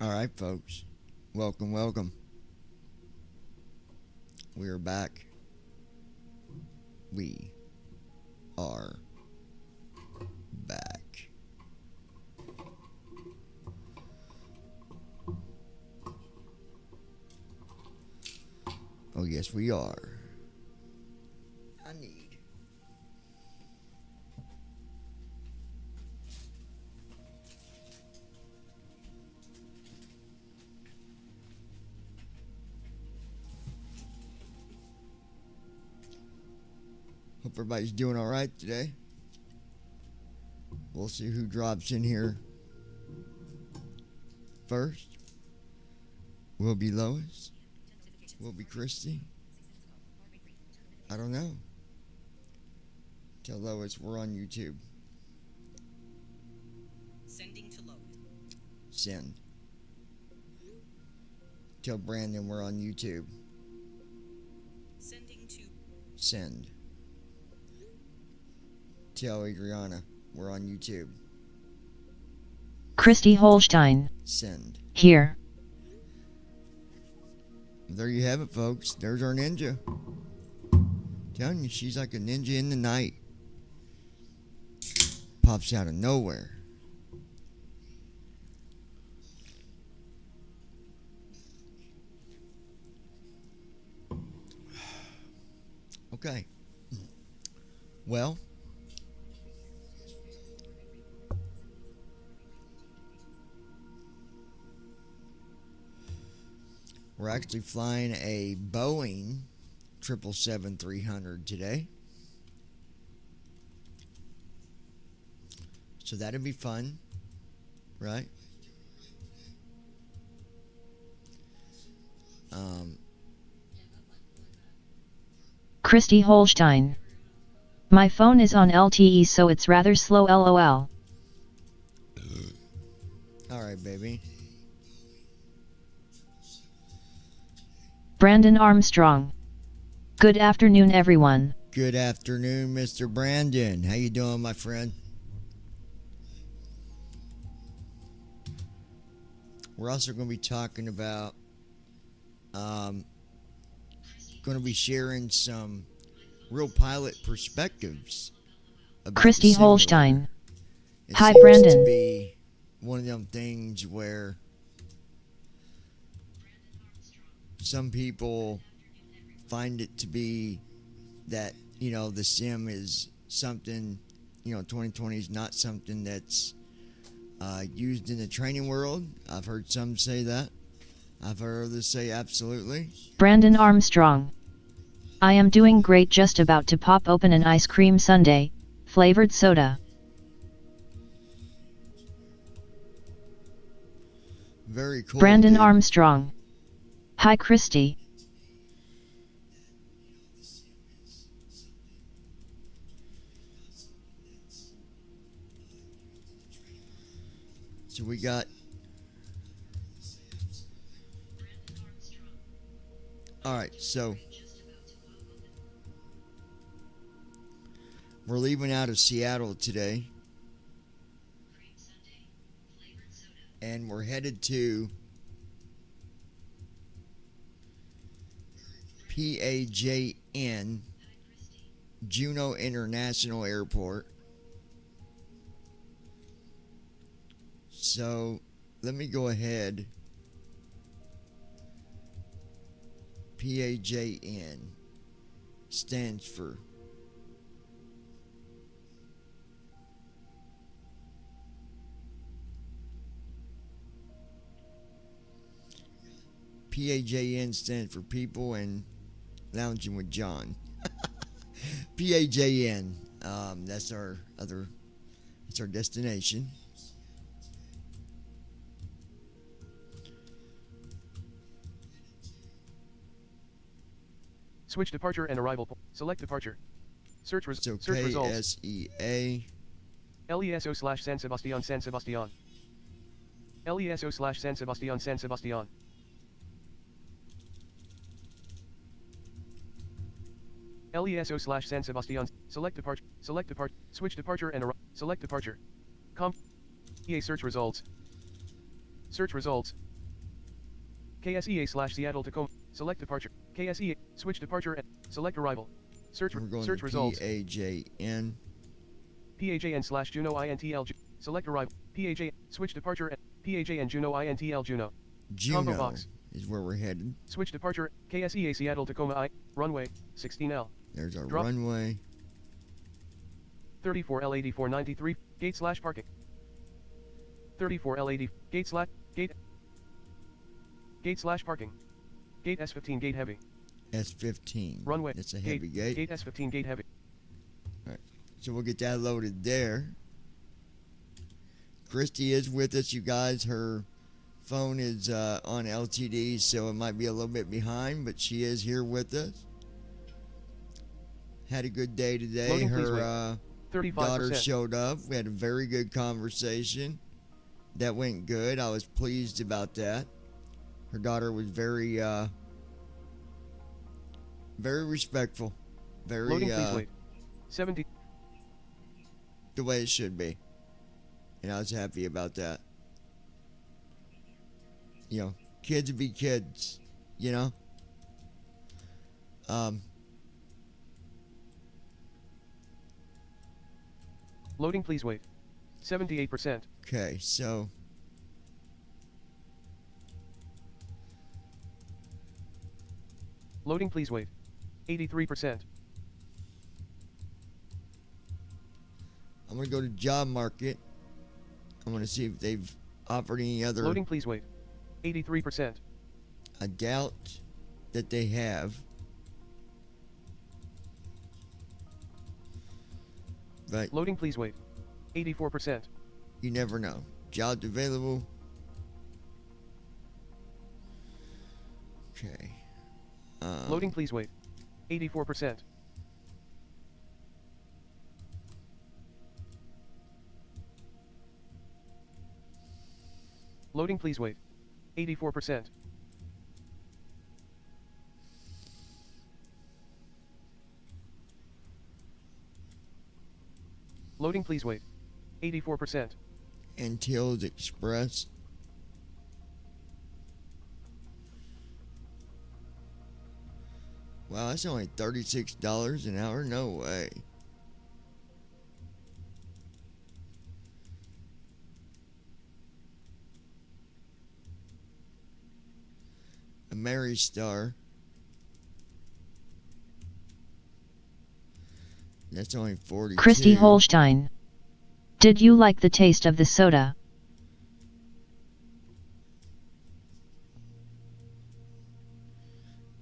Alright, folks. Welcome, welcome. We are back. We are back. Oh, yes, we are. I need. Hope everybody's doing all right today. We'll see who drops in here first. Will be Lois. Will be Christy. I don't know. Tell Lois we're on YouTube. Sending to Lois. Send. Tell Brandon we're on YouTube. Sending to. Send. Tell Adriana we're on YouTube. Christy Holstein. Send. Here. There you have it, folks. There's our ninja. Telling you, she's like a ninja in the night. Pops out of nowhere. Okay. Well, we're actually flying a Boeing 777-300 today. So that'd be fun, right? Christy Holstein. My phone is on LTE, so it's rather slow, lol. Alright, baby. Brandon Armstrong. Good afternoon, everyone. Good afternoon, Mr. Brandon. How you doing, my friend? We're also going to be talking about, going to be sharing some real pilot perspectives about Christy the simulator. Holstein. It Hi, seems Brandon. to be one of them things where some people find it to be that, you know, the sim is something, you know, 2020 is not something that's used in the training world. I've heard some say that. I've heard others say absolutely. Brandon Armstrong. I am doing great, just about to pop open an ice cream sundae, flavored soda. Very cool. Brandon dude. Armstrong. Hi, Christy. So we got alright, so we're leaving out of Seattle today. And we're headed to PAJN Juneau International Airport. So let me go ahead. PAJN stands for PAJN stands for People and Lounging with John. PAJN. That's our destination. Switch departure and arrival. Select departure. Search So results. KSEA. LESO/San Sebastian San Sebastian. LESO/San Sebastian San Sebastian. LESO/San Sebastian. Select departure. Select depart. Switch departure and select departure. EA search results. Search results. KSEA/Seattle Tacoma. Select departure. KSEA. Switch departure and select arrival. Search We're going search to results. PAJN. PAJN/Juno INTL. Select arrival. PAJ. Switch departure and PAJN Juno INTL Juno. Combo Juno box. is where we're headed. Switch departure. KSEA Seattle Tacoma I. Runway 16L. There's our Drop. runway. 34L8493. Gate/parking. 34L80. Gate/parking. Gate S15 gate heavy. S15. Runway. It's a heavy gate. Gate S15 gate heavy. Alright. So we'll get that loaded there. Christy is with us, you guys. Her phone is on LTD, so it might be a little bit behind, but she is here with us. Had a good day today. Loading, Her 35%. daughter showed up. We had a very good conversation. That went good. I was pleased about that. Her daughter was very respectful. Very Loading, please wait. 70. the way it should be. And I was happy about that. You know, kids be kids, you know? Loading, please wait. 78%. Okay, so Loading, please wait. 83%. I'm gonna go to job market. I'm gonna see if they've offered any other. Loading, please wait. 83%. I doubt that they have. But Loading, please wait. 84%. you never know. Jobs available. Okay. Loading, please wait. 84%. Loading, please wait. 84%. Loading, please wait. 84%. Antilles Express. Wow, that's only $36 an hour? No way. A Mary Star. That's only 42. Christy Holstein. Did you like the taste of the soda?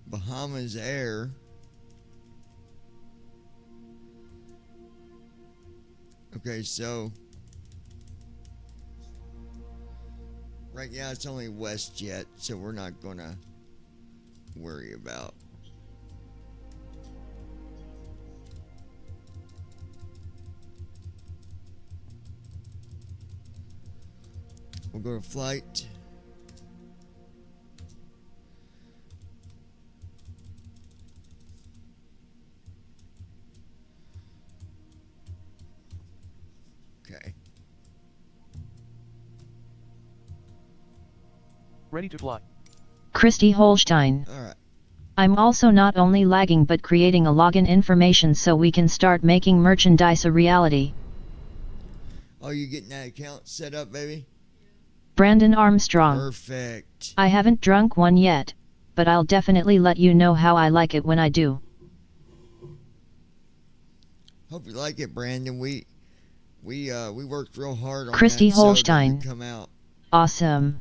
Bahamas Air. Okay, so right now it's only WestJet, so we're not gonna worry about. We'll go to flight. Okay. Ready to fly. Christy Holstein. All right. I'm also not only lagging but creating a login information so we can start making merchandise a reality. Oh, you getting that account set up, baby? Brandon Armstrong. Perfect. I haven't drunk one yet, but I'll definitely let you know how I like it when I do. Hope you like it, Brandon. We worked real hard on Christy that soda Holstein. to come out. Awesome.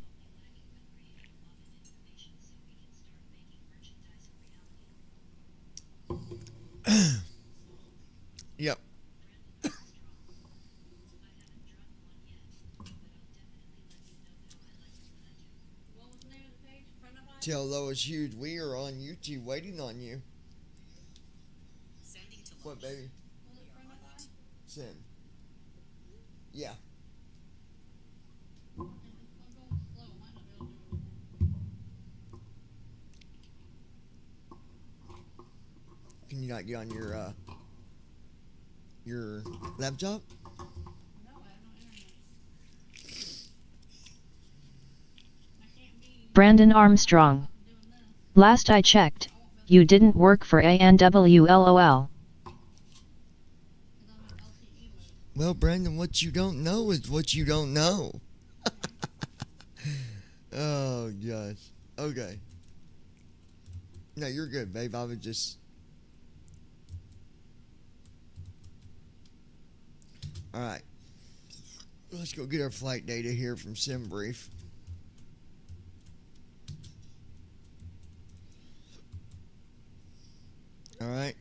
Yep. Tell Lois Hughes we are on YouTube waiting on you. What, baby? Send. Yeah. Can you not get on your laptop? No, I have no internet. I can't be Brandon Armstrong. Last I checked, you didn't work for ANW LOL. Well, Brandon, what you don't know is what you don't know. Oh, gosh. Okay. No, you're good, babe. I was just... Alright. Let's go get our flight data here from SimBrief. Alright.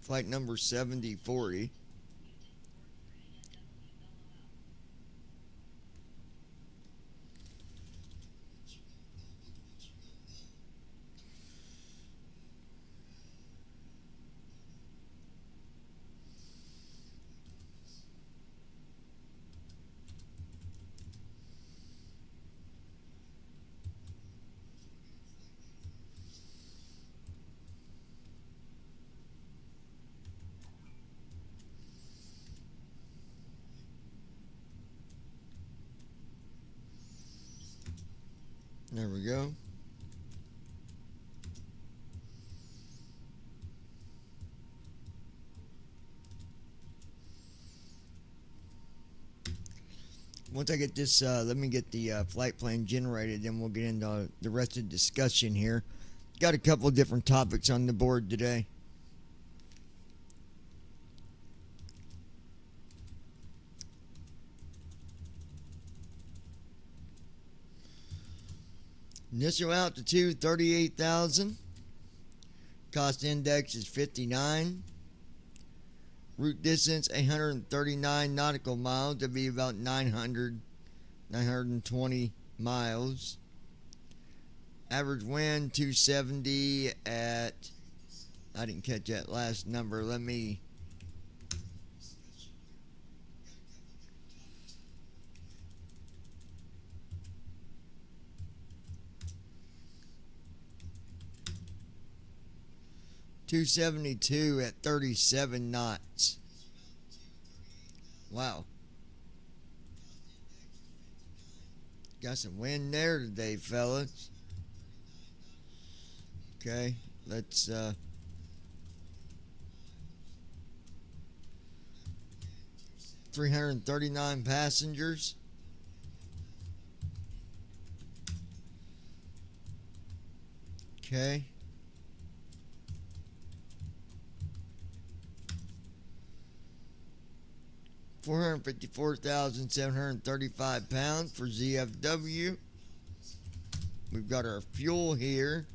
Flight number 7040. There we go. Once I get this, let me get the flight plan generated, then we'll get into the rest of the discussion here. Got a couple of different topics on the board today. Initial altitude 38,000. Cost index is 59. Route distance 839 nautical miles, to be about 920 miles. Average wind 270 at, I didn't catch that last number. Let me, .272 at 37 knots. Wow. Got some wind there today, fellas. Okay, let's 339 passengers. Okay. £454,735 for ZFW. We've got our fuel here.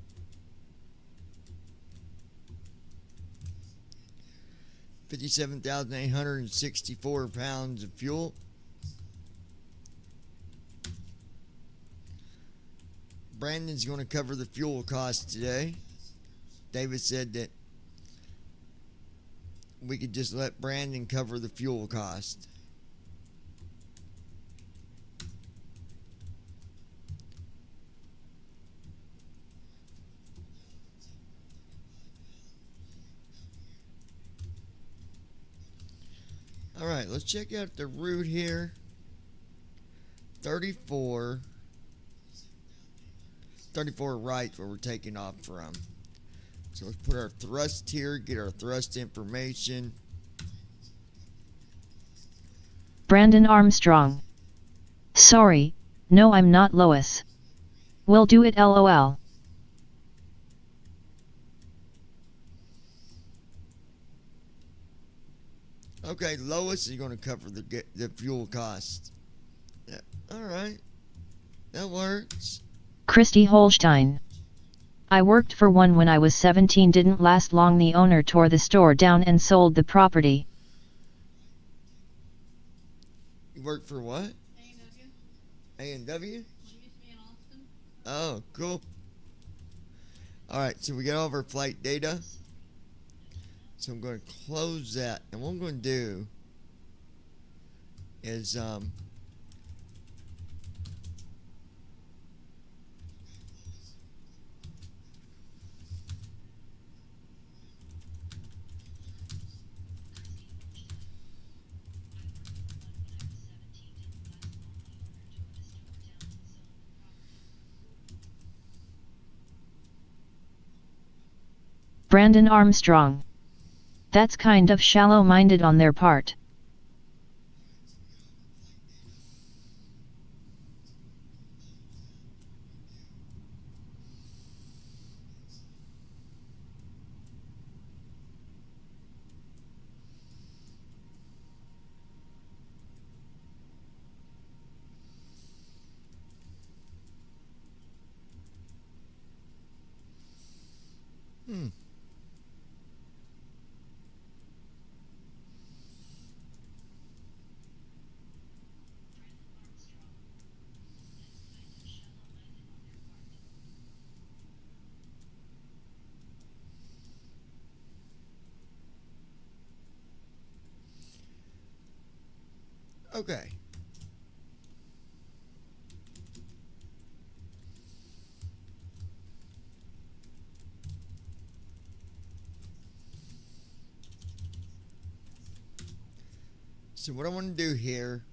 £57,864 of fuel. Brandon's going to cover the fuel costs today. David said that we could just let Brandon cover the fuel cost. All right, let's check out the route here. 34 right where we're taking off from. So let's put our thrust here, get our thrust information. Brandon Armstrong. Sorry, no, I'm not Lois. We'll do it LOL. Okay, Lois is going to cover the fuel cost. Yeah, all right, that works. Christy Holstein. I worked for one when I was 17, didn't last long. The owner tore the store down and sold the property. You work for what? A&W? Oh, cool. Alright, so we got all of our flight data. So I'm going to close that. And what I'm going to do is Brandon Armstrong. That's kind of shallow-minded on their part. Okay. So what I want to do here,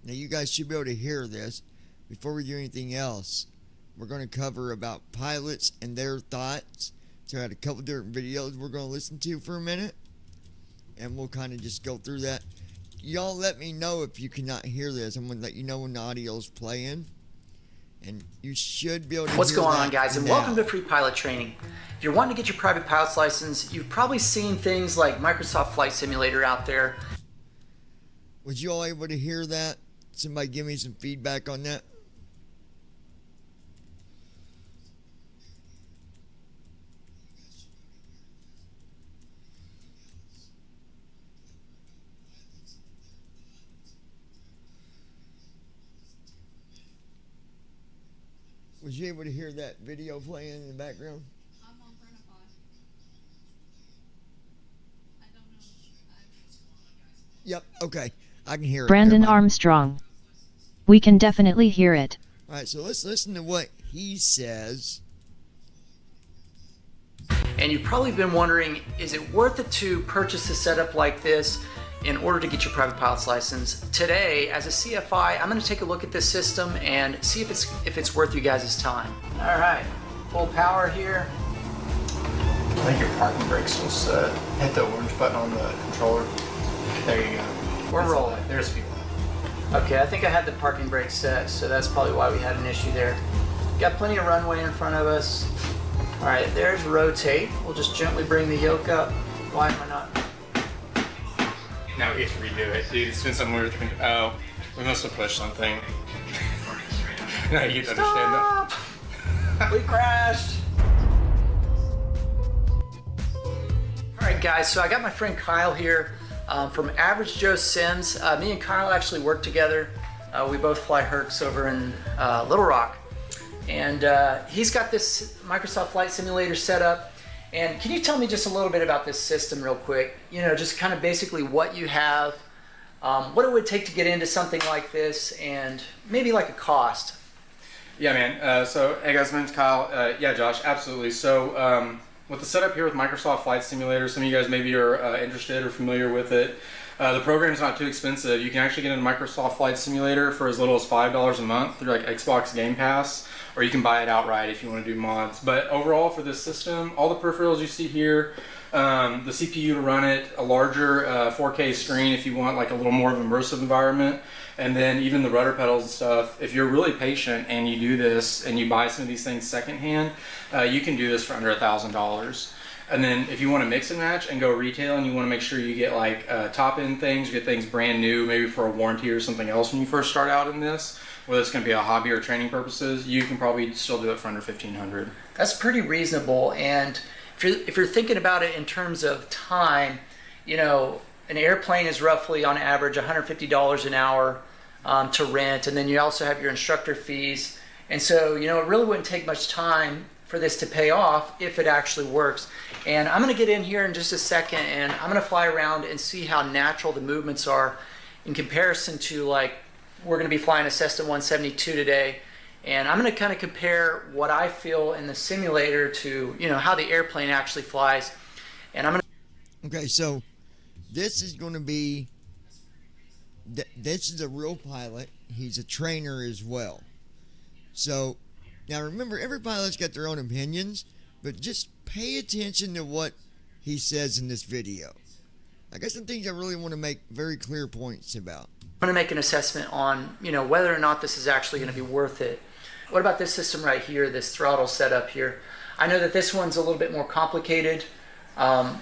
now you guys should be able to hear this. Before we do anything else, we're going to cover about pilots and their thoughts. So I had a couple different videos we're going to listen to for a minute, and we'll kind of just go through that. Y'all let me know if you cannot hear this. I'm going to let you know when the audio is playing, and you should be able to What's hear going that on, guys, and now. welcome to Free Pilot Training. If you're wanting to get your private pilot's license, you've probably seen things like Microsoft Flight Simulator out there. Was you all able to hear that? Somebody give me some feedback on that. Was you able to hear that video playing in the background? I'm on Prenapod. I don't know. Yep, okay. I can hear it. Brandon Never mind. Armstrong. We can definitely hear it. Alright, so let's listen to what he says. And you've probably been wondering, is it worth it to purchase a setup like this in order to get your private pilot's license? Today, as a CFI, I'm going to take a look at this system and see if it's worth you guys' time. All right, full power here. I think your parking brake's just hit the orange button on the controller. There you go. We're That's rolling. all. There's speed. Okay, I think I had the parking brake set, so that's probably why we had an issue there. Got plenty of runway in front of us. All right, there's rotate. We'll just gently bring the yoke up. Why am I not? Now we have to redo it. Dude, it's been some weird thing. Oh, we must have pushed something. Now you get to understand that. Stop! We crashed. All right, guys, so I got my friend Kyle here from Average Joe Sims. Me and Kyle actually work together. We both fly Hercs over in Little Rock. And he's got this Microsoft Flight Simulator set up. And can you tell me just a little bit about this system real quick? You know, just kind of basically what you have, what it would take to get into something like this, and maybe like a cost. Yeah, man. So, hey guys, my name's Kyle. Yeah, Josh, absolutely. So, with the setup here with Microsoft Flight Simulator, some of you guys maybe are interested or familiar with it. The program's not too expensive. You can actually get into Microsoft Flight Simulator for as little as $5 a month through like Xbox Game Pass, or you can buy it outright if you want to do mods. But overall for this system, all the peripherals you see here, the CPU to run it, a larger 4K screen if you want like a little more of an immersive environment, and then even the rudder pedals and stuff. If you're really patient and you do this and you buy some of these things secondhand, you can do this for under $1,000. And then if you want to mix and match and go retail and you want to make sure you get like top end things, you get things brand new, maybe for a warranty or something else when you first start out in this, whether it's going to be a hobby or training purposes, you can probably still do it for under $1,500. That's pretty reasonable. And if you're thinking about it in terms of time, you know, an airplane is roughly on average $150 an hour to rent, and then you also have your instructor fees. And so, you know, it really wouldn't take much time for this to pay off if it actually works. And I'm going to get in here in just a second, and I'm going to fly around and see how natural the movements are in comparison to, like, we're going to be flying a Cessna 172 today, and I'm going to kind of compare what I feel in the simulator to, you know, how the airplane actually flies. And I'm going to... Okay, so this is going to be, this is a real pilot. He's a trainer as well. So now remember, every pilot's got their own opinions, but just pay attention to what he says in this video. I got some things I really want to make very clear points about. I'm going to make an assessment on, whether or not this is actually going to be worth it. What about this system right here, this throttle setup here? I know that this one's a little bit more complicated.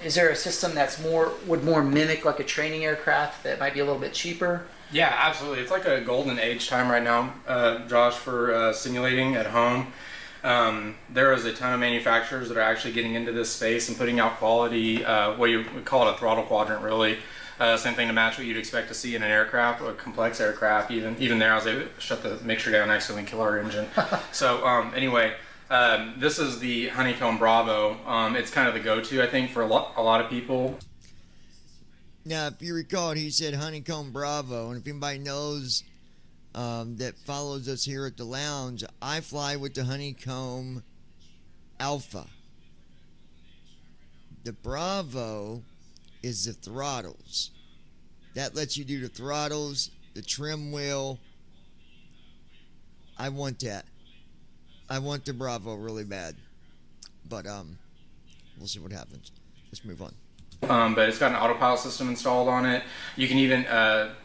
Is there a system that's would more mimic like a training aircraft that might be a little bit cheaper? Yeah, absolutely. It's like a golden age time right now, Josh, for simulating at home. There is a ton of manufacturers that are actually getting into this space and putting out quality, what you would call it a throttle quadrant, really. Same thing to match what you'd expect to see in an aircraft, or a complex aircraft. Even there, I was able to shut the mixture down, accidentally kill our engine. So anyway, this is the Honeycomb Bravo. It's kind of the go-to, I think, for a lot of people. Now, if you recall, he said Honeycomb Bravo, and if anybody knows that follows us here at the lounge, I fly with the Honeycomb Alpha. The Bravo is the throttles. That lets you do the throttles, the trim wheel. I want that. I want the Bravo really bad. But we'll see what happens. Let's move on. But it's got an autopilot system installed on it. You can even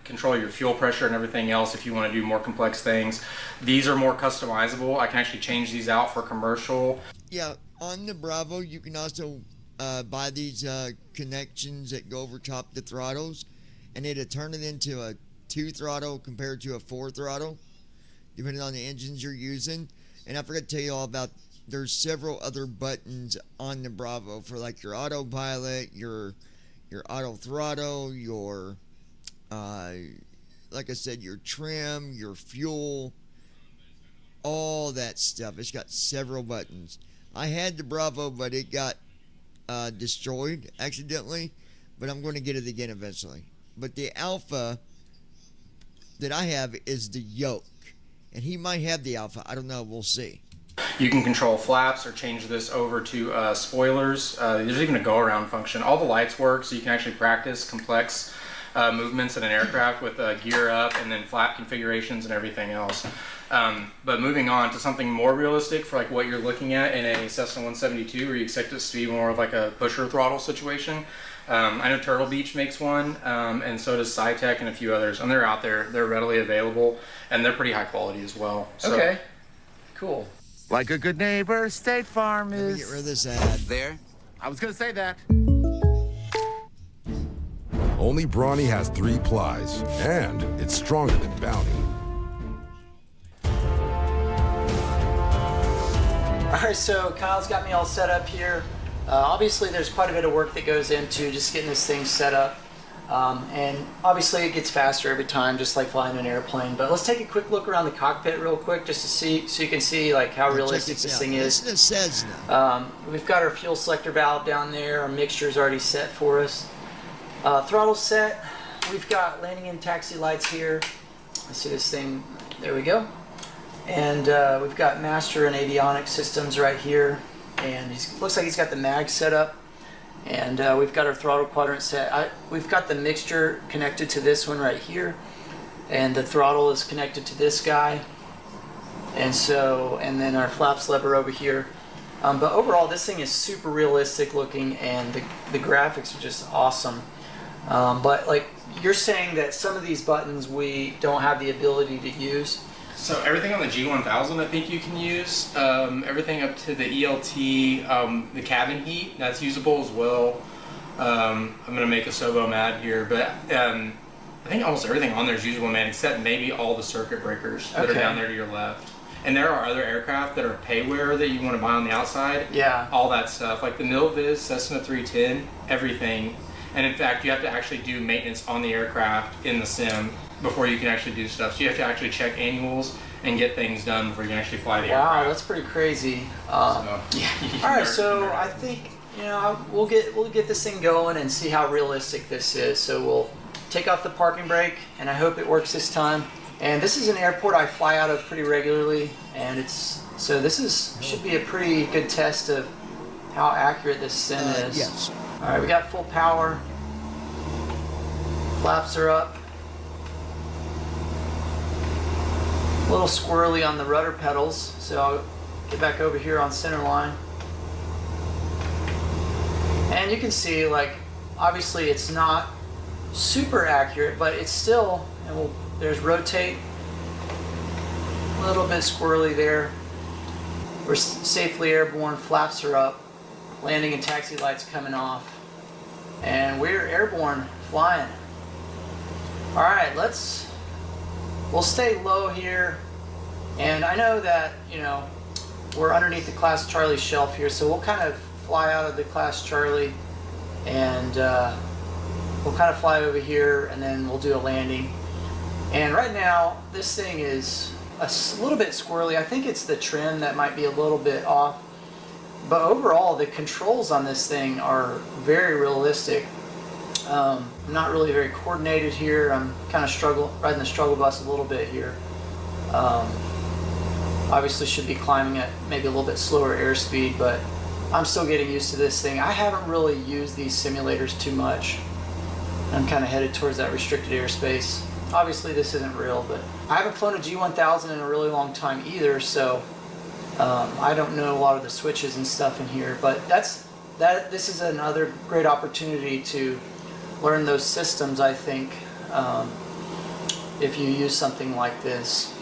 control your fuel pressure and everything else if you want to do more complex things. These are more customizable. I can actually change these out for commercial. Yeah, on the Bravo, you can also buy these connections that go over top the throttles, and it'll turn it into a 2 throttle compared to a 4 throttle, depending on the engines you're using. And I forgot to tell you all about, there's several other buttons on the Bravo for like your autopilot, your auto throttle, your like I said, your trim, your fuel, all that stuff. It's got several buttons. I had the Bravo, but it got destroyed accidentally, but I'm going to get it again eventually. But the Alpha that I have is the yoke, and he might have the Alpha. I don't know. We'll see. You can control flaps or change this over to spoilers. There's even a go-around function. All the lights work, so you can actually practice complex movements in an aircraft with gear up and then flap configurations and everything else. But moving on to something more realistic for like what you're looking at in a Cessna 172, where you expect it to be more of like a pusher throttle situation. I know Turtle Beach makes one, and so does SciTech and a few others, and they're out there. They're readily available, and they're pretty high quality as well. So, okay, cool. Like a good neighbor, State Farm Let me is... get rid of this ad. There? I was gonna say that. Only Brawny has 3 plies, and it's stronger than Bounty. All right, so Kyle's got me all set up here. Obviously, there's quite a bit of work that goes into just getting this thing set up. And obviously it gets faster every time, just like flying an airplane. But let's take a quick look around the cockpit real quick, just to see, so you can see like how realistic this thing is. Listen to Cessna. We've got our fuel selector valve down there. Our mixture is already set for us. Throttle set. We've got landing and taxi lights here. I see this thing. There we go. And we've got master and avionics systems right here. And looks like he's got the mag set up. And we've got our throttle quadrant set. We've got the mixture connected to this one right here, and the throttle is connected to this guy, and then our flaps lever over here. But overall, this thing is super realistic looking, and the graphics are just awesome. But like you're saying that some of these buttons we don't have the ability to use. So everything on the G1000 I think you can use. Everything up to the ELT, the cabin heat, that's usable as well. I'm going to make a Sobo mad here, but I think almost everything on there is usable, man, except maybe all the circuit breakers that are down there to your left. And there are other aircraft that are payware that you want to buy on the outside. Yeah. All that stuff, like the Milviz, Cessna 310, everything. And in fact, you have to actually do maintenance on the aircraft in the sim before you can actually do stuff. So you have to actually check annuals and get things done before you can actually fly the aircraft. Wow, that's pretty crazy. Yeah, all right, so I think we'll get this thing going and see how realistic this is. So we'll take off the parking brake, and I hope it works this time. And this is an airport I fly out of pretty regularly, and this should be a pretty good test of how accurate this sim is. Yes. All right, we got full power. Flaps are up. A little squirrely on the rudder pedals, so I'll get back over here on center line. And you can see, like, obviously it's not super accurate, but it's still, and there's rotate, a little bit squirrely there. We're safely airborne, flaps are up, landing and taxi lights coming off, and we're airborne, flying. All right, we'll stay low here, and I know that, you know, we're underneath the Class Charlie shelf here, so we'll kind of fly out of the Class Charlie, and we'll kind of fly over here, and then we'll do a landing. And right now, this thing is a little bit squirrely. I think it's the trim that might be a little bit off, but overall, the controls on this thing are very realistic. I'm not really very coordinated here. I'm kind of riding the struggle bus a little bit here. Obviously should be climbing at maybe a little bit slower airspeed, but I'm still getting used to this thing. I haven't really used these simulators too much. I'm kind of headed towards that restricted airspace. Obviously this isn't real, but I haven't flown a G1000 in a really long time either, so I don't know a lot of the switches and stuff in here, but this is another great opportunity to learn those systems, I think, if you use something like this.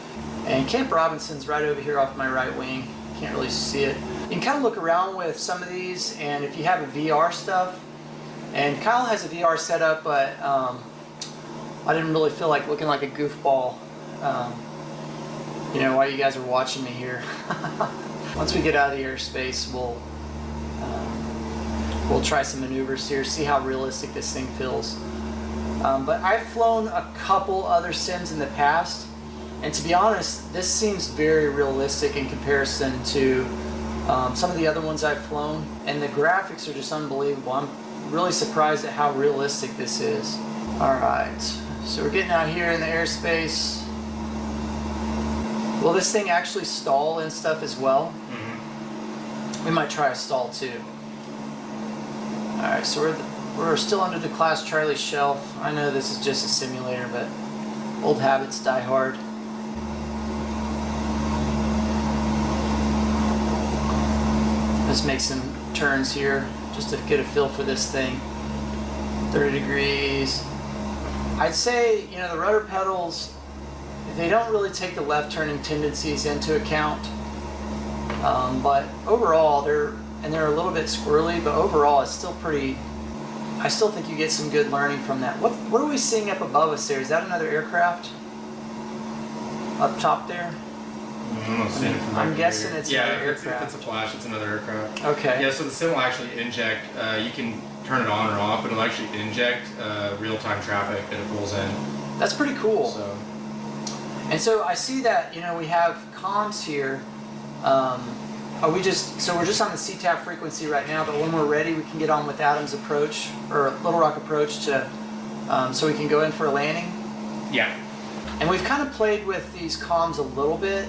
And Camp Robinson's right over here off my right wing. Can't really see it. You can kind of look around with some of these, and if you have a VR stuff, and Kyle has a VR setup, but I didn't really feel like looking like a goofball, you know, while you guys are watching me here. Once we get out of the airspace, we'll try some maneuvers here, see how realistic this thing feels. But I've flown a couple other sims in the past, and to be honest, this seems very realistic in comparison to some of the other ones I've flown, and the graphics are just unbelievable. I'm really surprised at how realistic this is. Alright, so we're getting out here in the airspace. Will this thing actually stall and stuff as well? We might try a stall too. Alright, so we're still under the Class Charlie shelf. I know this is just a simulator, but old habits die hard. Let's make some turns here just to get a feel for this thing. 30 degrees. I'd say, you know, the rudder pedals, they don't really take the left turning tendencies into account. But overall, they're a little bit squirrely, but overall it's still pretty, I still think you get some good learning from that. What are we seeing up above us there? Is that another aircraft? Up top there? I'm guessing it's another aircraft. If it's a flash, it's another aircraft. Okay. Yeah, so the sim will actually inject, you can turn it on or off, but it'll actually inject real-time traffic that it pulls in. That's pretty cool. So. And so I see that, you know, we have comms here. So we're just on the CTAF frequency right now, but when we're ready, we can get on with Adam's approach, or Little Rock approach, to so we can go in for a landing. Yeah. And we've kind of played with these comms a little bit,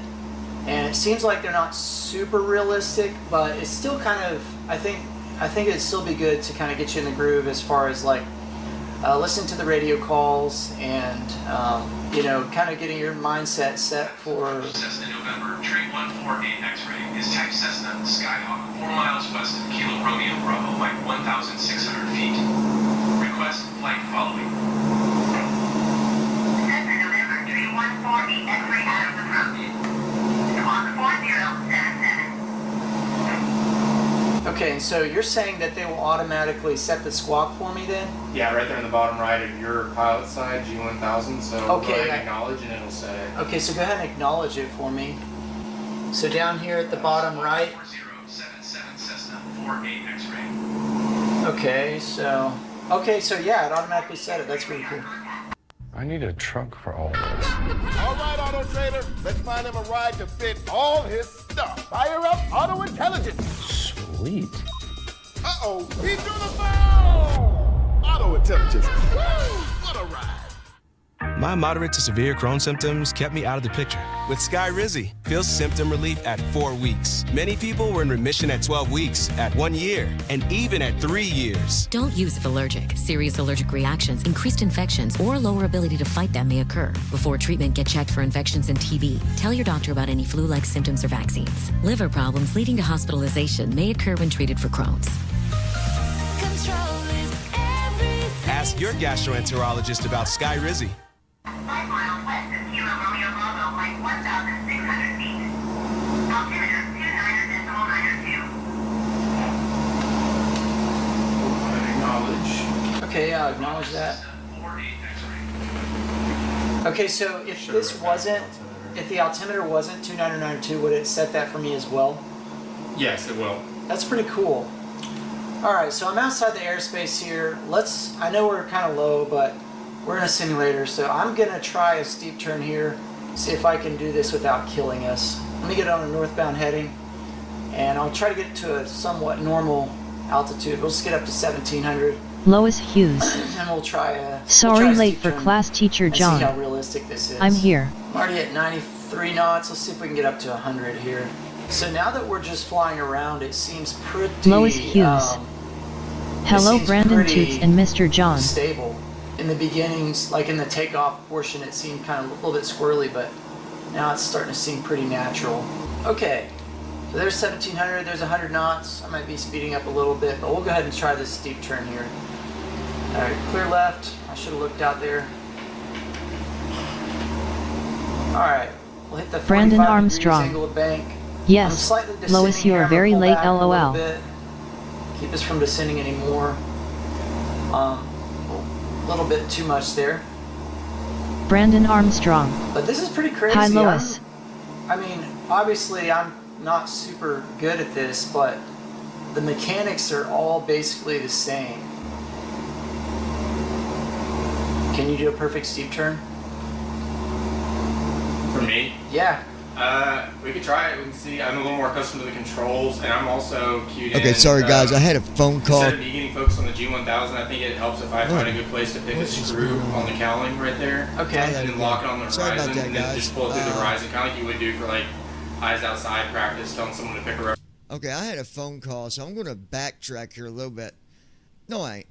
and it seems like they're not super realistic, but it's still kind of, I think it'd still be good to kind of get you in the groove as far as like listening to the radio calls and you know, kind of getting your mindset set for. Cessna November, tree 148 X-ray is type Cessna Skyhawk, 4 miles west of Kilo Romeo Bravo, Mike 1,600 feet. Request flight following. Cessna November, tree 148 X-ray Adams approach. Squawk 4077. Okay, and so you're saying that they will automatically set the squawk for me then? Yeah, right there in the bottom right of your pilot side, G1000. So Okay, go ahead and acknowledge and it'll set it. Okay, so go ahead and acknowledge it for me. So down here at the bottom right. 4077 Cessna 48 X-ray. Okay, so yeah, it automatically set it. That's really cool. I need a truck for all this. All right, Auto Trader, let's find him a ride to fit all his stuff. Fire up Auto Intelligence. Sweet. Uh-oh, he's through the phone! Auto Intelligence. Woo! What a ride. My moderate to severe Crohn's symptoms kept me out of the picture. With Skyrizi, feel symptom relief at 4 weeks. Many people were in remission at 12 weeks, at 1 year, and even at 3 years. Don't use if allergic. Serious allergic reactions, increased infections, or lower ability to fight them may occur. Before treatment, get checked for infections and TB. Tell your doctor about any flu-like symptoms or vaccines. Liver problems leading to hospitalization may occur when treated for Crohn's. Control Ask your gastroenterologist about Sky Rizzy. 5 miles west of Kilo Romeo Bravo, like 1,600 feet. Altimeter 29.92. Acknowledge. Okay, yeah, acknowledge that. Okay, so if the altimeter wasn't 2992, would it set that for me as well? Yes, it will. That's pretty cool. Alright, so I'm outside the airspace here. I know we're kind of low, but we're in a simulator, so I'm going to try a steep turn here, see if I can do this without killing us. Let me get on a northbound heading, and I'll try to get to a somewhat normal altitude. We'll just get up to 1700. Lois Hughes. And we'll try a Sorry late for class, Teacher John. See how realistic this is. I'm here. I'm already at 93 knots. Let's see if we can get up to 100 here. So now that we're just flying around, it seems pretty... Lois Hughes. Hello, Brandon Toots and Mr. John. Stable. In the beginnings, like in the takeoff portion, it seemed kind of a little bit squirrely, but now it's starting to seem pretty natural. Okay, so there's 1700, there's 100 knots. I might be speeding up a little bit, but we'll go ahead and try this steep turn here. Alright, clear left. I should have looked out there. Alright, we'll hit the 45 Brandon degrees Armstrong. angle of bank. Yes, I'm slightly descending Lois, you here. are I'm very gonna pull late, back a little lol. bit. Keep us from descending anymore. A little bit too much there. Brandon Armstrong. But this is pretty crazy. Hi, Lois. I mean, obviously I'm not super good at this, but the mechanics are all basically the same. Can you do a perfect steep turn? For me? Yeah. We could try it. We can see. I'm a little more accustomed to the controls, and I'm also cued in. Okay, sorry guys, I had a phone call. Instead of me getting focused on the G1000, I think it helps if I find a good place to pick a screw on the cowling right there. Okay. And then lock it on the Sorry about horizon, that, and then guys. just pull it through the horizon, kind of like you would do for like eyes outside practice, telling someone to pick a rubber. Okay, I had a phone call, so I'm going to backtrack here a little bit. No, I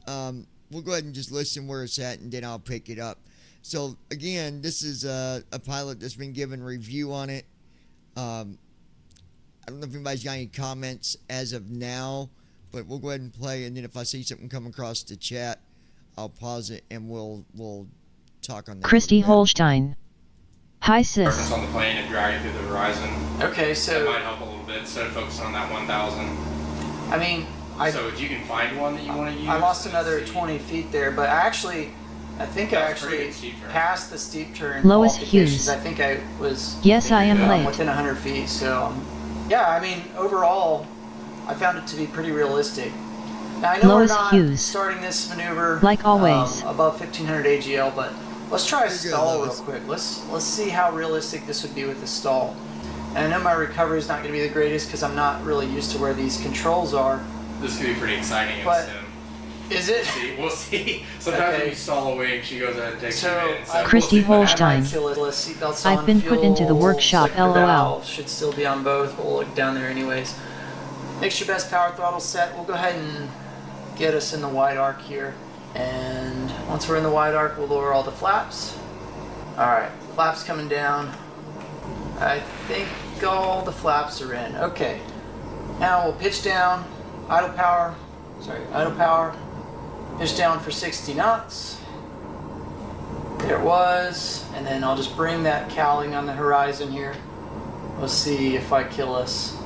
ain't. We'll go ahead and just listen where it's at, and then I'll pick it up. So, again, this is a pilot that's been given review on it. I don't know if anybody's got any comments as of now, but we'll go ahead and play, and then if I see something come across the chat, I'll pause it, and we'll talk on that. Christy Holstein. Hi, sis. On the plane and drag it through the horizon. Okay, so that might help a little bit instead of focusing on that 1000. I mean, so if you can find one that you want to use, I lost another 20 feet there, but I think I actually passed the steep turn. Lois qualifications. Hughes. I think I was. Yes, I am late. Within 100 feet. So, yeah, I mean, overall, I found it to be pretty realistic. Now I know Lois we're not Hughes. starting this maneuver like always above 1500 AGL, but let's try a You're stall good, real quick. Let's see how realistic this would be with the stall. And I know my recovery is not going to be the greatest because I'm not really used to where these controls are. This could be pretty exciting in But- sim. Is it? We'll see. Sometimes when you stall a wing, she goes ahead and takes you in. So Christy Holstein. I've been put into the workshop, LOL. Should still be on both. We'll look down there anyways. Make your best power throttle set. We'll go ahead and get us in the wide arc here. And once we're in the wide arc, we'll lower all the flaps. Alright, flaps coming down. I think all the flaps are in. Okay. Now we'll pitch down. Idle power. Pitch down for 60 knots. There it was. And then I'll just bring that cowling on the horizon here. We'll see if I kill us.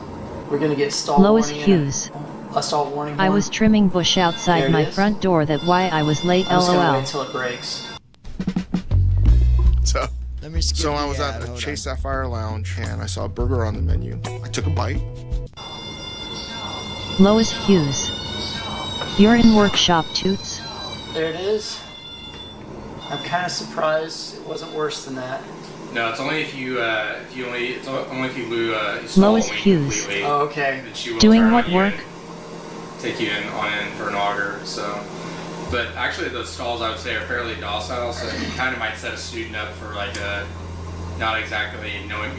We're going to get stall Lois warning. Hughes. A stall warning. I was trimming bush outside my front door. That why I was late. I'm just going to LOL. wait till it breaks. So, Let me skip I was the at ad, a hold Chase on. Sapphire Lounge and I saw a burger on the menu. I took a bite. Lois Hughes. You're in workshop, Toots. There it is. I'm kind of surprised it wasn't worse than that. no, it's only if you it's only if you Lois Hughes. Oh, okay. That she will Doing turn what on you work? and take you in for an auger. So, but actually the stalls I would say are fairly docile. So you kind of might set a student up for like a not exactly knowing.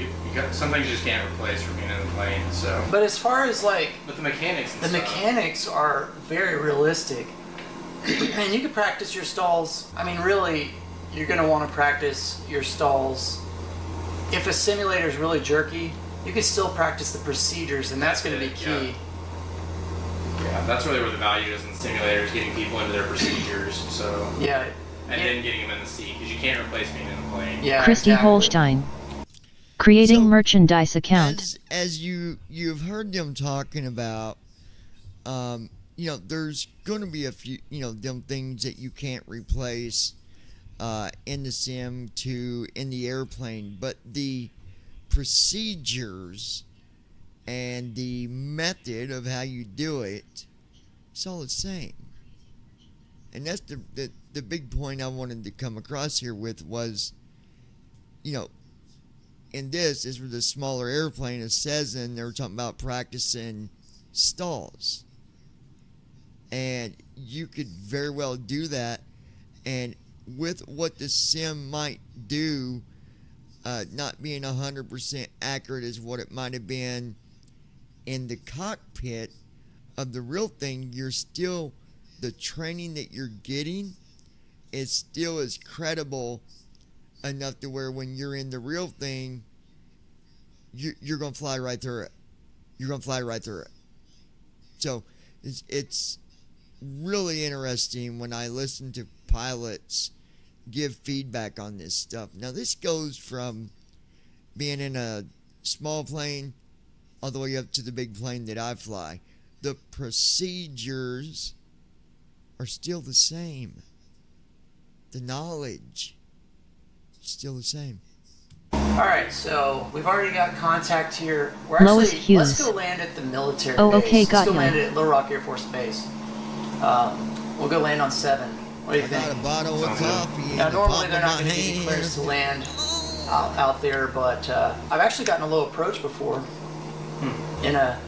Some things you just can't replace from being in the plane. So. But as far as like But the mechanics. And the stuff, mechanics are very realistic. And you can practice your stalls. I mean, really, you're going to want to practice your stalls. If a simulator is really jerky, you can still practice the procedures, and that's going to be key. Yeah. Yeah, that's really where the value is in the simulators, getting people into their procedures. So Yeah. and then getting them in the seat, because you can't replace being in the plane. Yeah. Christy exactly. Holstein. Creating merchandise account. As you've heard them talking about, there's going to be a few, them things that you can't replace in the sim to in the airplane, but the procedures and the method of how you do it, it's all the same. And that's the big point I wanted to come across here with was, in this is for the smaller airplane, it says in they were talking about practicing stalls. And you could very well do that. And with what the sim might do, not being 100% accurate as what it might have been in the cockpit of the real thing, you're still, the training that you're getting is still as credible enough to where when you're in the real thing, you're going to fly right through it. You're going to fly right through it. So it's really interesting when I listen to pilots give feedback on this stuff. Now, this goes from being in a small plane all the way up to the big plane that I fly. The procedures are still the same. The knowledge is still the same. All right, so we've already got contact here. We're Lois actually, let's Hughes. go land at the military Oh, base. okay, Let's got go ya. land at Little Rock Air Force Base. We'll go land on 7. What do you I think? got a bottle of coffee. Now, in the normally palm they're of not my going to give you hand. clearance to land out there, but I've actually gotten a low approach before in a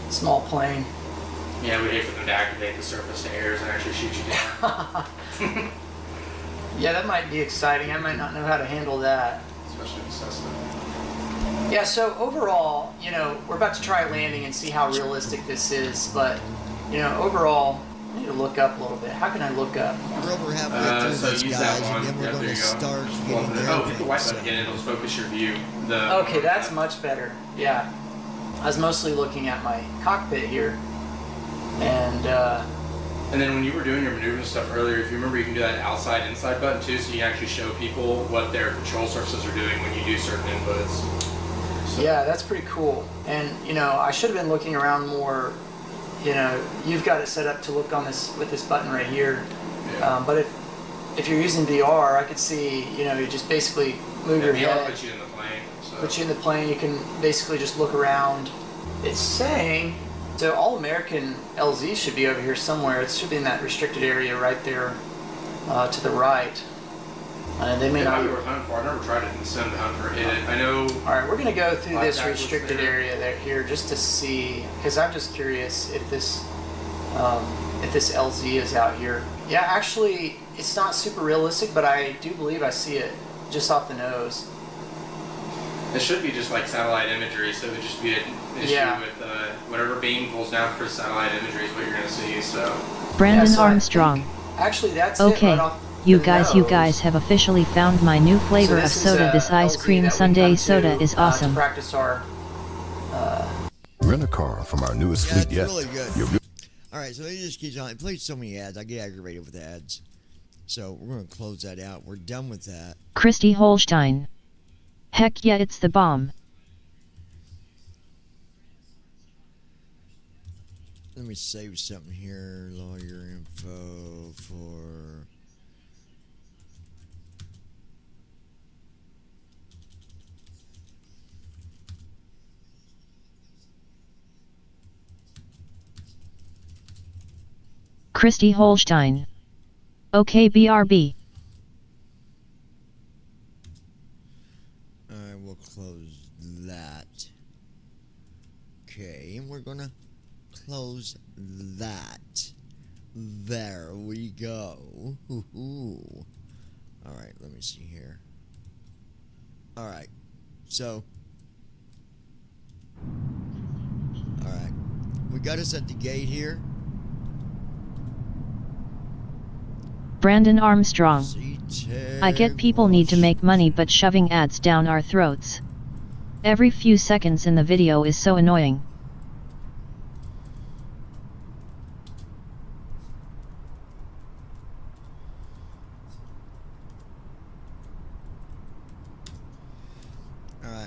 small plane. Yeah, we hate for them to activate the surface to airs and actually shoot you down. Yeah, that might be exciting. I might not know how to handle that. Especially in Cessna. Yeah, so overall, we're about to try landing and see how realistic this is, but, overall, I need to look up a little bit. How can I look up? We're over halfway through So this, use guys, that one. and then we're Yep, going there to you go. start Just getting one there. there. Oh, hit the white button again. It'll focus your view. Okay, that's much better. Yeah. I was mostly looking at my cockpit here. And then when you were doing your maneuvers and stuff earlier, if you remember, you can do that outside inside button too, so you can actually show people what their control surfaces are doing when you do certain inputs. So. Yeah, that's pretty cool. And I should have been looking around more. You've got it set up to look on this with this button right here. Yeah. But if you're using VR, I could see you just basically move your VR head. puts you in the plane. So. Put you in the plane. You can basically just look around. It's saying. So all American LZ should be over here somewhere. It should be in that restricted area right there to the right. They may not. Be worth hunting for. I never tried it in the sim to hunt for it. I know. All right, we're gonna go through this Black restricted there. area there here just to see, because I'm just curious if this LZ is out here. Yeah, actually, it's not super realistic, but I do believe I see it just off the nose. It should be just like satellite imagery, so it would just be an issue with whatever beam pulls down for satellite imagery is what you're going to see. So Brandon so I Armstrong. Actually, that's it Okay, right off you the guys nose. have officially found my new flavor of this is soda. a This ice LZ cream that we sundae come soda to, is To awesome. practice our. Rent a car from our newest Yeah, fleet it's yet. really good. Your All right, so it just keeps on. It plays so many ads. I get aggravated with ads. So we're going to close that out. We're done with that. Christy Holstein. Heck yeah, it's the bomb. Let me save something here. Lawyer info for. Christy Holstein. Okay, BRB. Alright, we'll close that. Okay, and we're gonna close that. There we go. Alright, let me see here. Alright, so. Alright, we got us at the gate here. Brandon Armstrong. I get people need to make money, but shoving ads down our throats every few seconds in the video is so annoying.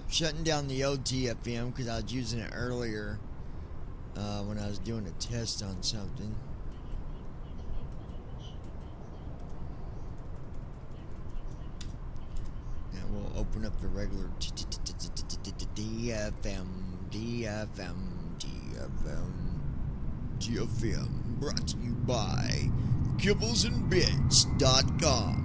shutting down the OTFM because I was using it earlier when I was doing a test on something. Now we'll open up the regular DFM, brought to you by kibblesandbits.com.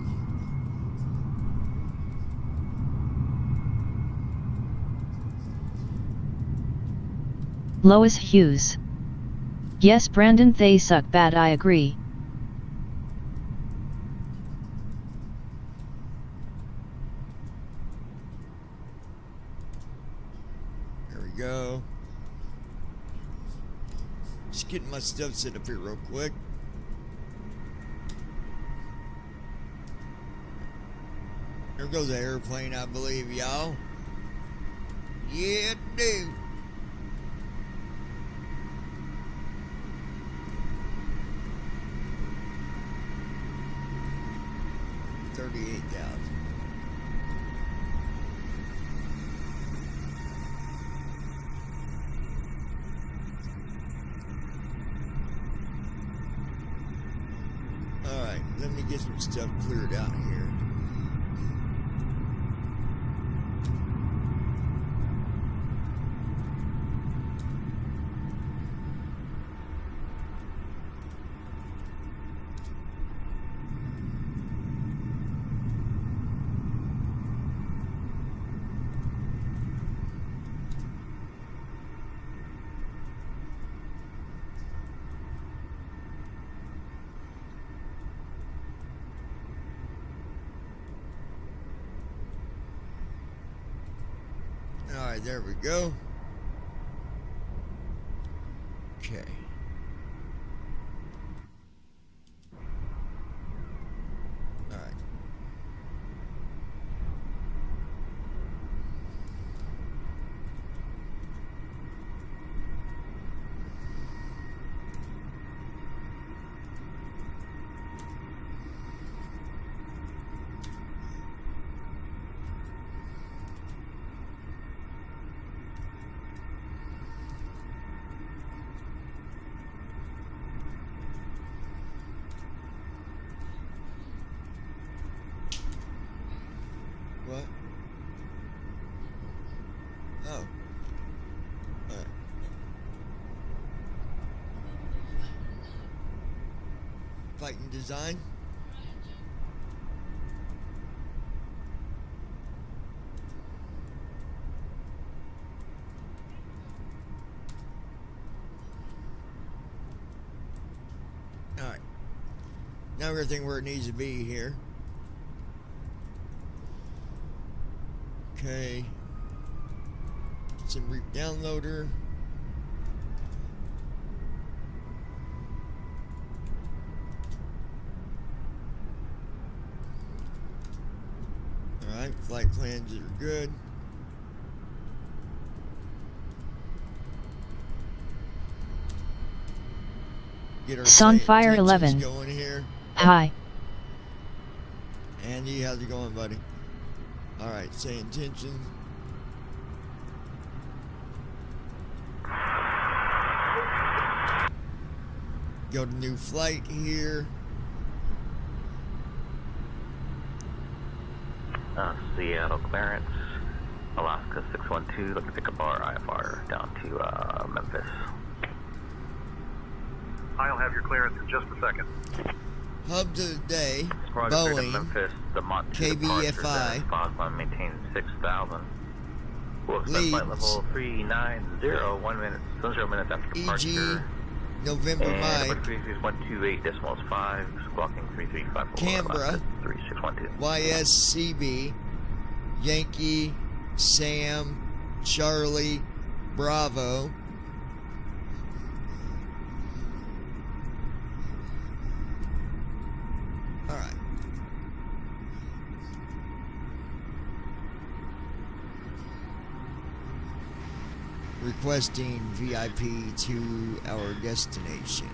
Lois Hughes. Yes, Brandon, they suck bad, I agree. There we go. Just getting my stuff set up here real quick. There goes the airplane, I believe, y'all. Yeah, it do. $38,000. All right, let me get some stuff cleared out here. Alright, there we go. Okay. Alright. What? Oh. Alright. Fighting design. Alright. Now everything where it needs to be here. Okay. Some Reap downloader. Alright, flight plans are good. Get our Sunfire 11. going here. Hi. Andy, how's it going, buddy? Alright, say intention. Go to new flight here. Seattle clearance, Alaska 612, looking to pick up our IFR down to Memphis. I'll have your clearance in just a second. Hub to the day, Boeing, Boeing, Memphis, the KBFI, Foghorn maintains 6,000. We'll expect flight level 390, 1 minute, 0 minutes after departure. EG, November, and Mike, 128.5, squawking 3354, Canberra, 3612. YSCB, Yankee, Sam, Charlie, Bravo. Alright. Requesting VIP to our destination.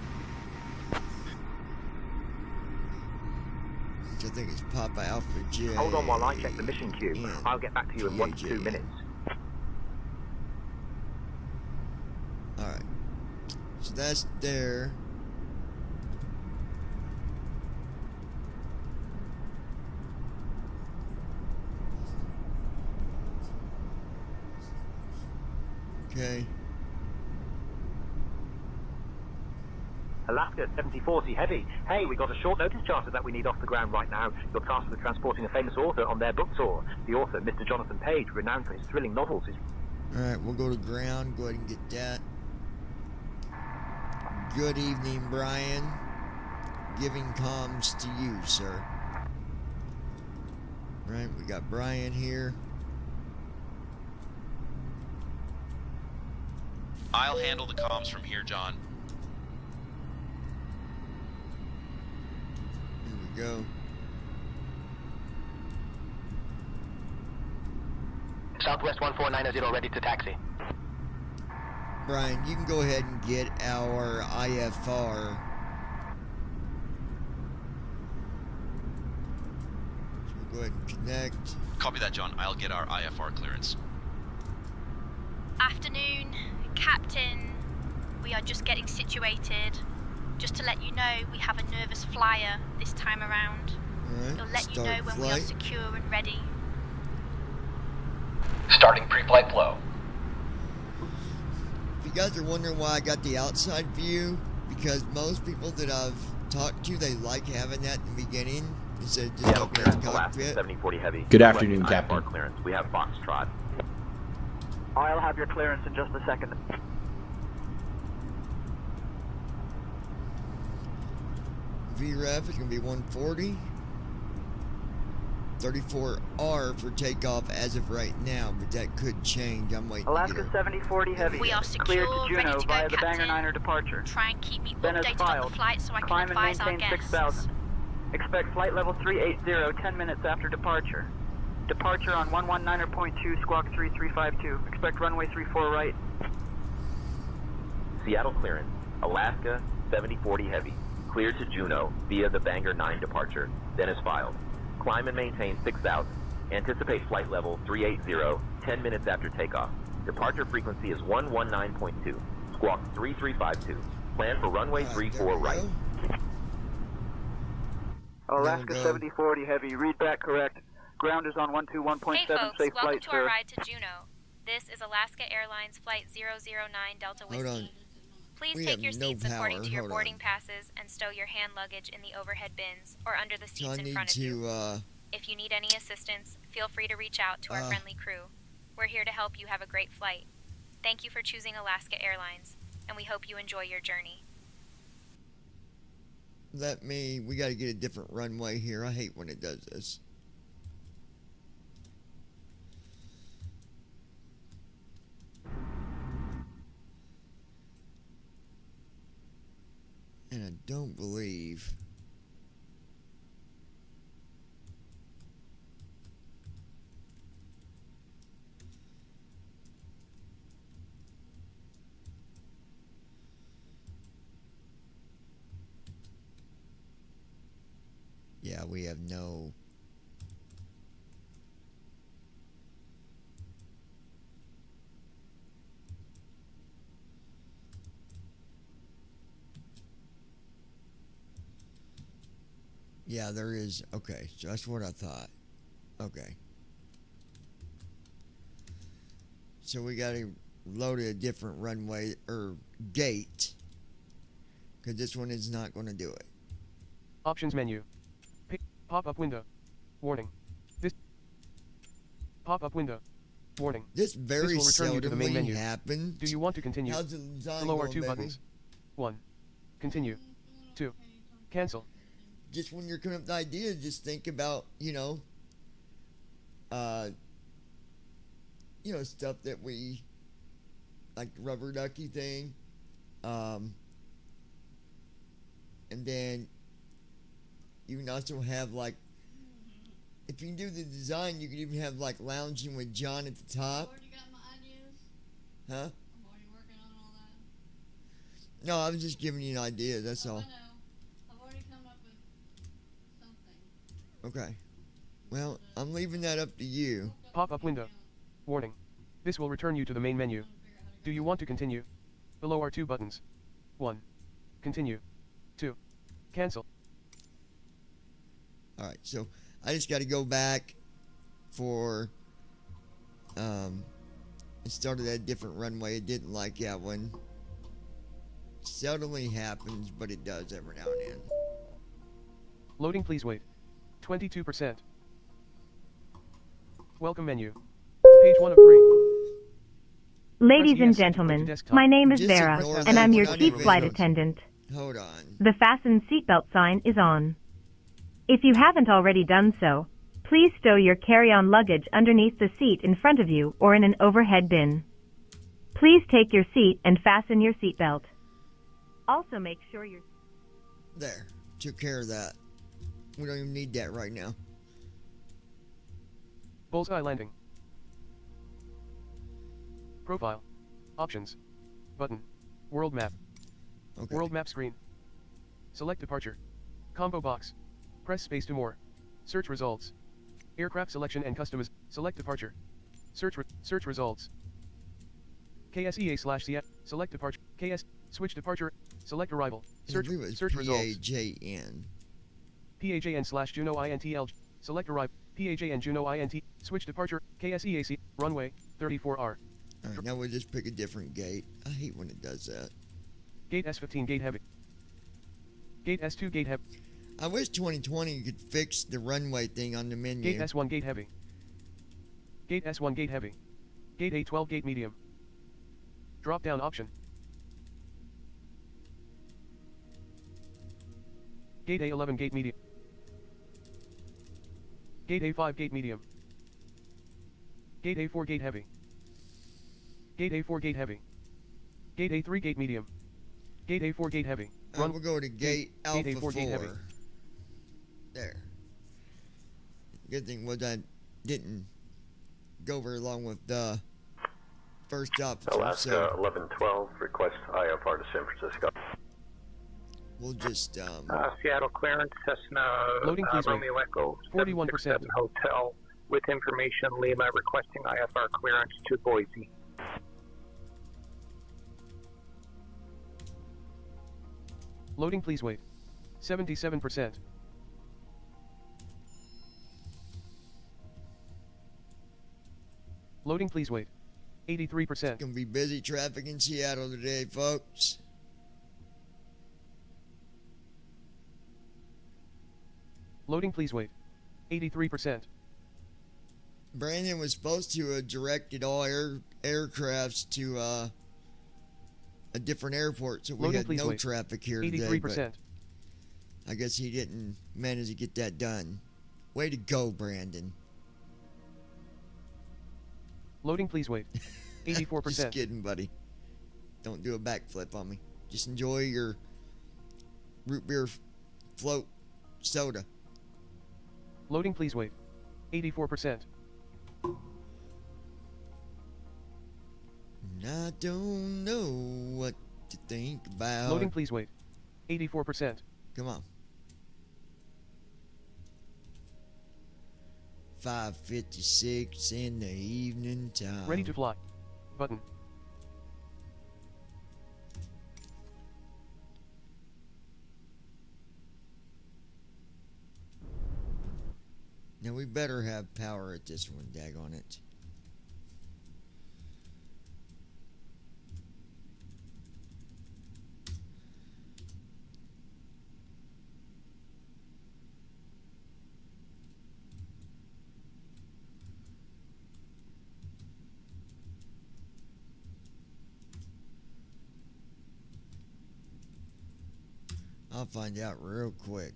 Which I think is Papa Alpha J. Hold on while I check the mission queue. I'll get back to you in 1 to 2 minutes. that's there. Okay. Alaska 7040 heavy. Hey, we got a short notice charter that we need off the ground right now. You're tasked with transporting a famous author on their book tour. The author, Mr. Jonathan Page, renowned for his thrilling novels. Alright, we'll go to ground. Go ahead and get that. Good evening, Brian. Giving comms to you, sir. Right, we got Brian here. I'll handle the comms from here, John. Here we go. Southwest 1490 ready to taxi. Brian, you can go ahead and get our IFR. So we'll go ahead and connect. Copy that, John. I'll get our IFR clearance. Afternoon, Captain. We are just getting situated. Just to let you know, we have a nervous flyer this time around. Alright, We'll let you know when we are secure and ready. Starting pre-flight flow. If you guys are wondering why I got the outside view, because most people that I've talked to, they like having that in the beginning instead of just opening the cockpit. 7040 heavy. Good afternoon, Captain. Clearance. We have Foxtrot. I'll have your clearance in just a second. VREF is going to be 140. 34R for takeoff as of right now, but that could change. I'm waiting. Alaska 7040 heavy. We are secure, cleared to Juneau ready to go, via the Captain. Banger 9er departure. Try and keep me Ben is updated on filed. the flight so I can Climb and advise our maintain guests. 6000. Expect flight level 380 10 minutes after departure. Departure on 119.2 squawk 3352. Expect runway 34 right. Seattle clearance. Alaska 7040 heavy. Cleared to Juneau via the Banger 9 departure. Then is filed. Climb and maintain 6000. Anticipate flight level 380 10 minutes after takeoff. Departure frequency is 119.2. Squawk 3352. Plan for runway 34 right. Alaska 7040 heavy. Read back correct. Ground is on 121.7. Hey folks, Safe welcome flight, to sir. our ride to Juneau. This is Alaska Airlines Flight 009 Delta Hold Whiskey. on. Please We take have your no seats according power. to your Hold boarding on. passes and stow your hand luggage in the overhead bins or under the So seats I in need front of you. to, If you need any assistance, feel free to reach out to our friendly crew. We're here to help you have a great flight. Thank you for choosing Alaska Airlines, and we hope you enjoy your journey. we got to get a different runway here. I hate when it does this. And I don't believe. Yeah, we have no. Yeah, there is. Okay, so that's what I thought. Okay. So we got to load a different runway or gate, because this one is not going to do it. Options menu. Pop-up window. Warning. This pop-up window. Warning. This very will return you to the main seldomly menu. happens. Do you want to continue? How's the design Below are going, two baby? buttons. 1. Continue. 2. Cancel. Just when you're coming up with ideas, just think about, stuff that we, like the rubber ducky thing, and then you can also have like, if you can do the design, you can even have like lounging with John at the top. Already got my ideas. Huh? I'm already working on all that. No, I was just giving you an idea. That's all. I know. I've already come up with something. Okay. Well, I'm leaving that up to you. Pop-up window. Warning. This will return you to the main menu. Do you want to continue? Below are two buttons. 1. Continue. 2. Cancel. All right, so I just got to go back for it started at a different runway. It didn't like that one. Seldomly happens, but it does every now and then. Loading, please wait. 22%. Welcome menu. Page 1 of 3. Ladies Press and ES to gentlemen, desktop. my name is Just Vera, ignore and that. I'm your We're not chief even- flight attendant. Hold on. The fasten seatbelt sign is on. If you haven't already done so, please stow your carry-on luggage underneath the seat in front of you or in an overhead bin. Please take your seat and fasten your seatbelt. Also make sure your... There. Took care of that. We don't even need that right now. Bullseye landing. Profile. Options. Button. World map. Okay. World map screen. Select departure. Combo box. Press space to more. Search results. Aircraft selection and customize. Select departure. Search results. KSEA/CF. Select departure. KS. Switch departure. Select arrival. Search results. PAJN. PAJN/Juno INTL. Select arrival. PAJN Juno INT. Switch departure. KSEAC. Runway 34R. Alright, now we'll just pick a different gate. I hate when it does that. Gate S15 gate heavy. Gate S2 gate heavy. I wish 2020 could fix the runway thing on the menu. Gate S1 gate heavy. Gate S1 gate heavy. Gate A12 gate medium. Drop down option. Gate A11 gate medium. Gate A5 gate medium. Gate A4 gate heavy. Gate A4 gate heavy. Gate A3 gate medium. Gate A4 gate heavy. Run. We'll go to gate Alpha Gate A4 4. gate heavy. There. Good thing was I didn't go very long with the first option. Alaska 1112, request IFR to San Francisco. We'll just Seattle clearance, Cessna Loading, please wait. Romeo Echo 41%. 767 Hotel with information Lima requesting IFR clearance to Boise. Loading, please wait. 77%. Loading, please wait. 83%. gonna be busy traffic in Seattle today, folks. Loading, please wait. 83%. Brandon was supposed to have directed all aircrafts to a different airport, so we Loading, had please no wait. traffic here today. 83%. But I guess he didn't manage to get that done. Way to go, Brandon. Loading, please wait. 84%. Just kidding, buddy. Don't do a backflip on me. Just enjoy your root beer float soda. Loading, please wait. 84%. And I don't know what to think about. Loading, please wait. 84%. Come on. 5:56 in the evening time. Ready to fly. Button. Now we better have power at this one, daggone it. I'll find out real quick.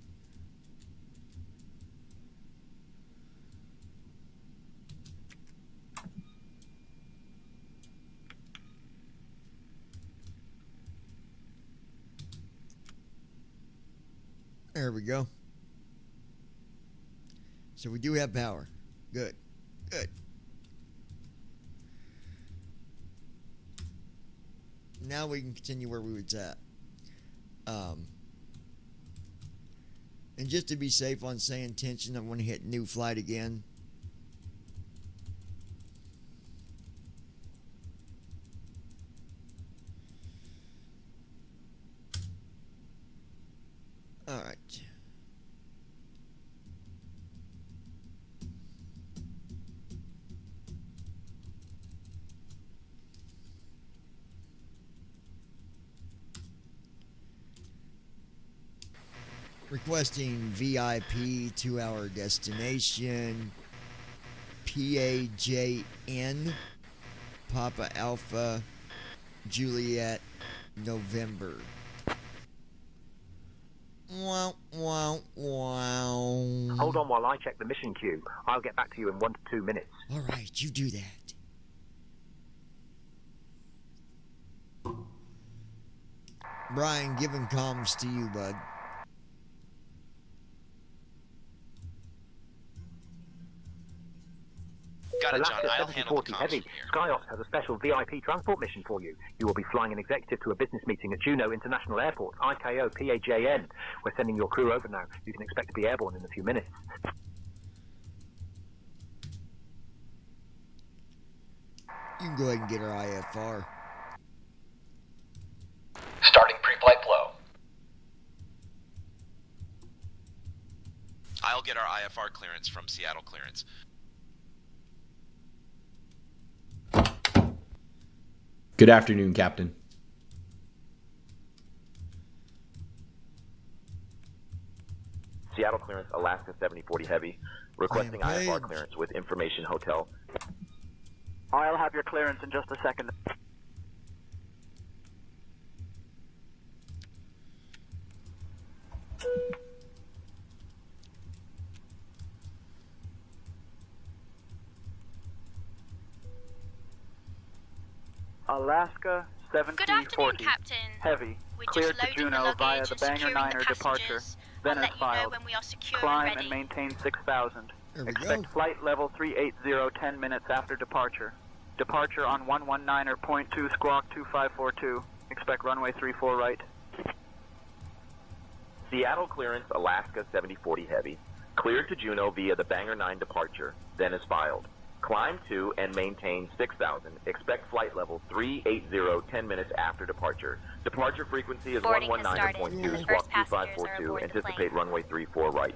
There we go. So we do have power. Good. Good. Now we can continue where we was at. And just to be safe on saying tension, I'm going to hit new flight again. All right. Requesting VIP 2-hour destination. PAJN Papa Alpha Juliet November. Wow, wow, wow. Hold on while I check the mission queue. I'll get back to you in 1 to 2 minutes. All right, you do that. Brian, giving comms to you, bud. Got it, John. Alaska I'll handle the 7040 comms Heavy. from here. SkyOps has a special VIP transport mission for you. You will be flying an executive to a business meeting at Juneau International Airport, IKO PAJN. We're sending your crew over now. You can expect to be airborne in a few minutes. You can go ahead and get our IFR. Starting pre-flight flow. I'll get our IFR clearance from Seattle Clearance. Good afternoon, Captain. Seattle Clearance, Alaska 7040 Heavy. Requesting IFR clearance with information hotel. I'll have your clearance in just a second. Alaska Good afternoon, 7040 Captain. Heavy. We're Cleared just to loading the Juneau luggage via and the Banger securing 9er the departure. passengers. Then I'll as let you know filed. when we are secure Climb and and ready. maintain 6000. There we Expect go. flight level 380 10 minutes after departure. Departure on 119.2 squawk 2542. Expect runway 34 right. Seattle Clearance, Alaska 7040 Heavy. Cleared to Juneau via the Banger 9 departure. Then is filed. Climb to and maintain 6000. Expect flight level 380 10 minutes after departure. Departure frequency is Boarding has started, 119.2 and the squawk first passengers are 2542. aboard the Anticipate plane. runway 34 right.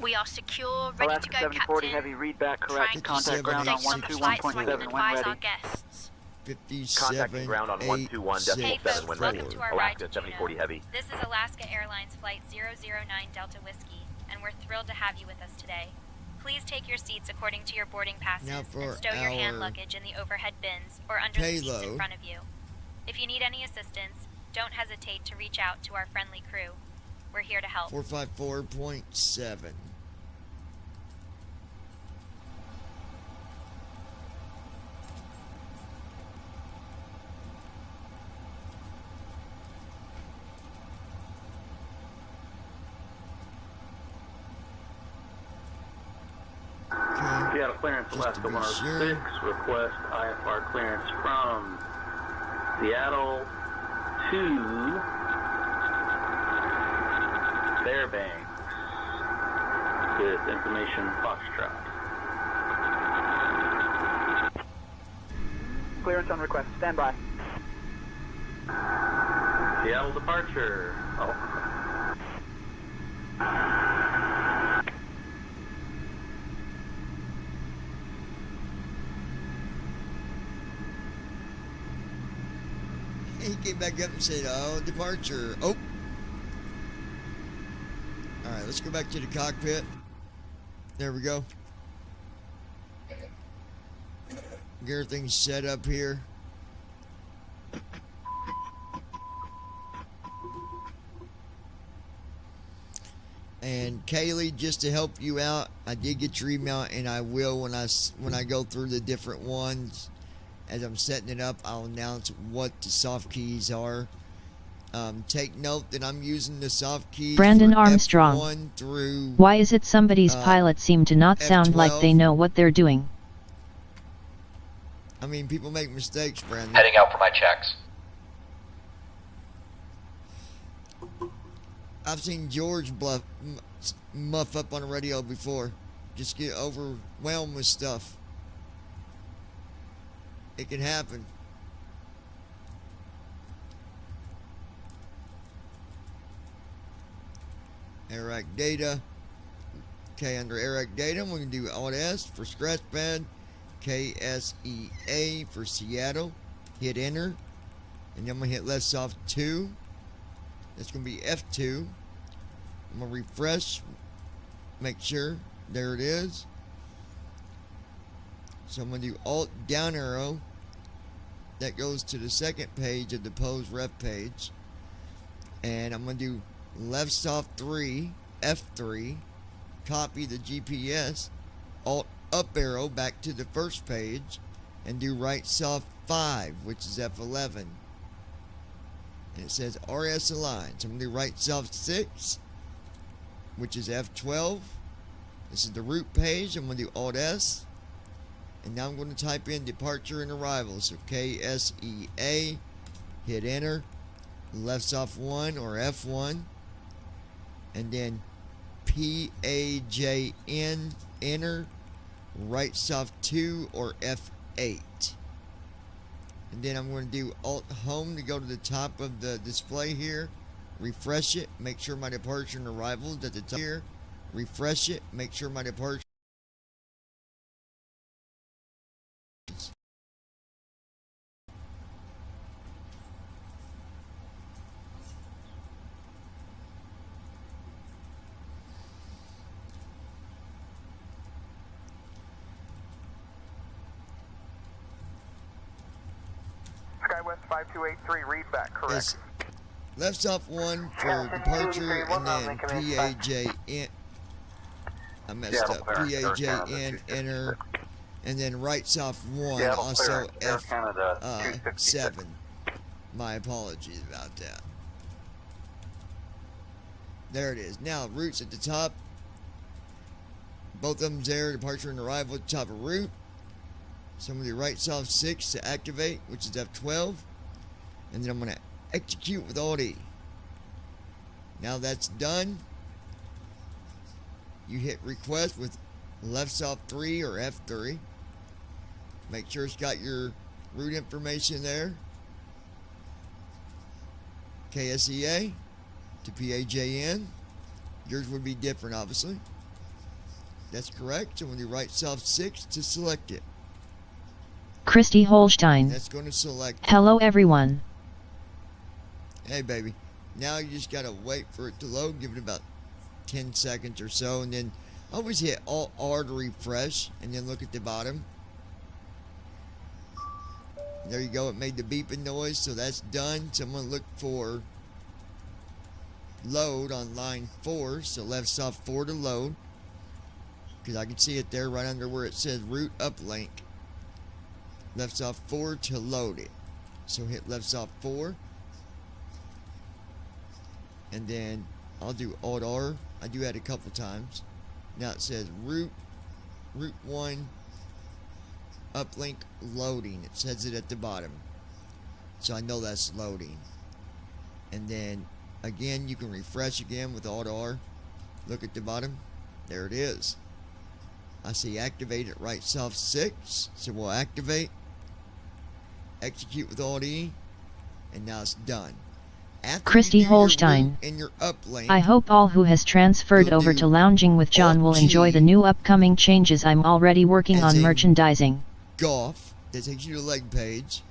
We are secure, ready Alaska to go, 7040 Captain. Heavy, read back correct. Trying to Contact ground on predict some flights so I can 121.7 when advise ready. our guests. 57, Contacting ground on 121.7 Hey folks, when ready. welcome to our ride Alaska to 7040 Juneau. Heavy. This is Alaska Airlines Flight 009 Delta Whiskey, and we're thrilled to have you with us today. Please take your seats according to your boarding passes Now and for stow your hand our luggage in the overhead bins or under the seats in payload. front of you. If you need any assistance, don't hesitate to reach out to our friendly crew. We're here to help. 454.7. Seattle Clearance, Alaska 106. Request IFR clearance from Seattle to Fairbanks with information Foxtrot. Clearance on request. Stand by. Seattle departure. Oh. He came back up and said, oh, departure. Oh. All right, let's go back to the cockpit. There we go. Get everything set up here. And Kaylee, just to help you out, I did get your email, and I will when I go through the different ones. As I'm setting it up, I'll announce what the soft keys are. Take note that I'm using the soft keys Brandon for Armstrong. F1 through. Why is it somebody's pilots seem to not sound like they know what they're doing? I mean, people make mistakes, Brandon. Heading out for my checks. I've seen George muff up on the radio before. Just get overwhelmed with stuff. It can happen. AirAct data. Okay, under AirAct data, we're going to do Alt S for scratch pad. KSEA for Seattle. Hit enter. And then I'm going to hit left soft 2. That's going to be F2. I'm going to refresh. Make sure. There it is. So I'm going to do Alt down arrow. That goes to the second page of the pose ref page. And I'm going to do left soft 3, F3. Copy the GPS. Alt up arrow back to the first page. And do right soft 5, which is F11. And it says RS align. So I'm going to do right soft 6, which is F12. This is the route page. I'm going to do Alt S. And now I'm going to type in departure and arrival. So KSEA. Hit enter. Left soft 1 or F1. And then PAJN. Enter. Right soft 2 or F8. And then I'm going to do Alt Home to go to the top of the display here. Refresh it. Make sure my departure and arrival is at the top here. Refresh it. Make sure my departure. SkyWest 5283, read back, correct. Yes. Left soft 1 for departure, and then PAJN. I messed up. PAJN, enter, and then right soft 1, also F7. My apologies about that. There it is. Now, routes at the top. Both of them's there. Departure and arrival at the top of route. So I'm going to do right soft 6 to activate, which is F12. And then I'm going to execute with Alt E. Now that's done. You hit request with left soft 3 or F3. Make sure it's got your route information there. KSEA to PAJN. Yours would be different, obviously. That's correct. So I'm going to do right soft 6 to select it. Christy Holstein. That's going to select. Hello everyone. Hey baby. Now you just got to wait for it to load. Give it about 10 seconds or so. And then always hit Alt R to refresh. And then look at the bottom. There you go. It made the beeping noise. So that's done. So I'm going to look for load on line 4. So left soft 4 to load. Because I can see it there right under where it says route uplink. Left soft 4 to load it. So hit left soft 4. And then I'll do Alt R. I do that a couple times. Now it says route 1 uplink loading. It says it at the bottom. So I know that's loading. And then again, you can refresh again with Alt R. Look at the bottom. There it is. I see activate at right soft 6. So we'll activate. Execute with Alt E. And now it's done. After Christy Holstein. In your uplink, I hope all who has transferred over to Lounging with John will enjoy the new upcoming changes. I'm already working on merchandising. Golf. That takes you to the leg page.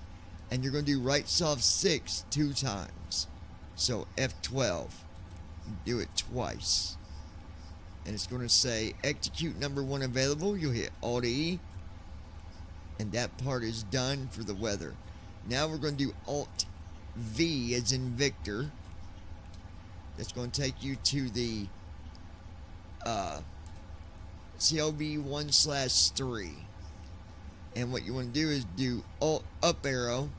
And you're going to do right soft 6 2 times. So F12. Do it twice. And it's going to say execute number 1 available. You'll hit Alt E. And that part is done for the weather. Now we're going to do Alt V as in Victor. That's going to take you to the CLB 1/3. And what you want to do is do Alt up arrow.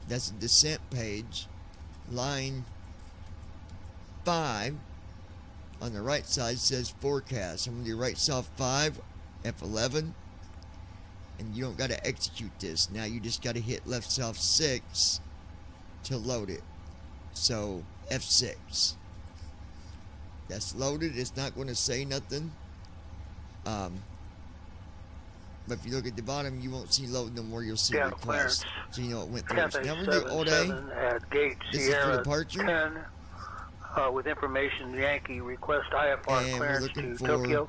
That's a descent page. Line 5 on the right side says forecast. I'm going to do right soft 5, F11. And you don't got to execute this. Now you just got to hit left soft 6 to load it. So F6. That's loaded. It's not going to say nothing. But if you look at the bottom, you won't see load no more. You'll see request. So you know it went through. Now we're going to do Alt A. This is for departure. with information, Yankee, request IFR And we're clearance looking to for Tokyo.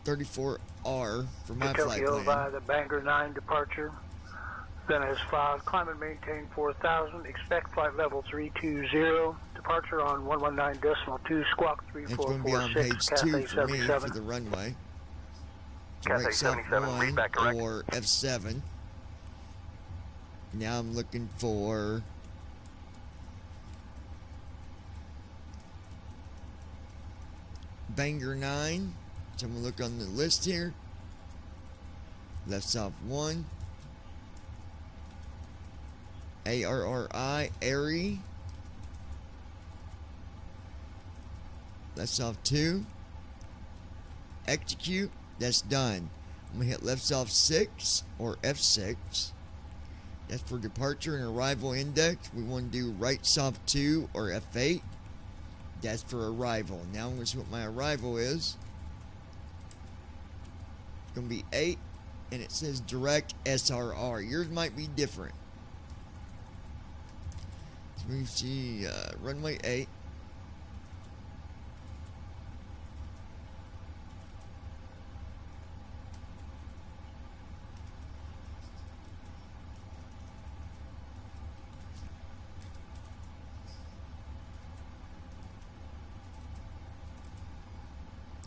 34R for my To flight Tokyo plan. via the Bangor 9 departure. Then as filed, climb and maintain 4,000. Expect flight level 320. Departure on 119.2 squawk It's going to be on 3446 page 2 Cathay for me for 77. the runway. Cathay Right South 77, read 1 back correct. or F7. Now I'm looking for Bangor 9. So I'm going to look on the list here. Left South 1. ARRI, Airy. Left South 2. Execute. That's done. I'm going to hit left South 6 or F6. That's for departure and arrival index. We want to do right South 2 or F8. That's for arrival. Now I'm going to see what my arrival is. It's going to be 8. And it says direct SRR. Yours might be different. So we see runway 8.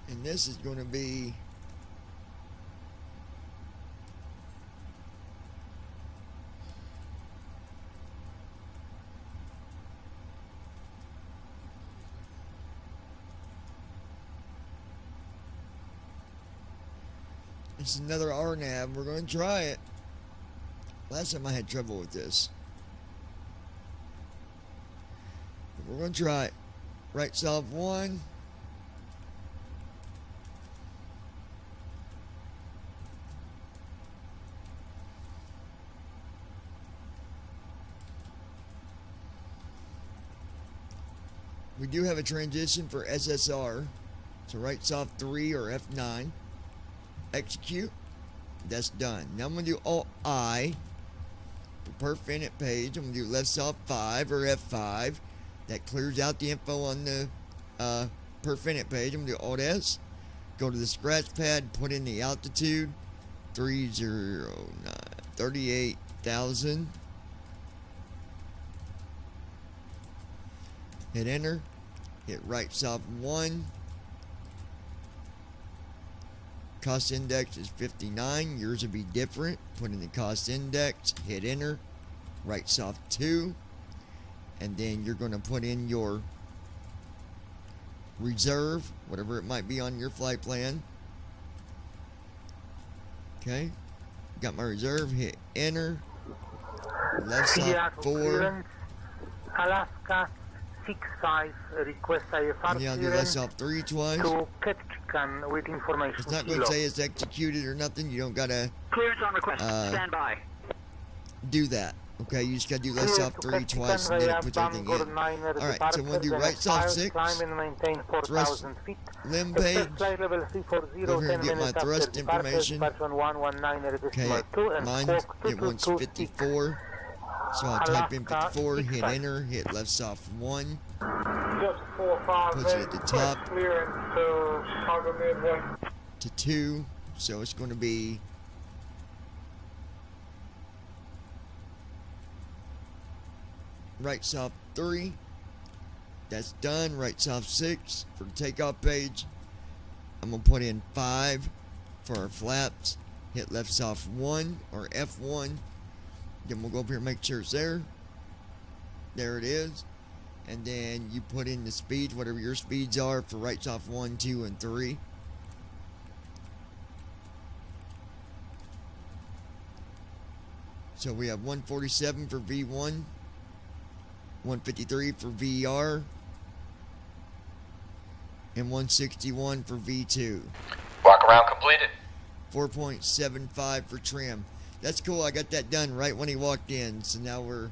And this is going to be it's another RNAV. We're going to try it. Last time I had trouble with this. But we're going to try it. Right South 1. We do have a transition for SSR. So right South 3 or F9. Execute. That's done. Now I'm going to do Alt I for perf init page. I'm going to do left South 5 or F5. That clears out the info on the perf init page. I'm going to do Alt S. Go to the scratch pad. Put in the altitude. 38,000. Hit enter. Hit right South 1. Cost index is 59. Yours will be different. Put in the cost index. Hit enter. Right South 2. And then you're going to put in your reserve, whatever it might be on your flight plan. Okay. Got my reserve. Hit enter. Left South 4. Alaska 65 request IFR And yeah, I'll do left South 3 twice. to Ketchikan with information. It's not going to say it's executed or nothing. You don't got to Clearance on request. Stand by. do that. Okay, you just got to do left South 3 twice and then it puts everything in. Alright, so I'm going to do right South 6. Thrust limb page. Over here and get my thrust information. Okay, mine, it wants 54. So I'll type in 54, hit enter, hit left South 1. Puts it at the top. To 2. So it's going to be right South 3. That's done. Right South 6 for the takeoff page. I'm going to put in 5 for our flaps. Hit left South 1 or F1. Then we'll go up here and make sure it's there. There it is. And then you put in the speeds, whatever your speeds are for right South 1, 2, and 3. So we have 147 for V1, 153 for VR, and 161 for V2. Walk around completed. 4.75 for trim. That's cool. I got that done right when he walked in. So now we're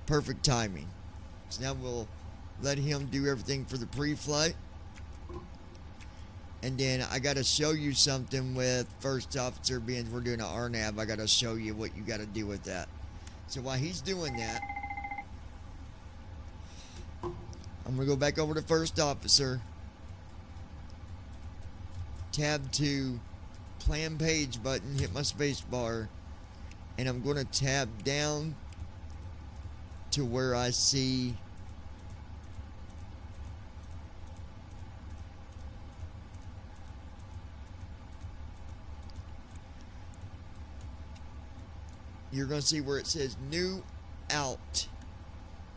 perfect timing. So now we'll let him do everything for the pre-flight. And then I got to show you something with first officer, being we're doing an RNAV. I got to show you what you got to do with that. So while he's doing that, I'm going to go back over to first officer. Tab 2, plan page button, hit my space bar, and I'm going to tab down to where I see you're going to see where it says new out,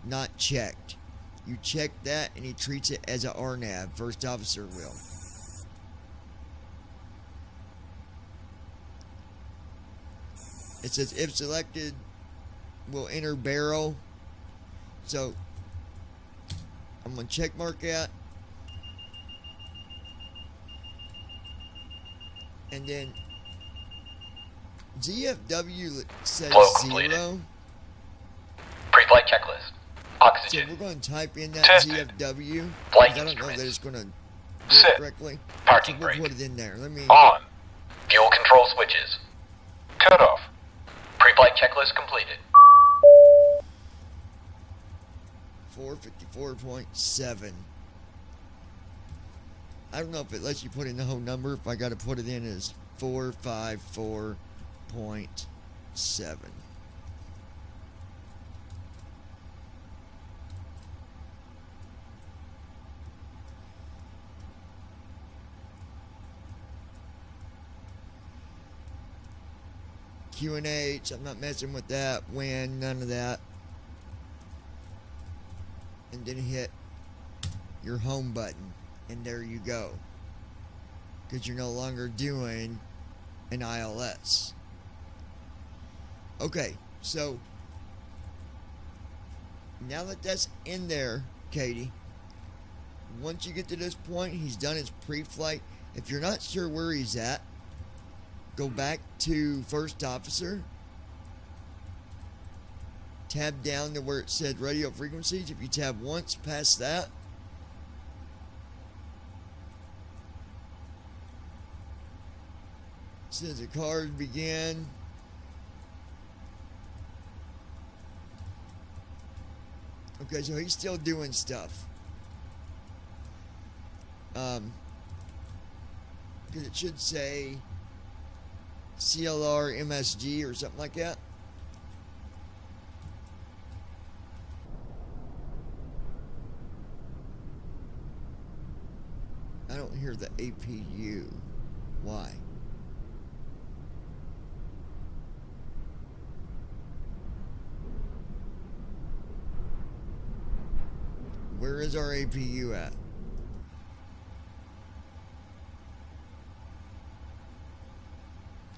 not checked. You check that and he treats it as a RNAV, first officer will. It says if selected, will enter barrel. So I'm going to check mark that. And then ZFW says Flow completed. 0. Pre-flight checklist. Oxygen. So we're going to type in that Tested. ZFW. Flight I don't know that instruments. it's going to do Sit. it correctly. Parking So we'll brake. put it in there. Let me. On. Fuel control switches. Cut off. Pre-flight checklist completed. 454.7. I don't know if it lets you put in the whole number. If I got to put it in as 454.7. QNH, I'm not messing with that. When, none of that. And then hit your home button. And there you go. Because you're no longer doing an ILS. Okay, so now that that's in there, Katie, once you get to this point, he's done his pre-flight. If you're not sure where he's at, go back to first officer. Tab down to where it said radio frequencies. If you tab once past that, it says the cars begin. Okay, so he's still doing stuff. Because it should say CLR MSG or something like that. I don't hear the APU. Why? Where is our APU at?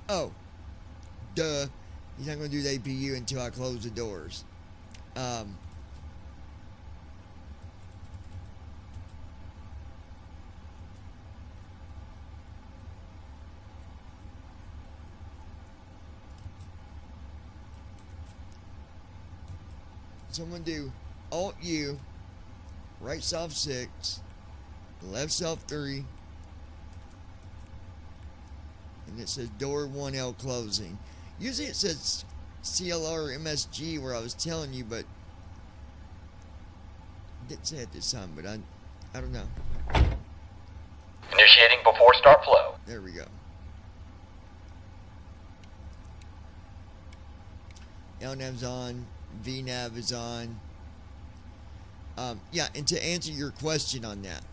Oh, duh. He's not going to do the APU until I close the doors. Someone do Alt U, right soft 6, left soft 3, and it says door 1L closing. Usually it says CLR MSG where I was telling you, but it didn't say it this time, but I don't know. Initiating before start flow. There we go. LNAV's on, VNAV is on. Yeah, and to answer your question on that,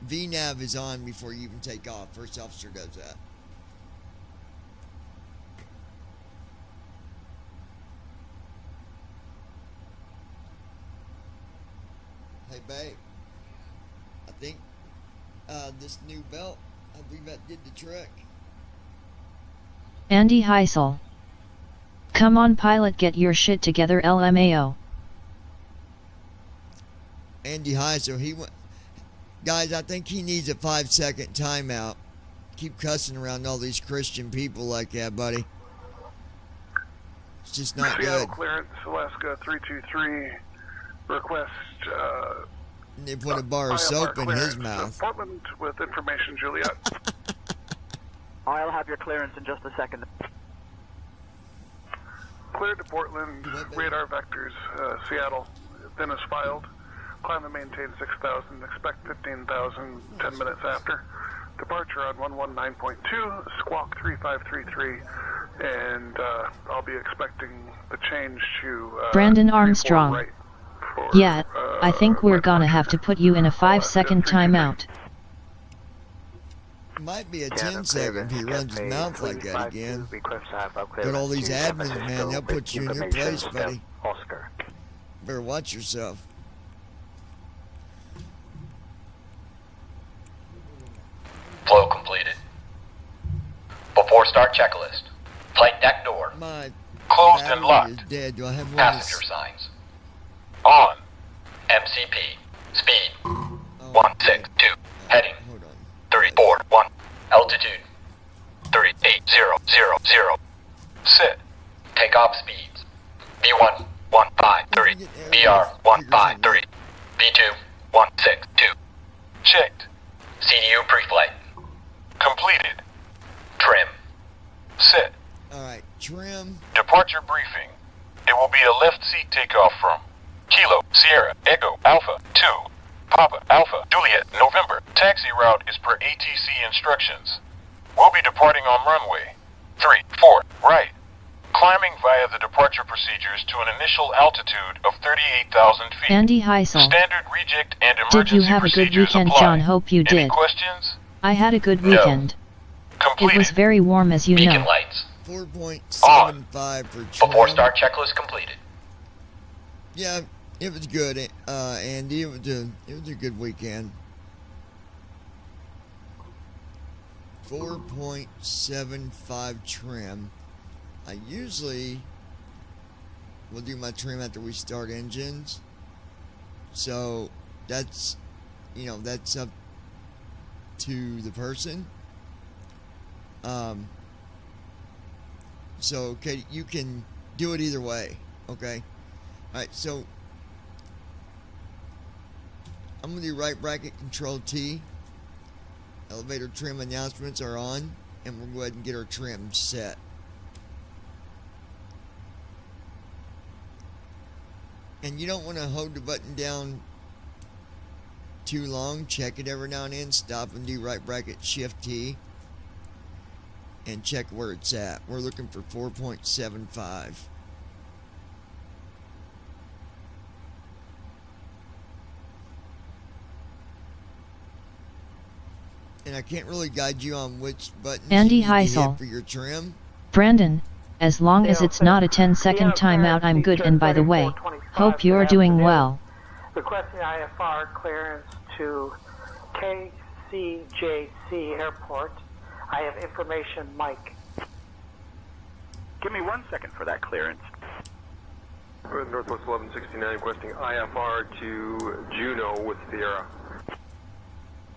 VNAV is on before you even take off. First officer does that. Hey, babe. I think this new belt, I believe that did the trick. Andy Heisel. Come on, pilot, get your shit together, LMAO. Andy Heisel, he went. Guys, I think he needs a 5-second timeout. Keep cussing around all these Christian people like that, buddy. It's just not Seattle good. clearance, Alaska 323. Request. And they put a bar of soap in his mouth. Portland with information, Juliet. I'll have your clearance in just a second. Cleared to Portland. Radar vectors, Seattle. then is filed. Climb and maintain 6,000. Expect 15,000 10 minutes after. Departure on 119.2, squawk 3533, and I'll be expecting the change to Brandon 34 Armstrong. right for, Yeah, I think we're gonna have to put you in a 5-second timeout. Might be a 10-second if he runs his mouth like that again. Got all these admins, man, they'll put you in your place, buddy. Oscar. Better watch yourself. Flow completed. Before start checklist. Flight deck door. My Closed and battery locked. is dead. Do I have one Passenger signs. On. MCP. Speed. 162. Heading. 341. Altitude. 38000. Sit. Takeoff speeds. B1 153. BR 153. B2 162. Checked. CDU pre-flight. Completed. Trim. Sit. Alright, trim. Departure briefing. It will be a left seat takeoff from Kilo, Sierra, Echo, Alpha, 2, Papa, Alpha, Juliet, November. Taxi route is per ATC instructions. We'll be departing on runway 34, right. Climbing via the departure procedures to an initial altitude of 38,000 feet. Andy Heisel. Standard reject and emergency Did you have a good procedures weekend, apply. John? Hope you Any did. questions? I had a good weekend. Completed. It was very warm, as you Beacon know. lights. 4.75 for trim. Before start checklist completed. Yeah, it was good, Andy. It was a good weekend. 4.75 trim. I usually will do my trim after we start engines. So that's, that's up to the person. So, okay, you can do it either way, okay? Alright, so I'm going to do right bracket control T. Elevator trim announcements are on, and we'll go ahead and get our trim set. And you don't want to hold the button down too long. Check it every now and then. Stop and do right bracket shift T. And check where it's at. We're looking for 4.75. And I can't really guide you on which buttons Andy you need to hit Heisel. for your trim. Brandon, as long as it's not a 10-second timeout, I'm good. And by the way, hope you're doing well. Requesting IFR clearance to KCJC Airport. I have information, Mike. Give me 1 second for that clearance. Northwest 1169 requesting IFR to Juneau with Sierra.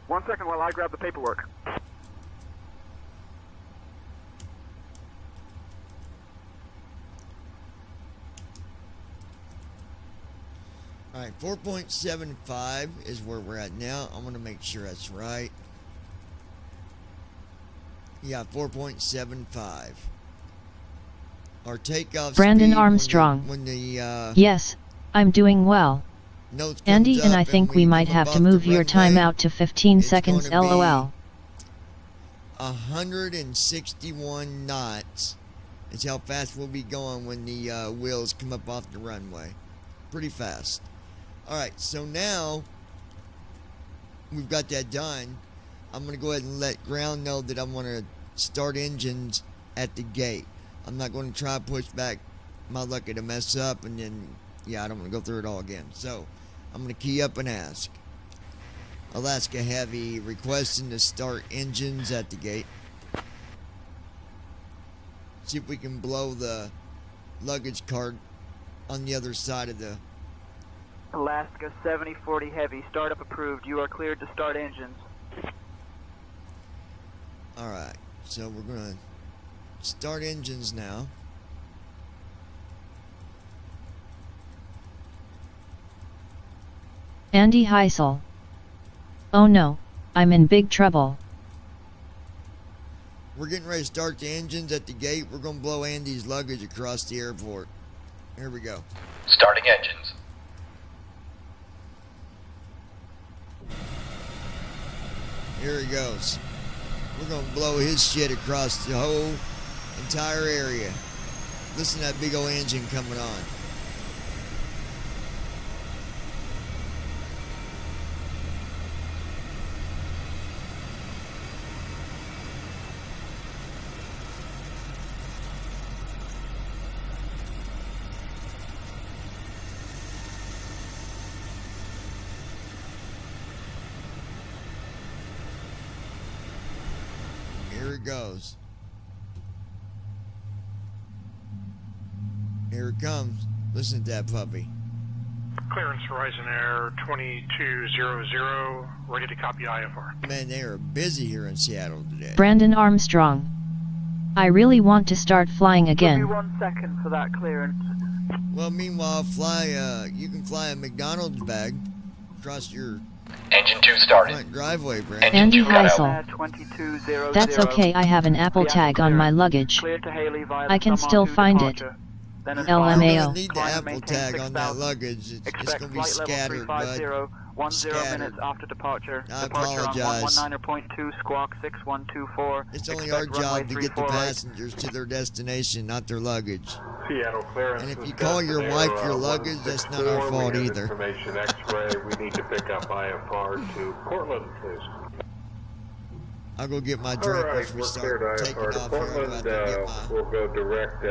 1 second while I grab the paperwork. Alright, 4.75 is where we're at now. I'm going to make sure that's right. Yeah, 4.75. Our takeoff Brandon speed Armstrong. when the Yes, I'm doing well. notes Andy comes and up I think we come might have to above the move your runway, timeout to 15 seconds, gonna be LOL. 161 knots is how fast we'll be going when the wheels come up off the runway. Pretty fast. Alright, so now we've got that done. I'm going to go ahead and let ground know that I'm going to start engines at the gate. I'm not going to try to push back my luck to mess up and then, I don't want to go through it all again. So, I'm going to key up and ask. Alaska Heavy requesting to start engines at the gate. See if we can blow the luggage cart on the other side of the... Alaska 7040 Heavy, startup approved. You are cleared to start engines. Alright, so we're going to start engines now. Andy Heisel. Oh no, I'm in big trouble. We're getting ready to start the engines at the gate. We're going to blow Andy's luggage across the airport. Here we go. Starting engines. Here he goes. We're going to blow his shit across the whole entire area. Listen to that big old engine coming on. Here it goes. Here it comes. Listen to that puppy. Clearance Horizon Air 2200, ready to copy IFR. Man, they are busy here in Seattle today. Brandon Armstrong. I really want to start flying again. Give me 1 second for that clearance. Well, meanwhile, you can fly a McDonald's bag across your Engine 2 started. front driveway, Brandon. Andy Heisel. Air 2200. That's okay, I have an Apple tag on my luggage. Clear to Haley via I can Summer still 2 find it. departure. Then as You're LMAO. going to need the Climb and Apple maintain tag on that 6,000. luggage. It's Expect going to be flight level scattered, bud. 350, 10 Scattered. minutes after departure. I Departure apologize. on 119.2, squawk 6124. It's only Expect our runway job to get the 34 right. passengers to their destination, not their luggage. Seattle clearance. And if is you call your Destin wife Air, your luggage, that's not our 164. fault We have either. Information X-ray. We need to pick up IFR to Portland, please. I'll go get my All drink right, once we we're start cleared taking IFR to off here. I'll Portland. have to get my... We'll go direct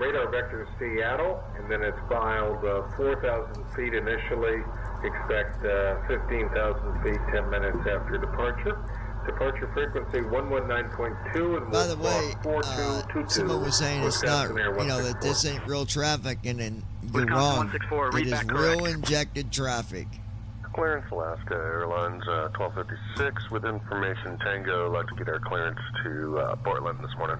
radar vector to Seattle, and then it's filed 4,000 feet initially. Expect 15,000 feet 10 minutes after departure. Departure frequency 119.2 and By the we'll way, squawk 4222. someone was saying it's not, that this ain't real traffic, and then you're wrong. It is real injected traffic. Clearance Alaska Airlines 1256 with information Tango. Like to get our clearance to Portland this morning.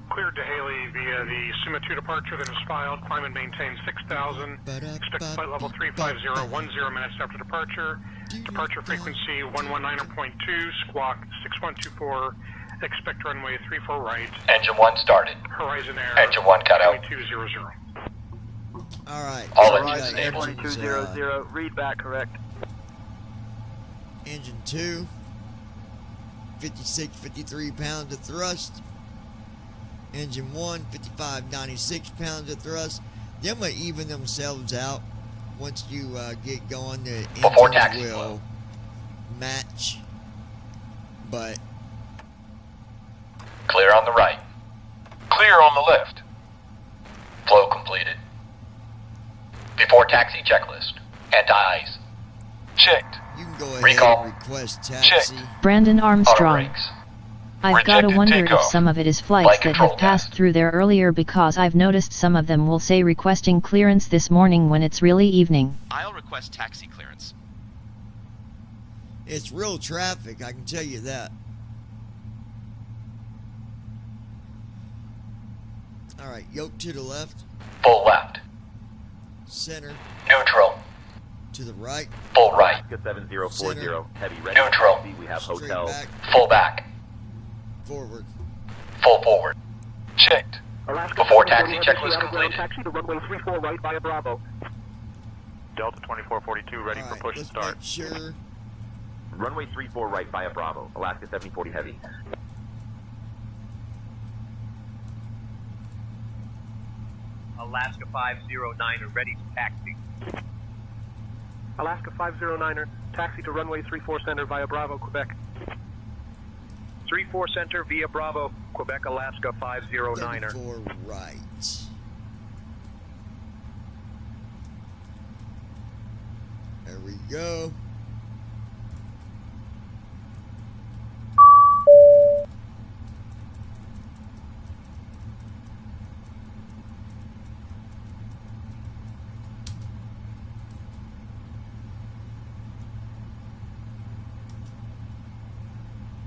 Cleared to Haley via the Suma 2 departure that is filed. Climb and maintain 6,000. Expect flight level 350, 10 minutes after departure. Departure frequency 119.2, squawk 6124. Expect runway 34 right. Engine 1 started. Horizon Air. Engine 1 cut out. 2200. All right. All so we engines got stable. engines, 2200, read back correct. Engine 2, 56, 53 pounds of thrust. Engine 1, 55, 96 pounds of thrust. They might even themselves out once you get going. The Before engines taxi will flow. match, but Clear on the right. Clear on the left. Flow completed. Before taxi checklist. Anti-ice. Checked. you can go ahead Recall. and request taxi. Brandon Auto Armstrong. brakes. I've got to Rejected wonder if takeoff. some of it is Flight flights that control have passed through there earlier, because I've noticed some of them will say requesting clearance this morning when it's really evening. I'll request taxi clearance. It's real traffic, I can tell you that. All right, yoke to the left, Full left. center, Neutral. to the right, Full right. Alaska 7040, Center. heavy ready. Neutral. We have straight hotels. back, Full back. forward. Full forward. Checked. Alaska Before 740 taxi heavy, checklist Seattle ground completed. taxi to runway 34 right via Bravo. Delta 2442 ready All for right, push and let's start. make sure. Runway 34 right via Bravo. Alaska 7040 heavy. Alaska 509er ready to taxi. Alaska 509er, taxi to runway 34 center via Bravo, Quebec. 34 center via Bravo, Quebec, Alaska 509er. 34 right. There we go.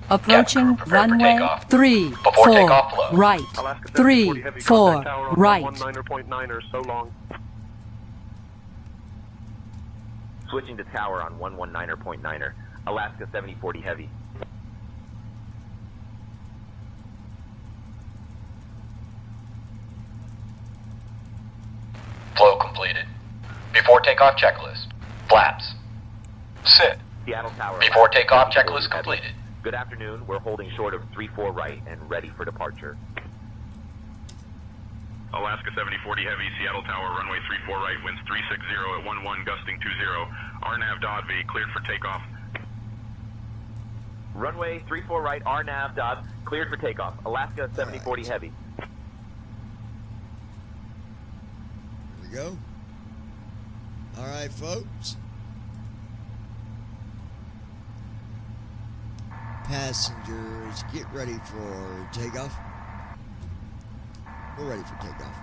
Approaching prepare for runway takeoff. 34 Before takeoff, flow. right. Alaska 740 heavy, contact 34 tower on right. 119.9er, so long. Switching to tower on 119.9er. Alaska 7040 heavy. Flow completed. Before takeoff checklist. Flaps. Sit. Seattle Tower. Before Alaska takeoff, 74 checklist heavy. completed. Good afternoon. We're holding short of 34 right and ready for departure. Alaska 7040 heavy, Seattle Tower, runway 34 right, winds 360 at 11, gusting 20. RNAV Dodv, cleared for takeoff. Runway 34 right, RNAV Dodv, cleared for takeoff. Alaska 7040 heavy. Here we go. All right, folks. Passengers, get ready for takeoff. We're ready for takeoff.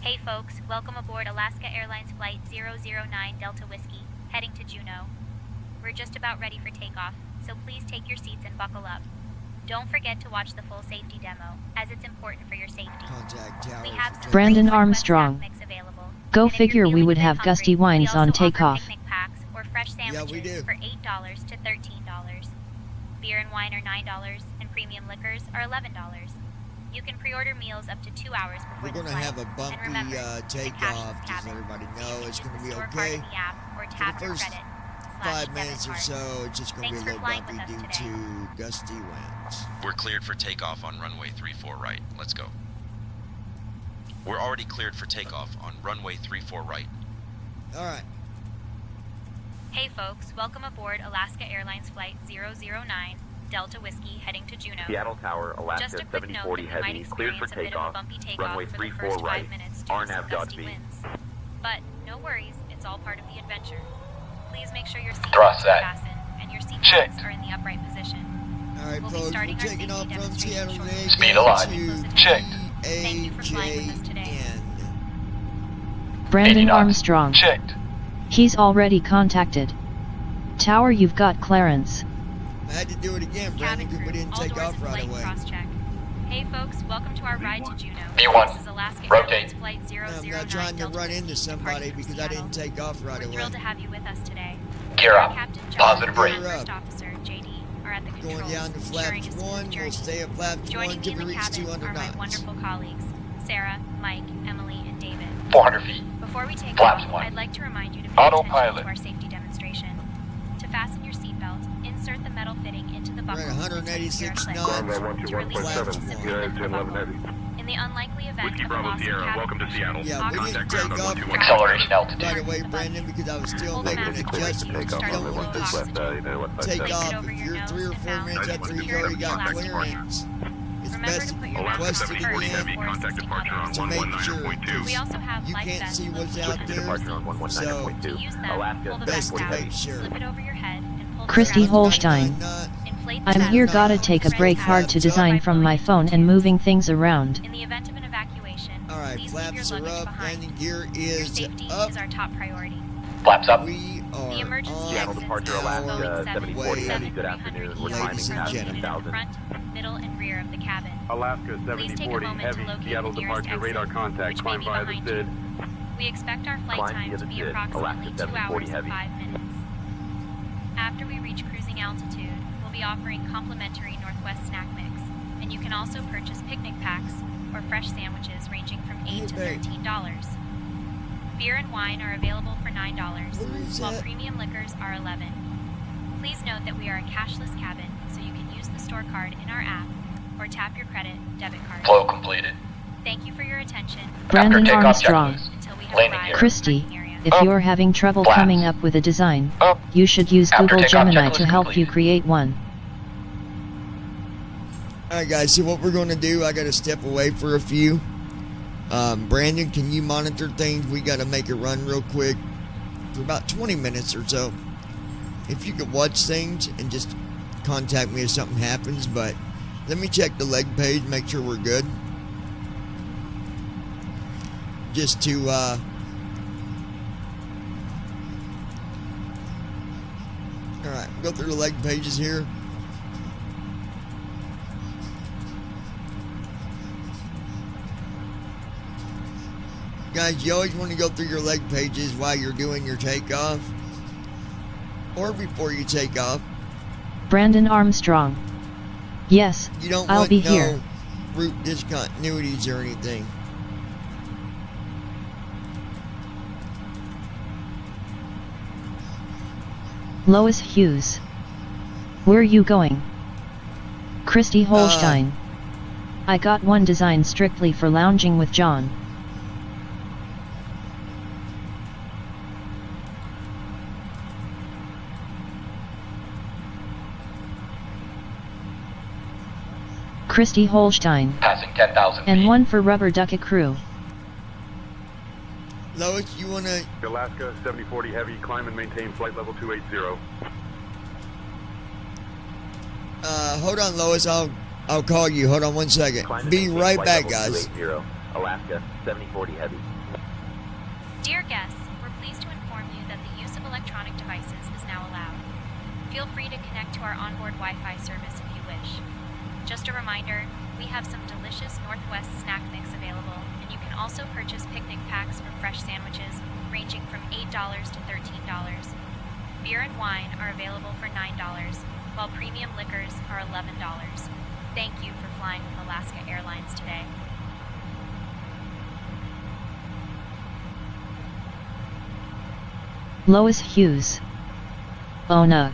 Hey folks, welcome aboard Alaska Airlines Flight 009 Delta Whiskey, heading to Juneau. We're just about ready for takeoff, so please take your seats and buckle up. Don't forget to watch the full safety demo, as it's important for your safety. Contact tower. We have some Brandon Northwest Armstrong. snack mix available. Go And if you're figure we feeling would a bit have hungry, gusty wines we on also offer takeoff. picnic packs or fresh sandwiches for $8 to $13. Beer and wine are $9, and premium liquors are $11. You can pre-order meals up to 2 hours before We're the going to flight. have a bumpy And remember, takeoff, just so everybody know it's going to be store card okay. in the app or For tap the your first credit. 5 minutes or so, it's just going to be a Thanks little for flying bumpy with us due today. to gusty winds. We're cleared for takeoff on runway 34 right. Let's go. We're already cleared for takeoff on runway 34 right. All right. Hey folks, welcome aboard Alaska Airlines Flight 009 Delta Whiskey heading to Juneau. Seattle Tower, Alaska Just a quick note 7040 that you might heavy, cleared for experience a bit of a takeoff. bumpy takeoff Runway for the 34 first 5 right, minutes due to RNAV some gusty Dodv. winds. But no worries, it's all part of the adventure. Please make sure your seatbelts Thrust are that. fastened and your seat Checked. belts are in the upright position. All right, We'll be folks, starting we're our taking safety off from demonstration Seattle shortly. today. Speed going alive. to Checked. Thank you for flying with us today. Brandon 80 knots. Armstrong. Checked. He's already contacted. Tower, you've got clearance. I had to do it again, Brandon, because we didn't All take doors off in right flight away. cross-check. Hey folks, welcome to our ride to Juneau. B1. This is Alaska Rotate. Airlines Flight 009 I'm not trying to Delta run Whiskey, into somebody departing because from I didn't Seattle. take off right We're away. thrilled to have you with us today. Gear Our up. Captain John Positive and bridge. First Officer JD are at the controls, Going down to ensuring flaps a smooth 1. journey. We'll stay at flaps Joining 1 me till in we the reach cabin 200 are my knots. wonderful colleagues, Sarah, Mike, Emily, and David. 400 feet. Before we take Flaps off, 1. I'd like to remind you to pay Autopilot. attention to our safety demonstration. To fasten your seatbelt, insert the metal fitting into the buckle. We're at 186 and knots. tighten your clip. To release it, Flaps simply 1. lift the buckle. In the unlikely event Whiskey of a Bravo loss of Sierra, cabin welcome to Seattle. Yeah, we didn't Contact take ground on off 121. Acceleration altitude. right away, Brandon, because I was still Hold the making mask forward adjustments. to You start don't the want flow this of oxygen. take Place it off over if your you're nose 3 or and 4 mouth minutes and after secure you've already the got elastic band. clearance. It's Remember best to to put your put Alaska mask West 7040 first heavy, before contact assisting departure on others. to make sure 119.2. We also have you life can't vests see what's located out on there. Departure on So 119.2. To use them, Alaska pull the best vest to out, make sure. slip it over your head, and pull the Christy strap. Holstein. Inflate the I'm vest here with gotta a take a red break tab hard to by design from blowing my into phone and tubes. moving things around. In the event of an evacuation, All right, please leave your flaps are luggage up, behind. landing gear Your is safety up. is our top priority. Flaps up. We The are emergency on Seattle exits departure, are Alaska Boeing 7040 heavy. 737 Good afternoon. We're Ladies climbing and past gentlemen. in the 2,000. front, middle, and rear of the cabin. Alaska Please take a 7040 moment to heavy, locate Seattle the nearest departure, radar exit, contact, which may climb be via the behind SID. We expect our flight Climb time via to the be SID. approximately Alaska 2 hours 7040 and heavy. 5 minutes. After we reach cruising altitude, we'll be offering complimentary Northwest snack mix, and you can also purchase picnic packs or fresh sandwiches ranging from $8 to $13. Beer and wine are available for $9, while premium liquors are $11. Please note that we are a cashless cabin, so you can use the store card in our app or tap your credit debit card. Flow completed. Thank you for your attention. Brandon takeoff Armstrong. Until we have Landing arrived gear. Christy, if Up. you're having trouble Flaps. coming up with a design, Up. you should use After Google takeoff, Gemini checklist to help you completed. create one. Alright guys, so what we're going to do, I got to step away for a few. Brandon, can you monitor things? We got to make it run real quick for about 20 minutes or so. If you could watch things and just contact me if something happens, but let me check the leg page, make sure we're good. Just to, alright, go through the leg pages here. Guys, you always want to go through your leg pages while you're doing your takeoff or before you take off. Brandon Armstrong. Yes, You don't I'll want be no here. route discontinuities or anything. Lois Hughes. Where you going? Christy Holstein. I got one designed strictly for lounging with John. Christy Holstein. Passing 10,000 feet. And one for Rubber Ducky Crew. Lois, you wanna... Alaska 7040 Heavy, climb and maintain flight level 280. Hold on, Lois, I'll call you. Hold on one second. Be right back, guys. Alaska 7040 Heavy. Dear guests, we're pleased to inform you that the use of electronic devices is now allowed. Feel free to connect to our onboard Wi-Fi service if you wish. Just a reminder, we have some delicious Northwest snack mix available, and you can also purchase picnic packs for fresh sandwiches ranging from $8 to $13. Beer and wine are available for $9, while premium liquors are $11. Thank you for flying with Alaska Airlines today. Lois Hughes. Onuk.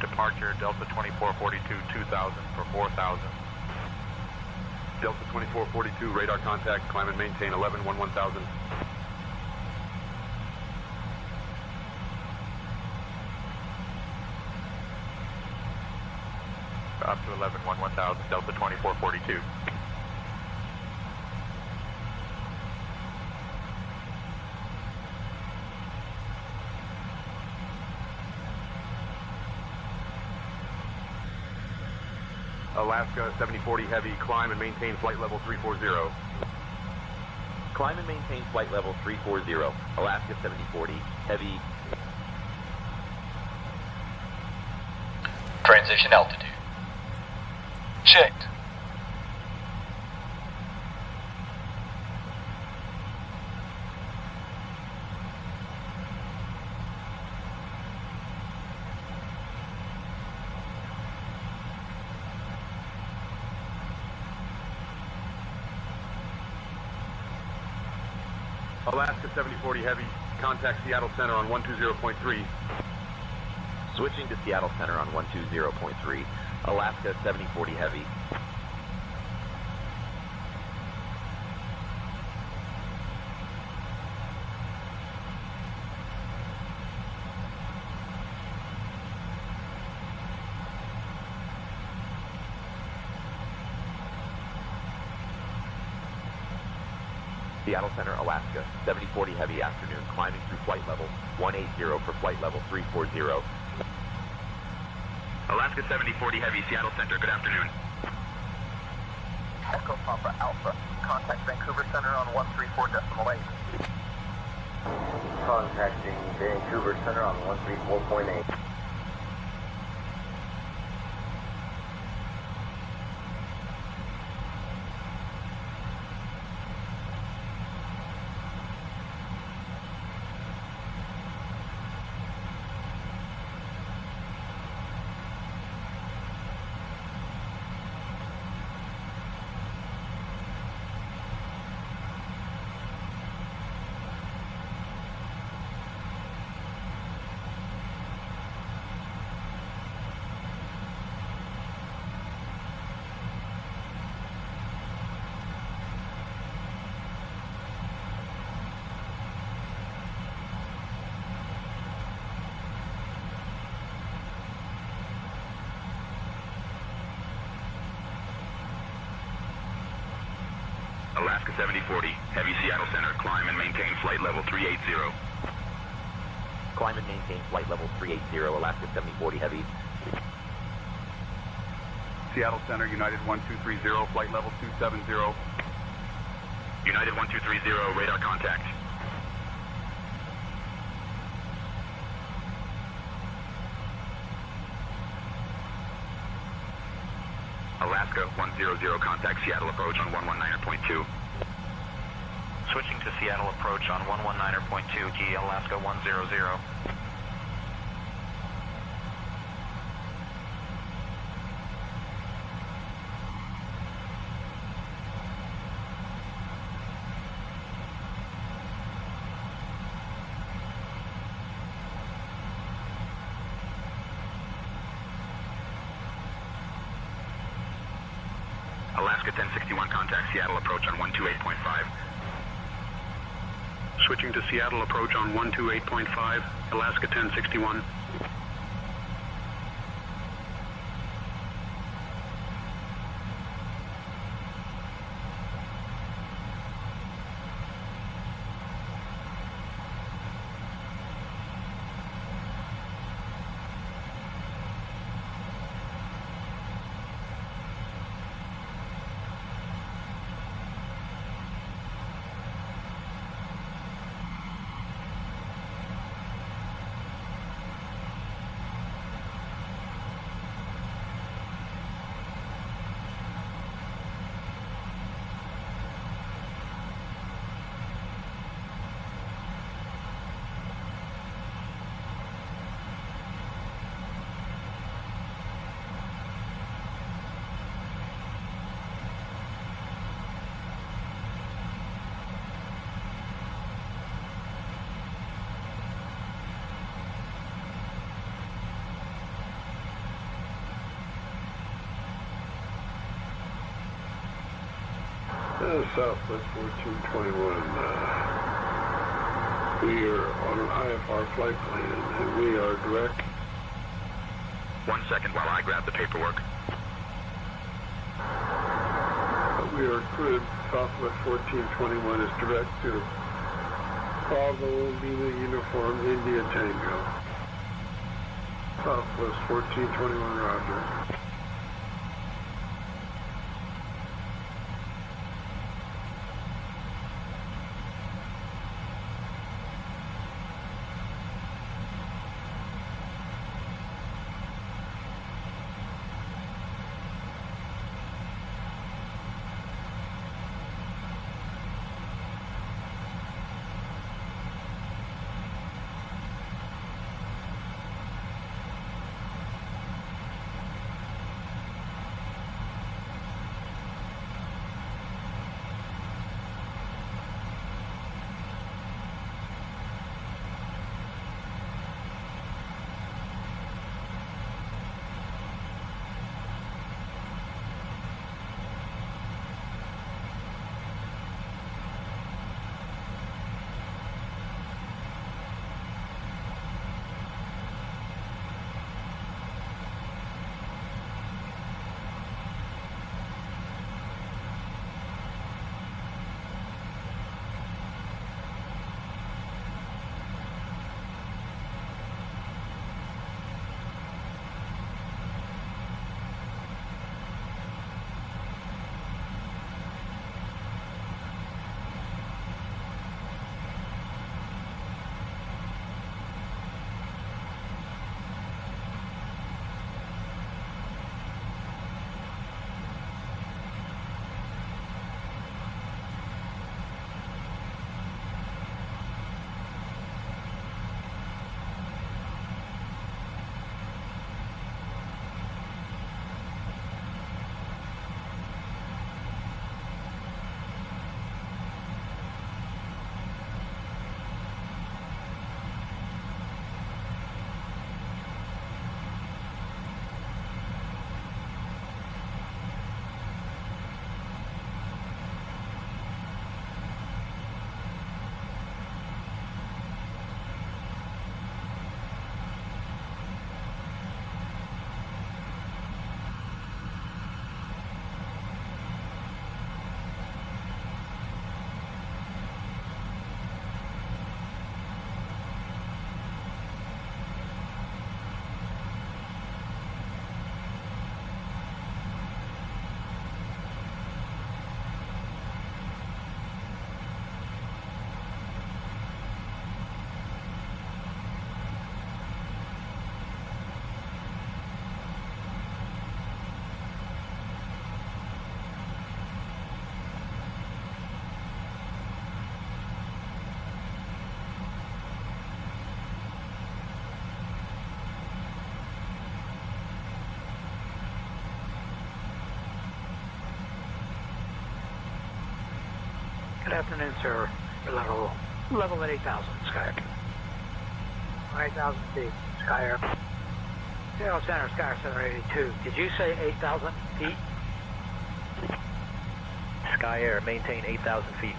Departure Delta 2442 2000 for 4000. Delta 2442 radar contact, climb and maintain 11 1000. Up to 11 1000, Delta 2442. Alaska 7040 Heavy, climb and maintain flight level 340. Climb and maintain flight level 340. Alaska 7040 Heavy. Transition altitude. Checked. Alaska 7040 Heavy, contact Seattle Center on 120.3. Switching to Seattle Center on 120.3. Alaska 7040 Heavy. Seattle Center, Alaska, 7040 Heavy afternoon, climbing through flight level 180 for flight level 340. Alaska 7040 Heavy, Seattle Center, good afternoon. Echo Papa Alpha, contact Vancouver Center on 134.8. Contacting Vancouver Center on 134.8. Alaska 7040, Heavy Seattle Center, climb and maintain flight level 380. Climb and maintain flight level 380, Alaska 7040 Heavy. Seattle Center, United 1230, flight level 270. United 1230, radar contact. Alaska 100, contact Seattle approach on 119.2. Switching to Seattle approach on 119.2, G Alaska 100. Alaska 1061, contact Seattle approach on 128.5. Switching to Seattle approach on 128.5, Alaska 1061. Southwest 1421. We are on an IFR flight plan, and we are direct. 1 second while I grab the paperwork. We are cleared. Southwest 1421 is direct to Bravo Lima Uniform India Tango. Southwest 1421, roger. Good afternoon, sir. Level at 8,000, Sky Air. 8,000 feet, Sky Air. Zero Center, Sky Air 782. Did you say 8,000 feet? Sky Air, maintain 8,000 feet.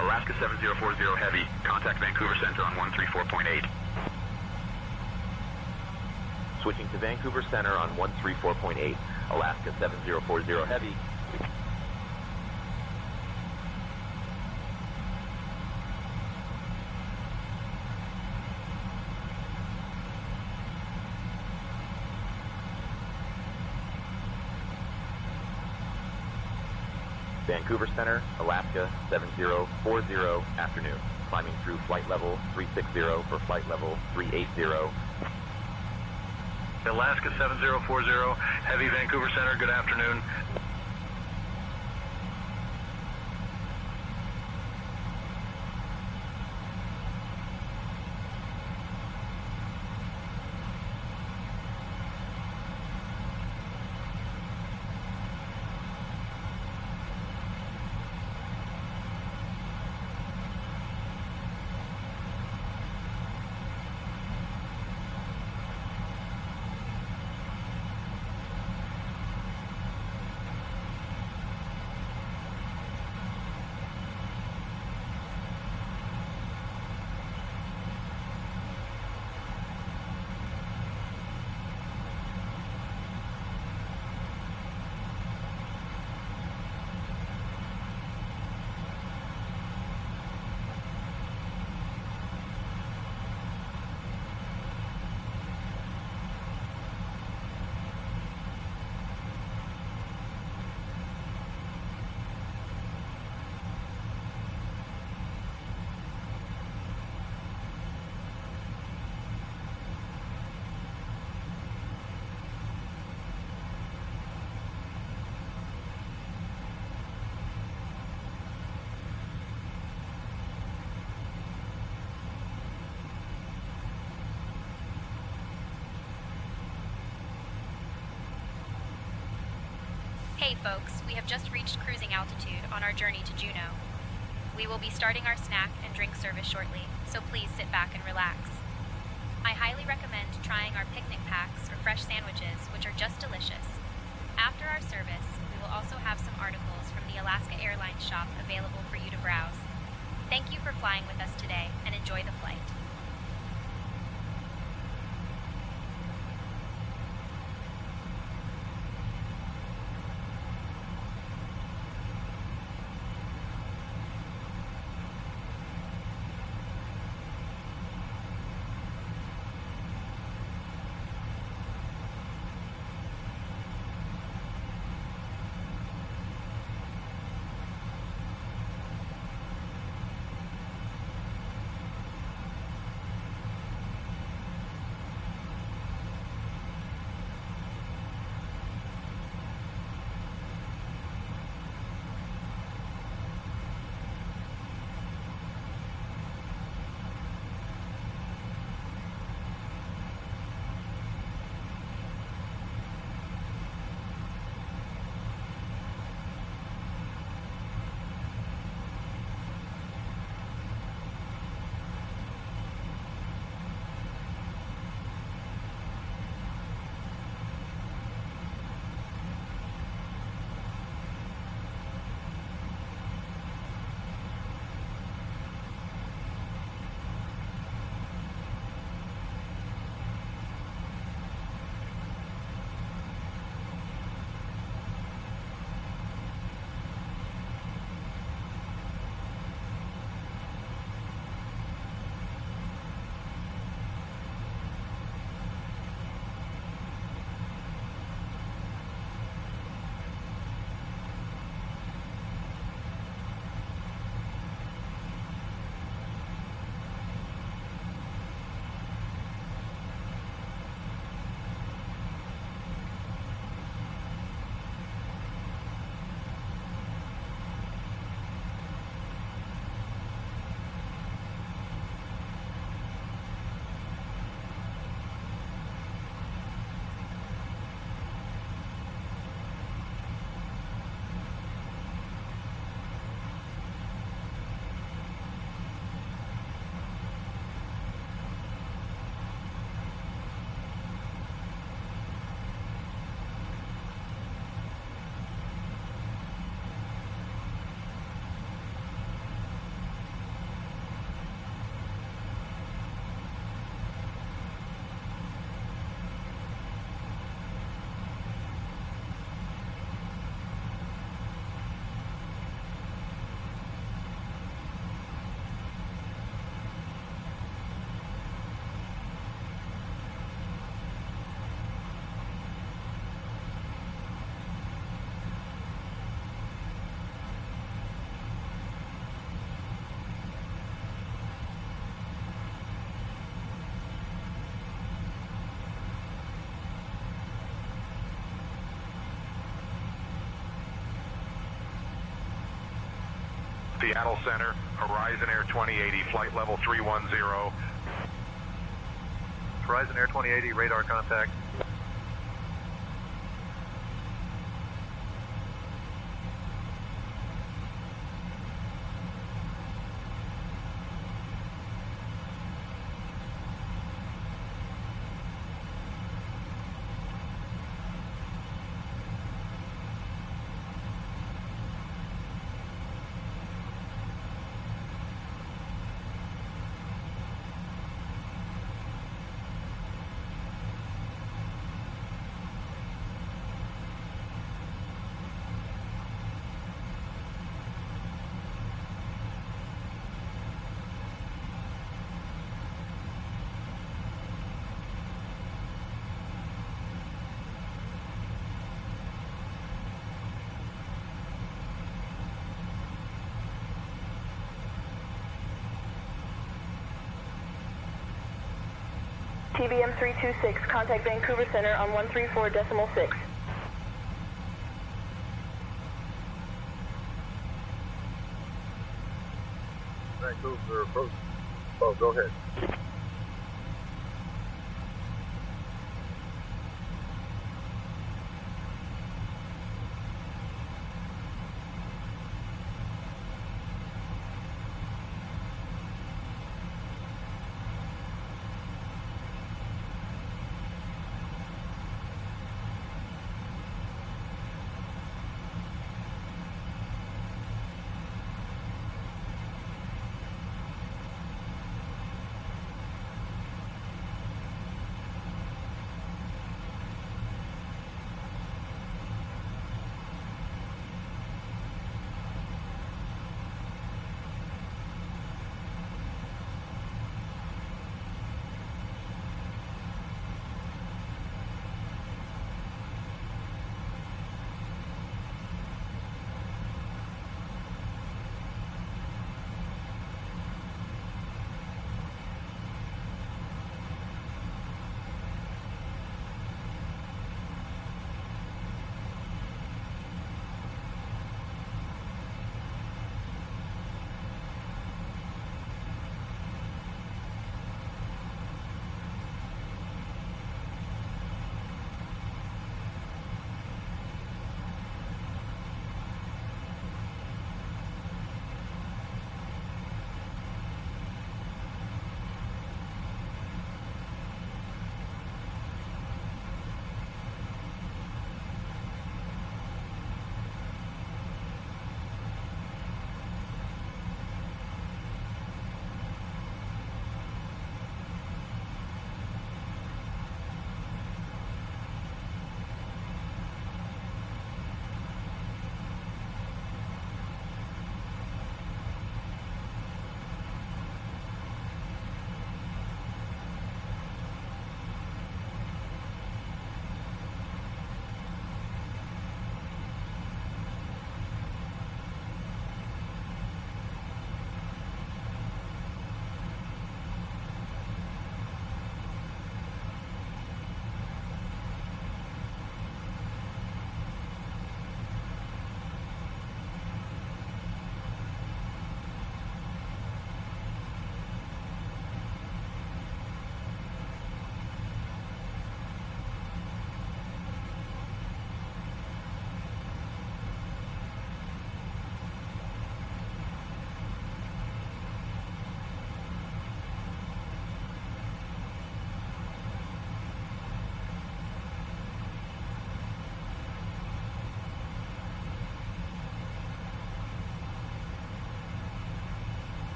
Alaska 7040 Heavy, contact Vancouver Center on 134.8. Switching to Vancouver Center on 134.8. Alaska 7040 Heavy. Vancouver Center, Alaska 7040, afternoon. Climbing through flight level 360 for flight level 380. Alaska 7040, Heavy, Vancouver Center, good afternoon. Hey folks, we have just reached cruising altitude on our journey to Juneau. We will be starting our snack and drink service shortly, so please sit back and relax. I highly recommend trying our picnic packs or fresh sandwiches, which are just delicious. After our service, we will also have some articles from the Alaska Airlines shop available for you to browse. Thank you for flying with us today, and enjoy the flight. Seattle Center, Horizon Air 2080, flight level 310. Horizon Air 2080, radar contact. TBM 326, contact Vancouver Center on 134.6. Vancouver approach. Oh, go ahead.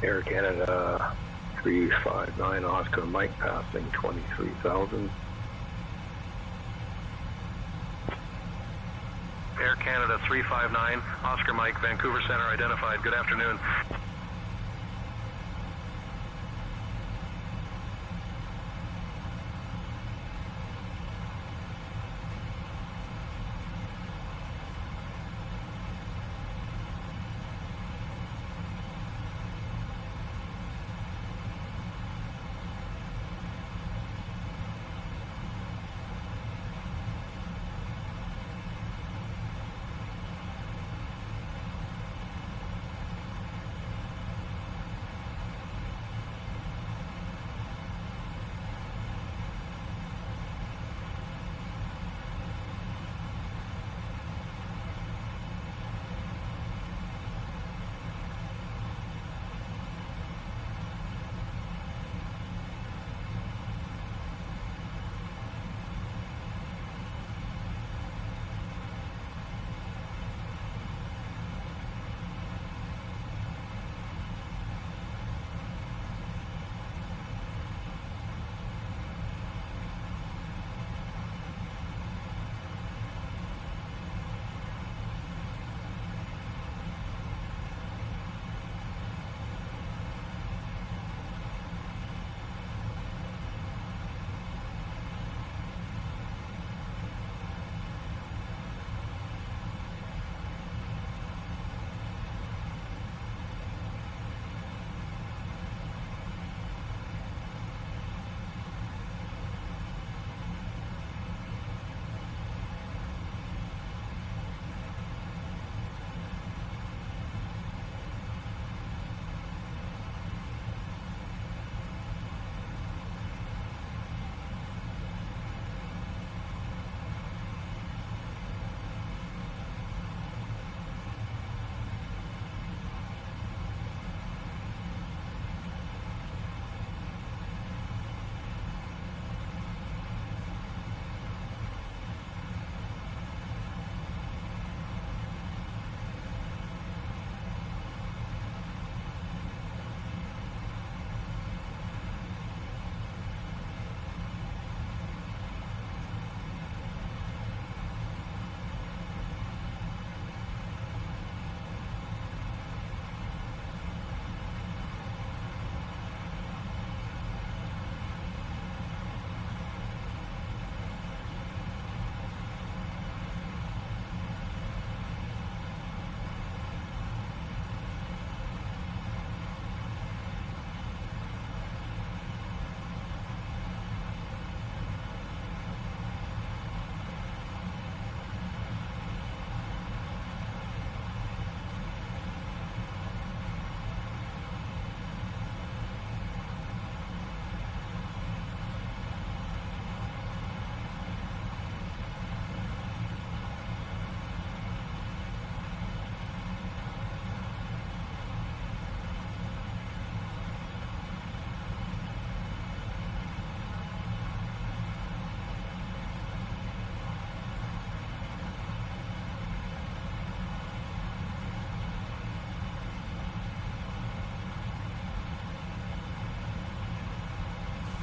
Air Canada 359 Oscar Mike passing 23,000. Air Canada 359 Oscar Mike, Vancouver Center identified. Good afternoon.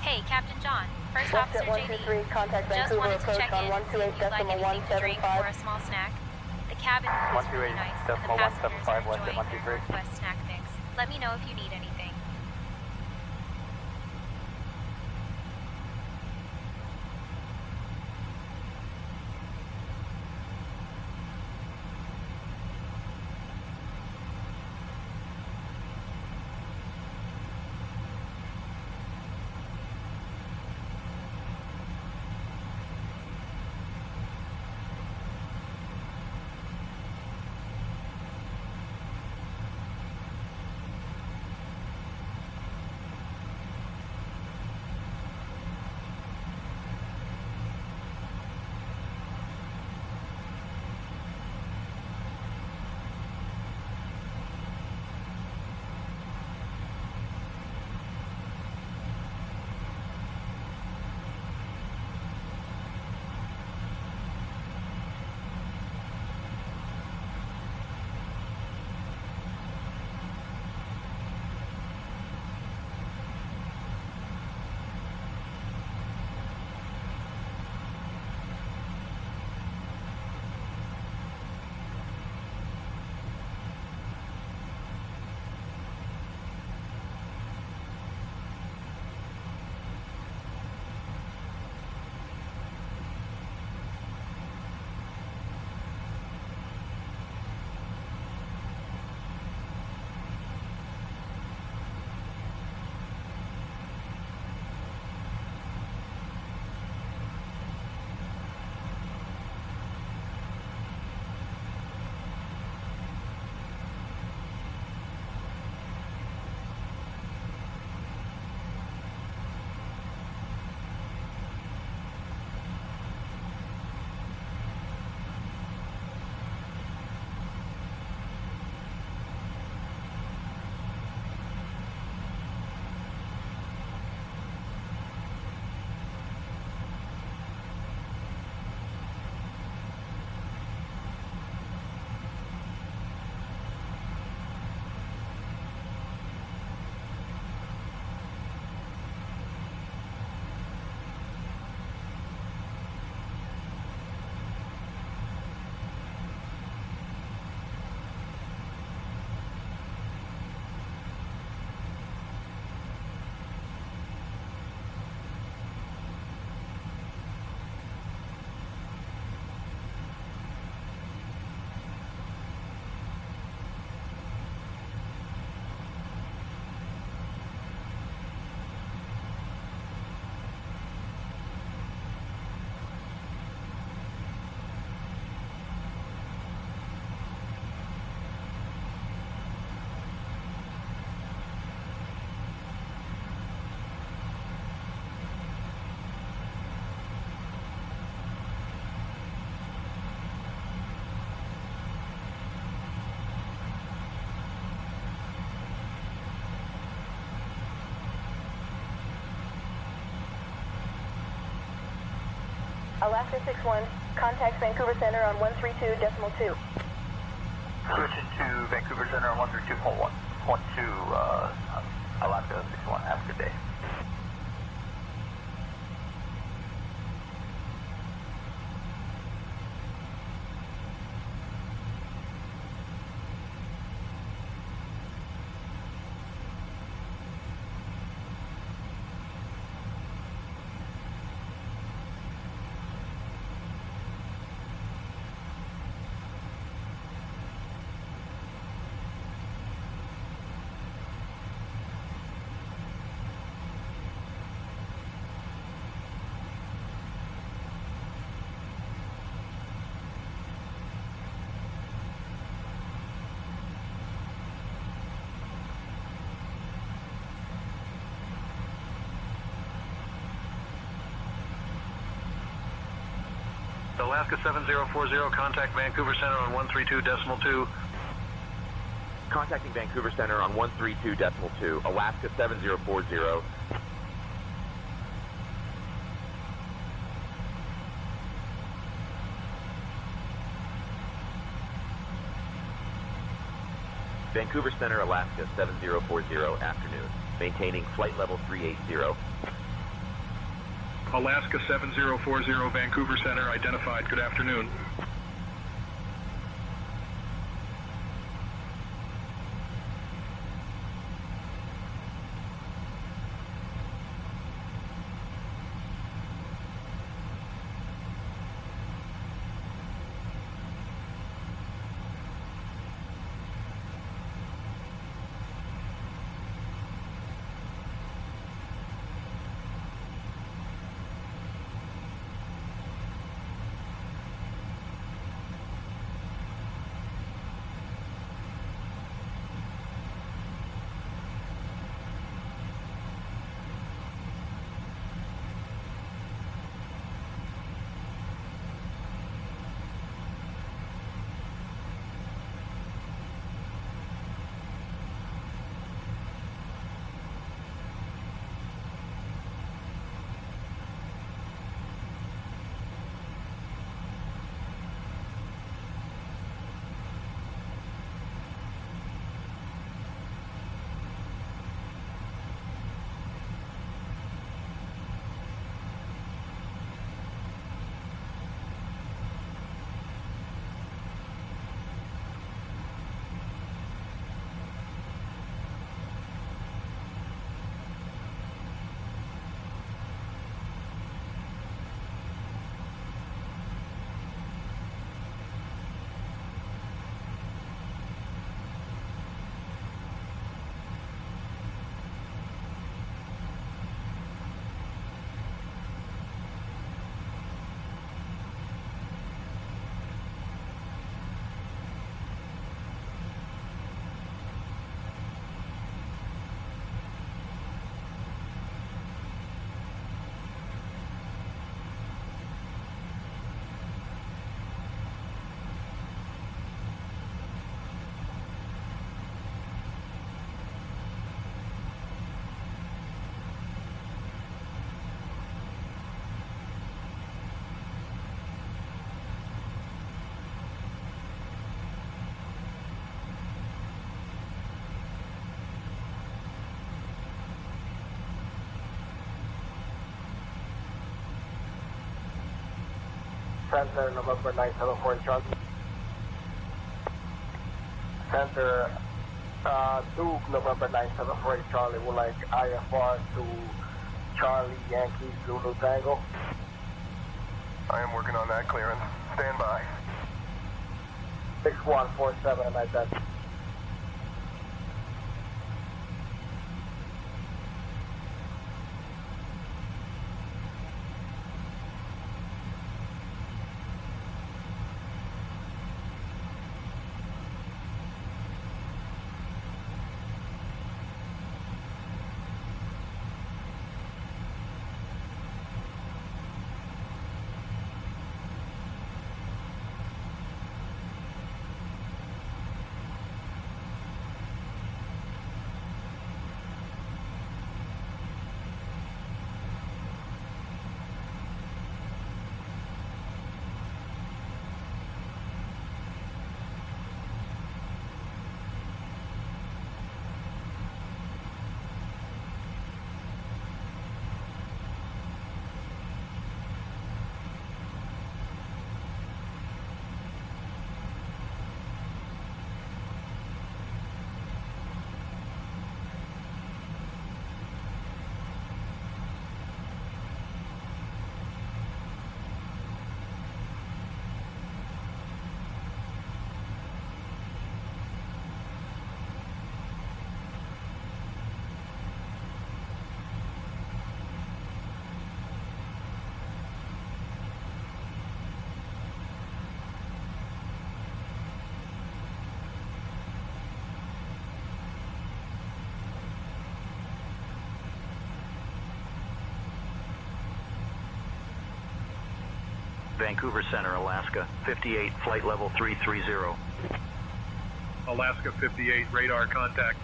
Hey, Captain John. First Officer JD. 123, contact Just Vancouver wanted to approach check on in and see if you'd like anything to drink or a 128.175. small snack. The cabin is really nice, and the passengers are enjoying their Northwest snack mix. Let me know if you need anything. Alaska 61, contact Vancouver Center on 132.2. Switching to Vancouver Center on 132.1. 12, Alaska 61. Have a good day. Alaska 7040, contact Vancouver Center on 132.2. Contacting Vancouver Center on 132.2, Alaska 7040. Vancouver Center, Alaska 7040, afternoon. Maintaining flight level 380. Alaska 7040, Vancouver Center, identified. Good afternoon. Center, November 974 Charlie. Center, Duke, November 974 Charlie, would like IFR to Charlie, Yankee, Zulu Tango. I am working on that clearance. Stand by. 6147 and identity. Vancouver Center, Alaska, 58, flight level 330. Alaska 58, radar contact.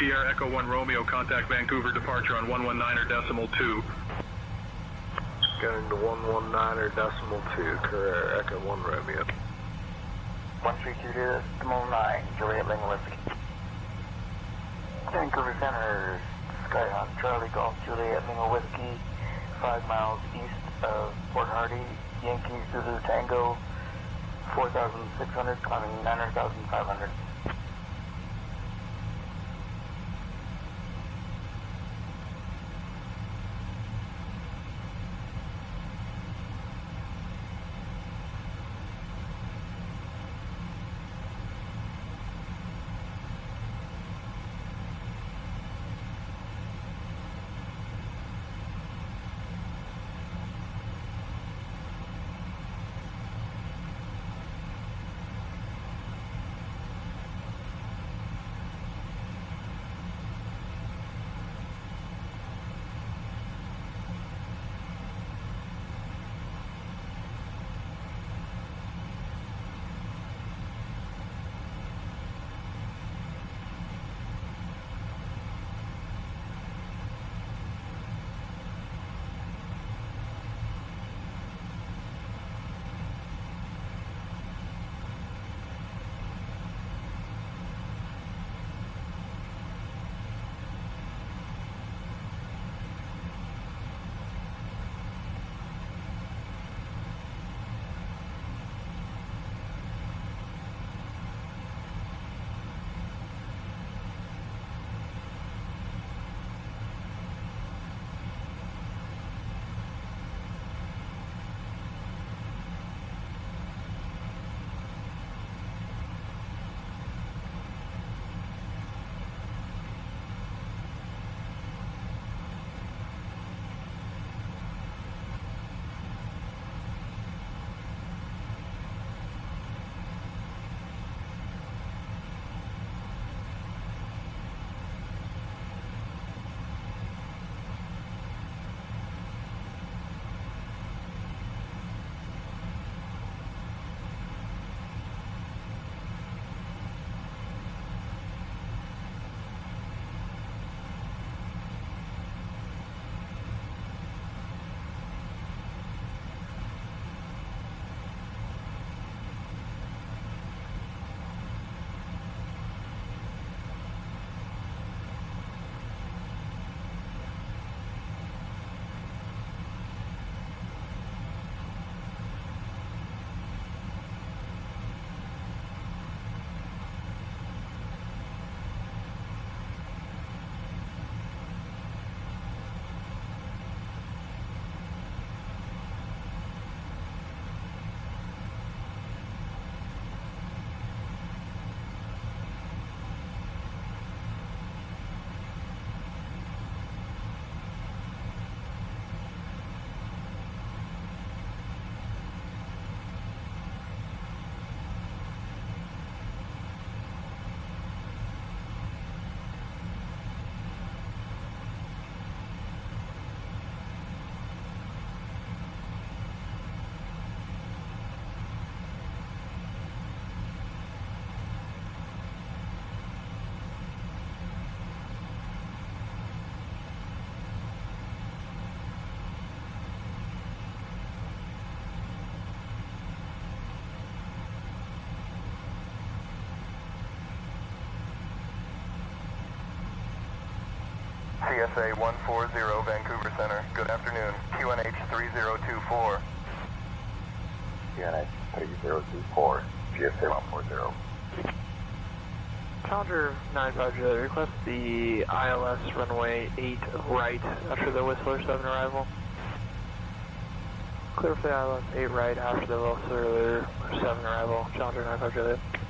Sierra Echo 1 Romeo, contact Vancouver departure on 119.2. Going to 119.2, Carrera Echo 1 Romeo. 132.9, Juliet Lima Whiskey. Vancouver Center, Skyhawk Charlie Golf Juliet Lima Whiskey, 5 miles east of Port Hardy, Yankee Zulu Tango, 4,600, climbing 9,500. CSA 140 Vancouver Center. Good afternoon. QNH 3024. QNH 3024. GSA 140. Challenger 950, request the ILS runway 8 right after the Whistler 7 arrival. Clear for the ILS 8 right after the Whistler 7 arrival. Challenger 950.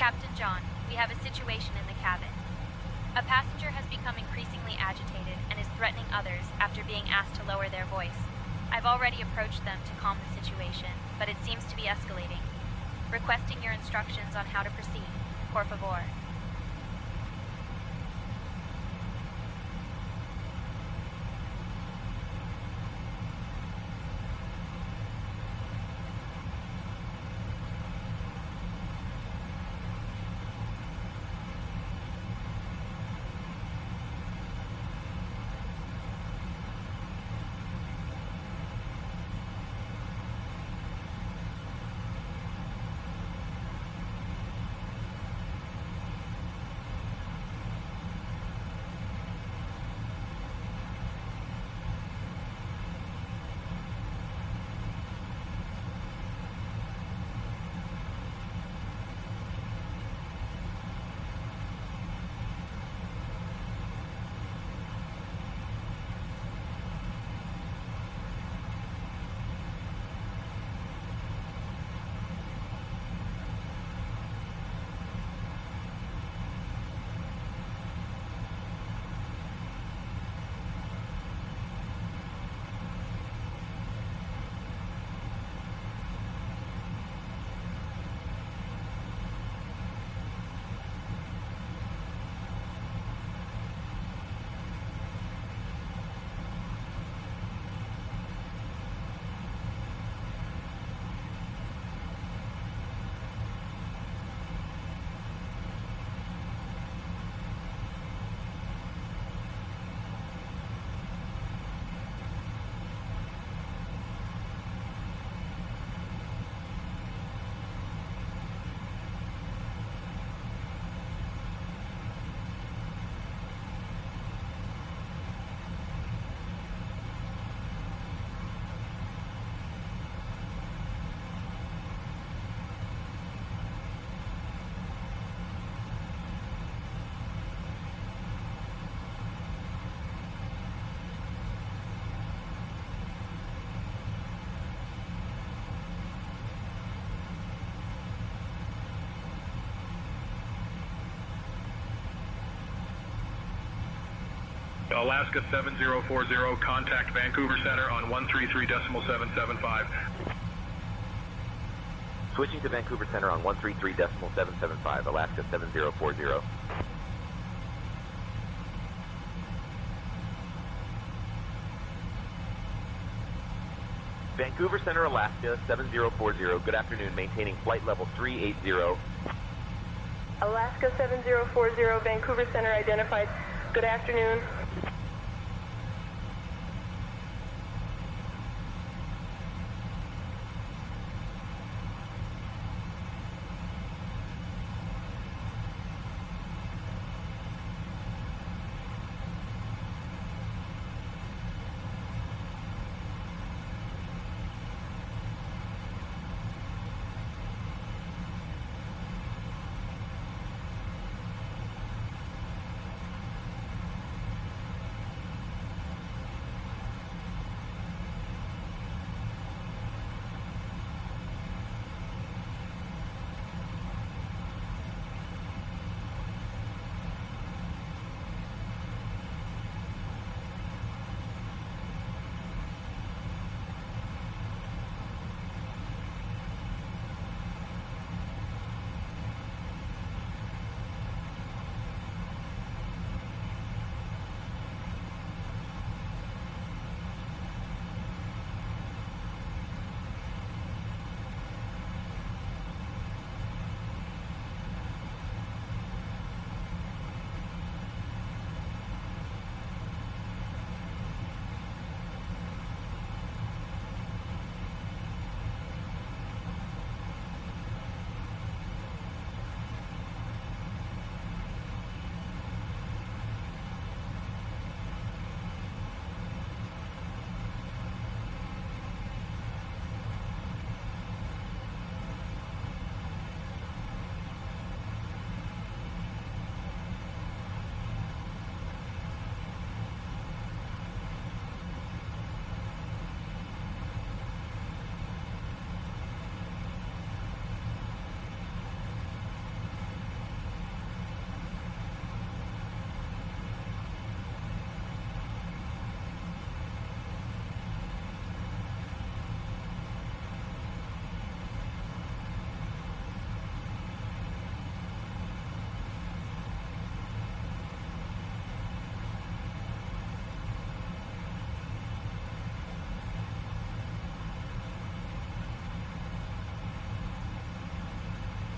Captain John, we have a situation in the cabin. A passenger has become increasingly agitated and is threatening others after being asked to lower their voice. I've already approached them to calm the situation, but it seems to be escalating. Requesting your instructions on how to proceed. Por favor. Alaska 7040, contact Vancouver Center on 133.775. Switching to Vancouver Center on 133.775, Alaska 7040. Vancouver Center, Alaska 7040, good afternoon, maintaining flight level 380. Alaska 7040, Vancouver Center identified. Good afternoon.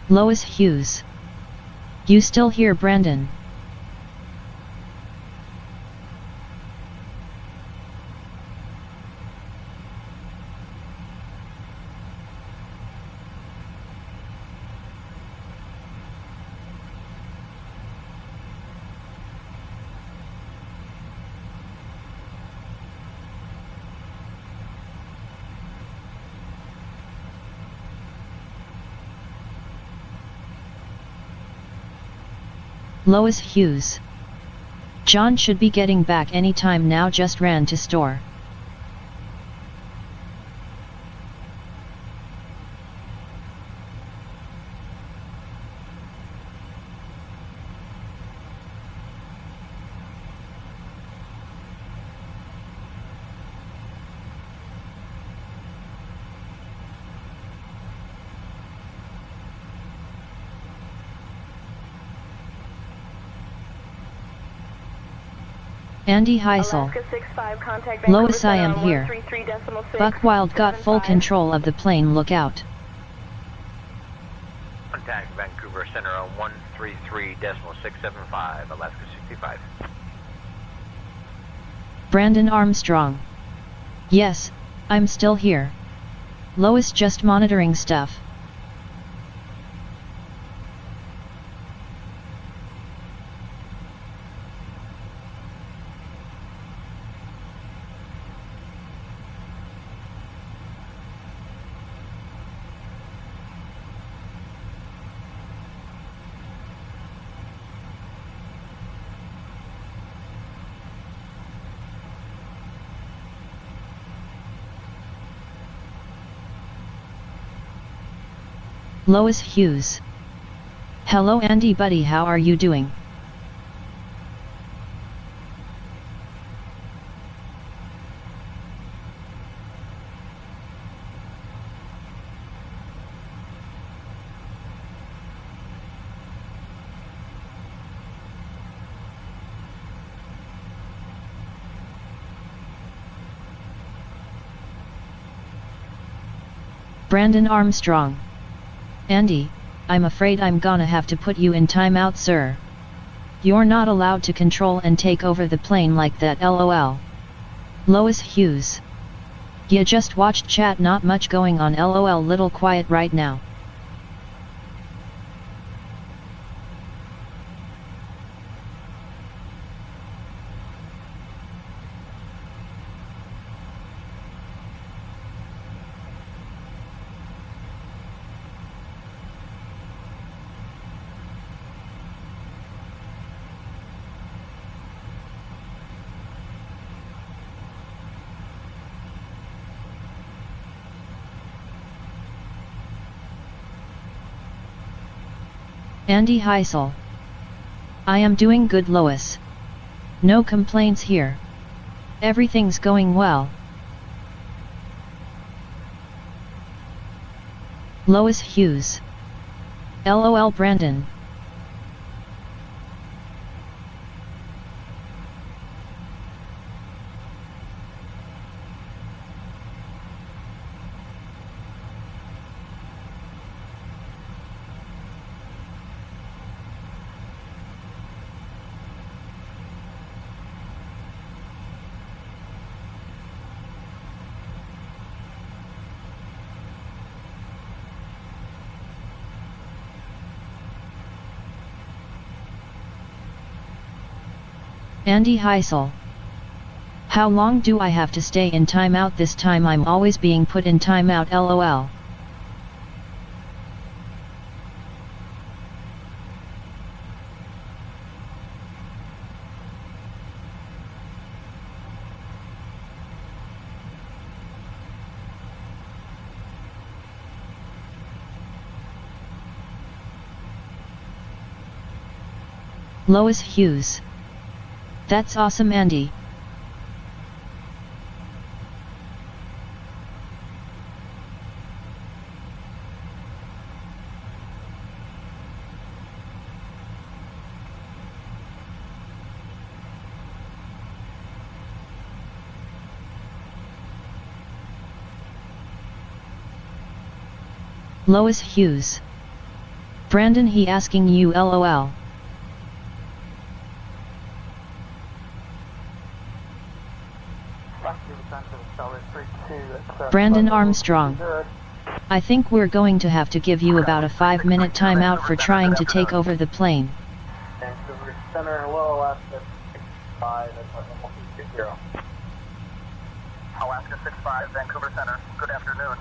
Lois Hughes. You still here, Brandon? Lois Hughes. John should be getting back any time now, just ran to store. Andy Heisel. Lois, I am here. Buckwild got full control of the plane, look out. Contact Vancouver Center on 133.675, Alaska 65. Brandon Armstrong. Yes, I'm still here. Lois just monitoring stuff. Lois Hughes. Hello Andy buddy, how are you doing? Brandon Armstrong. Andy, I'm afraid I'm gonna have to put you in timeout, sir. You're not allowed to control and take over the plane like that, lol. Lois Hughes. Ya just watched chat, not much going on, lol, little quiet right now. Andy Heisel. I am doing good, Lois. No complaints here. Everything's going well. Lois Hughes. LOL Brandon. Andy Heisel. How long do I have to stay in timeout this time? I'm always being put in timeout, lol. Lois Hughes. That's awesome, Andy. Lois Hughes. Brandon, he asking you LOL. Brandon Armstrong. I think we're going to have to give you about a 5-minute timeout for trying to take over the plane. Vancouver Center, hello, Alaska 65, that's 0. Alaska 65, Vancouver Center. Good afternoon.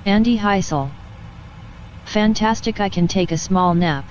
Andy Heisel. Fantastic, I can take a small nap.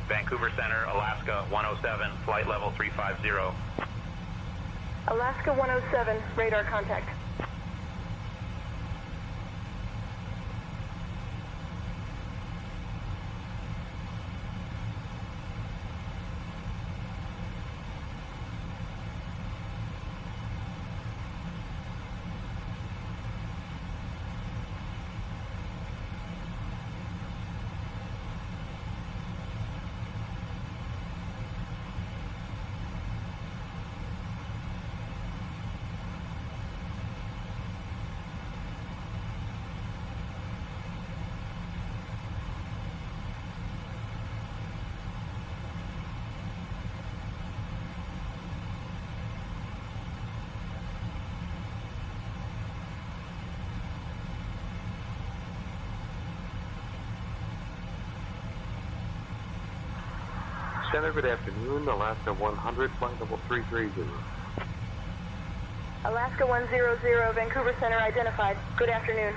Vancouver Center, Alaska 107, flight level 350. Alaska 107, radar contact. Center, good afternoon. Alaska 100, flight level 330. Alaska 100, Vancouver Center identified. Good afternoon.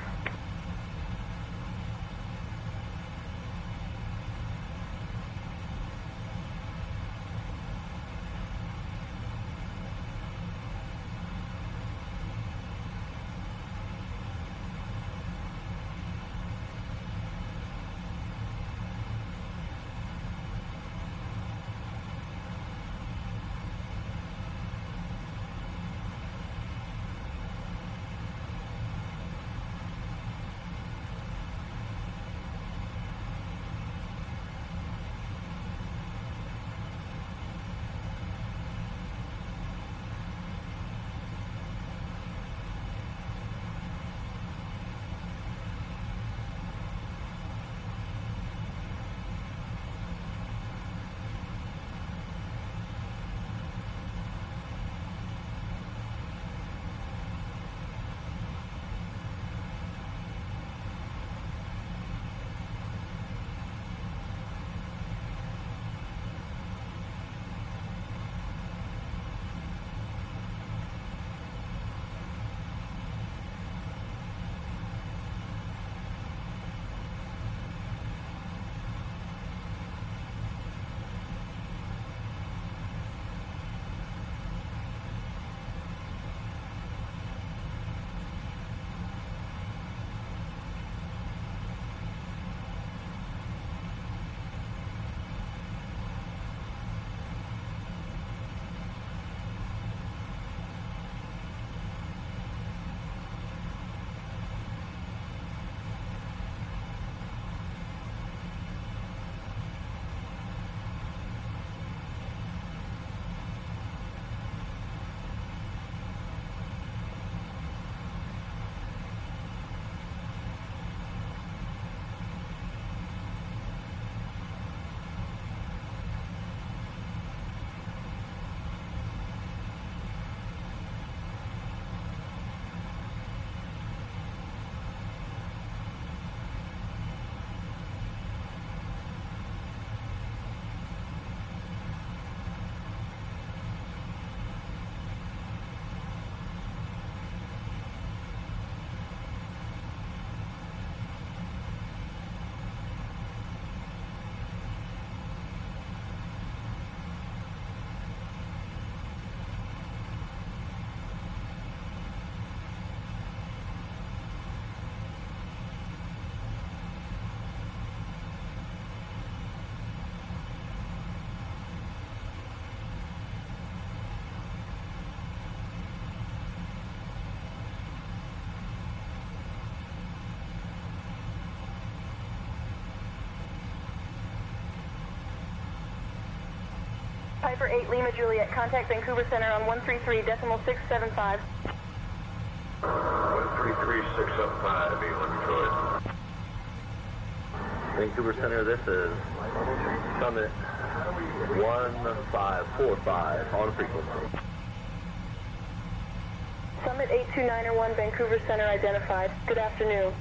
Piper 8 Lima Juliet, contact Vancouver Center on 133.675. 133.675, England Detroit. Vancouver Center, this is Summit 1545 on frequency. Summit 82901, Vancouver Center identified. Good afternoon.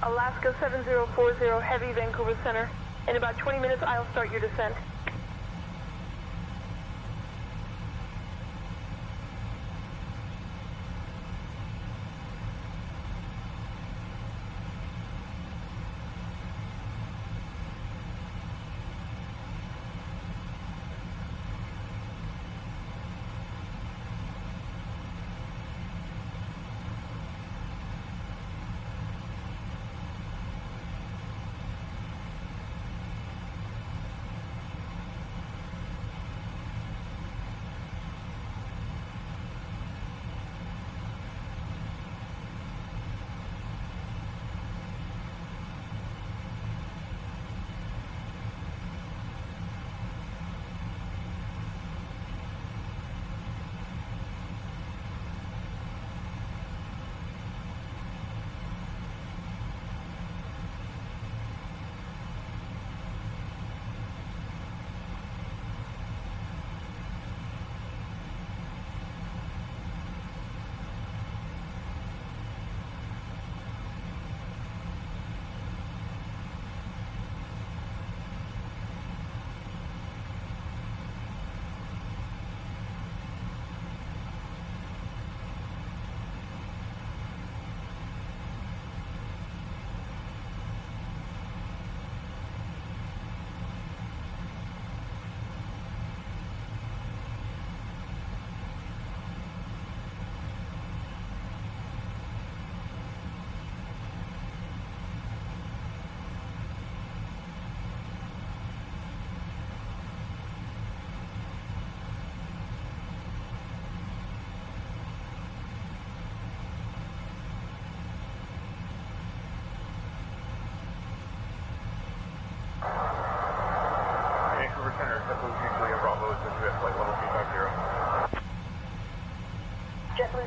Alaska 7040 Heavy, Vancouver Center. In about 20 minutes, I'll start your descent.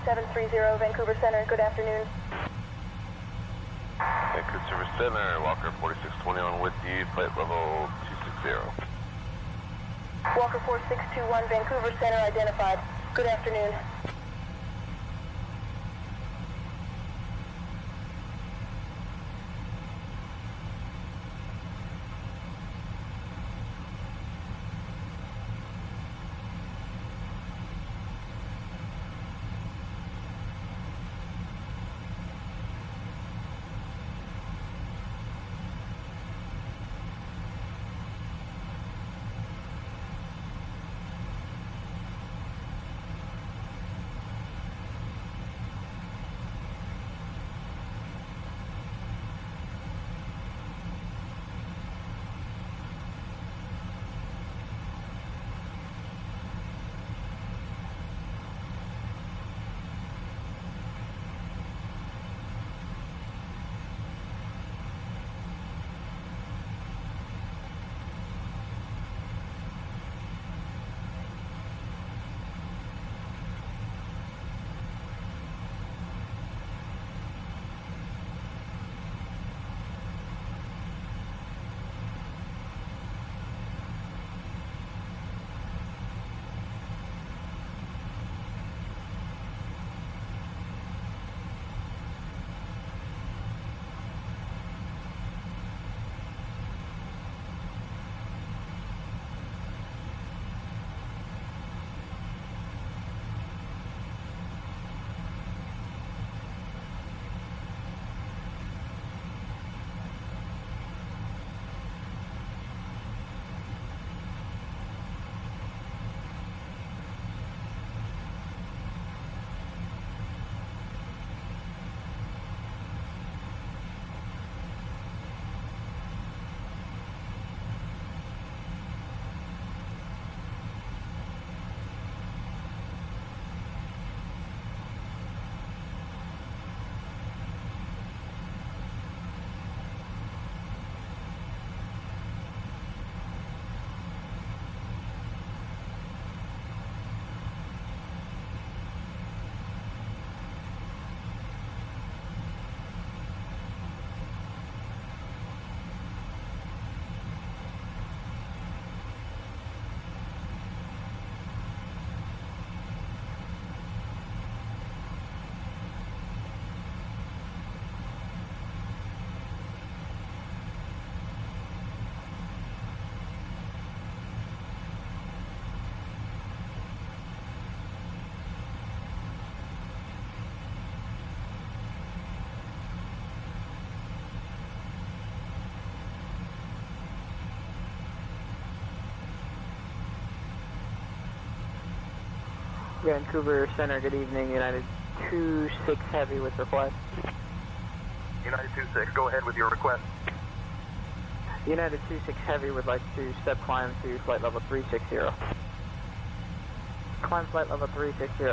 2730 Vancouver Center. Good afternoon. Vancouver Center, Walker 4620 on with you, flight level 260. Walker 4621 Vancouver Center identified. Good afternoon. Vancouver Center, good evening. United 26 Heavy with request. United 26, go ahead with your request. United 26 Heavy would like to step climb to flight level 360. Climb flight level 360,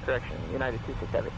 correction, United 26 Heavy.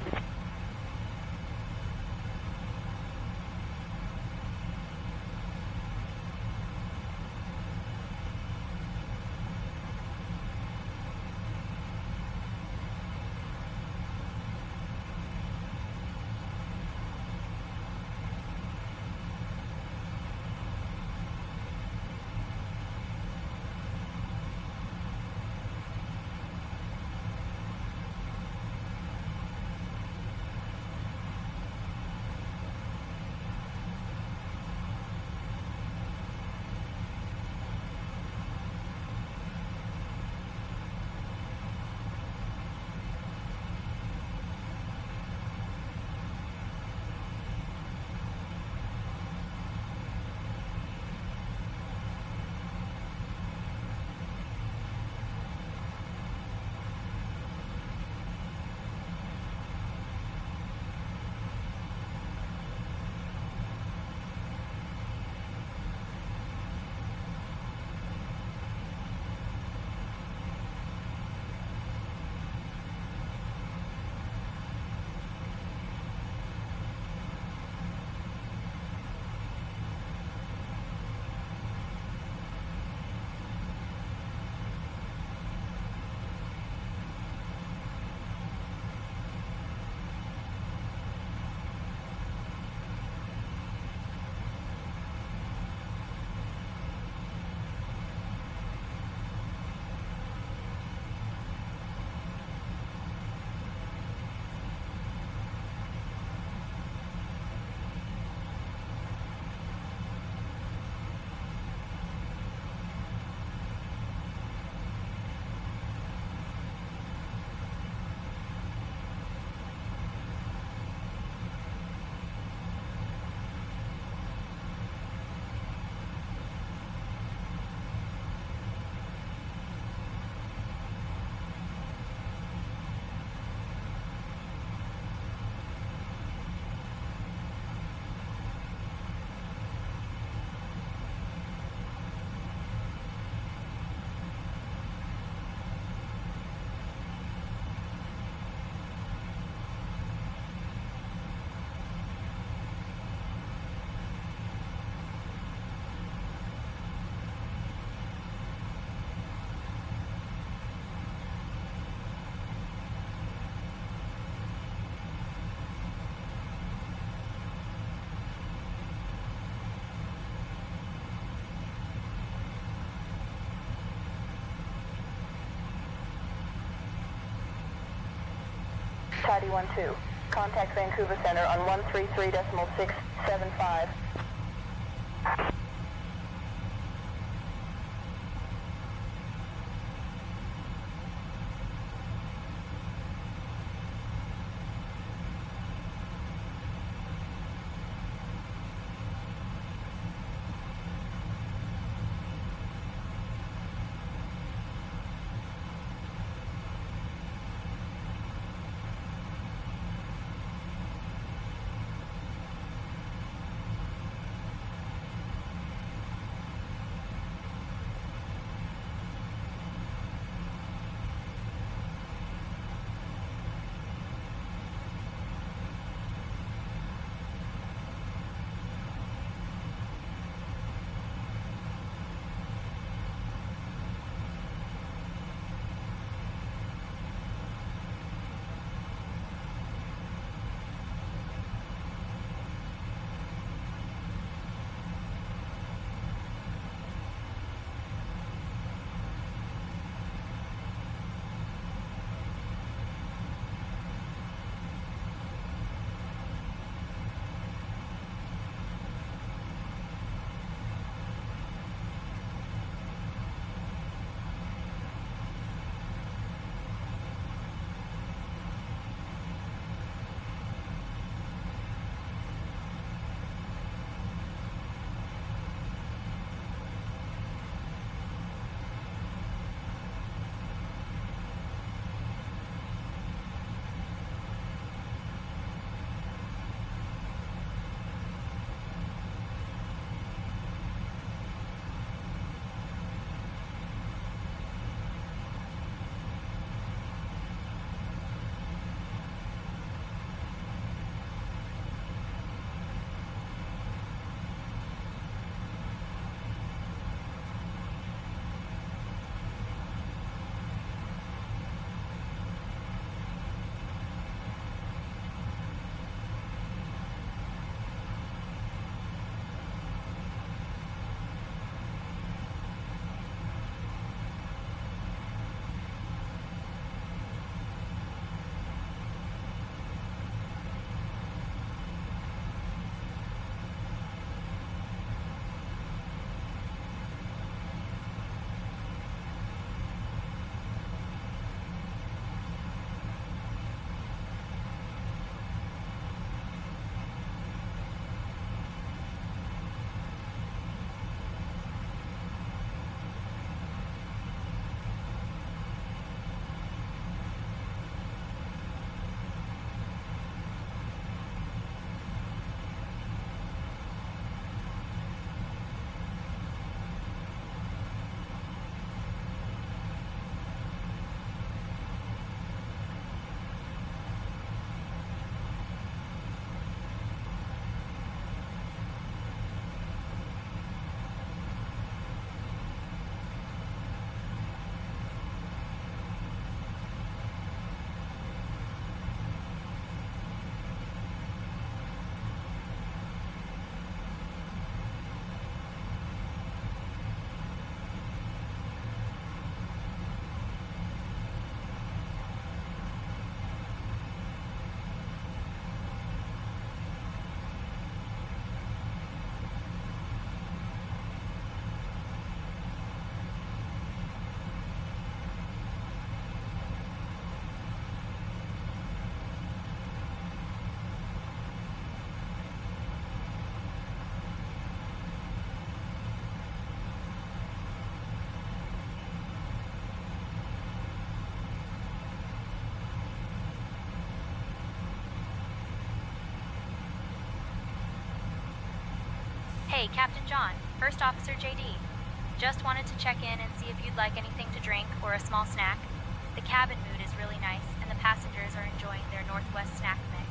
Tidy 1-2. Contact Vancouver Center on 133.675. Hey, Captain John, First Officer JD. Just wanted to check in and see if you'd like anything to drink or a small snack. The cabin mood is really nice, and the passengers are enjoying their Northwest snack mix.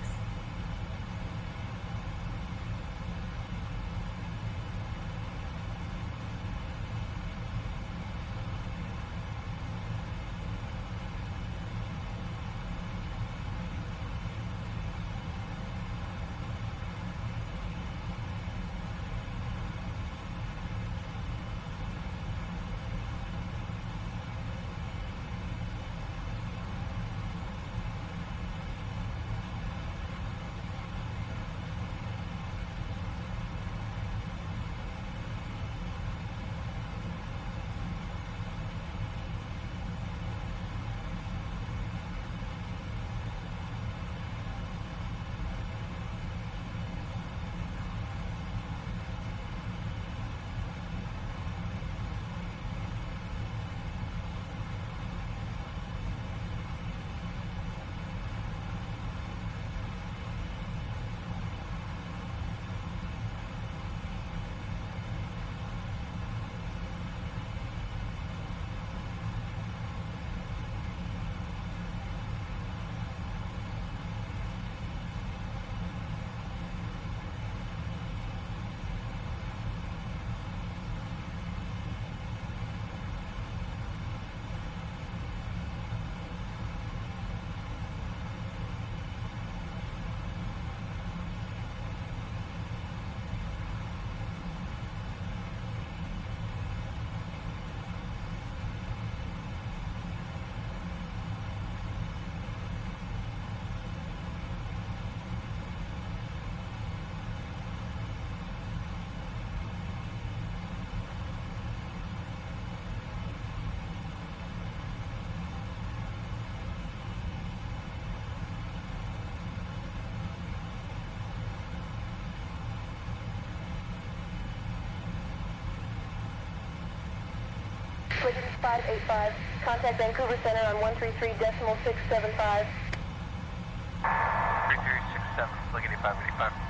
585. Contact Vancouver Center on 133.675. 3367, looking at 585.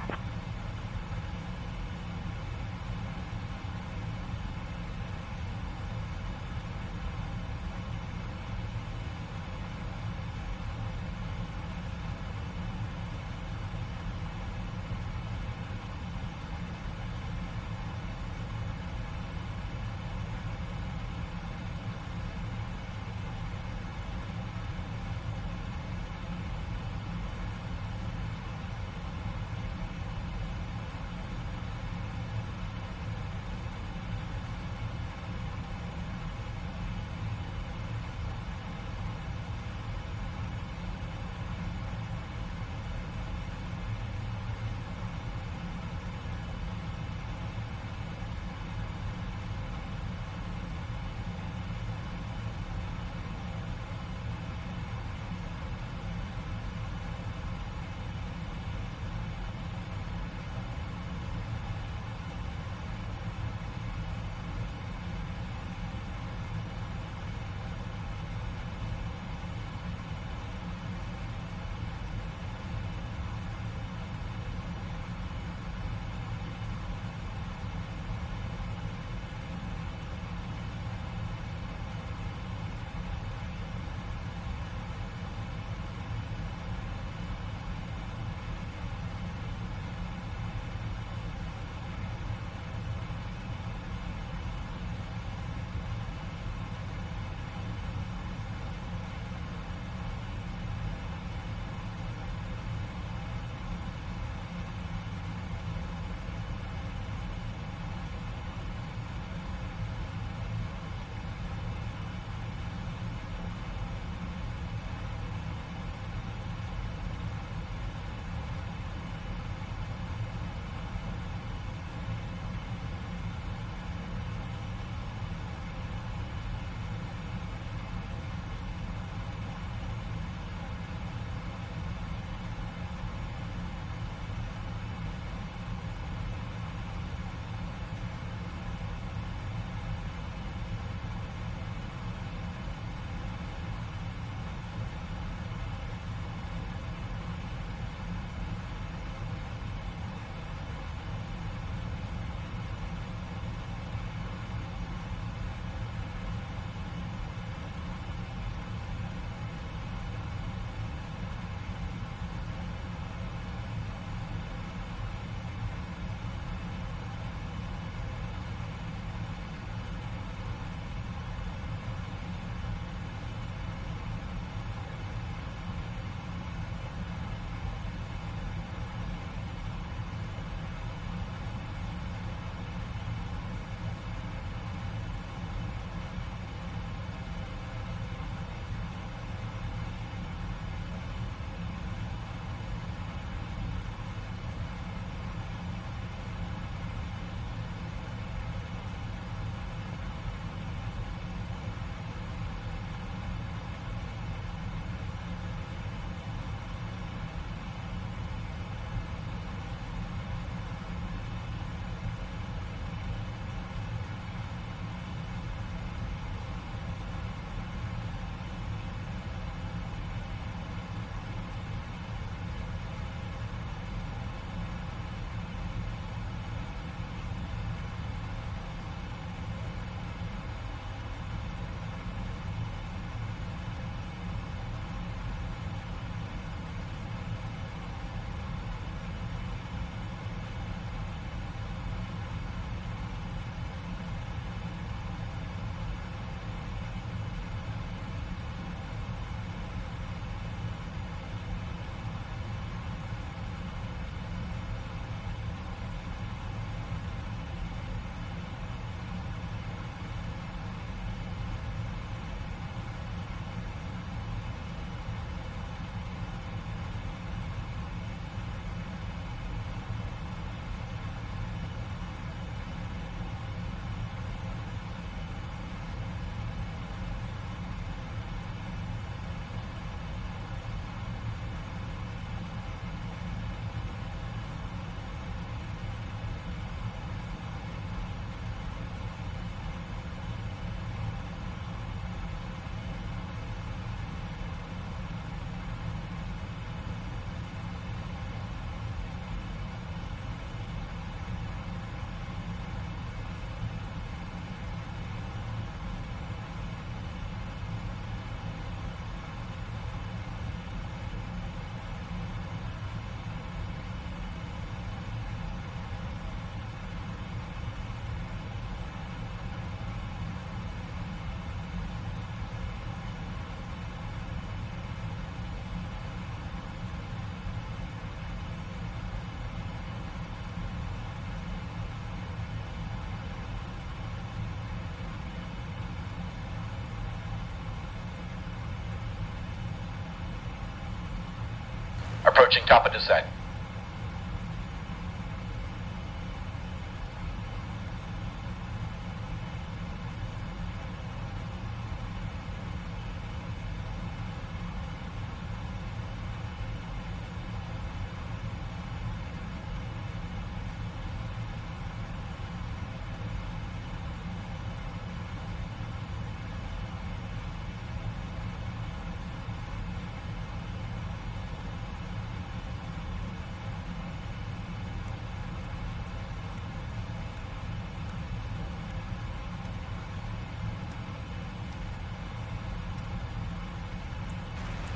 Approaching top of descent.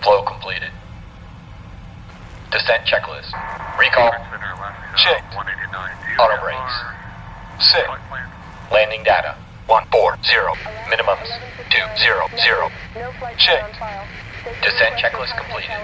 Flow completed. Descent checklist. Recall. Checked. Auto brakes. Set. Landing data. 140. Minimums. 200. Checked. Descent checklist completed.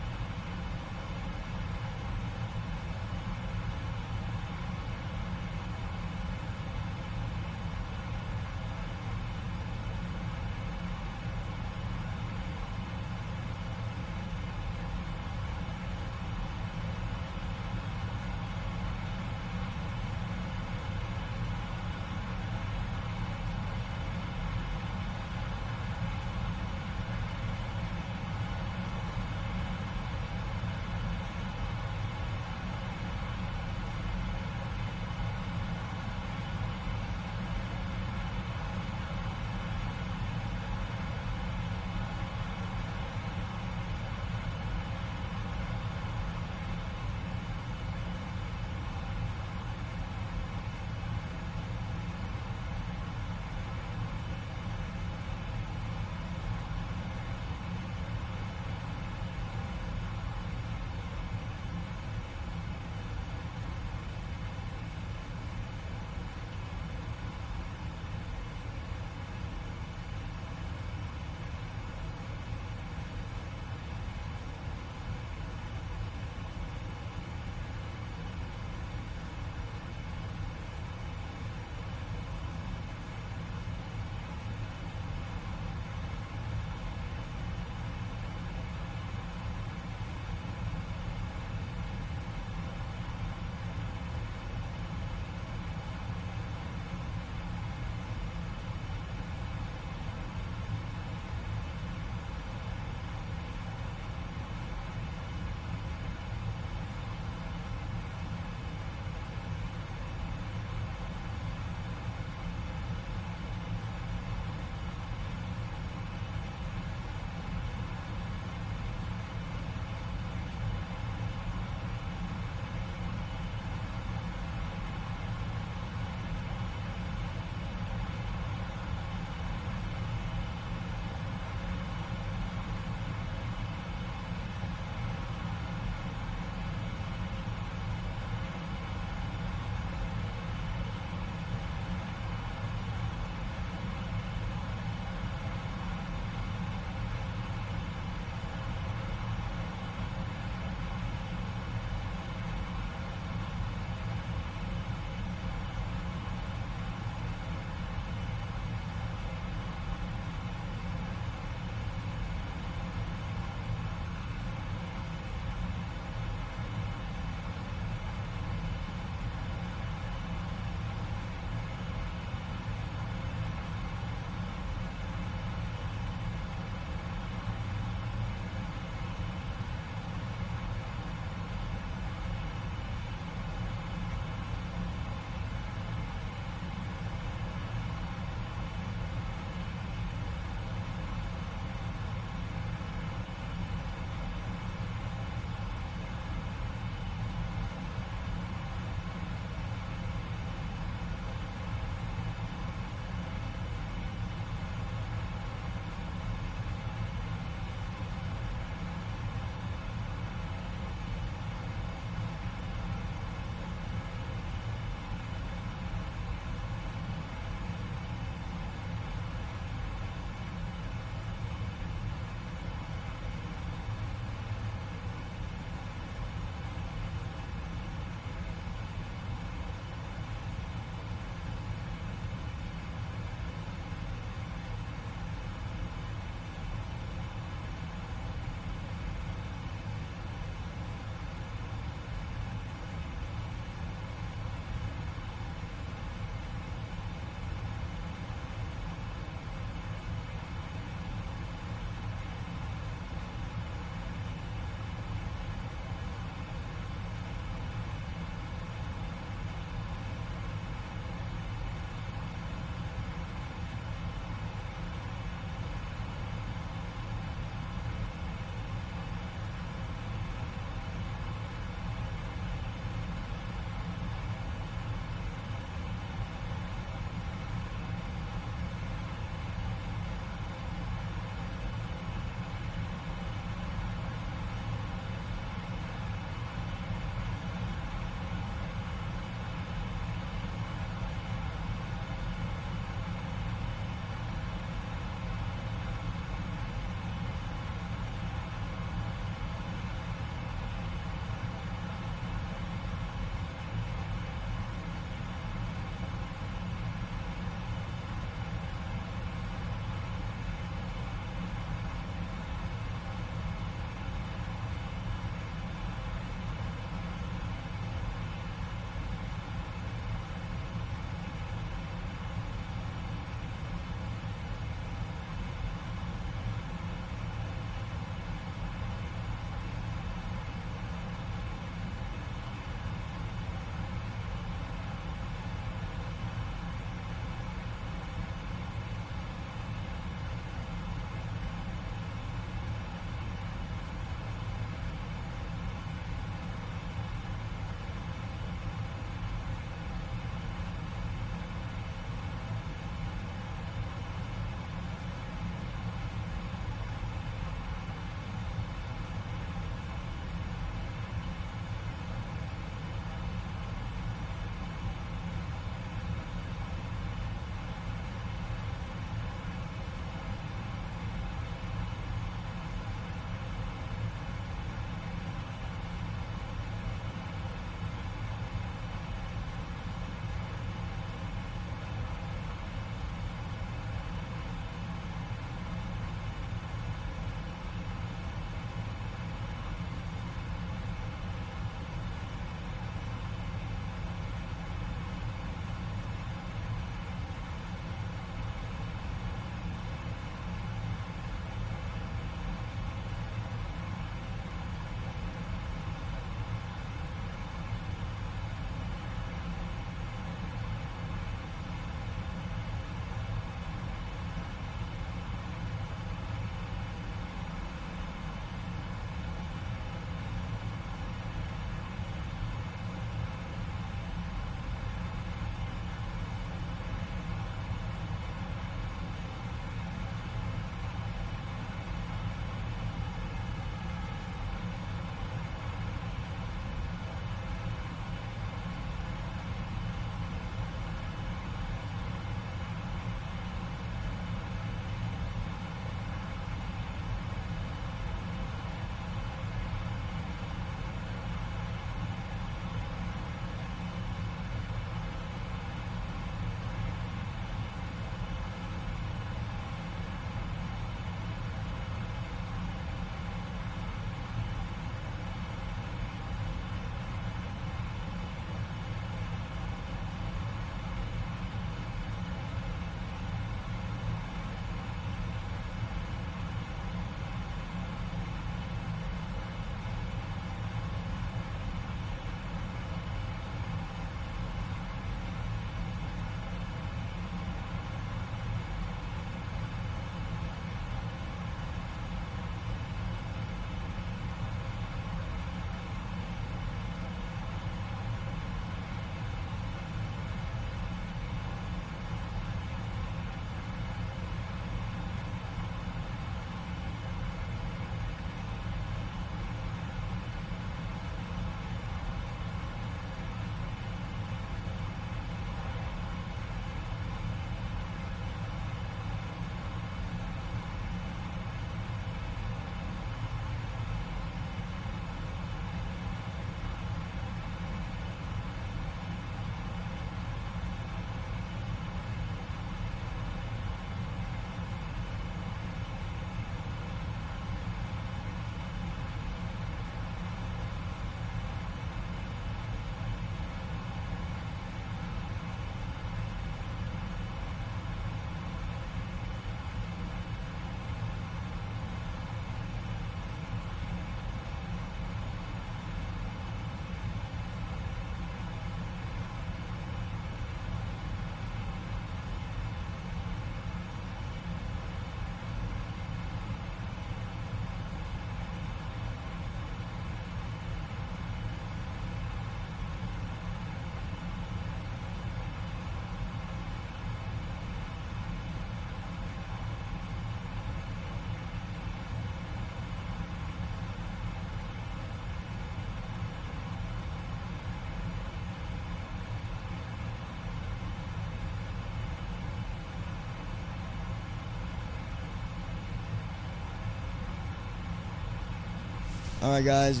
Alright guys,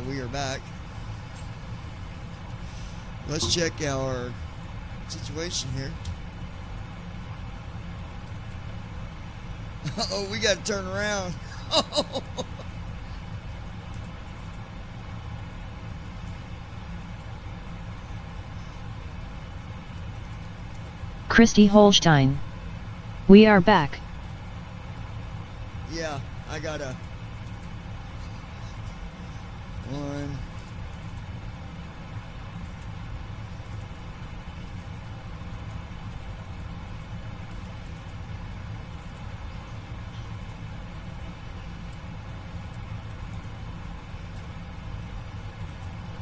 we are back. Let's check our situation here. Oh, we gotta turn around. Christy Holstein. We are back. Yeah, I gotta. One.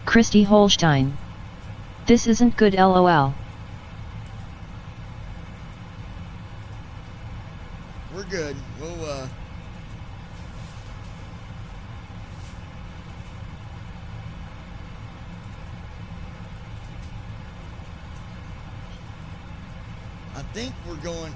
Christy Holstein. This isn't good, lol. We're good. We'll, I think we're going.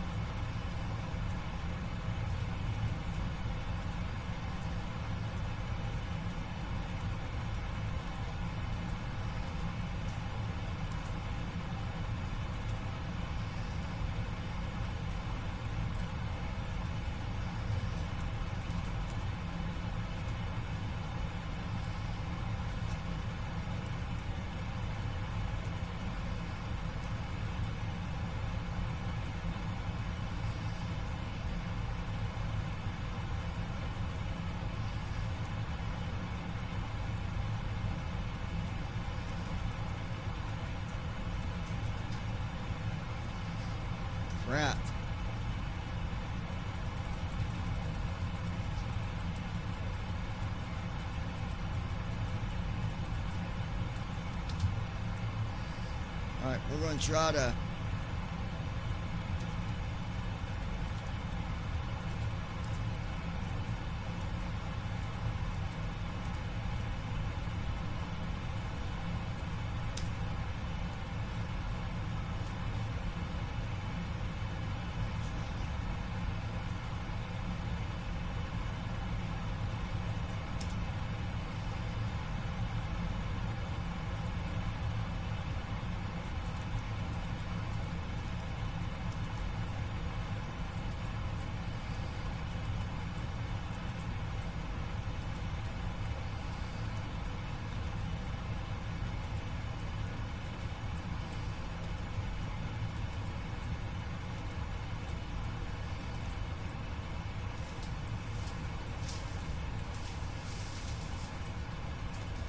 Crap. Alright, we're going to try to.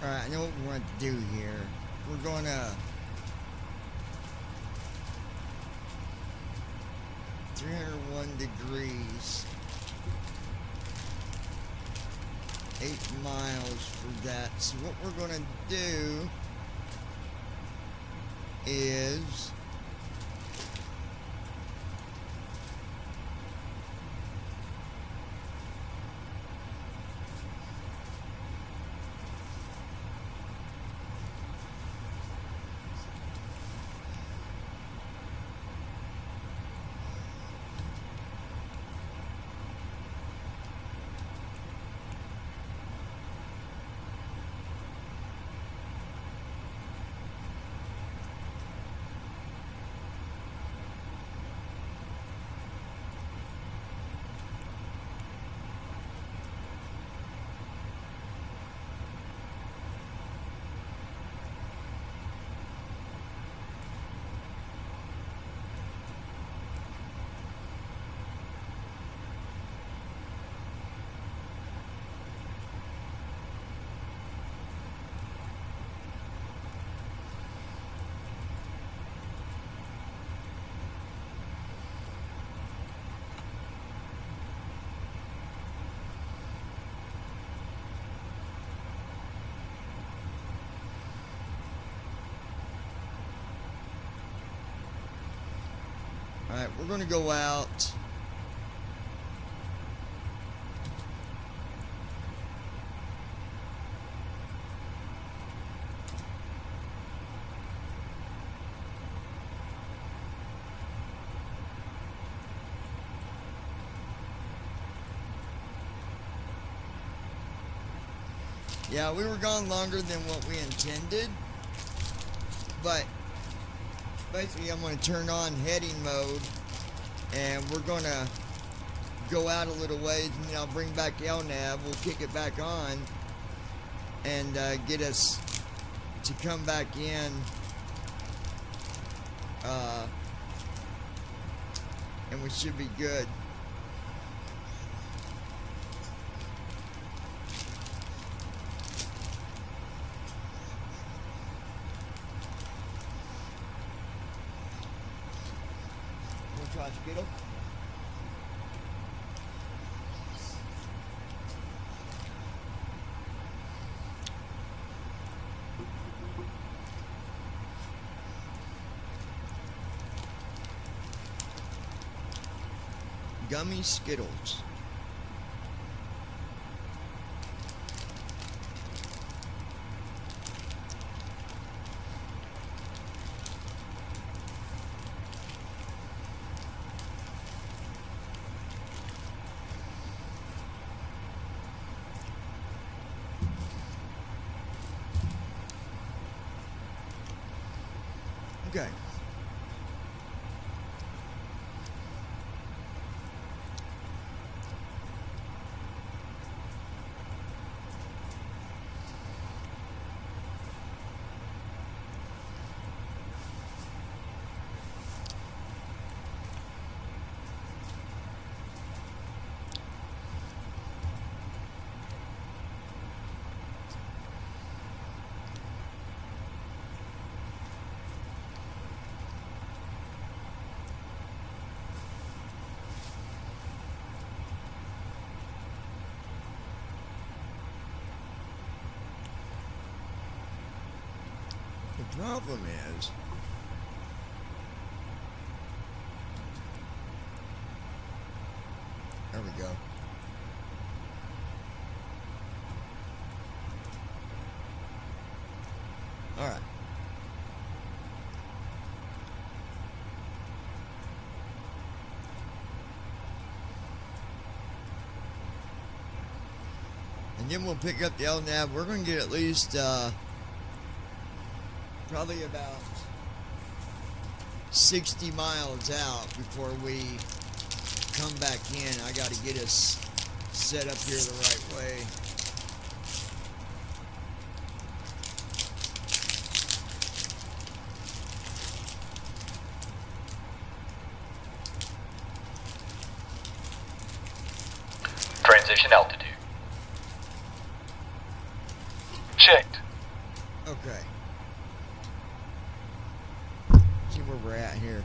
Alright, I know what we want to do here. We're going to 301 degrees, 8 miles for that. So what we're going to do is alright, we're going to go out. Yeah, we were gone longer than what we intended, but basically I'm going to turn on heading mode, and we're going to go out a little ways, and then I'll bring back LNAV, we'll kick it back on, and get us to come back in, and we should be good. We'll try Skittle. Gummy Skittles. Okay. The problem is, there we go. All right. And then we'll pick up the LNAV. We're going to get at least probably about 60 miles out before we come back in. I got to get us set up here the right way. Transition altitude. Checked. Okay. See where we're at here.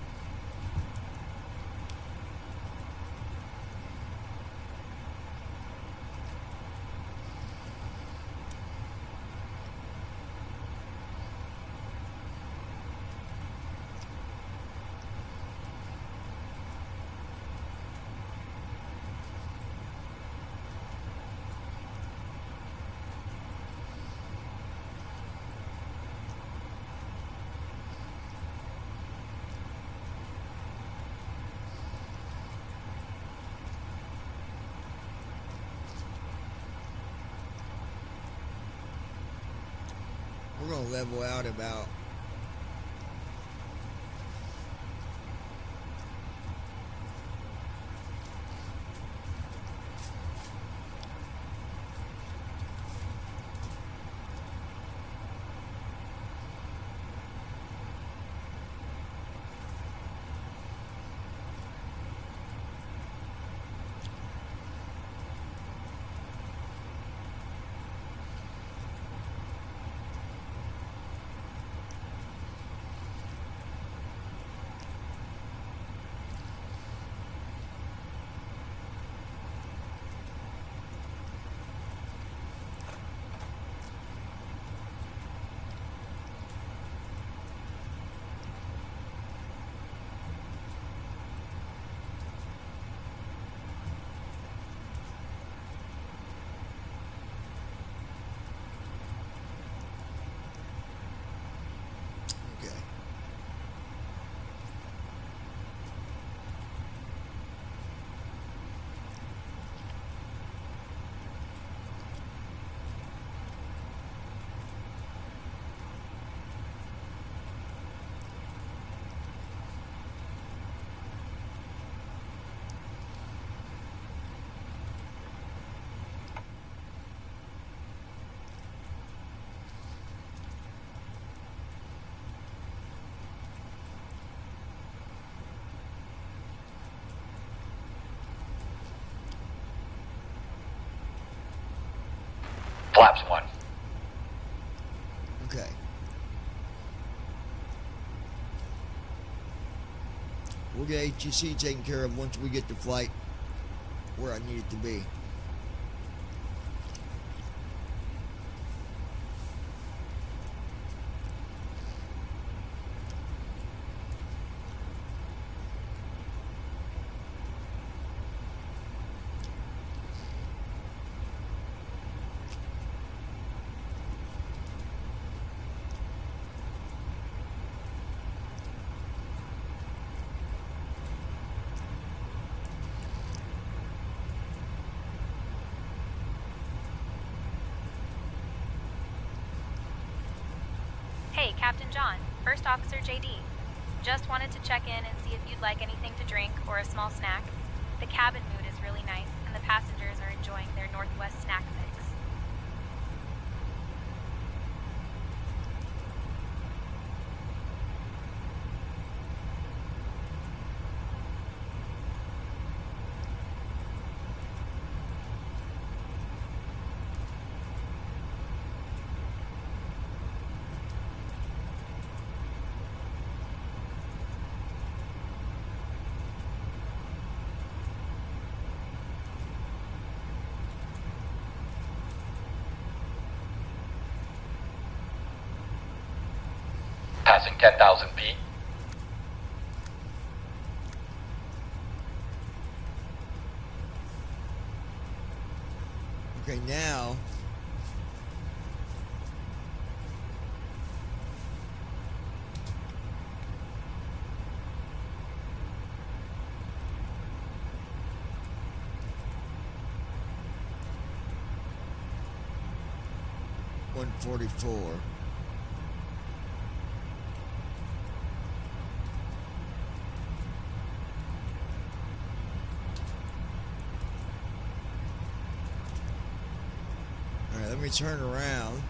We're going to level out about Flaps 1. Okay. We'll get HEC taken care of once we get the flight where I need it to be. Hey, Captain John, First Officer JD. Just wanted to check in and see if you'd like anything to drink or a small snack. The cabin mood is really nice, and the passengers are enjoying their Northwest snack mix. Passing 10,000 feet. Okay, now $144. All right, let me turn around.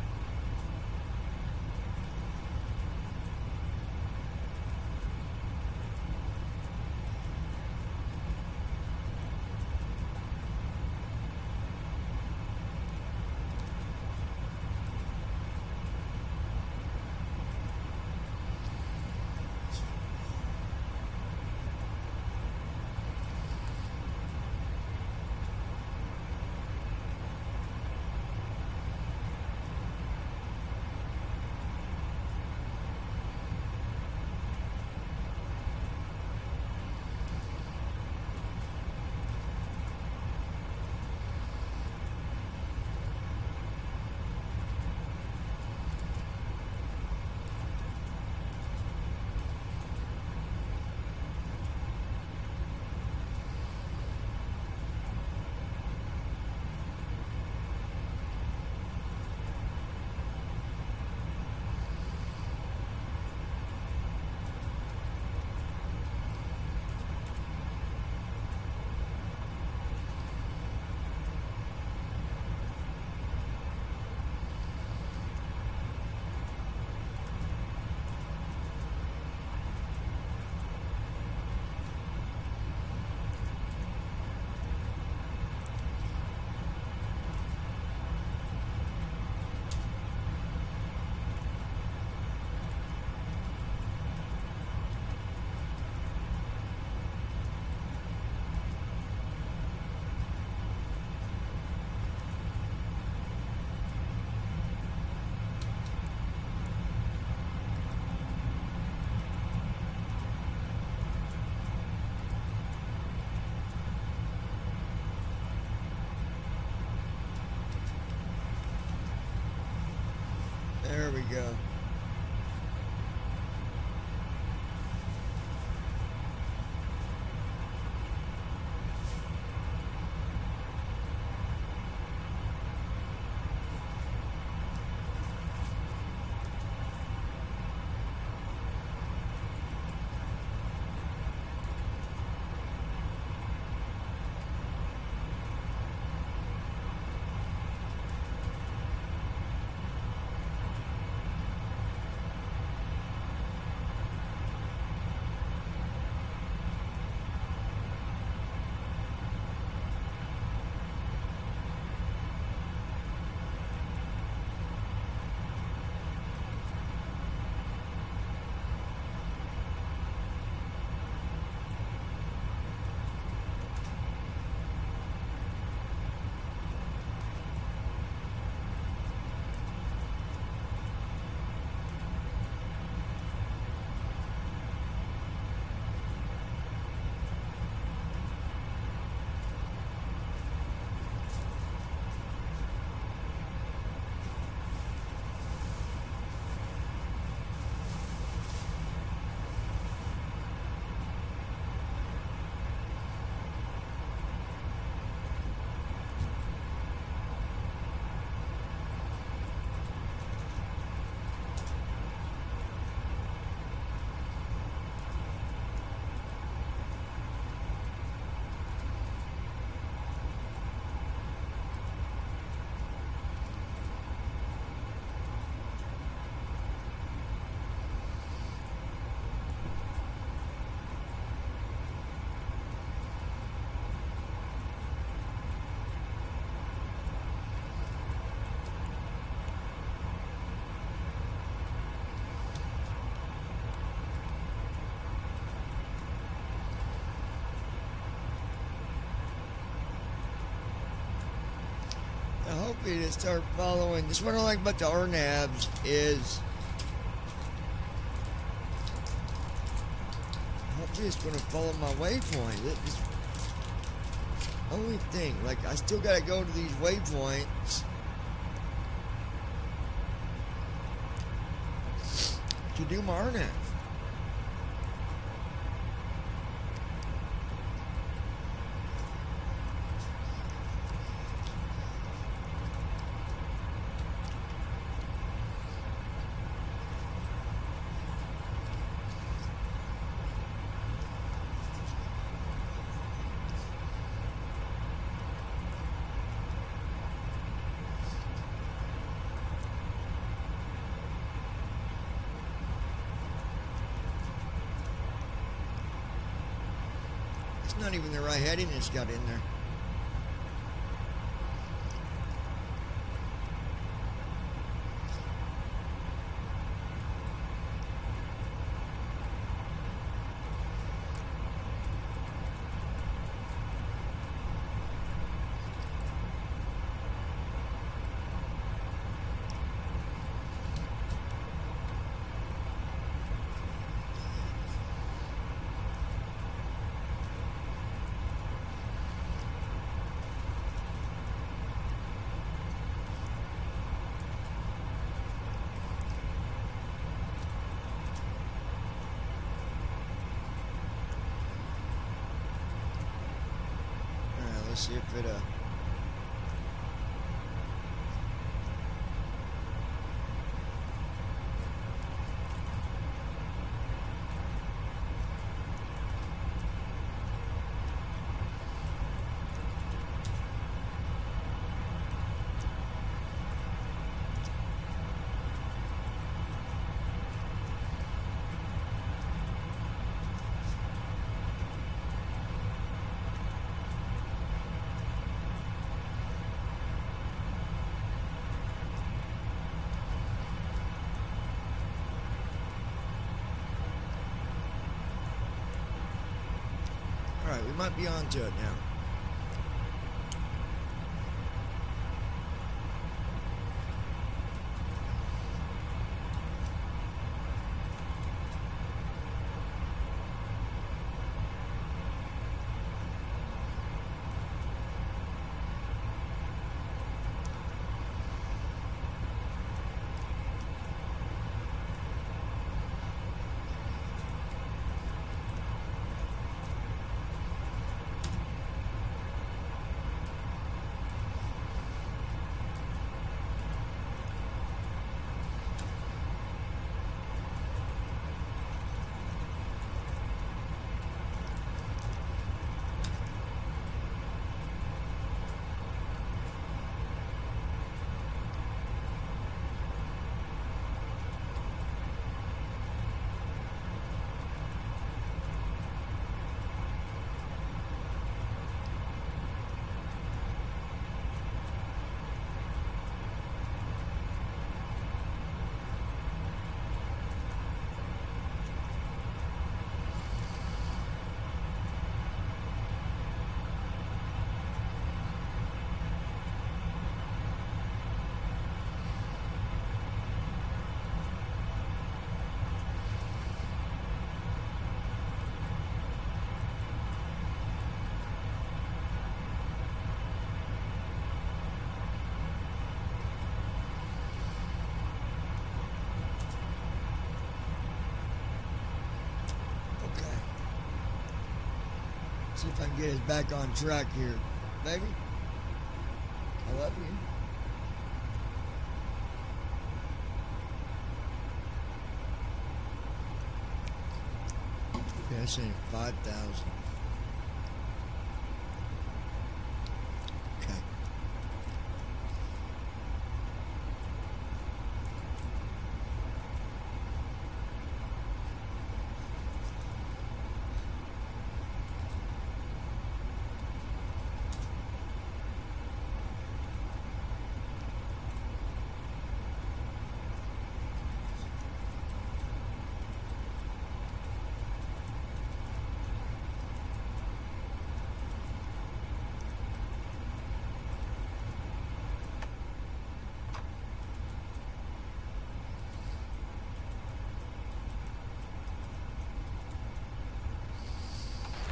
There we go. me to start following. Just what I like about the RNAVs is hopefully it's going to follow my waypoint. It's the only thing. Like, I still got to go to these waypoints to do my RNAV. It's not even the right heading it's got in there. Let's see if it Alright, we might be on to it now. See if I can get us back on track here. Baby, I love you. Okay, that's saying 5,000. Okay.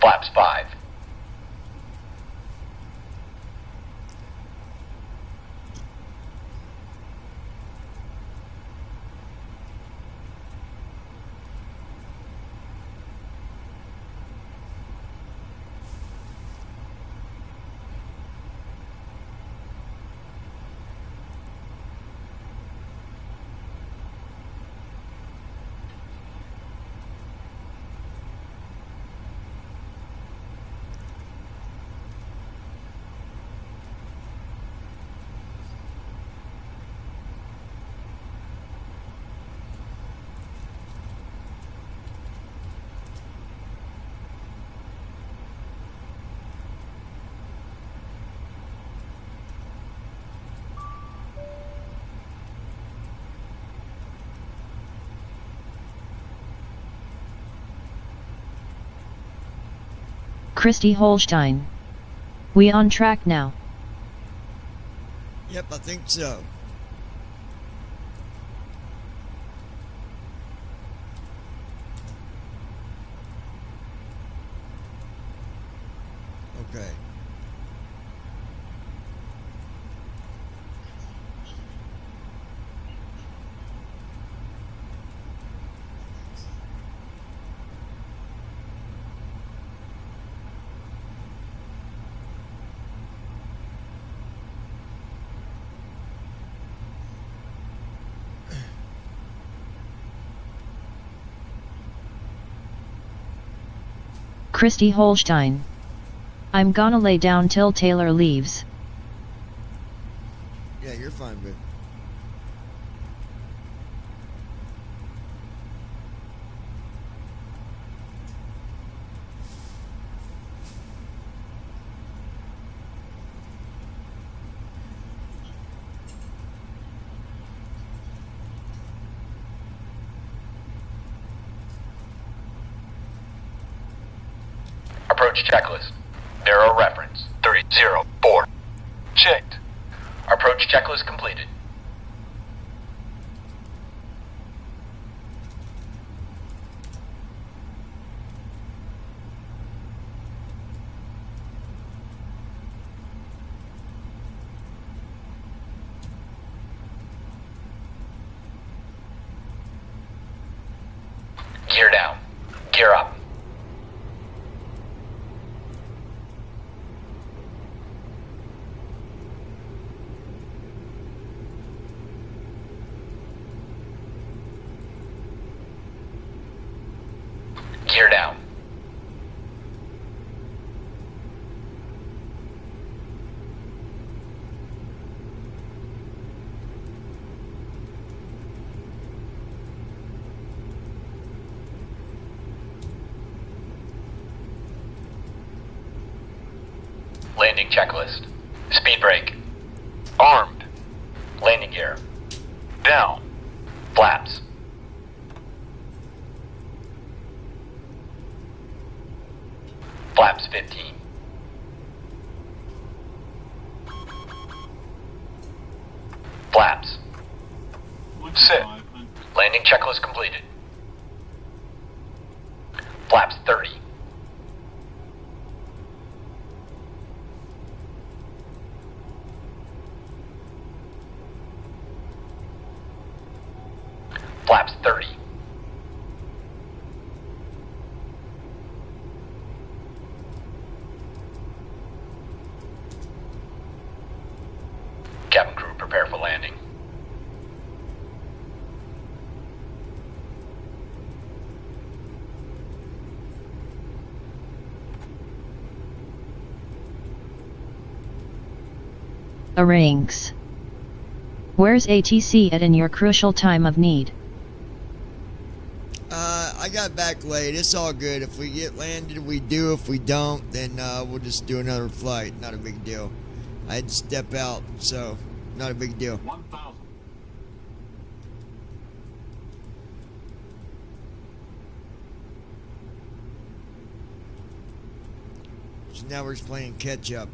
Flaps 5. Christy Holstein. We on track now? Yep, I think so. Okay. Christy Holstein. I'm gonna lay down till Taylor leaves. Yeah, you're fine, babe. Approach checklist. Narrow reference. 304. Checked. Approach checklist completed. Gear down. Gear up. Gear down. Landing checklist. Speed brake. Armed. Landing gear. Down. Flaps. Flaps 15. Flaps. Sit. Landing checklist completed. Flaps 30. Flaps 30. Cabin crew, prepare for landing. Arranks. Where's ATC at in your crucial time of need? I got back late. It's all good. If we get landed, we do. If we don't, then we'll just do another flight. Not a big deal. I had to step out, so not a big deal. 1,000. So now we're just playing catch up.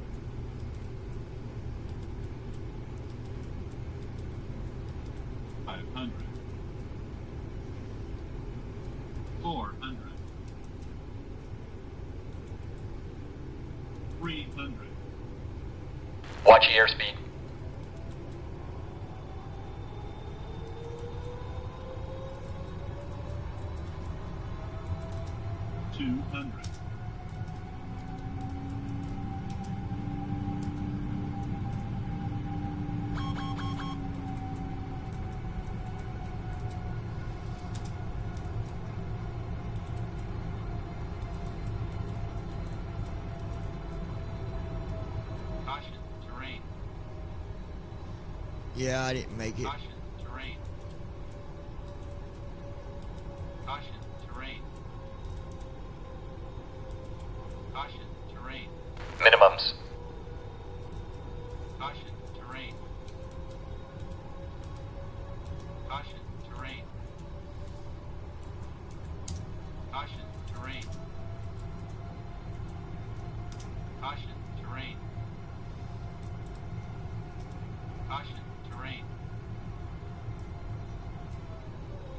200. Watch your airspeed. 200. Caution, terrain. Yeah, I didn't make it. Caution, terrain. Caution, terrain. Caution, terrain. Minimums. Caution, terrain. Caution, terrain. Caution, terrain. Caution, terrain. Caution, terrain.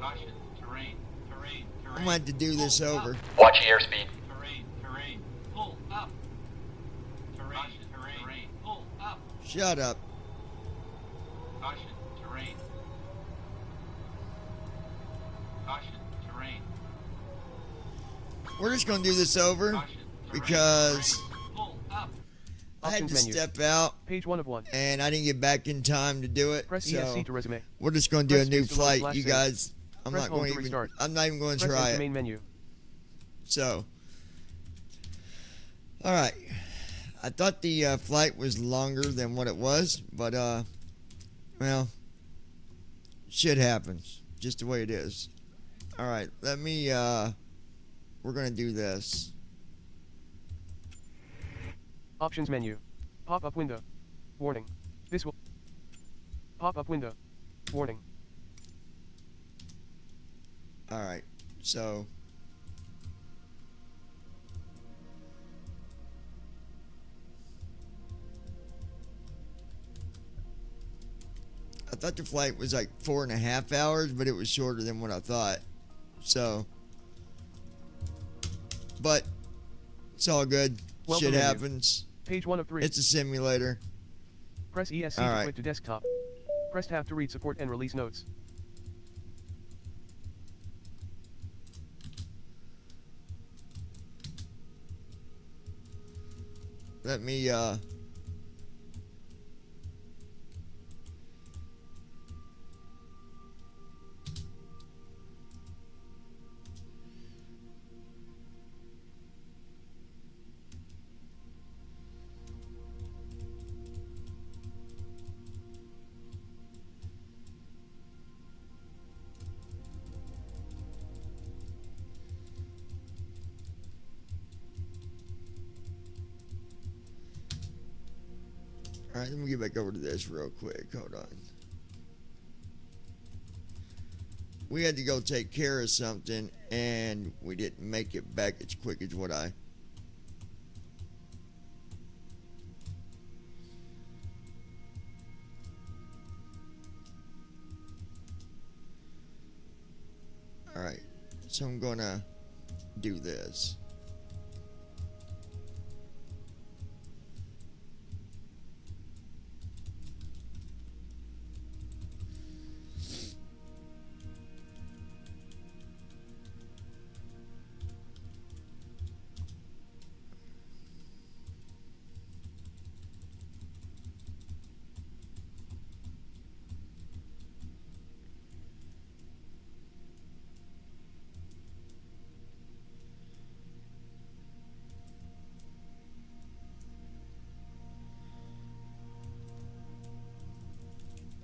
Caution, terrain. Terrain, I'm gonna have to do this over. Watch your airspeed. Terrain, terrain. Pull up. Terrain, terrain. Pull up. Shut up. Caution, terrain. Caution, terrain. We're just gonna do this over because I had to step out. Page 1 of 1. And I didn't get back in time to do it. Press so ESC to resume. we're just gonna do Press a new space to load flight, slash you save. guys. I'm Press not home going to to even. restart. I'm not even going to Press try enter it. main menu. So, all right. I thought the flight was longer than what it was, but well, shit happens. Just the way it is. All right, let me. We're gonna do this. Options menu. Pop-up window. Warning. This will. Pop-up window. Warning. All right, so. I thought the flight was like 4.5 hours, but it was shorter than what I thought. So, but it's all good. Welcome Shit menu. happens. Page 1 of 3. It's a simulator. Press ESC All to right. quit to desktop. Press tab to read support and release notes. Let me all right, let me get back over to this real quick. Hold on. We had to go take care of something, and we didn't make it back as quick as what I. All right, so I'm gonna do this.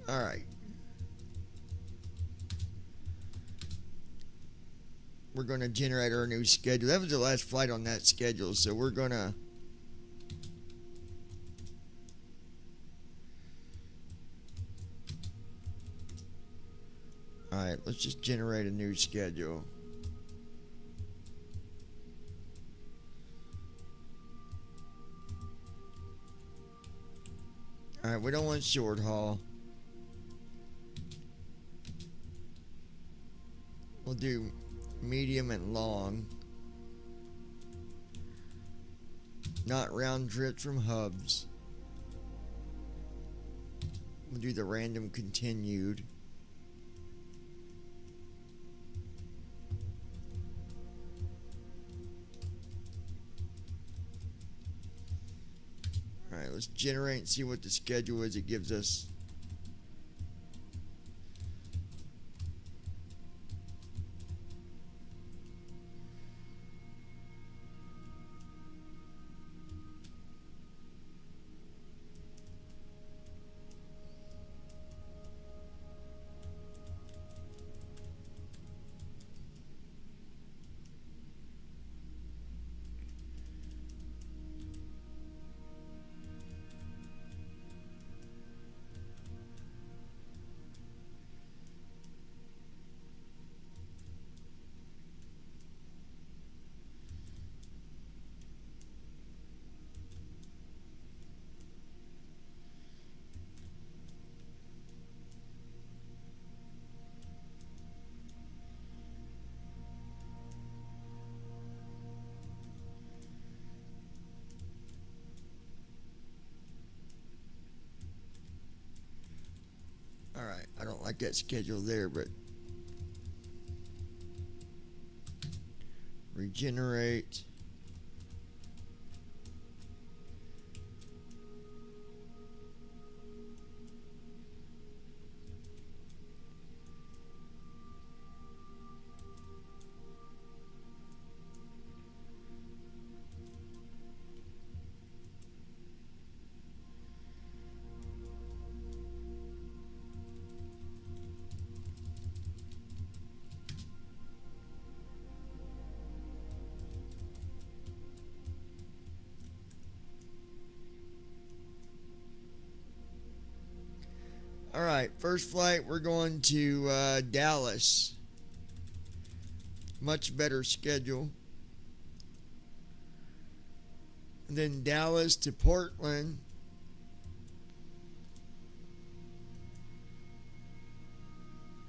All right. We're going to generate our new schedule. That was the last flight on that schedule, so we're going to. All right, let's just generate a new schedule. All right, we don't want short haul. We'll do medium and long. not round trips from hubs. We'll do the random continued. Alright, let's generate and see what the schedule is it gives us. Alright, I don't like that schedule there, but regenerate. Alright, first flight, we're going to Dallas. Much better schedule. And then Dallas to Portland.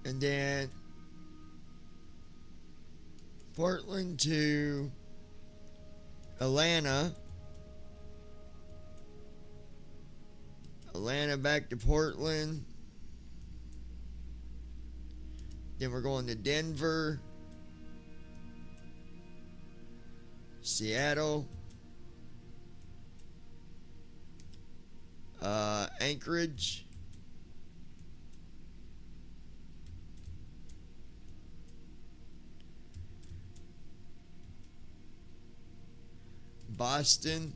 And then Portland to Atlanta. Atlanta back to Portland. Then we're going to Denver, Seattle, Anchorage, Boston.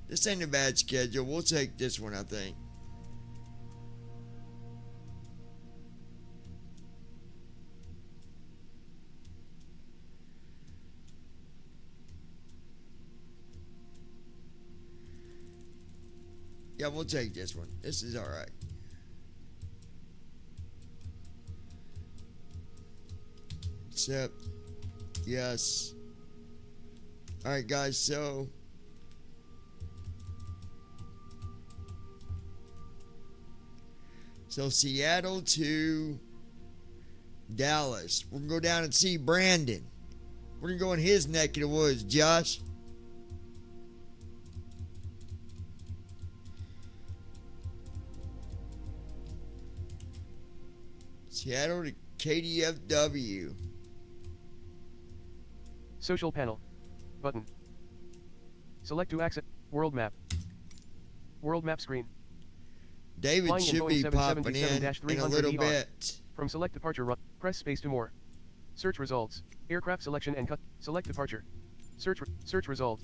This ain't a bad schedule. We'll take this one, I think. Yeah, we'll take this one. This is alright. Accept. Yes. Alright, guys, so Seattle to Dallas. We're going to go down and see Brandon. We're going to go in his neck of the woods, Josh. Seattle to KDFW. Social panel. Button. Select to access. World map. World map screen. David Flying should be popping in a little bit. From select departure run. Press space to more. Search results. Aircraft selection and cut. Select departure. Search result.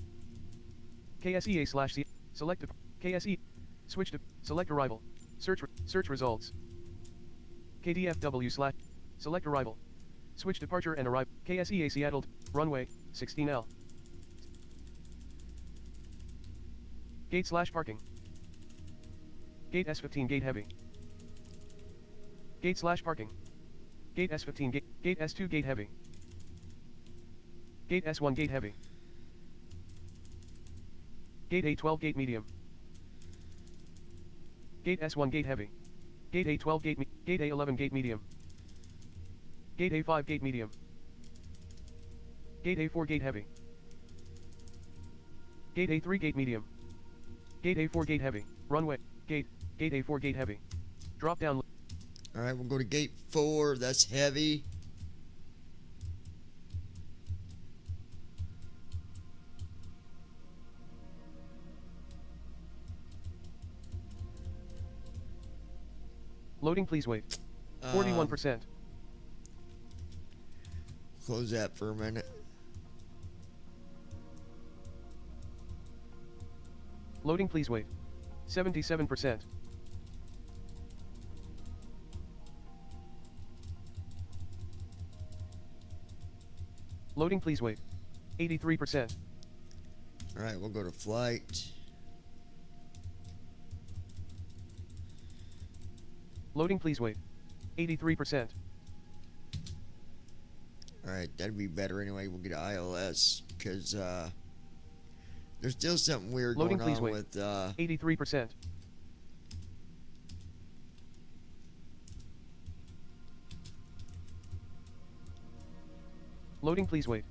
KSEA/C. Select KSE. Switch to select arrival. Search results. KDFW/. Select arrival. Switch departure and arrive. KSEA Seattle. Runway 16L. Gate/parking. Gate S15 gate heavy. Gate/parking. Gate S15 gate S2 gate heavy. Gate S1 gate heavy. Gate A12 gate medium. Gate S1 gate heavy. Gate A12 gate A11 gate medium. Gate A5 gate medium. Gate A4 gate heavy. Gate A3 gate medium. Gate A4 gate heavy. Runway. Gate A4 gate heavy. Drop down. Alright, we'll go to gate 4. That's heavy. Loading, please wait. 41%. Close that for a minute. Loading, please wait. 77%. Loading, please wait. 83%. Alright, we'll go to flight. Loading, please wait. 83%. Alright, that'd be better anyway. We'll get ILS because there's still something weird Loading, going please on wait. with 83%. Loading, please wait.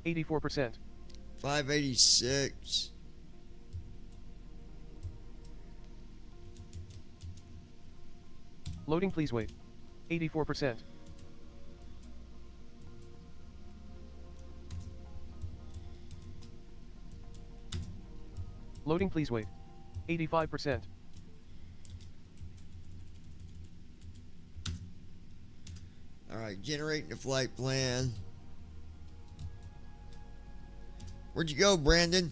84%. 586. Loading, please wait. 84%. Loading, please wait. 85%. Alright, generating the flight plan. Where'd you go, Brandon?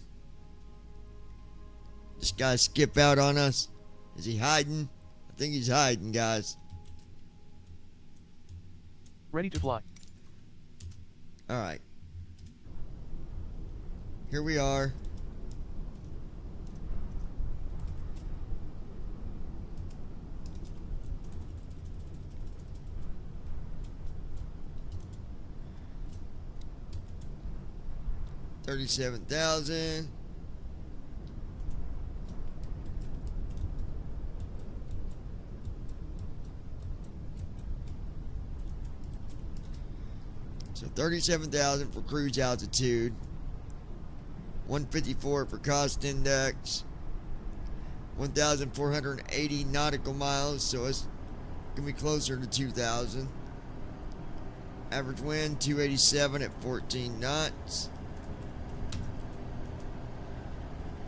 This guy skip out on us? Is he hiding? I think he's hiding, guys. Ready to fly. Alright. Here we are. $37,000. So 37,000 for cruise altitude, 154 for cost index, 1,480 nautical miles, so it's gonna be closer to 2,000. Average wind 287 at 14 knots.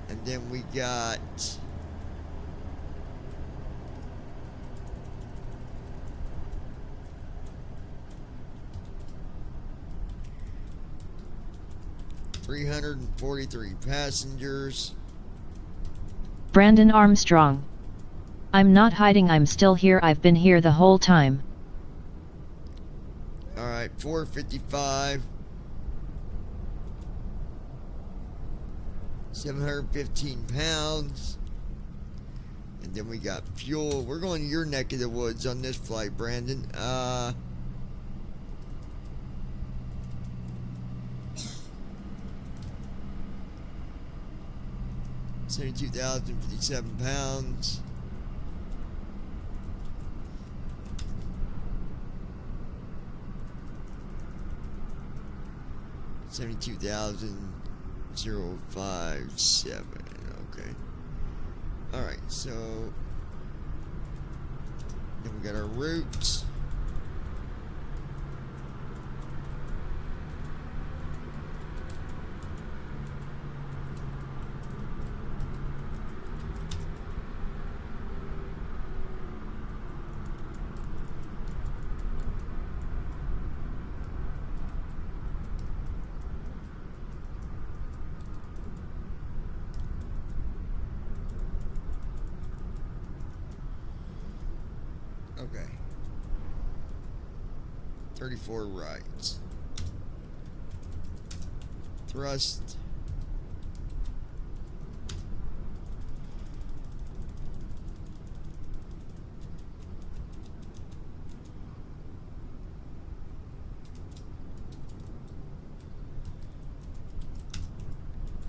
And then we got $343 passengers. Brandon Armstrong. I'm not hiding, I'm still here, I've been here the whole time. Alright, 455. 715 pounds. And then we got fuel. We're going to your neck of the woods on this flight, Brandon. 72,057 pounds. $72,057. Okay. Alright, so then we got our routes. Okay. 34 rights. Thrust.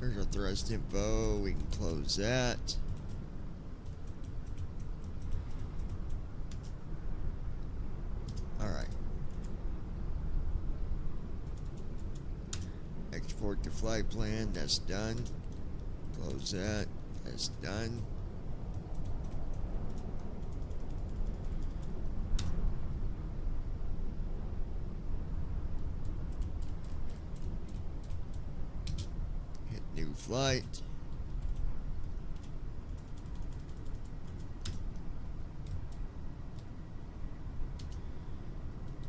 There's our thrust info. We can close that. Export the flight plan, that's done. Close that. That's done. Hit new flight.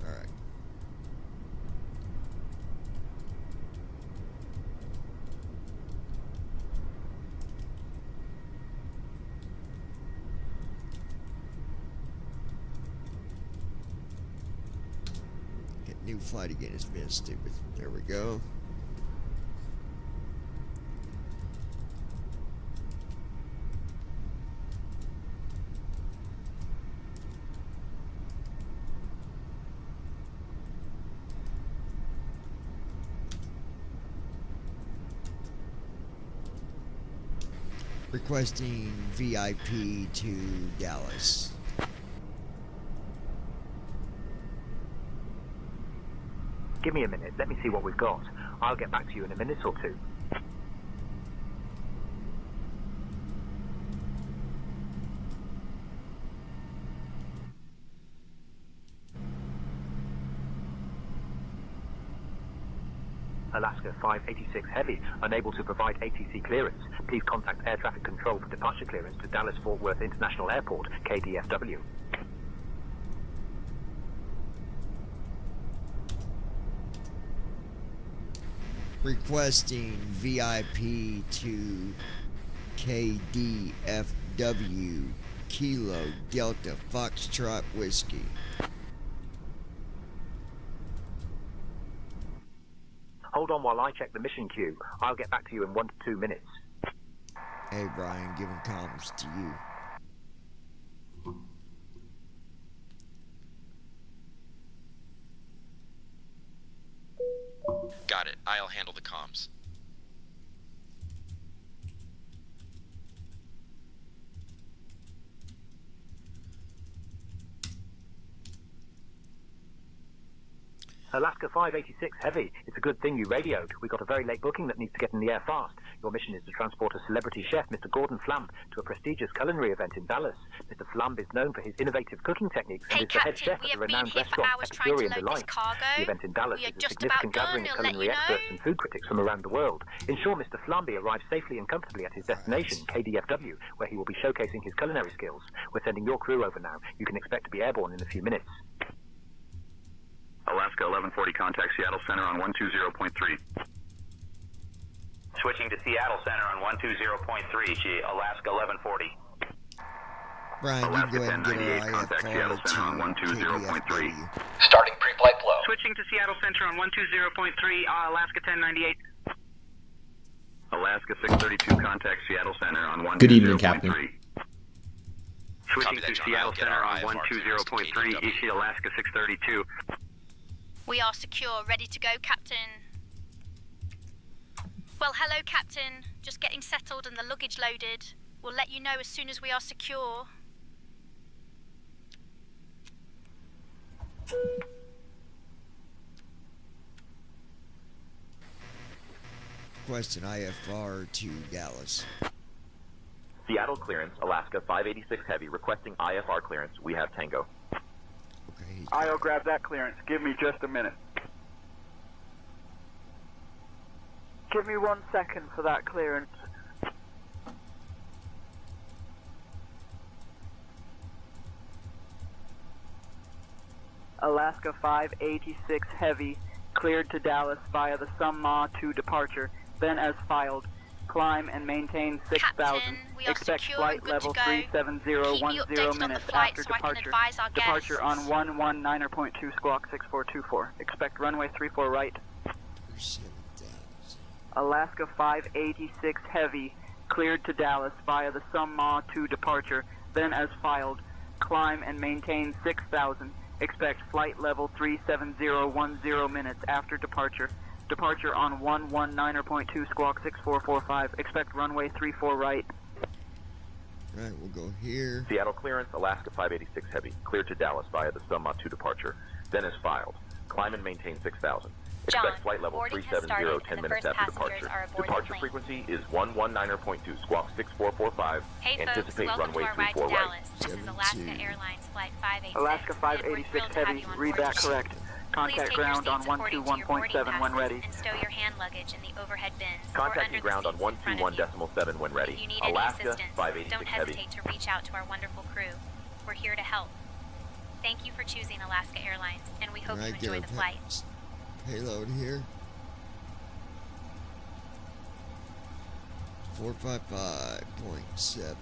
Alright. Hit new flight again. It's being stupid. There we go. Requesting VIP to Dallas. Give me a minute. Let me see what we've got. I'll get back to you in a minute or two. Alaska 586 Heavy, unable to provide ATC clearance. Please contact Air Traffic Control for departure clearance to Dallas-Fort Worth International Airport, KDFW. Requesting VIP to KDFW Kilo Delta Foxtrot Whiskey. Hold on while I check the mission queue. I'll get back to you in 1 to 2 minutes. Hey Brian, giving comms to you. Got it. I'll handle the comms. Alaska 586 Heavy, it's a good thing you radioed. We got a very late booking that needs to get in the air fast. Your mission is to transport a celebrity chef, Mr. Gordon Flamb, to a prestigious culinary event in Dallas. Mr. Flamb is known for his innovative cooking techniques and is the head chef at the renowned restaurant Epicurean Delight. The event in Dallas is a significant gathering of culinary experts and food critics from around the world. Ensure Mr. Flamby arrives safely and comfortably at his destination, KDFW, where he will be showcasing his culinary skills. We're sending your crew over now. You can expect to be airborne in a few minutes. Alaska 1140, contact Seattle Center on 120.3. Switching to Seattle Center on 120.3, Alaska 1140. Brian, you Alaska go ahead and get 1098, contact Seattle our Center on IFR to 120.3. Starting pre-flight flow. Switching to Seattle Center on 120.3, Alaska 1098. Alaska 632, contact Seattle Center on 120.3. Good evening, Captain. Switching to Seattle Center on 120.3, East Alaska 632. We are secure, ready to go, Captain. Well, hello, Captain. Just getting settled and the luggage loaded. We'll let you know as soon as we are secure. Requesting IFR to Dallas. Seattle clearance, Alaska 586 Heavy, requesting IFR clearance. We have Tango. I'll grab that clearance. Give me just a minute. Give me 1 second for that clearance. Alaska 586 Heavy, cleared to Dallas via the Summa to departure, then as filed. Climb and maintain 6,000. Expect flight level 37010 minutes after departure. Departure on 119.2 squawk 6424. Expect runway 34 right. Alaska 586 Heavy, cleared to Dallas via the Summa to departure, then as filed. Climb and maintain 6,000. Expect flight level 37010 minutes after departure. Departure on 119.2 squawk 6445. Expect runway 34 right. Right, we'll go here. Seattle clearance, Alaska 586 Heavy, cleared to Dallas via the Summa to departure, then as filed. Climb and maintain 6,000. Expect flight level 370 10 minutes after departure. Departure frequency is 119.2, squawk 6445. Hey folks, Anticipate welcome runway to our ride to 34 right. Dallas. This is Alaska Airlines Flight 586. Alaska and we're 586 thrilled to have Heavy, you on read board that the correct. ship. Please Contact take ground your on seats according to your boarding 121.7 when passes ready. and stow your hand luggage in the overhead bins or under Contacting the ground on seats in front of you. 121.7 when ready. If you need Alaska any assistance, 586 don't Heavy. hesitate to reach out to our wonderful crew. We're here to help. Thank you for choosing Alaska Airlines, and we hope you enjoy the flight. Payload here. 455.7.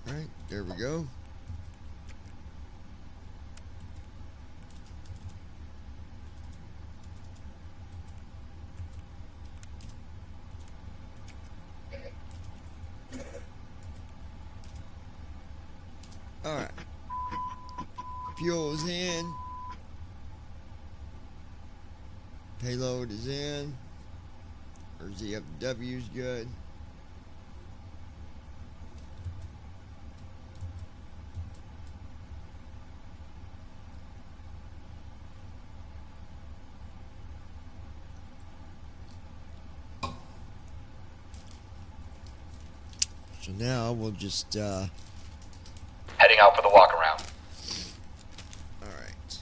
All right, there we go. All right. Fuel is in. Payload is in. Our ZFW is good. So now we'll just Heading out for the walk around. all right.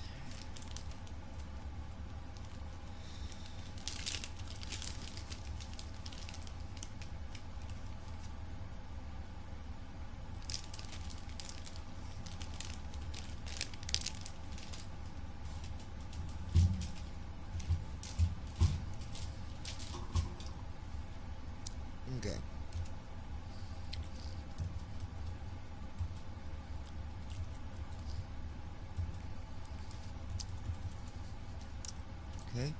Okay. Okay.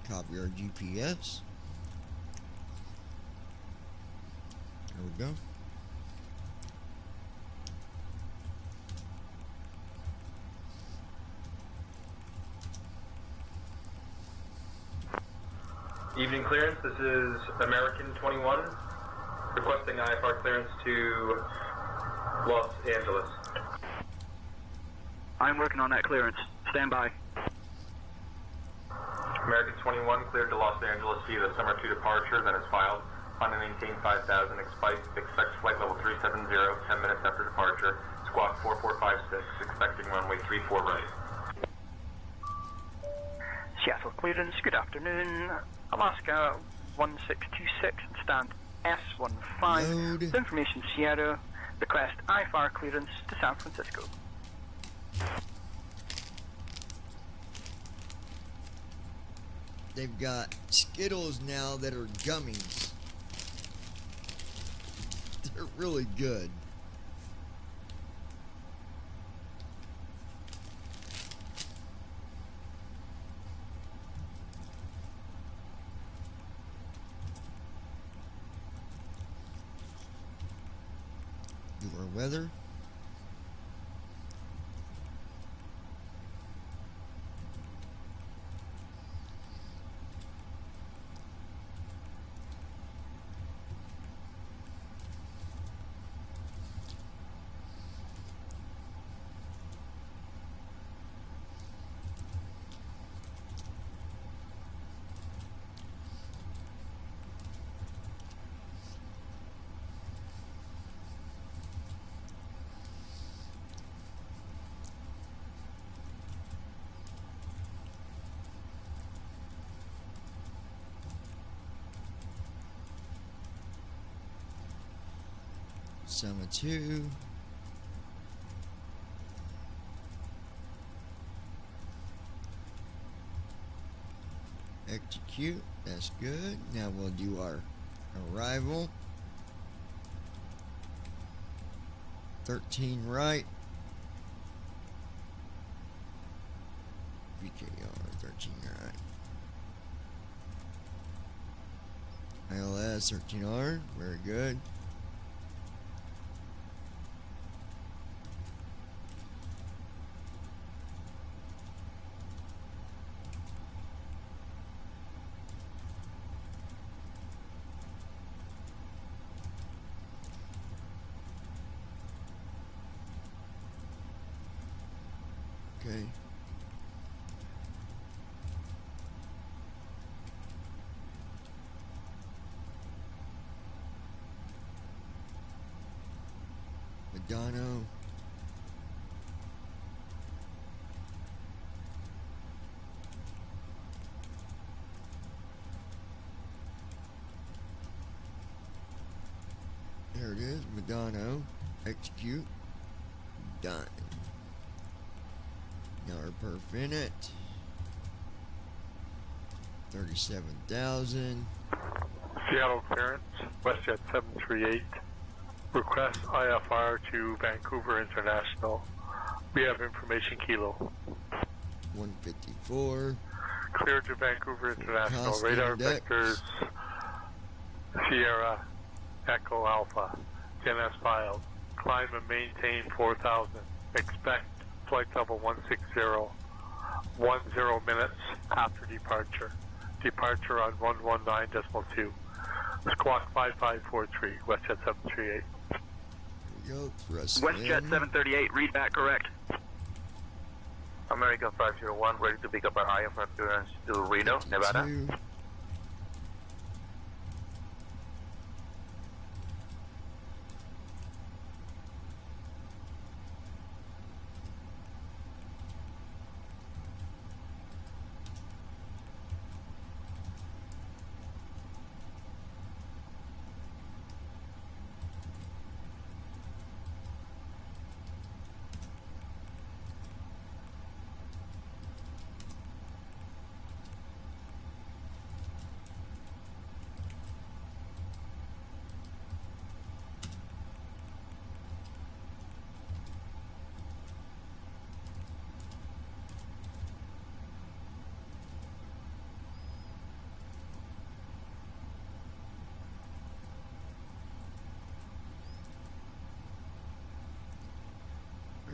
Copy our GPS. There we go. Evening clearance, this is American 21, requesting IFR clearance to Los Angeles. I'm working on that clearance. Stand by. American 21 cleared to Los Angeles via the summer 2 departure, then is filed. Climb and maintain 5,000, expect flight level 370, 10 minutes after departure. Squawk 4456, expecting runway 34 right. Seattle clearance, good afternoon. Alaska 1626, stand S15. Load. Information Sierra, request IFR clearance to San Francisco. They've got Skittles now that are gummies. They're really good. Do our weather. Summer 2. Execute. That's good. Now we'll do our arrival. 13 right. VKR 13 right. ILS 13R. Very good. Madonna. There it is, Madonna. Execute. Done. Now our perf in it. 37,000. Seattle clearance, WestJet 738. Request IFR to Vancouver International. We have information Kilo. 154. Cleared to Vancouver International. Cost Radar index. vectors Sierra Echo Alpha. DNS filed. Climb and maintain 4,000. Expect flight level 160. 10 minutes after departure. Departure on 119.2. Squawk 5543, WestJet 738. Go thrust WestJet in. 738, read back correct. American 501, ready to pick up our IFR clearance to Reno, Nevada. 2.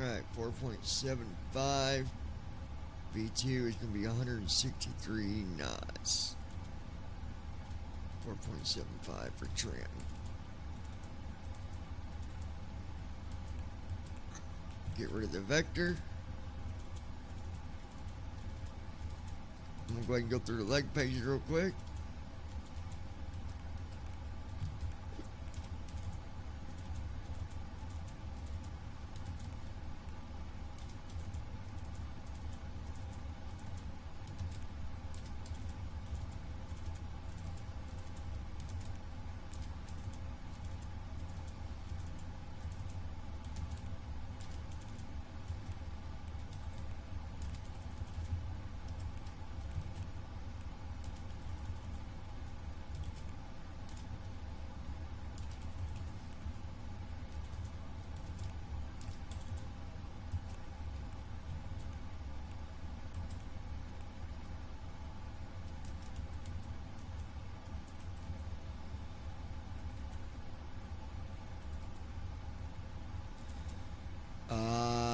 Alright, 4.75. V2 is going to be 163 knots. 4.75 for trim. Get rid of the vector. I'm going to go ahead and go through the leg pages real quick.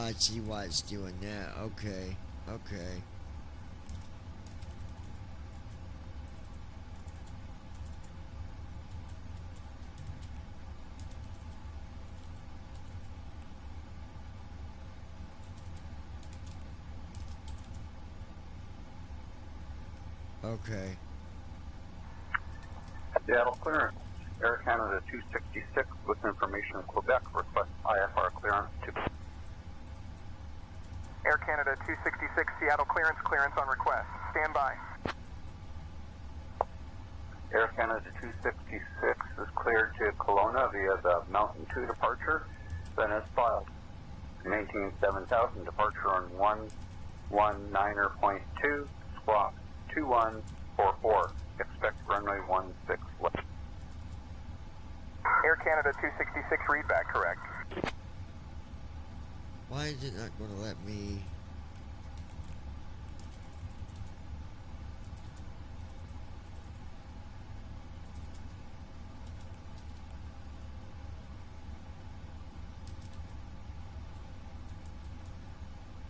I see why it's doing that. Okay. Okay. Okay. Seattle clearance. Air Canada 266 with information in Quebec. Request IFR clearance to Air Canada 266, Seattle clearance on request. Stand by. Air Canada 266 is cleared to Kelowna via the Mountain 2 departure. Then is filed. Maintain 7,000, departure on 119.2, squawk 2144. Expect runway 16 left. Air Canada 266, read back correct. Why is it not going to let me?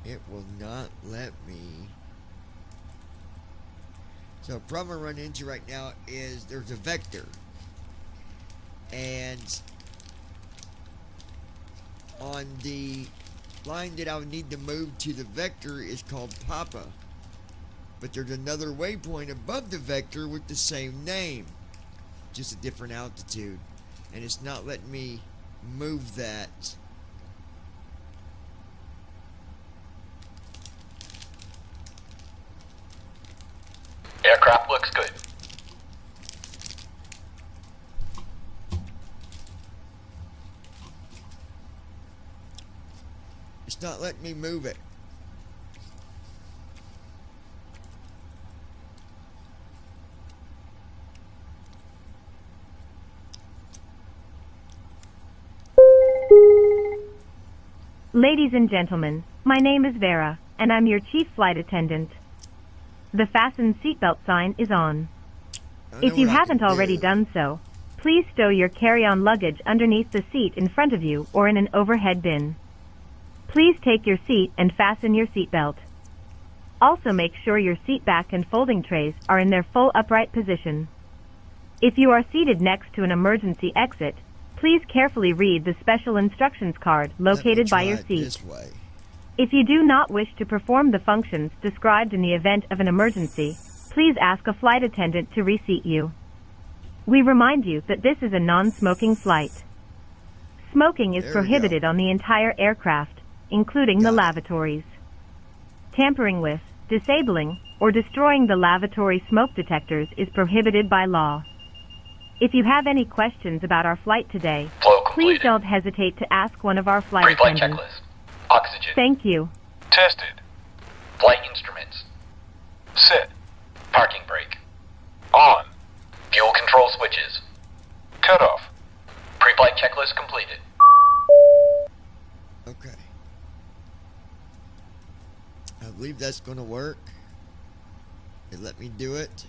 It will not let me. So the problem I run into right now is there's a vector. And on the line that I would need to move to the vector is called Papa. But there's another waypoint above the vector with the same name. Just a different altitude. And it's not letting me move that It's not letting me move it. Ladies and gentlemen, my name is Vera, and I'm your chief flight attendant. The fasten seatbelt sign is on. If you haven't already done so, please stow your carry-on luggage underneath the seat in front of you or in an overhead bin. Please take your seat and fasten your seatbelt. Also make sure your seat back and folding trays are in their full upright position. If you are seated next to an emergency exit, please carefully read the special instructions card located by your seat. If you do not wish to perform the functions described in the event of an emergency, please ask a flight attendant to reseat you. We remind you that this is a non-smoking flight. Smoking is prohibited on the entire aircraft, including the lavatories. Tampering with, disabling, or destroying the lavatory smoke detectors is prohibited by law. If you have any questions about our flight today, please don't hesitate to ask one of our flight Pre-flight attendants. checklist. Oxygen. Thank you. Tested. Flight instruments. Set. Parking brake. On. Fuel control switches. Cut off. Pre-flight checklist completed. Okay. I believe that's going to work. It let me do it.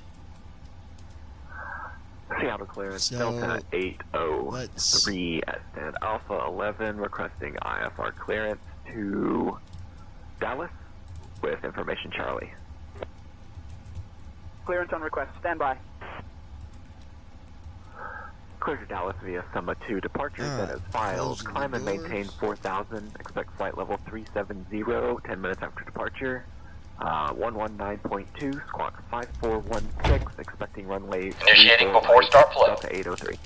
Seattle clearance, So, Delta 803 at stand Alpha 11, requesting IFR clearance to Dallas with information Charlie. Clearance on request. Stand by. Clear to Dallas via Summa 2 departure, that is filed. Climb and maintain 4,000, expect flight level 370, 10 minutes after departure. 119.2, squawk 5416, expecting runway... Initiating before start flow. Delta 803.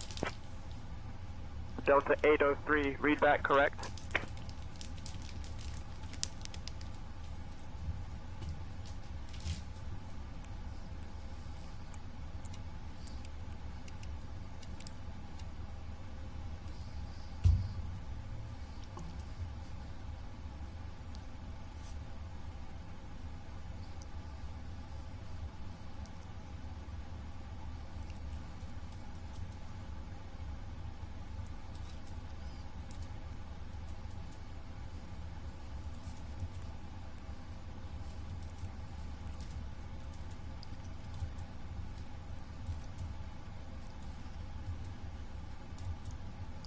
Delta 803, read back correct.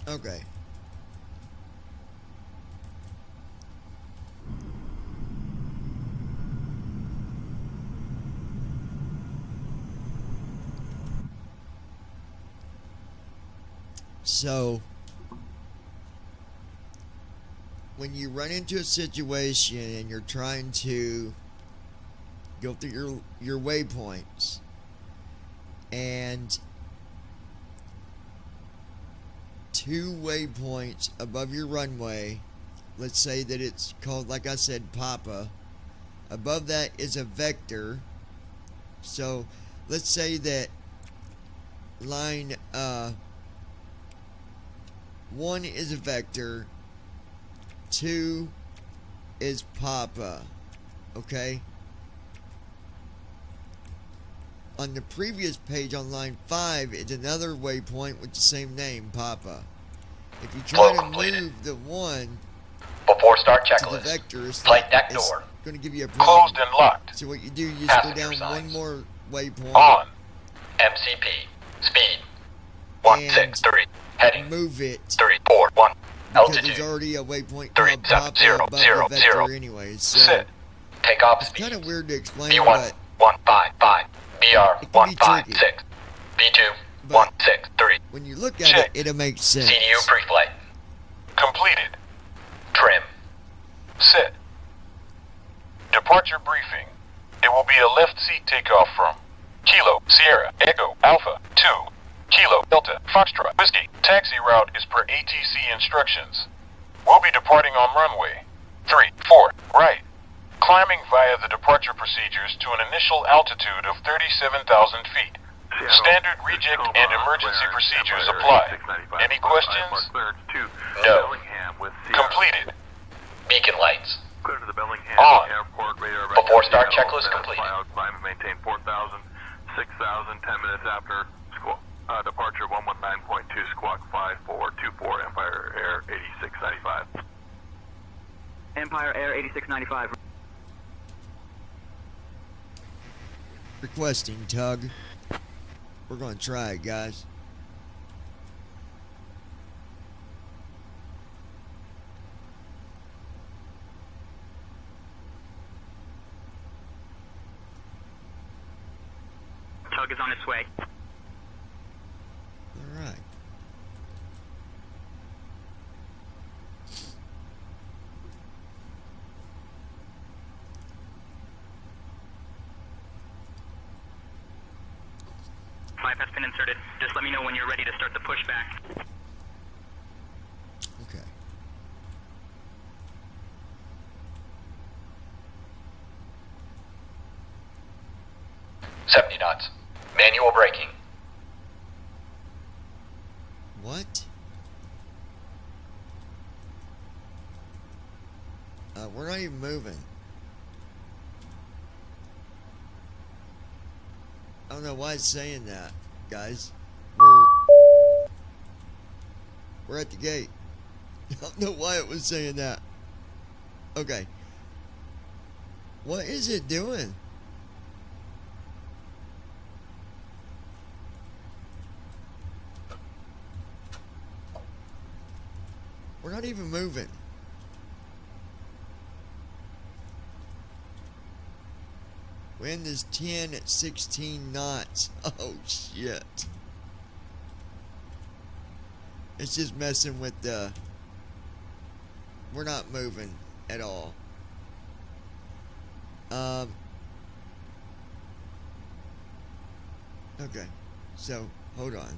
Okay. So, when you run into a situation and you're trying to go through your waypoints and 2 waypoints above your runway, let's say that it's called, like I said, Papa. Above that is a vector. So let's say that line 1 is a vector, 2 is Papa. Okay? On the previous page on line 5 is another waypoint with the same name, Papa. If you try to move the 1 before start to checklist. the vector, it's Flight deck it's door. going to give you a problem. Closed and locked. So what you do, you just go Passenger down signs. 1 more waypoint. On. MCP. Speed. 163. Heading. Move it. 341. Because Altitude. there's already a waypoint 370, called Papa above zero, the vector zero. anyways. So Set. Takeoff it's speed. kind of weird to explain, B1 but 155. BR It can be 156. B2 163. when you look at Check. it, it'll make sense. CDU pre-flight. Completed. Trim. Set. Departure briefing. It will be a left seat takeoff from Kilo, Sierra, Echo, Alpha, 2, Kilo, Delta, Foxtrot, Whiskey. Taxi route is per ATC instructions. We'll be departing on runway 34, right. Climbing via the departure procedures to an initial altitude of 37,000 feet. Standard reject and emergency procedures apply. Any questions? No. Completed. Beacon lights. Clear to the Bellingham On. Airport, radar Before vector start Seattle, checklist then completed. filed, climb and maintain 4,000, 6,000, 10 minutes after departure 119.2, squawk 5424, Empire Air 8695. Empire Air 8695. Requesting tug. We're gonna try it, guys. Tug is on its way. All right. Flight has been inserted. Just let me know when you're ready to start the pushback. Okay. $70 knots. Manual braking. What? We're not even moving. I don't know why it's saying that, guys. We're at the gate. I don't know why it was saying that. Okay. What is it doing? We're not even moving. Wind is 10 at 16 knots. Oh, shit. It's just messing with the... We're not moving at all. Okay. So, hold on.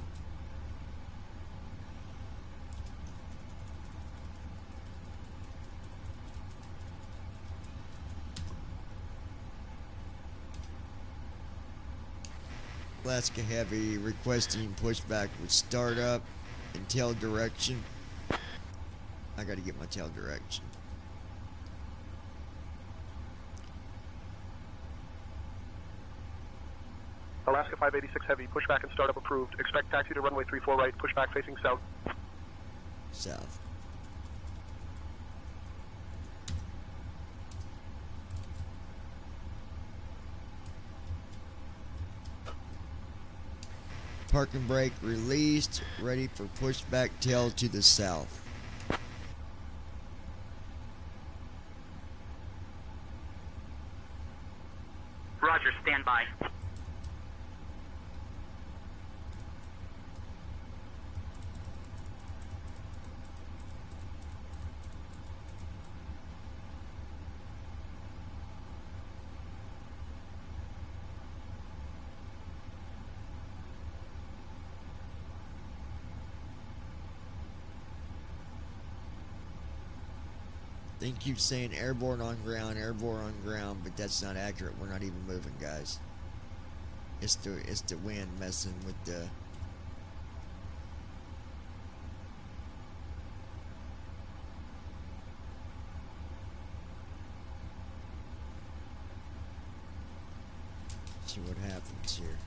Alaska Heavy requesting pushback with startup and tail direction. I gotta get my tail direction. Alaska 586 Heavy, pushback and startup approved. Expect taxi to runway 34 right, pushback facing south. South. Parking brake released, ready for pushback tail to the south. Roger, stand by. They keep saying airborne on ground, but that's not accurate. We're not even moving, guys. It's the wind messing with the... See what happens here.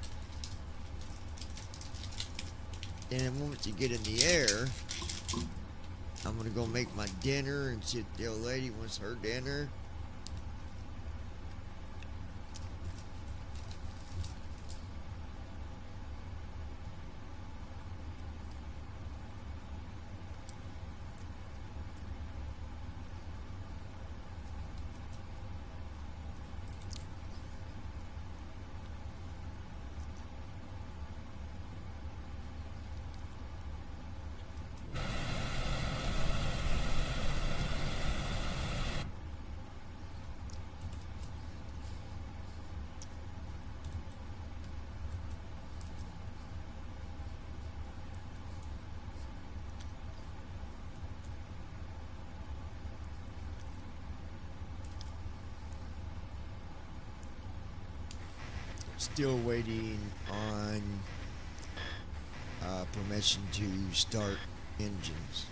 And once you get in the air, I'm gonna go make my dinner and see if the old lady wants her dinner. Still waiting on permission to start engines.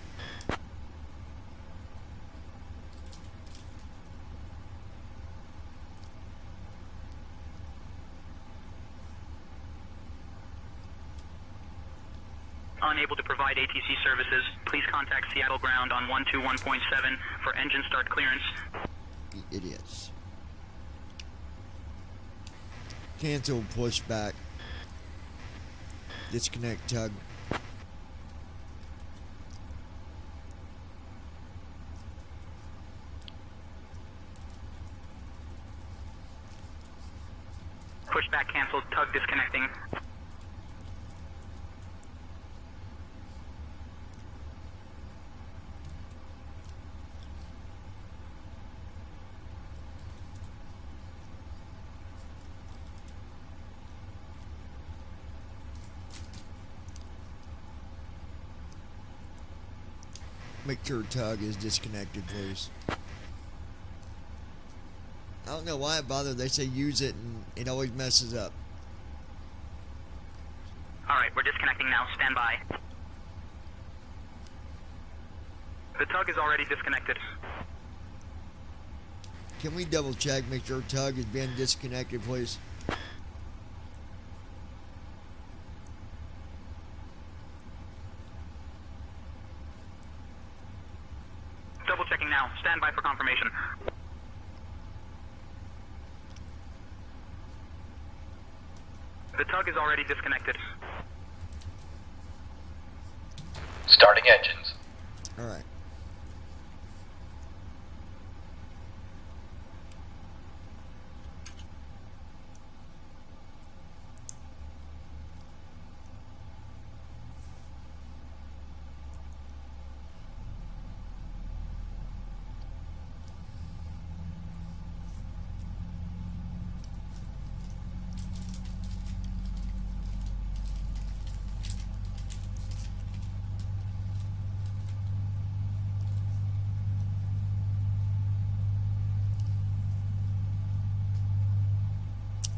unable to provide ATC services. Please contact Seattle Ground on 121.7 for engine start clearance. You idiots. Cancel pushback. Disconnect tug. Pushback canceled, tug disconnecting. Make sure tug is disconnected, please. I don't know why it bothers. They say use it and it always messes up. Alright, we're disconnecting now. Stand by. The tug is already disconnected. Can we double check, make sure tug has been disconnected, please? Double checking now. Stand by for confirmation. The tug is already disconnected. Starting engines. All right.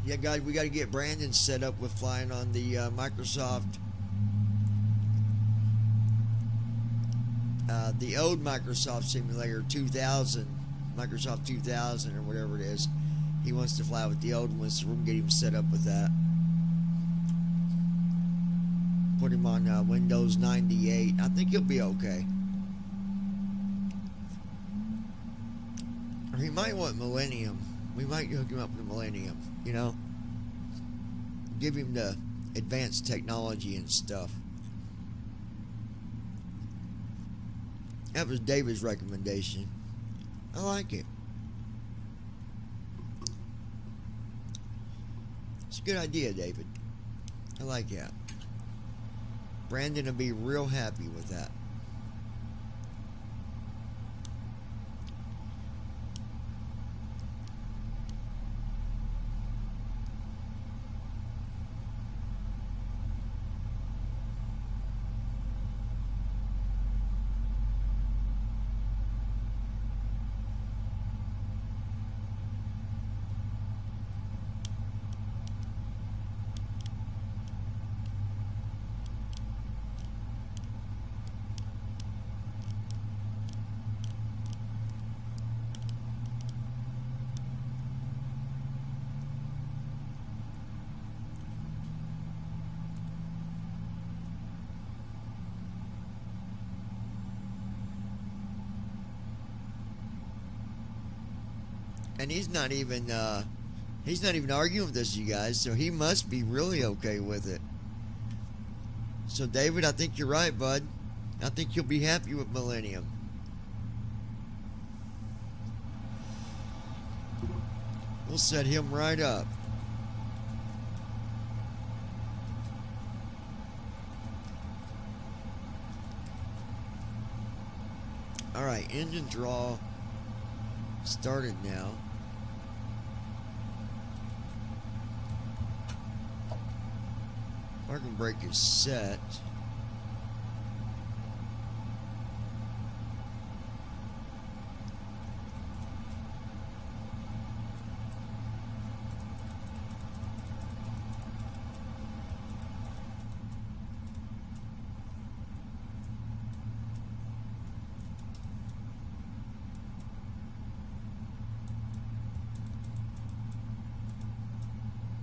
Yeah, guys, we got to get Brandon set up with flying on the Microsoft, the old Microsoft Simulator 2000, Microsoft 2000 or whatever it is. He wants to fly with the old one, so we're going to get him set up with that. Put him on Windows 98. I think he'll be okay. Or he might want Millennium. We might hook him up with Millennium, you know? Give him the advanced technology and stuff. That was David's recommendation. I like it. It's a good idea, David. I like that. Brandon will be real happy with that. And he's not even arguing with us, you guys, so he must be really okay with it. So David, I think you're right, bud. I think you'll be happy with Millennium. We'll set him right up. Alright, engine draw started now. Parking brake is set.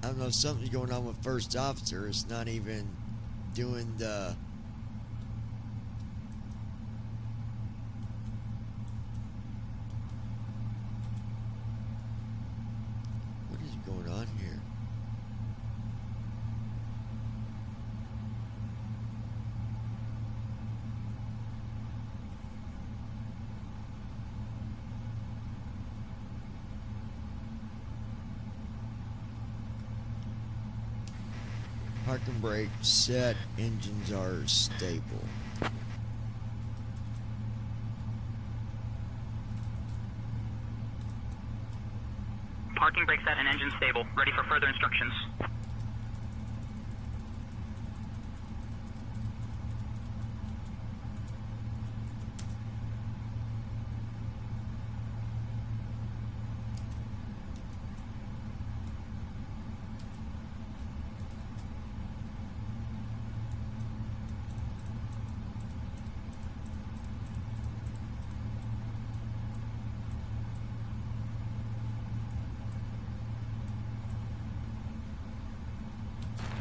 I don't know, something's going on with first officer. It's not even doing the Parking brake set. Engines are stable. Parking brake set and engine stable. Ready for further instructions.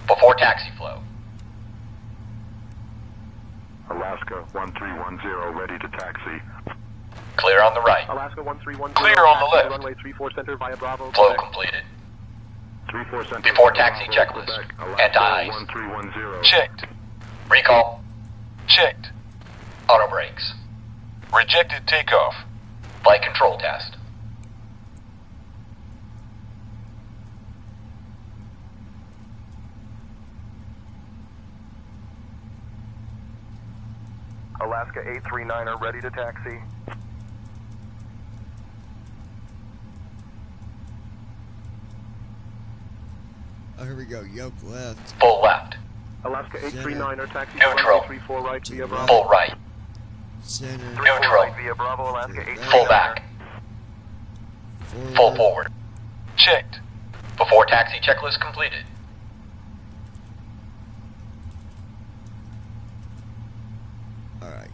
Before taxi flow. Alaska 1310, ready to taxi. Clear on the right. Alaska 1310. Clear on the left. Runway 34 center via Bravo. Flow Quebec. completed. 34 center. Before taxi checklist. Anti-ice. 1310. Checked. Recall. Checked. Auto brakes. Rejected takeoff. Flight control test. Alaska 839er, ready to taxi. Oh, here we go. Yoke left. Full left. Alaska 839er, taxi Neutral. runway 34 right via Bravo. Full right. Center. Neutral. Right via Bravo, Alaska 839er. Full back. Full forward. Checked. Before taxi checklist completed. Alright.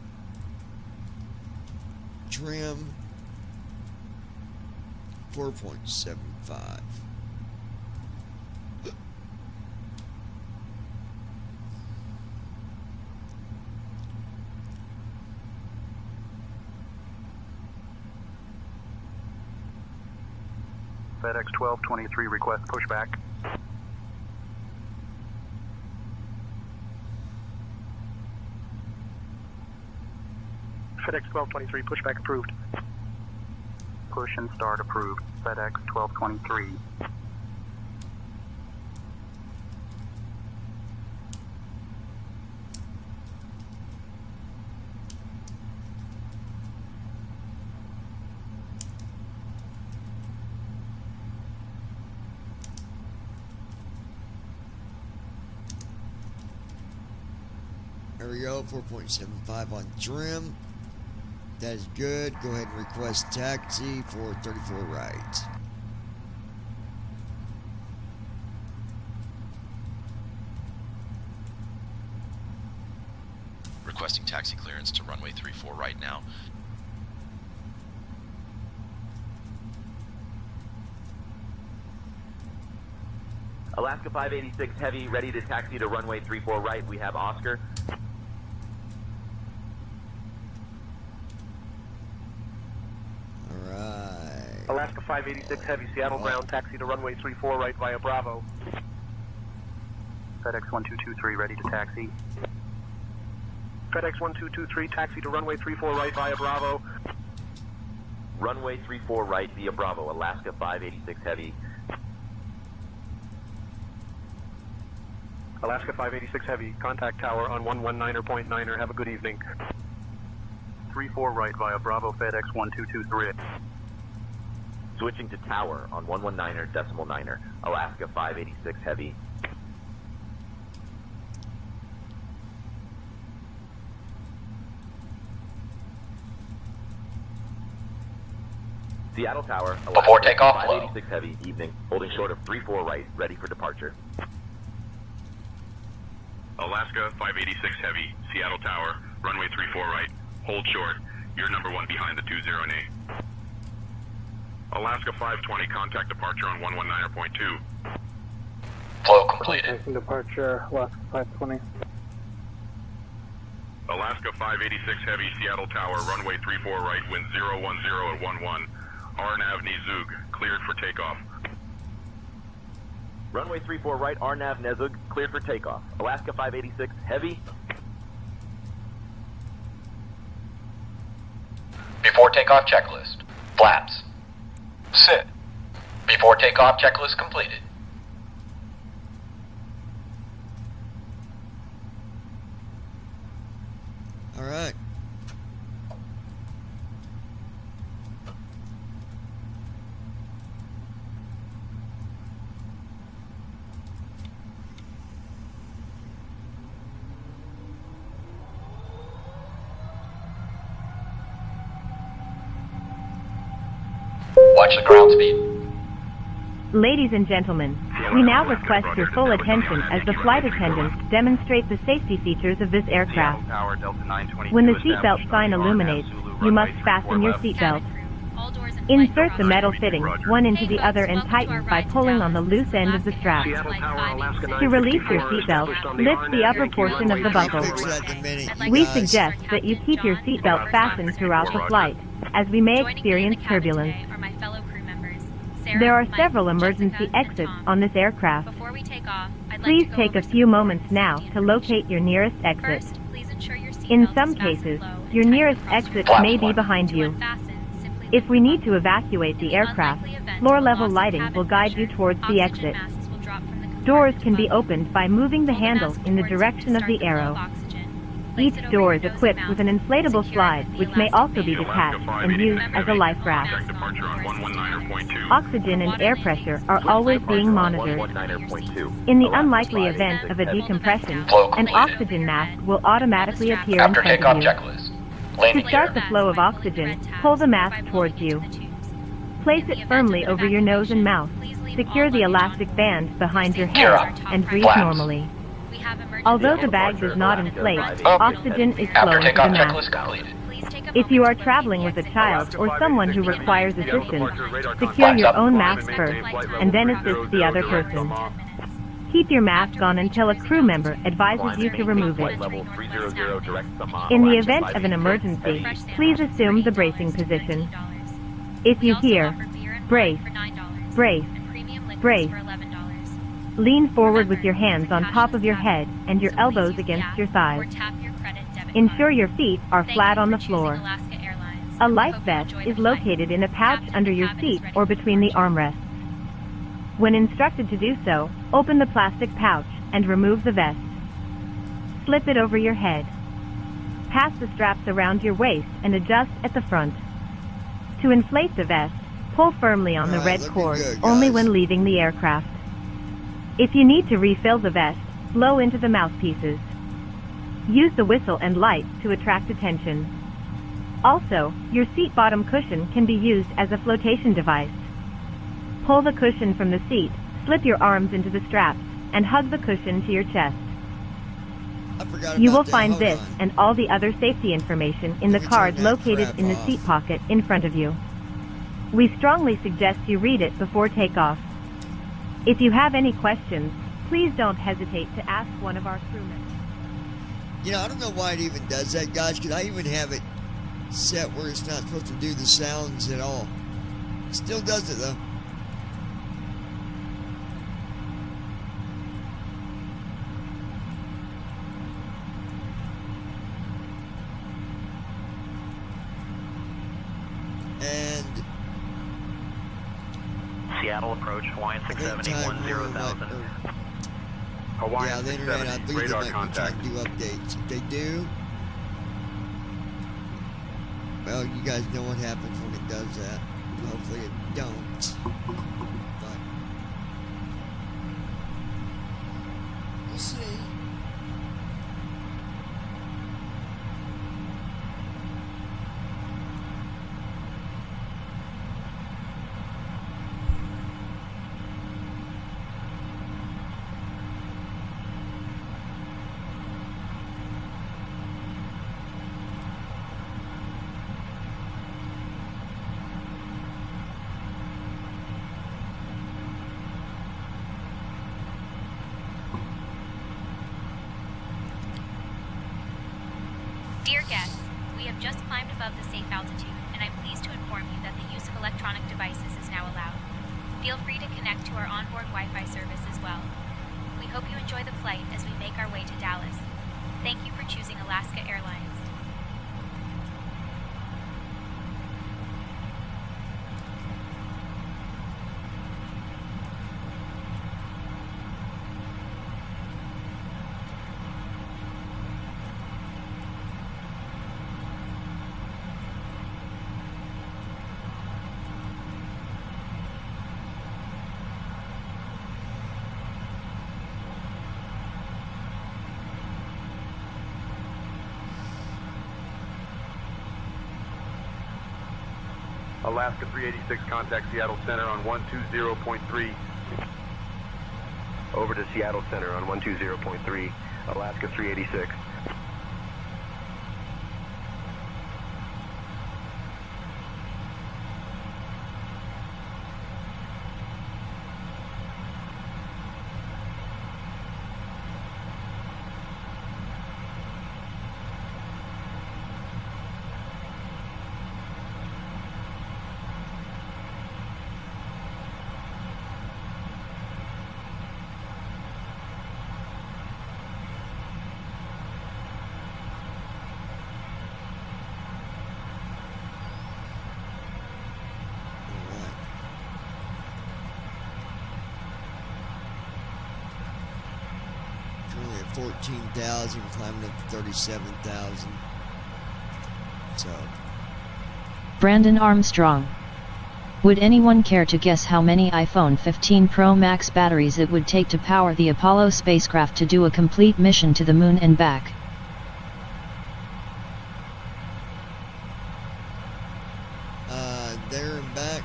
Trim 4.75. FedEx 1223 request pushback. FedEx 1223 pushback approved. Push and start approved. FedEx 1223. There we go, 4.75 on trim. That is good. Go ahead and request taxi for 34 right. Requesting taxi clearance to runway 34 right now. Alaska 586 Heavy, ready to taxi to runway 34 right. We have Oscar. Alright. Alaska 586 Heavy, Seattle ground, taxi to runway 34 right via Bravo. FedEx 1223 ready to taxi. FedEx 1223 taxi to runway 34 right via Bravo. Runway 34 right via Bravo, Alaska 586 Heavy. Alaska 586 Heavy, contact tower on 119.9er. Have a good evening. 34 right via Bravo, FedEx 1223. Switching to tower on 119.9er, Alaska 586 Heavy. Seattle Tower, Alaska Before takeoff, 586 Heavy, evening, holding short of 34 right, ready for departure. Alaska 586 Heavy, Seattle Tower, runway 34 right, hold short. You're number one behind the 20A. Alaska 520, contact departure on 119.2. Flow completed. Taking departure, Alaska 520. Alaska 586 Heavy, Seattle Tower, runway 34 right, wind 010 at 11. RNAV Nizug, cleared for takeoff. Runway 34 right, RNAV Nezug, cleared for takeoff. Alaska 586 Heavy. Before takeoff checklist. Flaps. Set. Before takeoff checklist completed. All right. Watch the ground speed. Ladies and gentlemen, we now request your full attention as the flight attendants demonstrate the safety features of this aircraft. When the seatbelt sign illuminates, you must fasten your seatbelt. Insert the metal fittings one into the other and tighten by pulling on the loose end of the strap. To release your seatbelt, lift the upper portion of the buckle. We suggest that you keep your seatbelt fastened throughout the flight, as we may experience turbulence. There are several emergency exits on this aircraft. Please take a few moments now to locate your nearest exit. In some cases, your nearest exit may be behind you. If we need to evacuate the aircraft, floor-level lighting will guide you towards the exit. Doors can be opened by moving the handle in the direction of the arrow. Each door is equipped with an inflatable slide, which may also be detached and used as a life raft. Oxygen and air pressure are always being monitored. In the unlikely event of a decompression, an oxygen mask will automatically appear in After front takeoff of you. checklist. To Landing start gear. the flow of oxygen, pull the mask towards you. Place it firmly over your nose and mouth. Secure the elastic band behind your head and breathe normally. Although the bag does not inflate, oxygen is After flowing to the takeoff mask. checklist completed. If you are traveling with a child or someone who requires assistance, secure your own mask first and then assist the other person. Keep your mask on until a crew member advises you to remove it. In the event of an emergency, please assume the bracing position. If you hear, brace, brace, brace, lean forward with your hands on top of your head and your elbows against your thighs. Ensure your feet are flat on the floor. A life vest is located in a pouch under your seat or between the armrests. When instructed to do so, open the plastic pouch and remove the vest. Slip it over your head. Pass the straps around your waist and adjust at the front. To inflate the vest, pull firmly on the red cord only when leaving the aircraft. If you need to refill the vest, blow into the mouthpieces. Use the whistle and light to attract attention. Also, your seat bottom cushion can be used as a flotation device. Pull the cushion from the seat, slip your arms into the straps, and hug the cushion to your chest. You will find this and all the other safety information in the card located in the seat pocket in front of you. We strongly suggest you read it before takeoff. If you have any questions, please don't hesitate to ask one of our crewmen. You know, I don't know why it even does that, guys, because I even have it set where it's not supposed to do the sounds at all. It still does it, though. And Seattle approach, Hawaiian 670, 10,000. yeah, the internet, I believe they might be trying to do updates. If they do, well, you guys know what happens when it does that. Hopefully it don't. But we'll see. Dear guests, we have just climbed above the safe altitude, and I'm pleased to inform you that the use of electronic devices is now allowed. Feel free to connect to our onboard Wi-Fi service as well. We hope you enjoy the flight as we make our way to Dallas. Thank you for choosing Alaska Airlines. Alaska 386, contact Seattle Center on 120.3. Over to Seattle Center on 120.3, Alaska 386. Currently at 14,000, climbing up to 37,000. So. Brandon Armstrong. Would anyone care to guess how many iPhone 15 Pro Max batteries it would take to power the Apollo spacecraft to do a complete mission to the moon and back? There and back.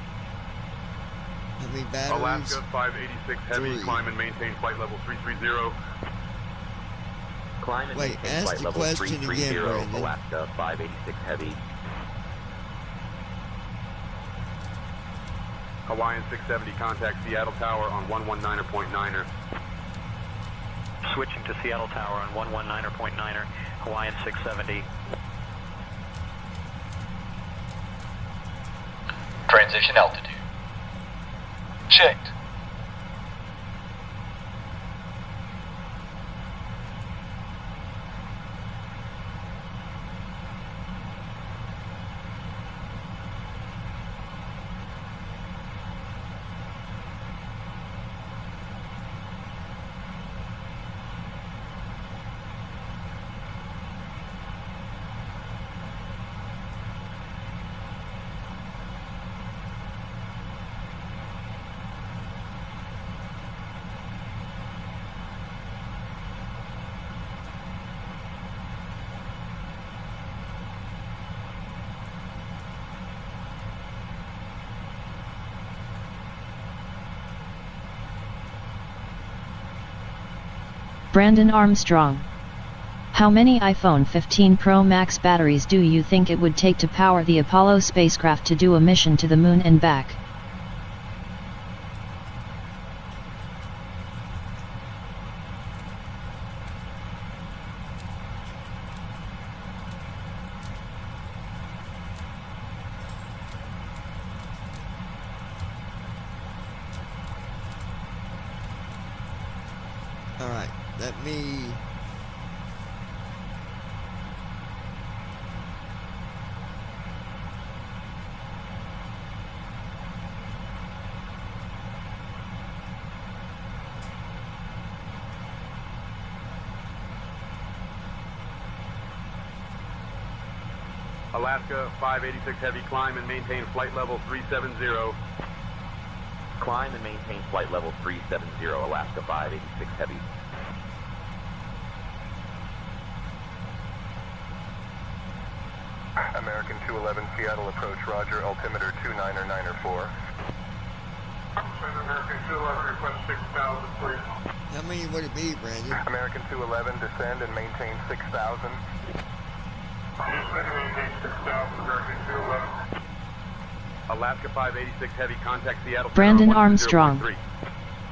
How many batteries? Alaska 586 Heavy, 3. climb and maintain flight level 330. Climb and Wait, maintain ask flight the level question 330, again, Brandon. Alaska 586 Heavy. Hawaiian 670, contact Seattle Tower on 119.9er. Switching to Seattle Tower on 119.9er, Hawaiian 670. Transition altitude. Checked. Brandon Armstrong. How many iPhone 15 Pro Max batteries do you think it would take to power the Apollo spacecraft to do a mission to the moon and back? All right, let me. Alaska 586 Heavy, climb and maintain flight level 370. Climb and maintain flight level 370, Alaska 586 Heavy. American 211, Seattle approach, roger, altimeter 299er4. American 211, request 6,000, please. How many would it be, Brandon? American 211, descend and maintain 6,000. American 211. Alaska 586 Heavy, contact Seattle. Brandon Armstrong.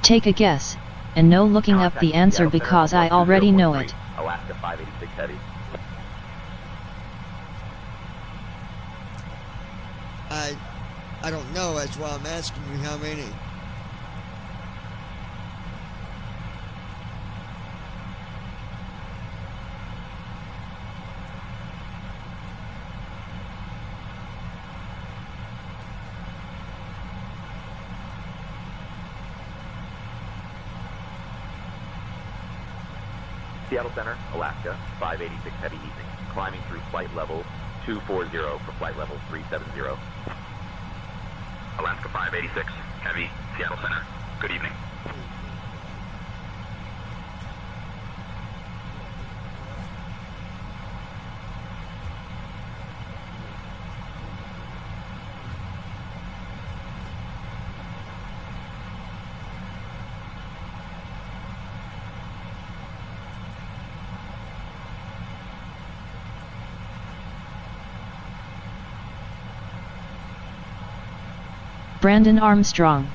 Take a guess, and no looking up the answer because I already know it. Alaska 586 Heavy. I don't know, that's why I'm asking you how many. Seattle Center, Alaska, 586 Heavy evening. Climbing through flight level 240 for flight level 370. Alaska 586 Heavy, Seattle Center. Good evening. Brandon Armstrong.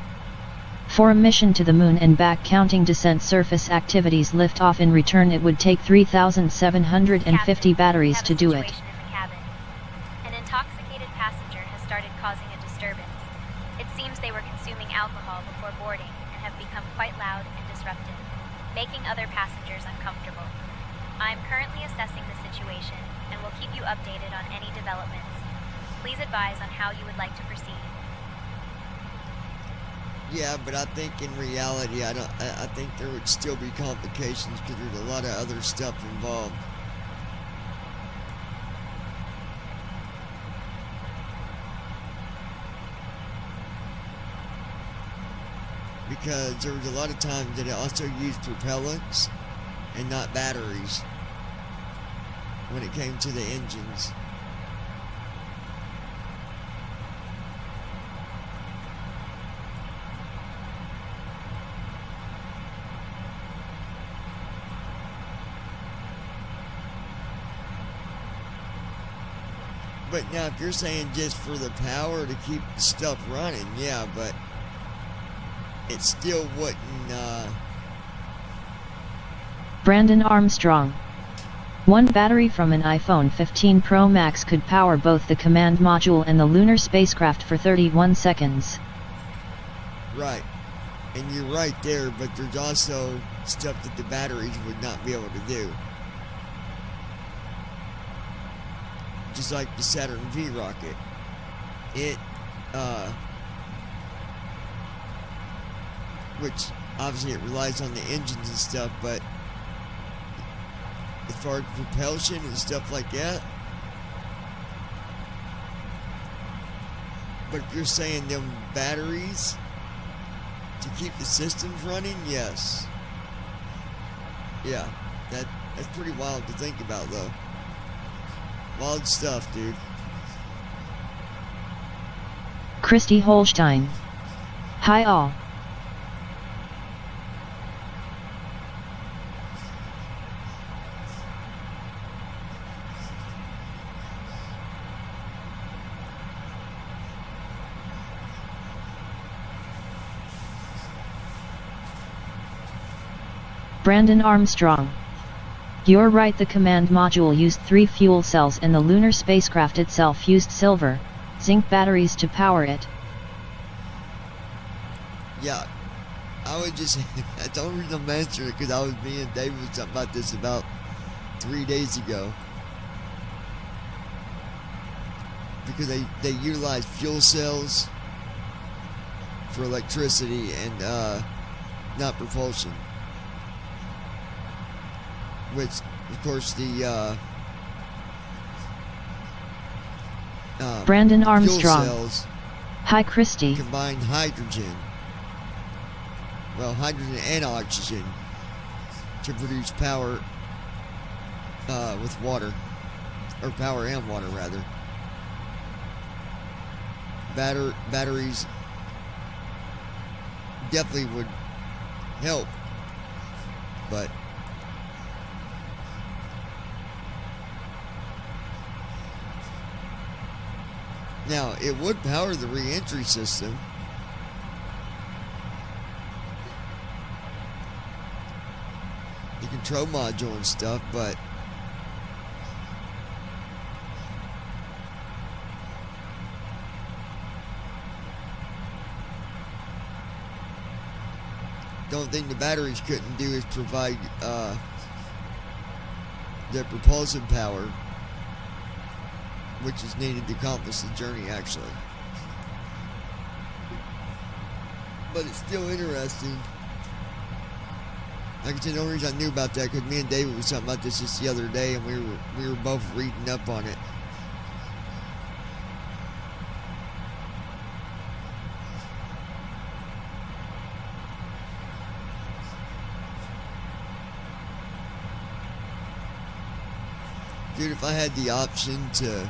For a mission to the moon and back counting descent surface activities lift-off in return, it would take 3,750 batteries to do it. An intoxicated passenger has started causing a disturbance. It seems they were consuming alcohol before boarding and have become quite loud and disruptive, making other passengers uncomfortable. I am currently assessing the situation and will keep you updated on any developments. Please advise on how you would like to proceed. Yeah, but I think in reality, I think there would still be complications because there's a lot of other stuff involved. Because there was a lot of times that it also used propellants and not batteries when it came to the engines. But now if you're saying just for the power to keep the stuff running, yeah, but it still wouldn't, Brandon Armstrong. One battery from an iPhone 15 Pro Max could power both the command module and the lunar spacecraft for 31 seconds. Right. And you're right there, but there's also stuff that the batteries would not be able to do. Just like the Saturn V rocket. It, which obviously it relies on the engines and stuff, but as far as propulsion and stuff like that, but if you're saying them batteries to keep the systems running, yes. Yeah, that's pretty wild to think about though. Wild stuff, dude. Christy Holstein. Hi all. Brandon Armstrong. You're right, the command module used 3 fuel cells and the lunar spacecraft itself used silver, zinc batteries to power it. Yeah, I would just, that's the only reason I'm answering it because I was me and David was talking about this about 3 days ago. Because they utilize fuel cells for electricity and not propulsion. Which, of course, the Brandon Armstrong. Fuel cells Hi, Christy. Combine hydrogen, hydrogen and oxygen to produce power with water, or power and water rather. Batteries definitely would help, but now, it would power the re-entry system. The control module and stuff, but the only thing the batteries couldn't do is provide the propulsion power which is needed to accomplish the journey, actually. But it's still interesting. Like I said, the only reason I knew about that because me and David was talking about this just the other day, and we were both reading up on it. Dude, if I had the option to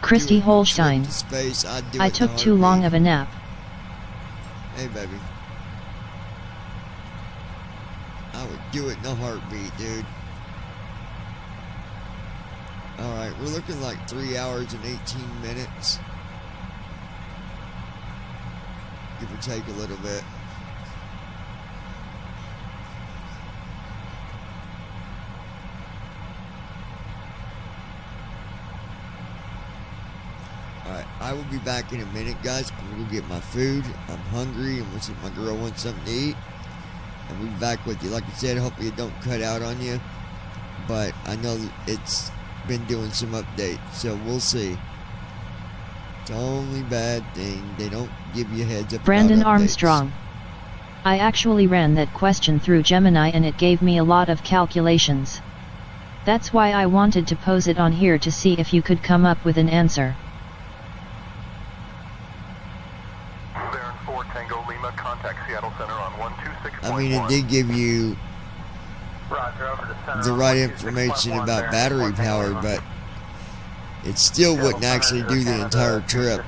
Christy Holstein. Space, I'd do I took too long of a nap. Hey, baby. I would do it in a heartbeat, dude. Alright, we're looking like 3 hours and 18 minutes. give or take a little bit. Alright, I will be back in a minute, guys. I'm gonna go get my food. I'm hungry, and we'll see if my girl wants something to eat. And we'll be back with you. Like I said, hopefully it don't cut out on you. But I know that it's been doing some updates, so we'll see. It's the only bad thing. They don't give you a heads up. Brandon about updates. Armstrong. I actually ran that question through Gemini and it gave me a lot of calculations. That's why I wanted to pose it on here to see if you could come up with an answer. Baron 4 Tango Lima, contact Seattle Center on 126.1. I mean, it did give you the right information about battery power, but it still wouldn't actually do the entire trip.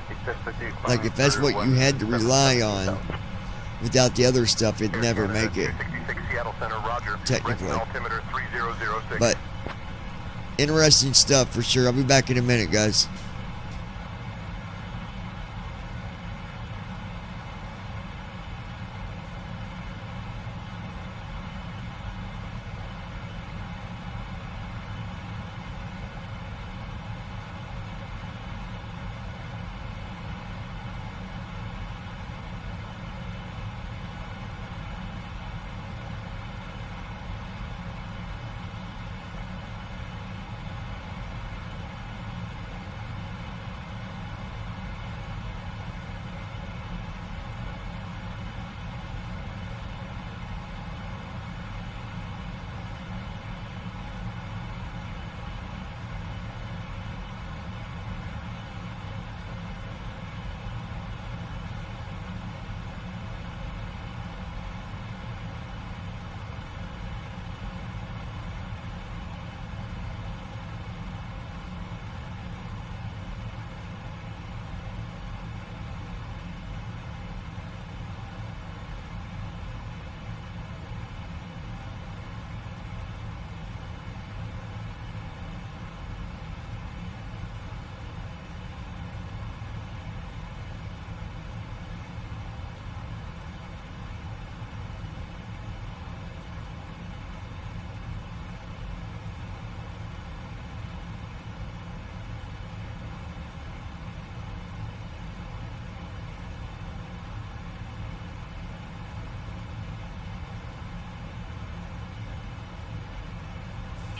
Like, if that's what you had to rely on, without the other stuff, it'd never make it, technically. But interesting stuff for sure. I'll be back in a minute, guys.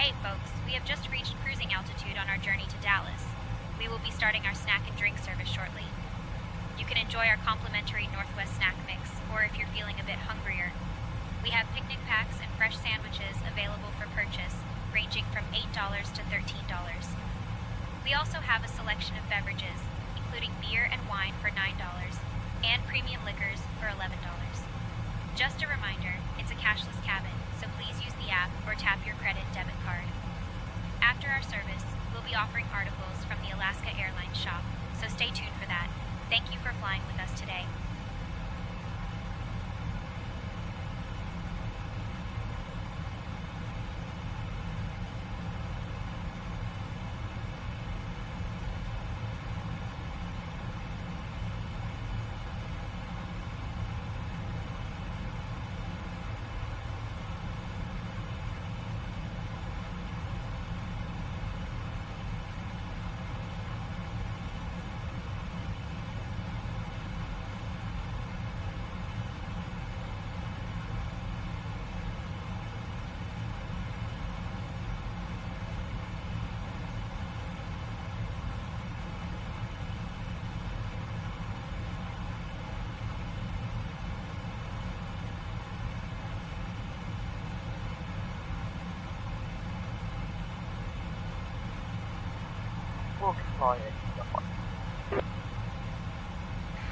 Hey folks, we have just reached cruising altitude on our journey to Dallas. We will be starting our snack and drink service shortly. You can enjoy our complimentary Northwest snack mix, or if you're feeling a bit hungrier. We have picnic packs and fresh sandwiches available for purchase, ranging from $8 to $13. We also have a selection of beverages, including beer and wine for $9, and premium liquors for $11. Just a reminder, it's a cashless cabin, so please use the app or tap your credit debit card. After our service, we'll be offering articles from the Alaska Airlines shop, so stay tuned for that. Thank you for flying with us today.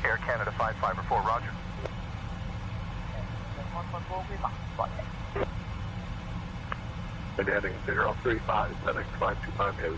Air Canada 554, roger. And heading 035, FedEx 525 heavy.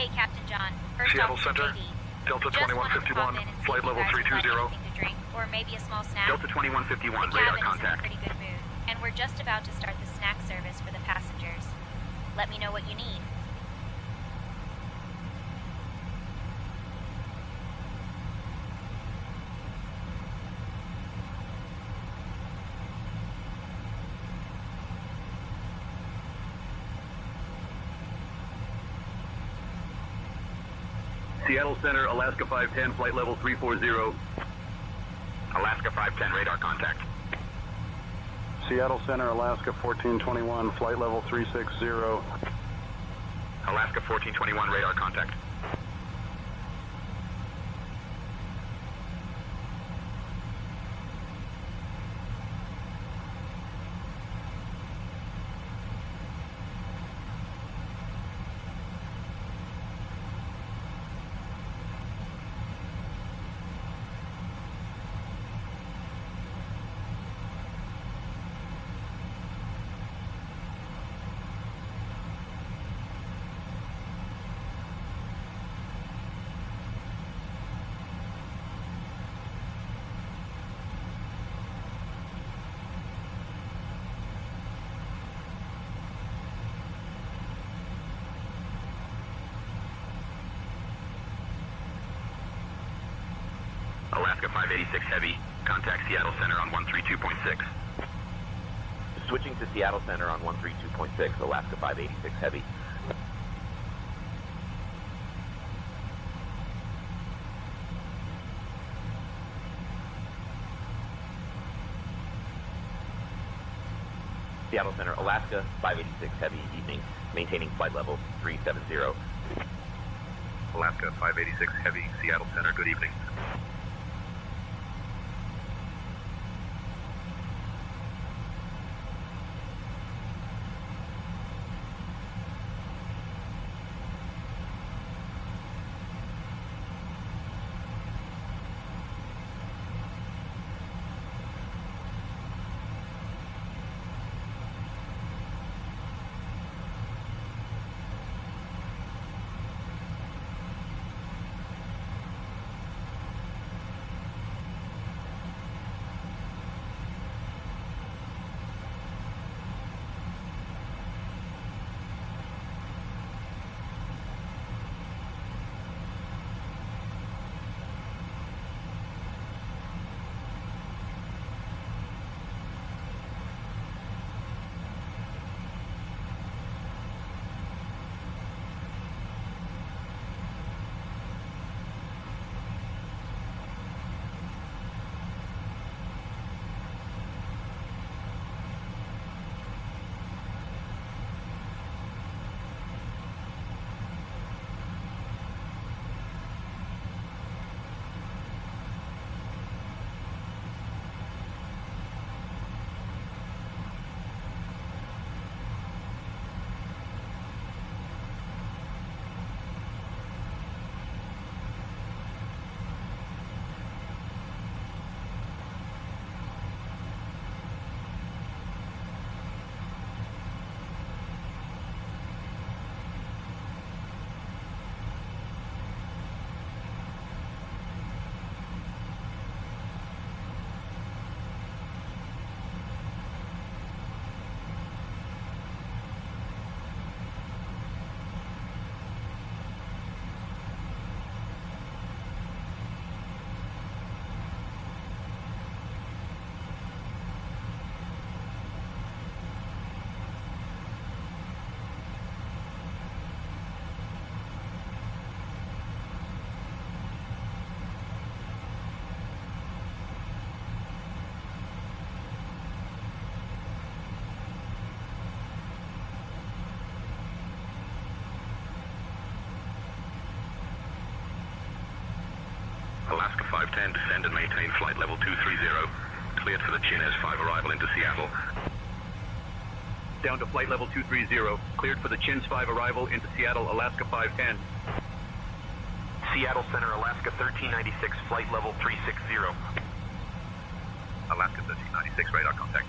Hey, Captain John. First Seattle Officer Center, JD. Delta Just wanted to 2151, pop in and see flight if you level guys would like 320. anything to drink, or maybe a small snack. Delta 2151, The radar cabin is in a contact. pretty good mood, and we're just about to start the snack service for the passengers. Let me know what you need. Seattle Center, Alaska 510, flight level 340. Alaska 510, radar contact. Seattle Center, Alaska 1421, flight level 360. Alaska 1421, radar contact. Alaska 586 Heavy, contact Seattle Center on 132.6. Switching to Seattle Center on 132.6, Alaska 586 Heavy. Seattle Center, Alaska 586 Heavy, evening, maintaining flight level 370. Alaska 586 Heavy, Seattle Center, good evening. Alaska 510, descend and maintain flight level 230. Cleared for the Chinez 5 arrival into Seattle. Down to flight level 230, cleared for the Chins 5 arrival into Seattle, Alaska 510. Seattle Center, Alaska 1396, flight level 360. Alaska 1396, radar contact.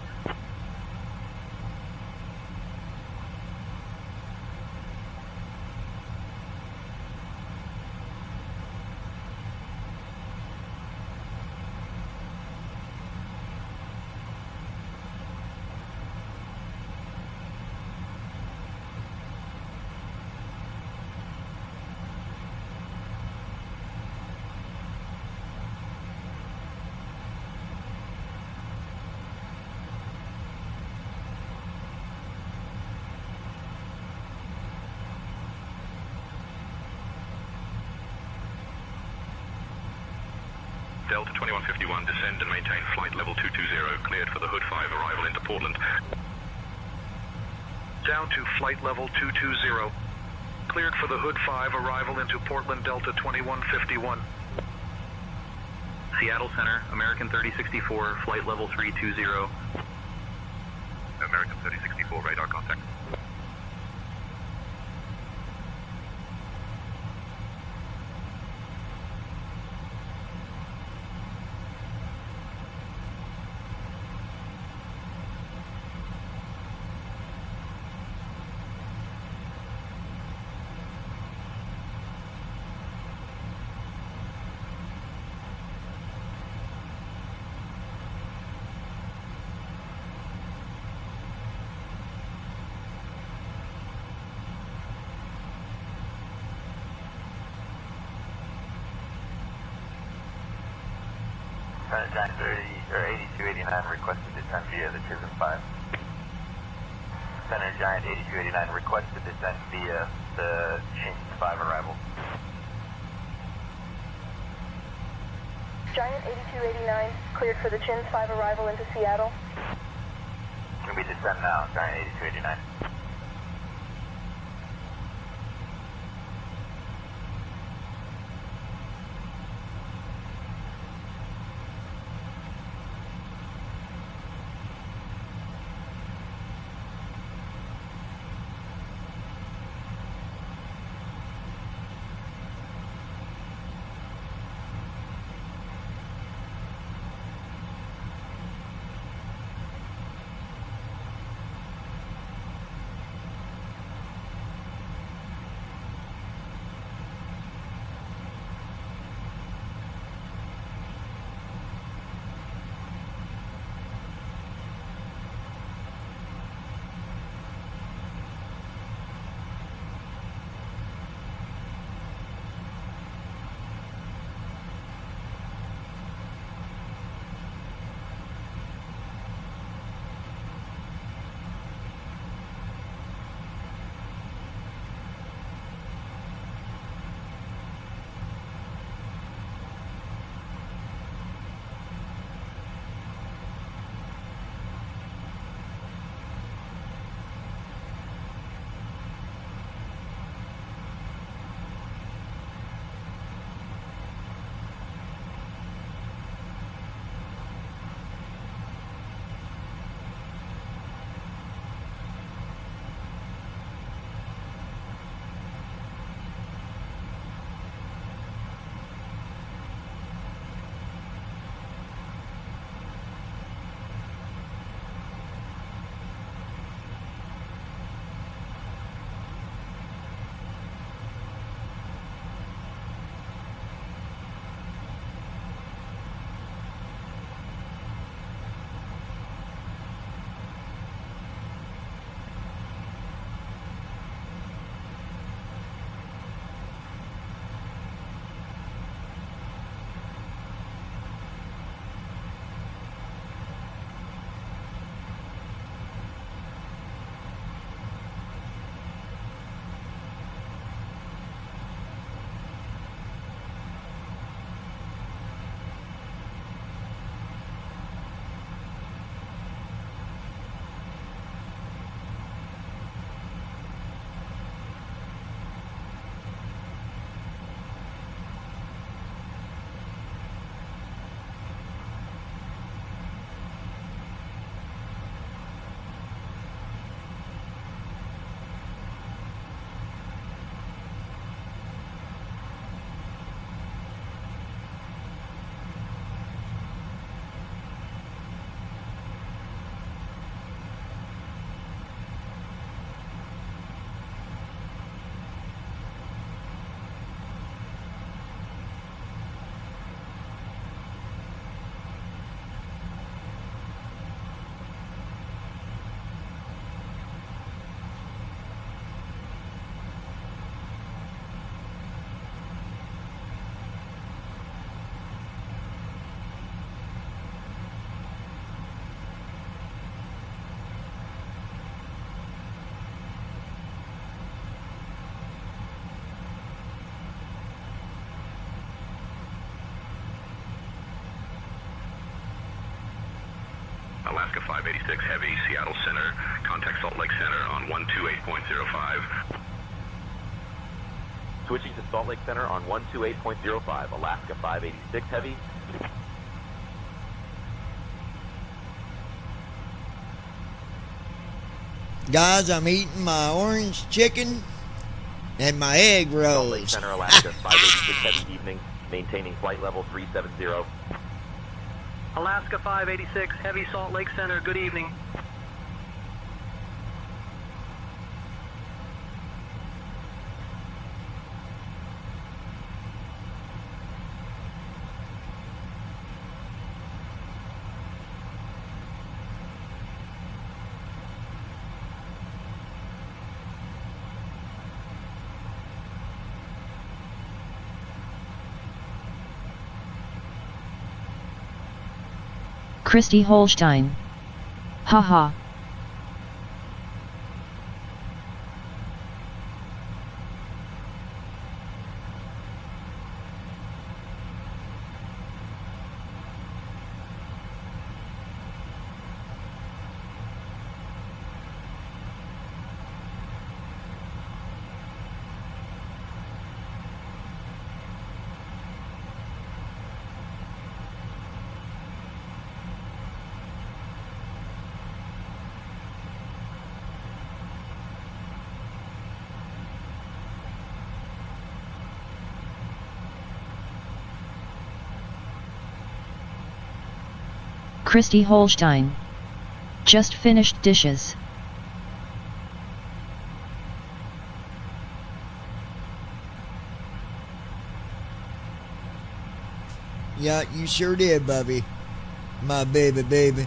Delta 2151, descend and maintain flight level 220, cleared for the Hood 5 arrival into Portland. Down to flight level 220. Cleared for the Hood 5 arrival into Portland Delta 2151. Seattle Center, American 3064, flight level 320. American 3064, radar contact. Giant 30 or 8289 requested descent via the Chisholm 5. Center Giant 8289 requested descent via the Chisholm 5 arrival. Giant 8289 cleared for the Chins 5 arrival into Seattle. Can we descend now, Giant 8289? Alaska 586 Heavy, Seattle Center. Contact Salt Lake Center on 128.05. Switching to Salt Lake Center on 128.05, Alaska 586 Heavy. Guys, I'm eating my orange chicken and my egg rolls. Salt Lake Center, Alaska 586 Heavy evening, maintaining flight level 370. Alaska 586 Heavy, Salt Lake Center, good evening. Christy Holstein. Haha. Christy Holstein. Just finished dishes. Yeah, you sure did, Bubby. My baby.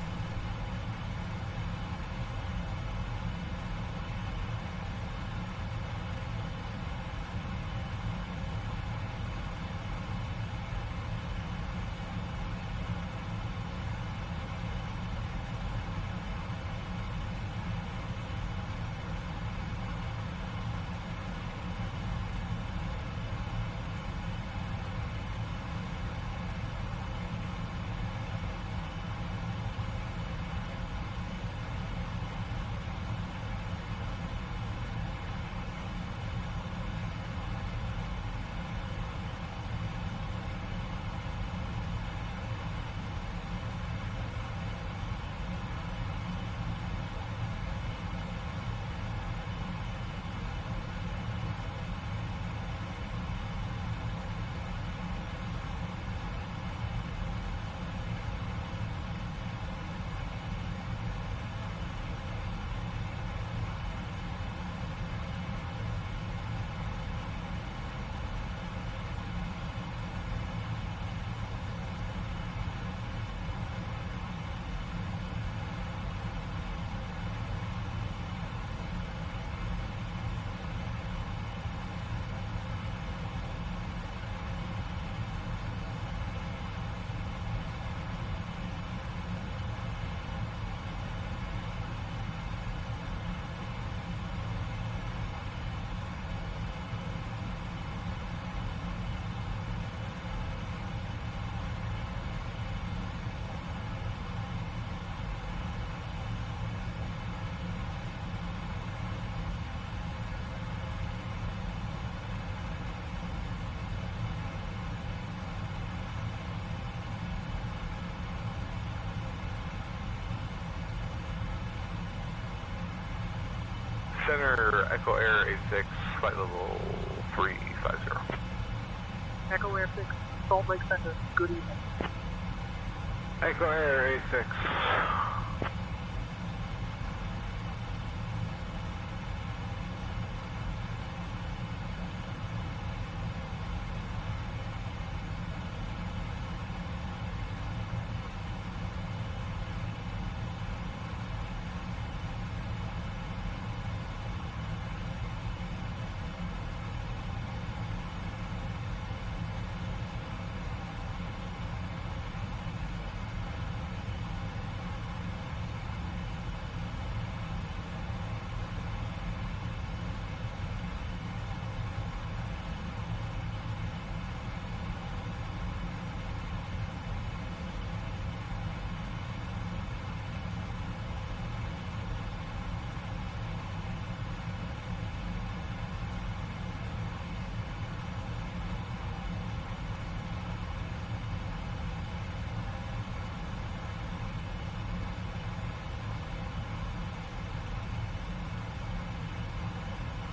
Center, Echo Air 86, flight level 350. Echo Air 6, Salt Lake Center, good evening. Echo Air 86.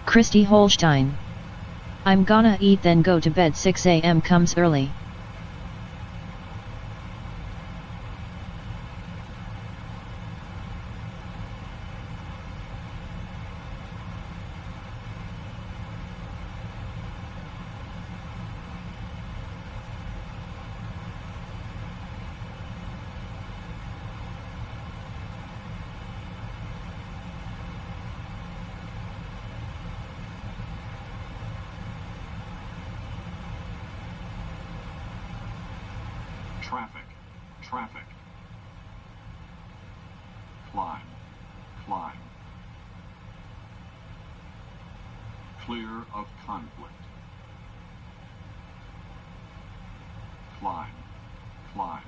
Christy Holstein. I'm gonna eat then go to bed. 6 a.m. comes early. Traffic, traffic. Climb, climb. Clear of conflict. Climb, climb.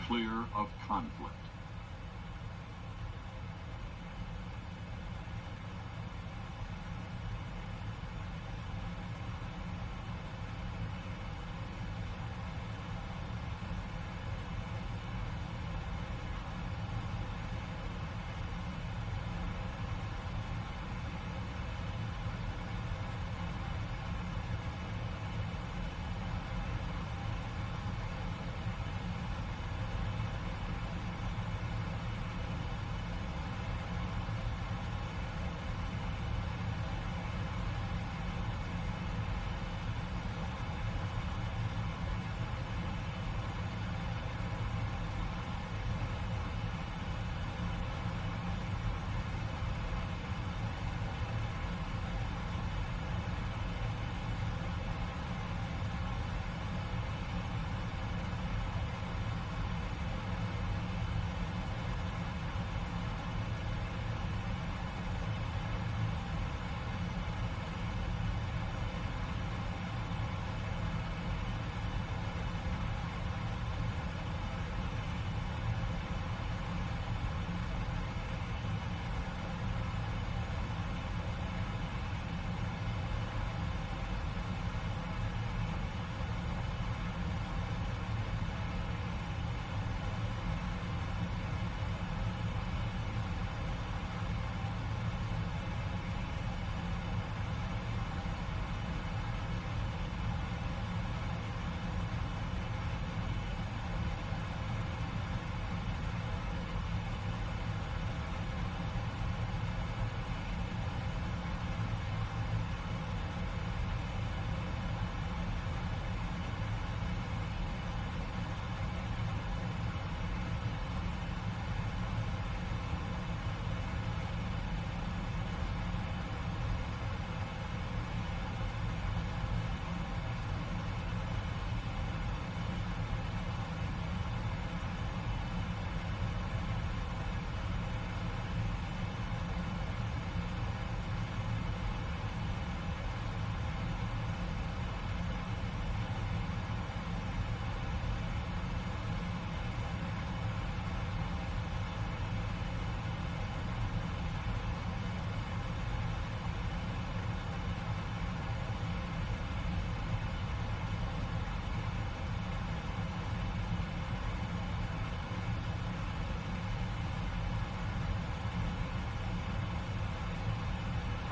Clear of conflict.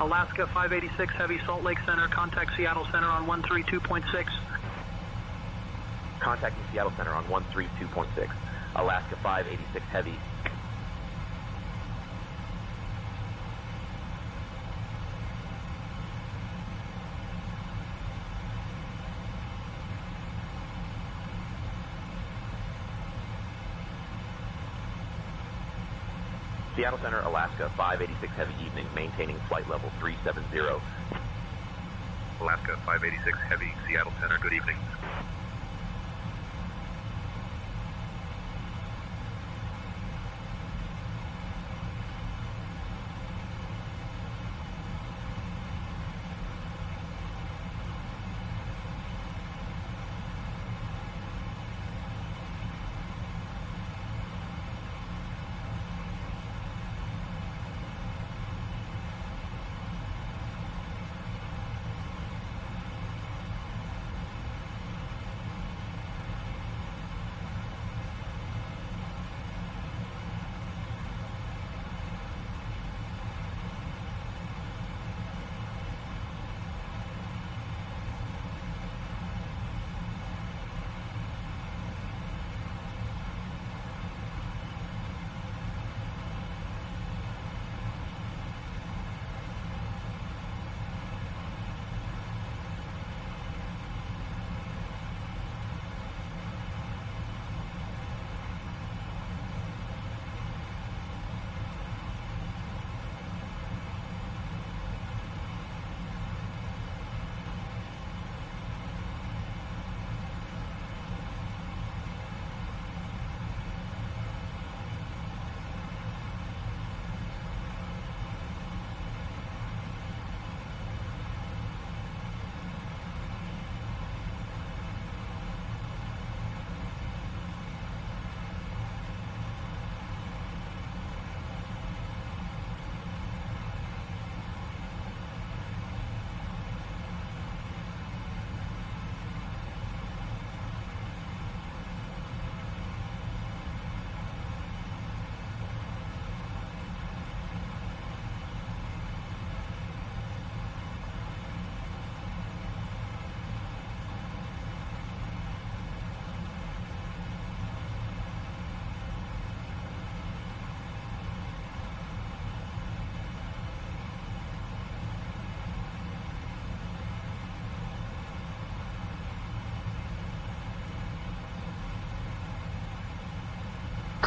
Alaska 586 Heavy, Salt Lake Center, contact Seattle Center on 132.6. Contacting Seattle Center on 132.6. Alaska 586 Heavy. Seattle Center, Alaska 586 Heavy evening, maintaining flight level 370. Alaska 586 Heavy, Seattle Center, good evening.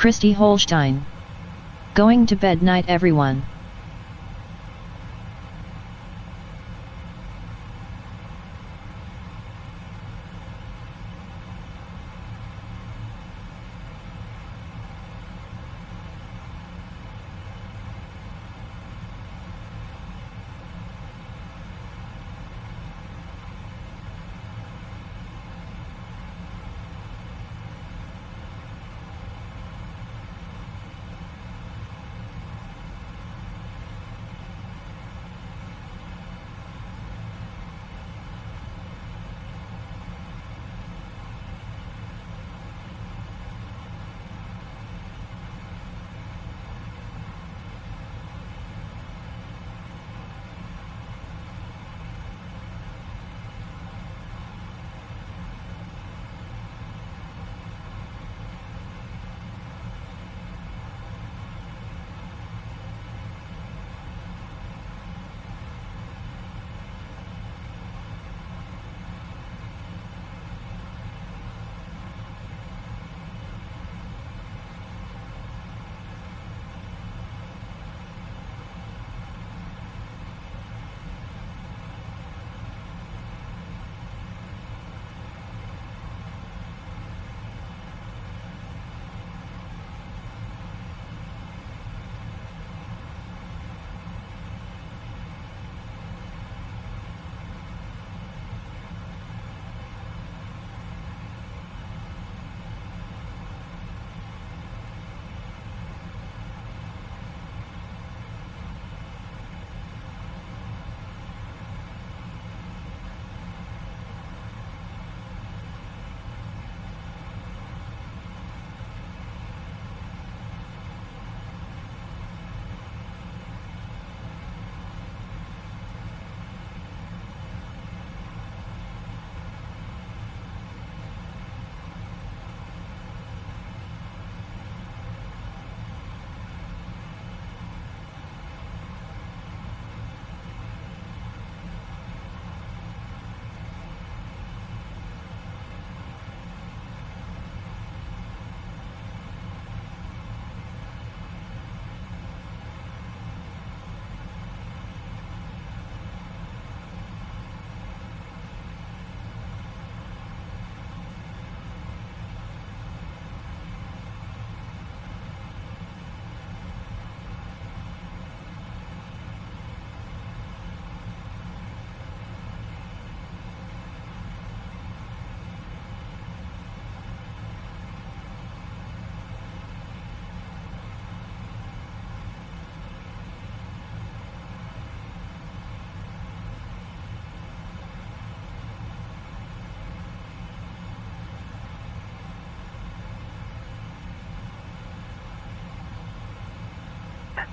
Christy Holstein. Going to bed night everyone.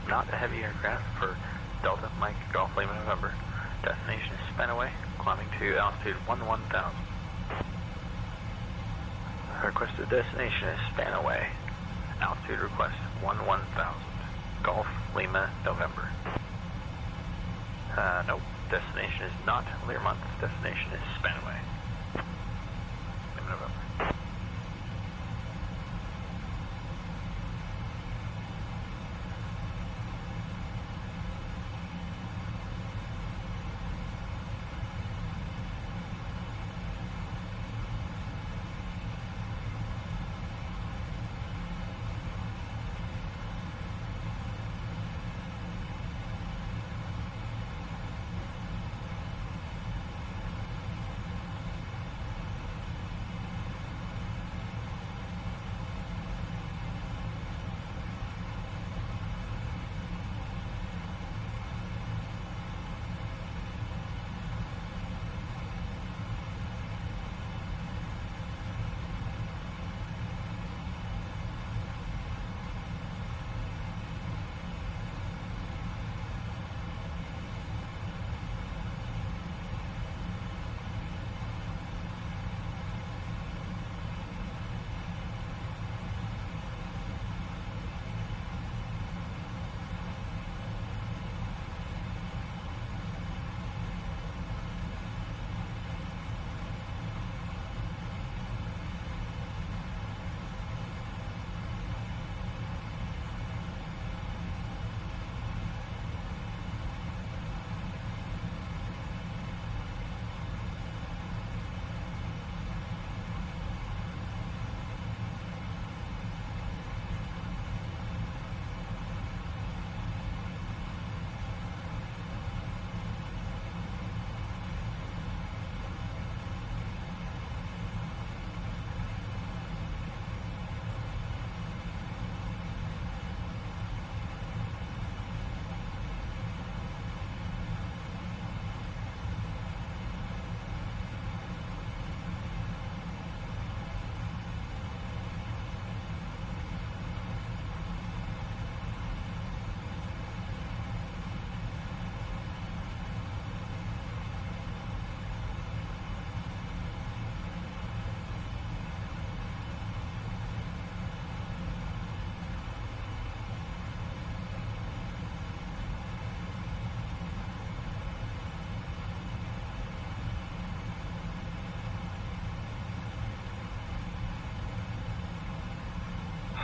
Not a heavy aircraft for Delta Mike Golf Lima November. Destination is Spanaway, climbing to altitude 11,000. Requested destination is Spanaway. Altitude request 11,000. Golf Lima November. Nope. Destination is not Learmonth. Destination is Spanaway. Lima November.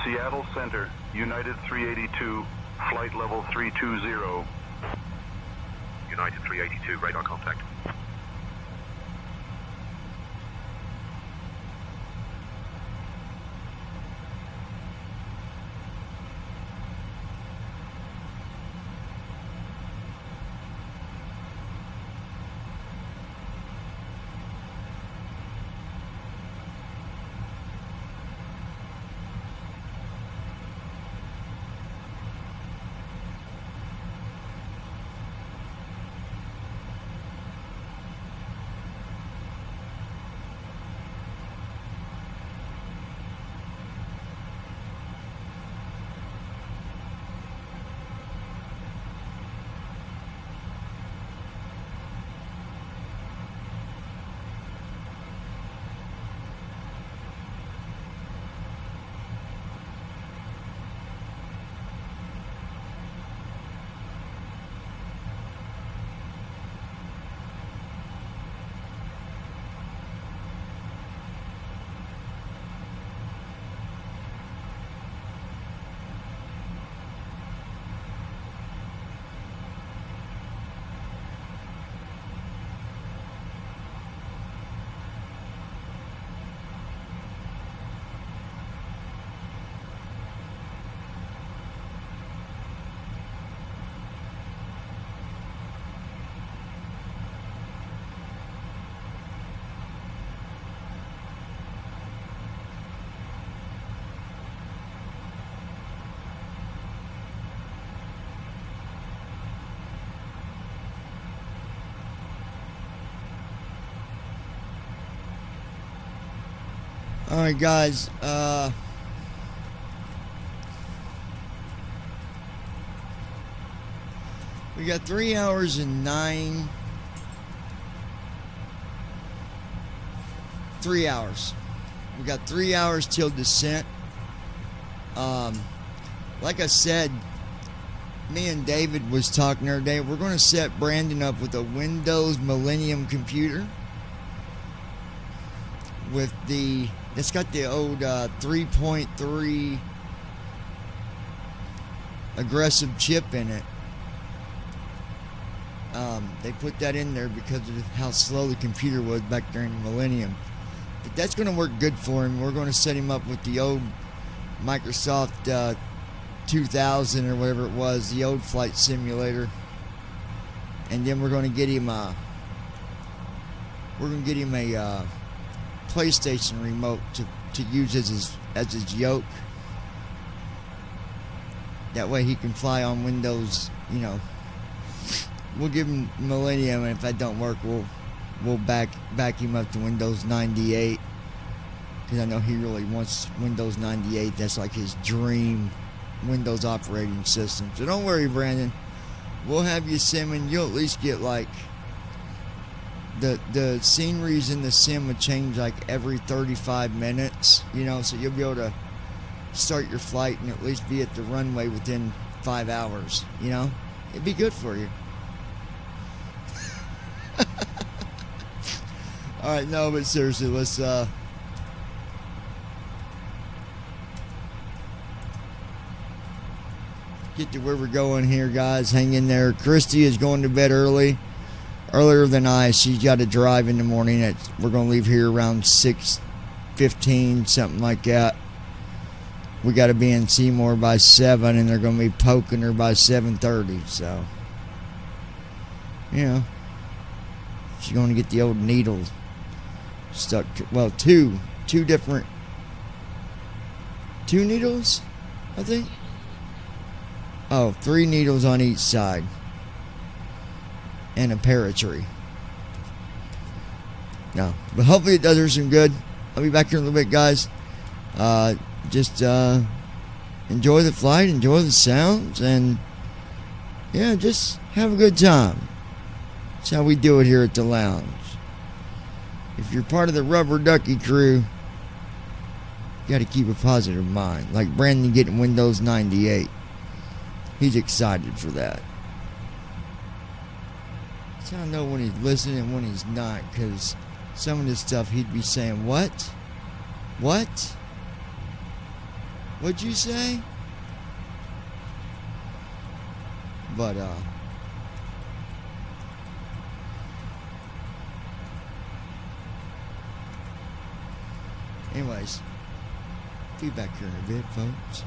Seattle Center, United 382, flight level 320. United 382, radar contact. Alright guys, we got 3 hours and 3 hours. We got 3 hours till descent. Like I said, me and David was talking the other day, we're going to set Brandon up with a Windows Millennium computer with it's got the old 3.3 aggressive chip in it. They put that in there because of how slow the computer was back during the Millennium. But that's going to work good for him. We're going to set him up with the old Microsoft 2000 or whatever it was, the old flight simulator. And then we're going to get him a PlayStation remote to use as his yoke. That way he can fly on Windows, you know. We'll give him Millennium, and if that don't work, we'll back him up to Windows 98. Because I know he really wants Windows 98. That's like his dream Windows operating system. So don't worry, Brandon. We'll have you simming. You'll at least get like the sceneries in the sim would change like every 35 minutes, you know, so you'll be able to start your flight and at least be at the runway within 5 hours, you know. It'd be good for you. Alright, no, but seriously, let's get to where we're going here, guys. Hang in there. Christy is going to bed earlier than I. She's got to drive in the morning. We're going to leave here around 6:15, something like that. We got to be in Seymour by 7, and they're going to be poking her by 7:30. So, you know, she's going to get the old needle stuck. Well, two needles, I think. Oh, 3 needles on each side. And a Paratree. No, but hopefully it does her some good. I'll be back here in a little bit, guys. Just enjoy the flight, enjoy the sounds, and yeah, just have a good time. That's how we do it here at the lounge. If you're part of the Rubber Ducky crew, you got to keep a positive mind. Like Brandon getting Windows 98. He's excited for that. So I know when he's listening and when he's not, because some of this stuff he'd be saying, what? What'd you say? But, anyways, be back here in a bit, folks.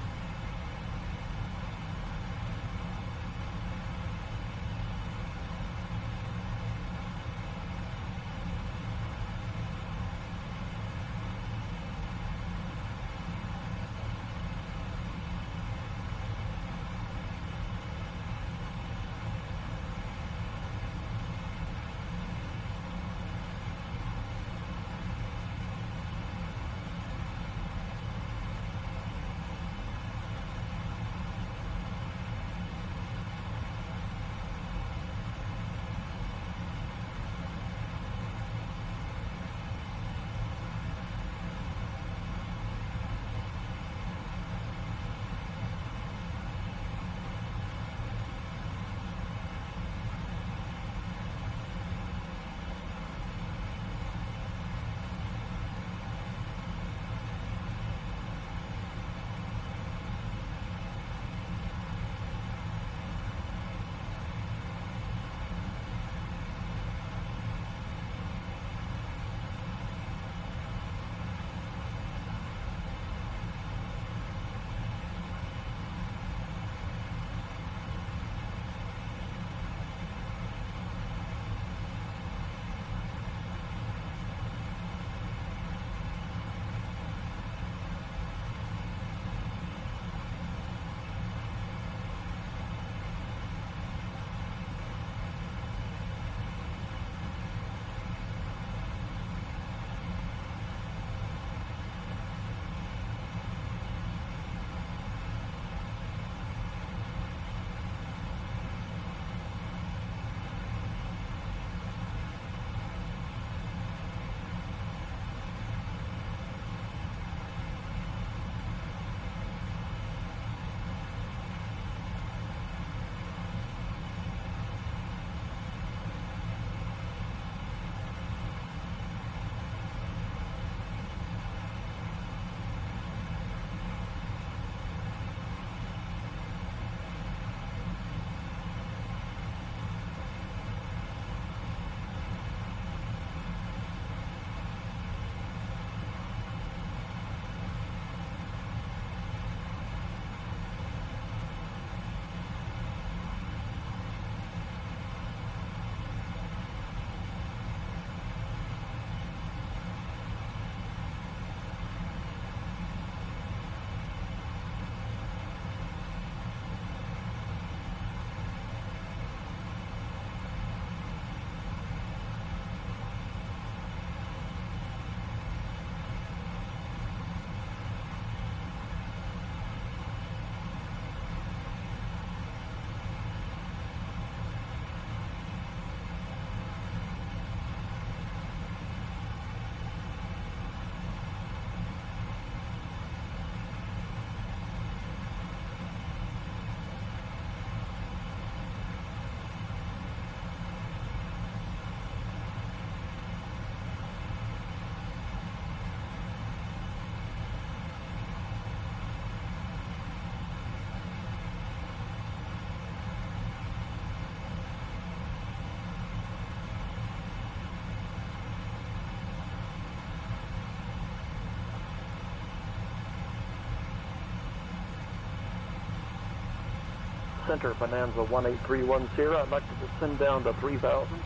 Center, Bonanza 18310. I'd like to descend down to 3,000.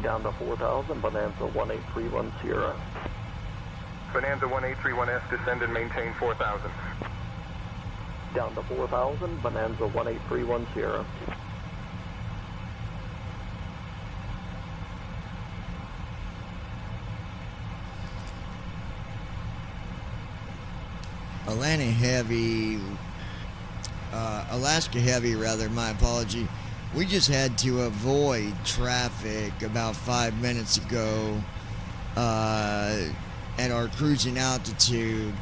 Down to 4,000, Bonanza 18310. Bonanza 1831S, descend and maintain 4,000. Down to 4,000, Bonanza 18310. Alaska Heavy, rather, my apology. We just had to avoid traffic about 5 minutes ago at our cruising altitude.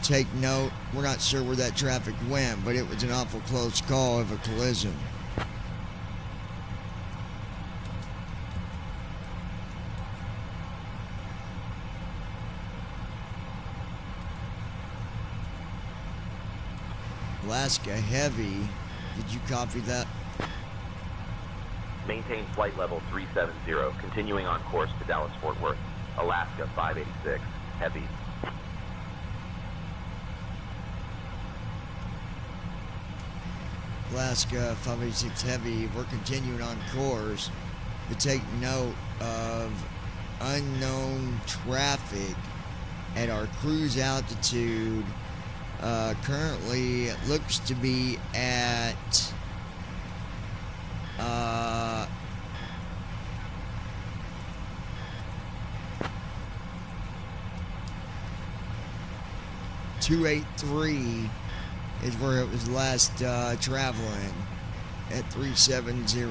Take note, we're not sure where that traffic went, but it was an awful close call of a collision. Alaska Heavy. Did you copy that? Maintain flight level 370, continuing on course to Dallas-Fort Worth. Alaska 586, Heavy. Alaska 586 Heavy, we're continuing on course, but take note of unknown traffic at our cruise altitude. Currently it looks to be at 283 is where it was last traveling at 370.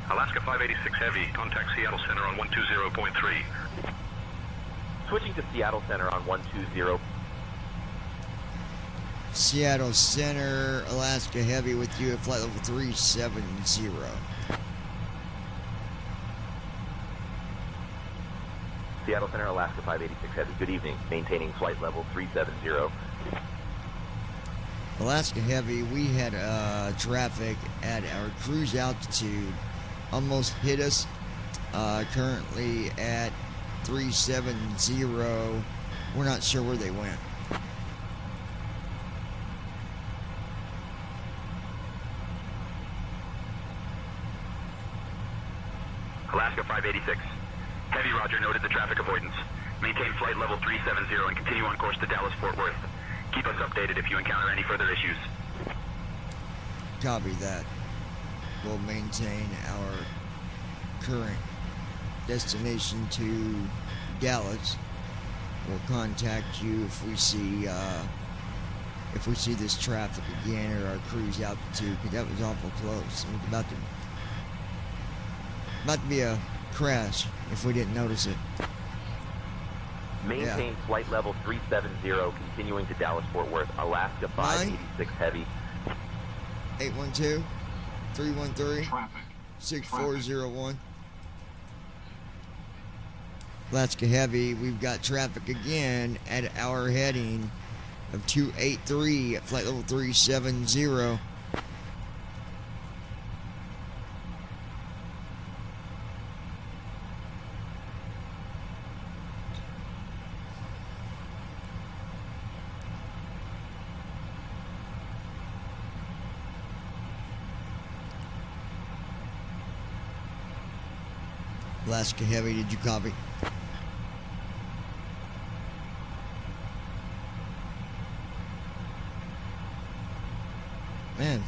Alaska 586 Heavy, contact Seattle Center on 120.3. Switching to Seattle Center on 120. Seattle Center, Alaska Heavy with you at flight level 370. Seattle Center, Alaska 586 Heavy. Good evening. Maintaining flight level 370. Alaska Heavy, we had traffic at our cruise altitude almost hit us. Currently at 370. We're not sure where they went. Alaska 586. Heavy, roger, noted the traffic avoidance. Maintain flight level 370 and continue on course to Dallas-Fort Worth. Keep us updated if you encounter any further issues. Copy that. We'll maintain our current destination to Dallas. We'll contact you if we see this traffic again or our cruise altitude, because that was awful close. It was about to be a crash if we didn't notice it. Maintain flight level 370, continuing to Dallas-Fort Worth. Alaska 586 Heavy. 812-313-6401. Alaska Heavy, we've got traffic again at our heading of 283 at flight level 370. Alaska Heavy, did you copy? Man,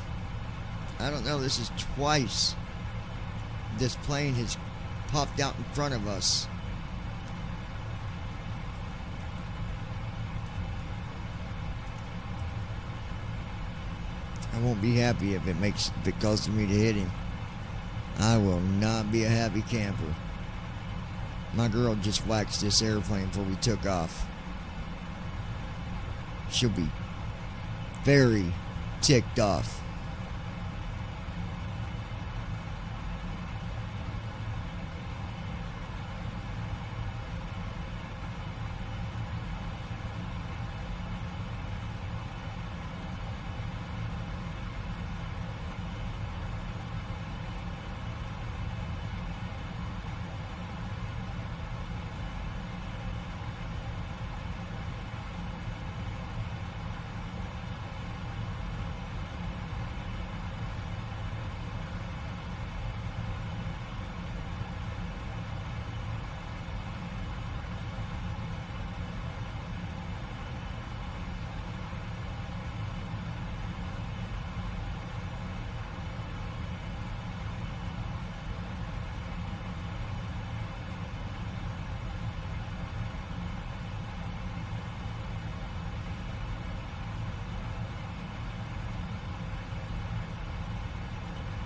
I don't know, this is twice this plane has popped out in front of us. I won't be happy if it causes me to hit him. I will not be a happy camper. My girl just waxed this airplane before we took off. She'll be very ticked off.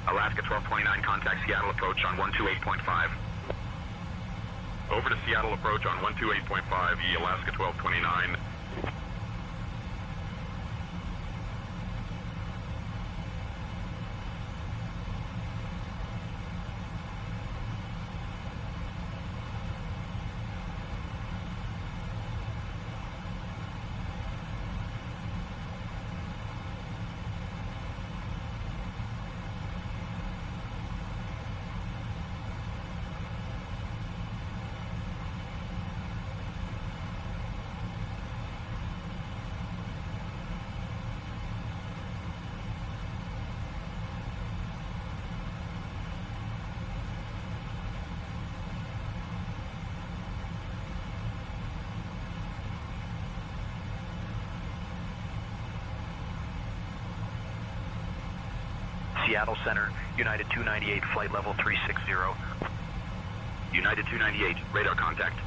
Alaska 1229, contact Seattle approach on 128.5. Over to Seattle approach on 128.5, Alaska 1229. Seattle Center, United 298, flight level 360. United 298, radar contact.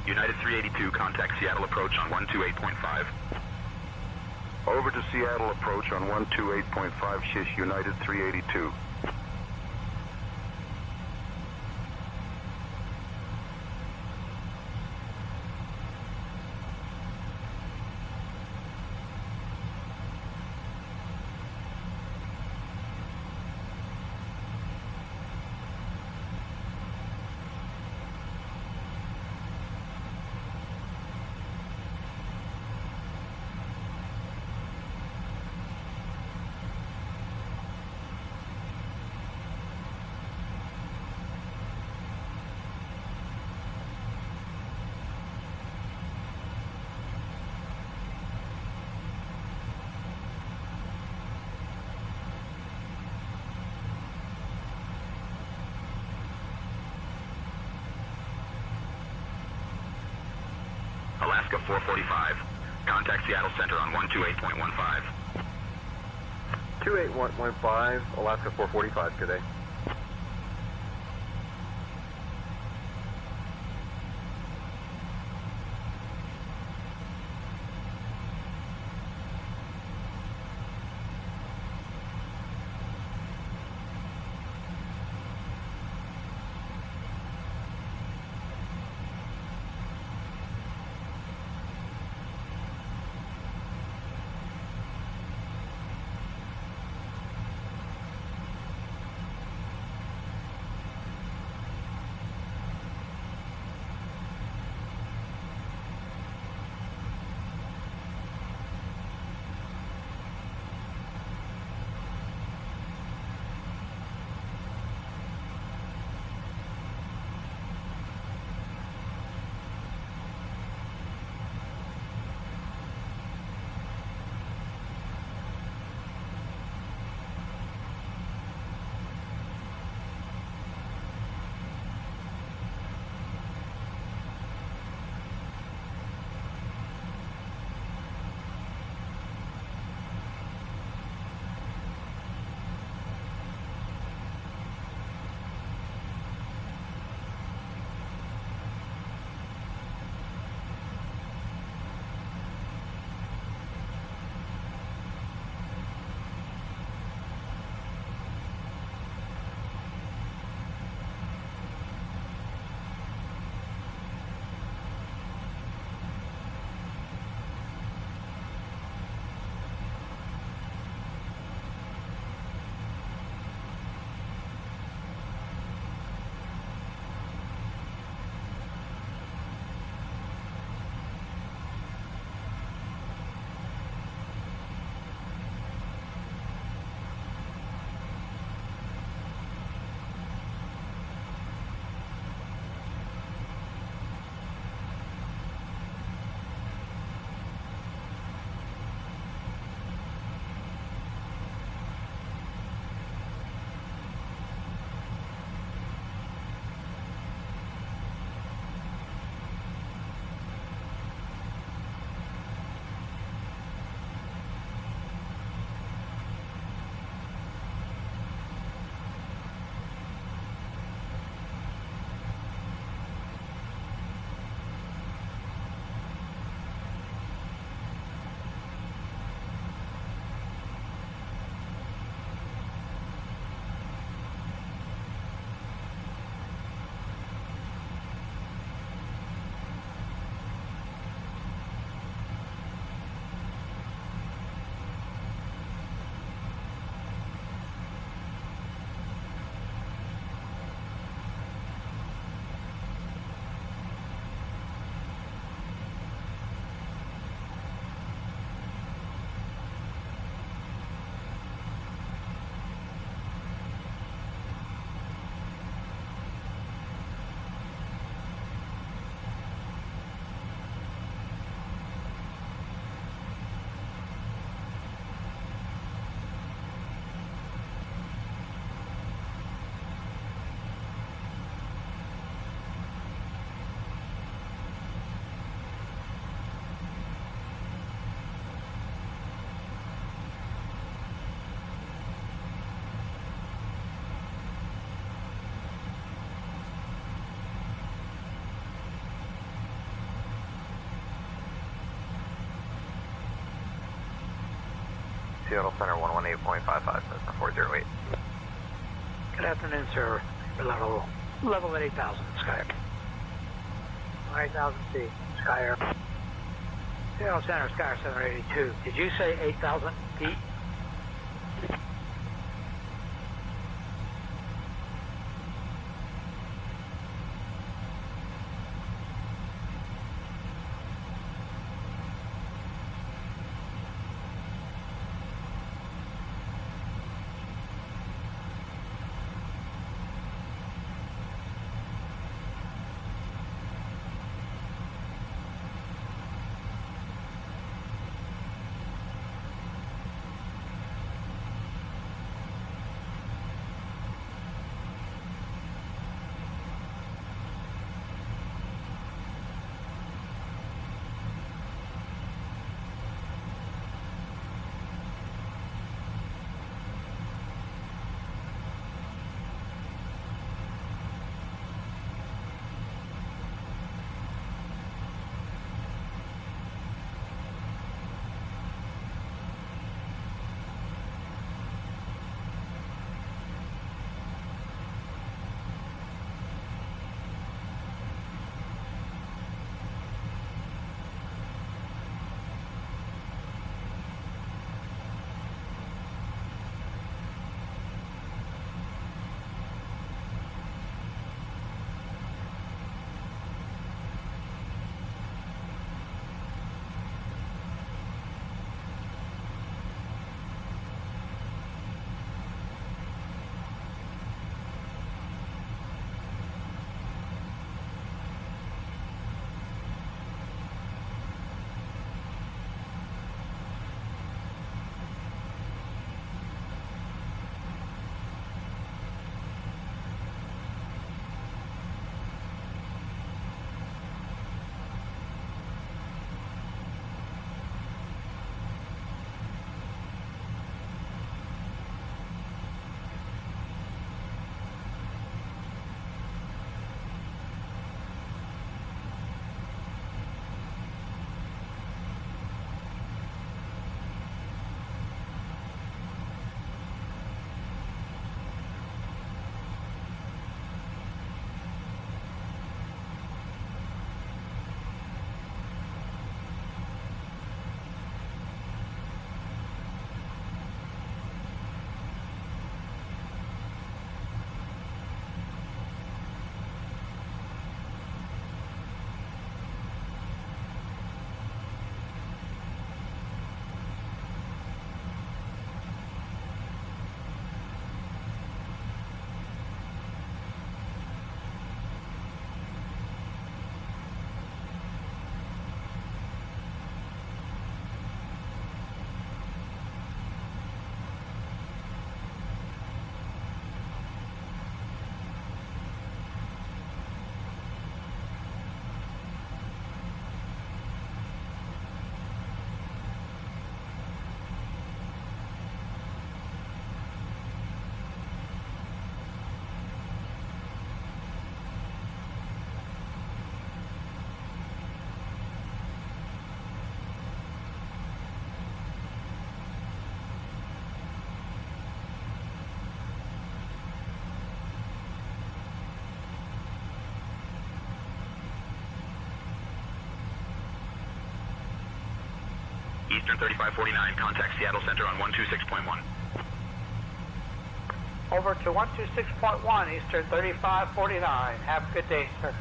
United 382, contact Seattle approach on 128.5. Over to Seattle approach on 128.5, shish United 382. Alaska 445, contact Seattle Center on 128.15. 28115, Alaska 445, good day. Seattle Center 118.55, Cessna 408. Good afternoon, sir. Level at 8,000, Sky Air. 8,000 feet, Sky Air. Seattle Center, Sky Air 782. Did you say 8,000 feet? Eastern 3549, contact Seattle Center on 126.1. Over to 126.1, Eastern 3549. Have a good day, sir.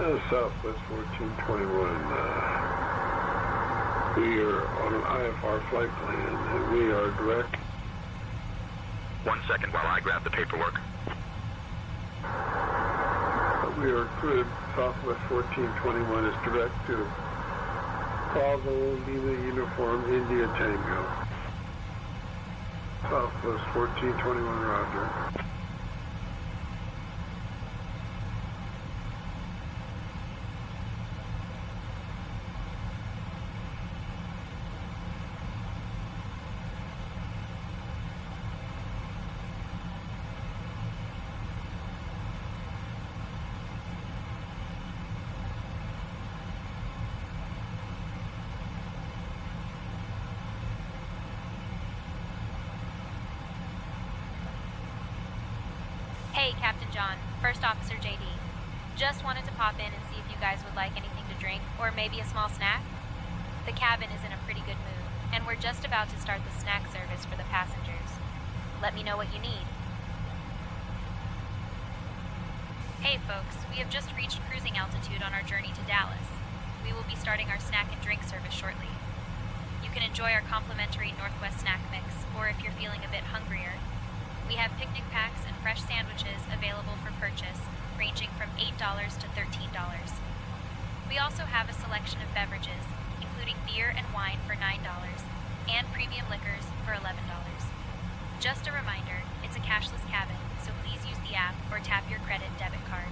Southwest 1421. We are on an IFR flight plan, and we are direct. 1 second while I grab the paperwork. We are good. Southwest 1421 is direct to Bravo Lima Uniform India Tango. Southwest 1421, roger. Hey, Captain John, First Officer JD. Just wanted to pop in and see if you guys would like anything to drink, or maybe a small snack? The cabin is in a pretty good mood, and we're just about to start the snack service for the passengers. Let me know what you need. Hey folks, we have just reached cruising altitude on our journey to Dallas. We will be starting our snack and drink service shortly. You can enjoy our complimentary Northwest snack mix, or if you're feeling a bit hungrier, we have picnic packs and fresh sandwiches available for purchase, ranging from $8 to $13. We also have a selection of beverages, including beer and wine for $9, and premium liquors for $11. Just a reminder, it's a cashless cabin, so please use the app or tap your credit debit card.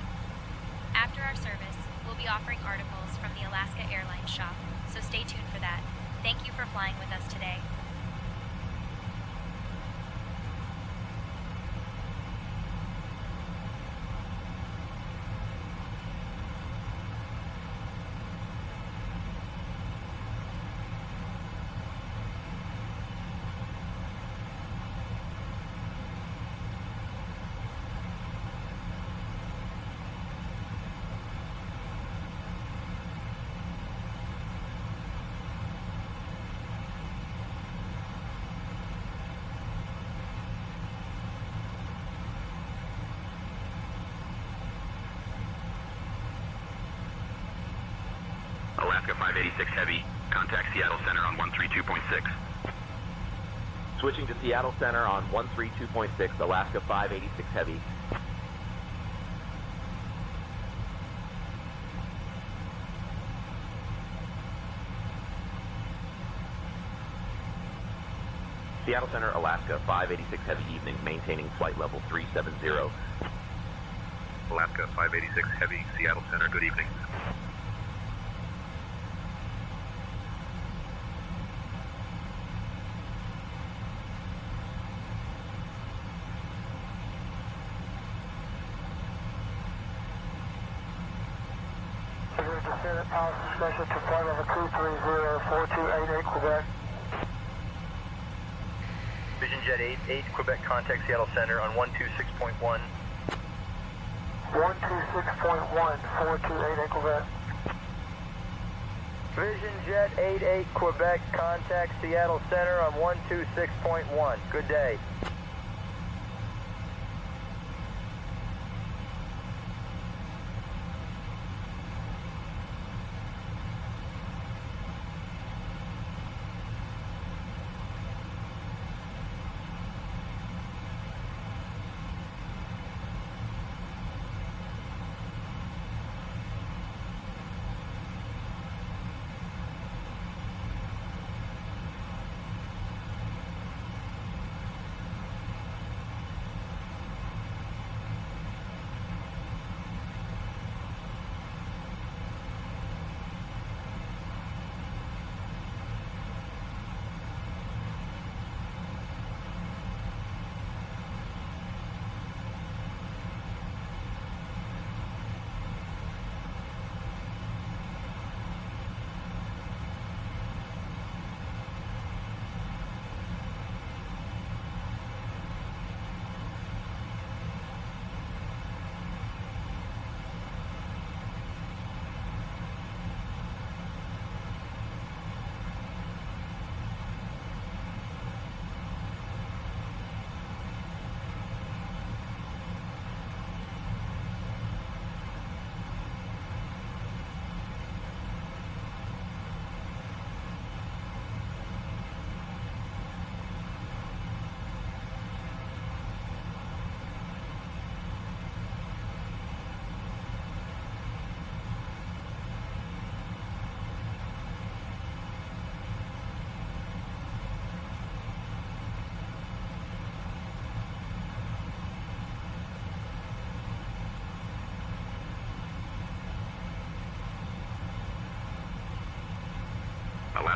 After our service, we'll be offering articles from the Alaska Airlines shop, so stay tuned for that. Thank you for flying with us today. Alaska 586 Heavy, contact Seattle Center on 132.6. Switching to Seattle Center on 132.6, Alaska 586 Heavy. Seattle Center, Alaska 586 Heavy evening, maintaining flight level 370. Alaska 586 Heavy, Seattle Center, good evening. Descendant policy special to flight level 230-4288 Quebec. Vision Jet 88 Quebec, contact Seattle Center on 126.1. 126.1, 4288 Quebec. Vision Jet 88 Quebec, contact Seattle Center on 126.1. Good day.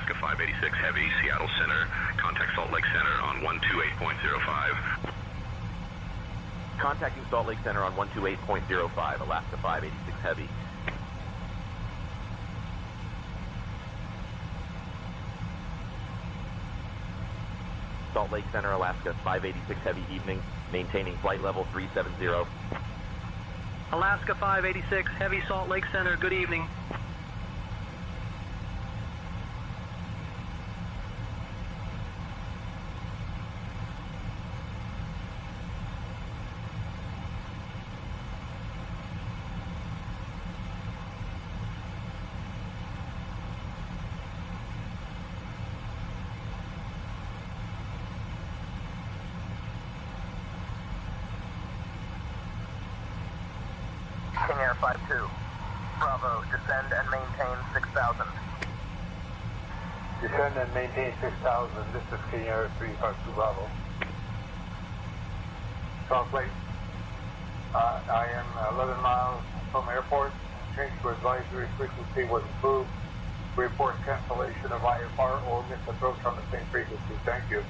Alaska 586 Heavy, Seattle Center. Contact Salt Lake Center on 128.05. Contacting Salt Lake Center on 128.05, Alaska 586 Heavy. Salt Lake Center, Alaska 586 Heavy, evening, maintaining flight level 370. Alaska 586 Heavy, Salt Lake Center, good evening. King Air 52. Bravo, descend and maintain 6,000. Descend and maintain 6,000. This is King Air 352 Bravo. Salt Lake. I am 11 miles from airport. Change to advisory frequency was approved. Report cancellation of IFR or missed approach on the same frequency. Thank you.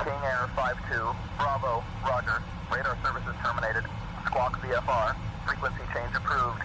King Air 52. Bravo, roger. Radar services terminated. Squawk VFR. Frequency change approved.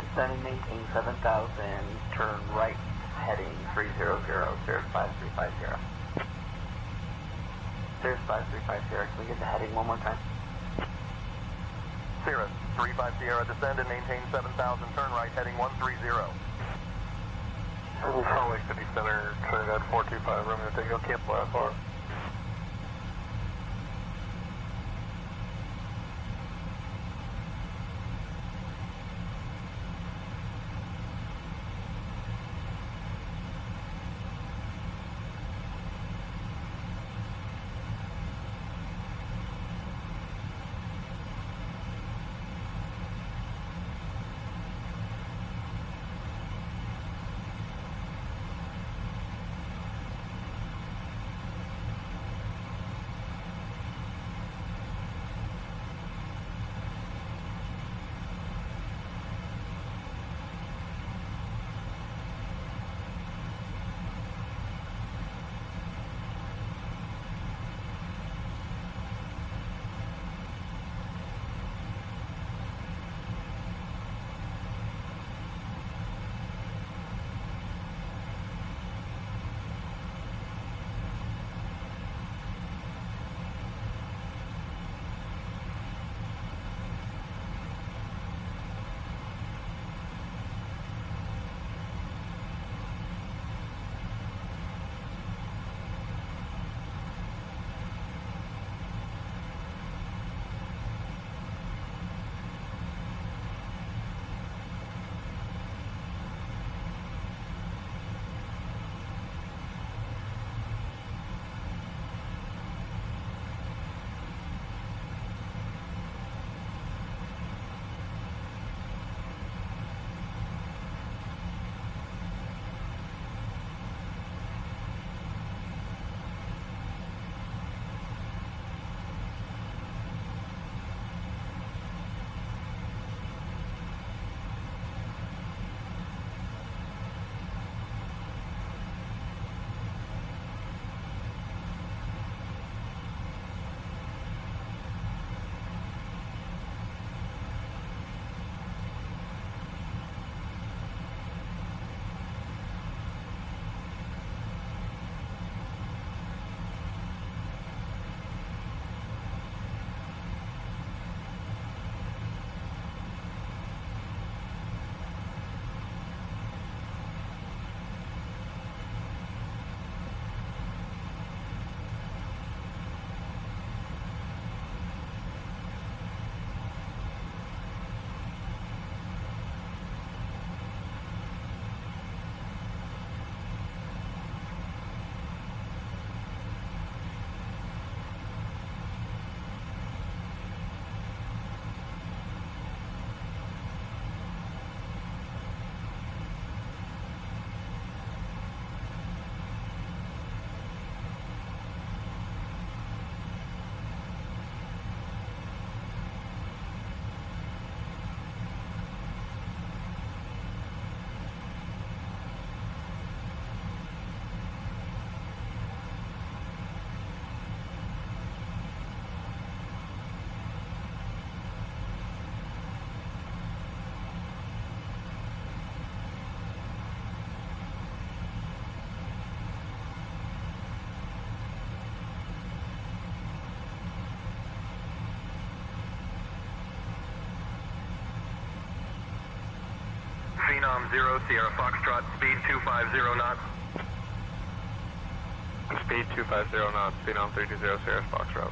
Descend and maintain 7,000, turn right heading 300, Cirrus 5350. Cirrus 5350, can we get the heading one more time? Cirrus 35 Sierra, descend and maintain 7,000, turn right, heading 130. Salt Lake City Center, Trinidad 425, Romeo Tango, cancel FR. Phenom 0, Sierra Foxtrot, speed 250 knots. Speed 250 knots, Phenom 320, Sierra Foxtrot.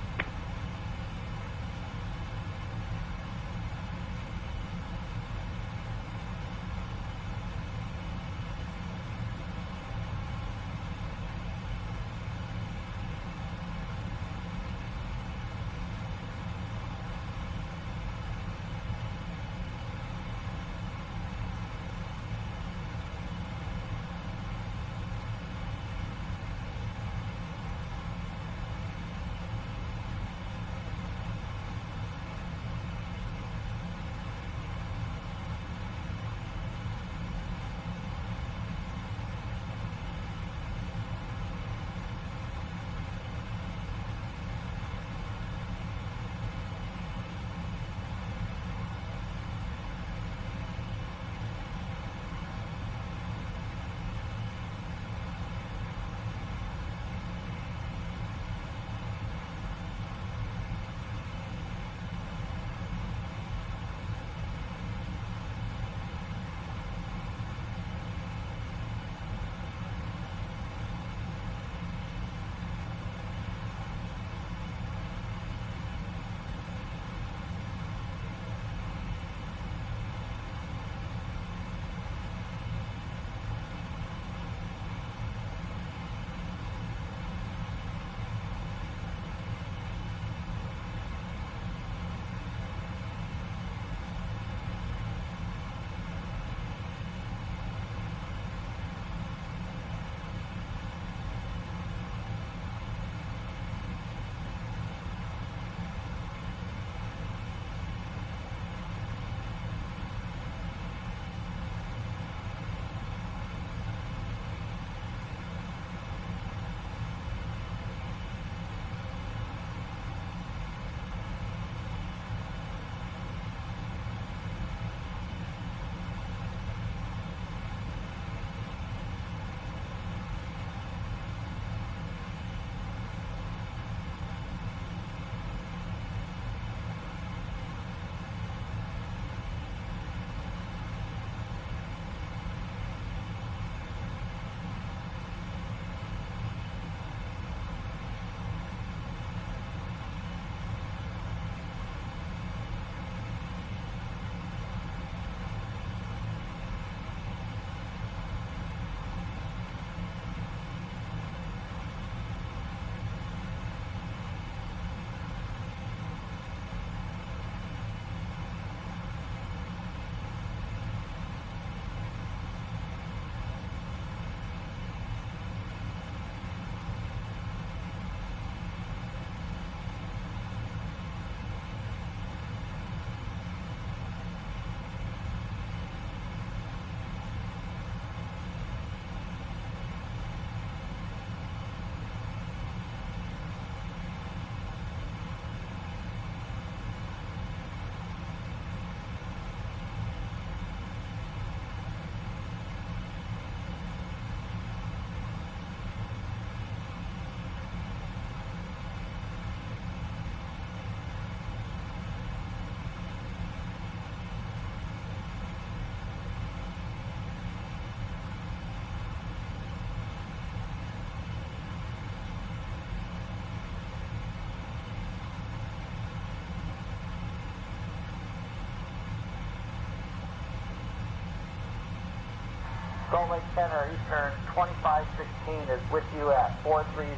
Salt Lake Center, Eastern 2516 is with you at 430.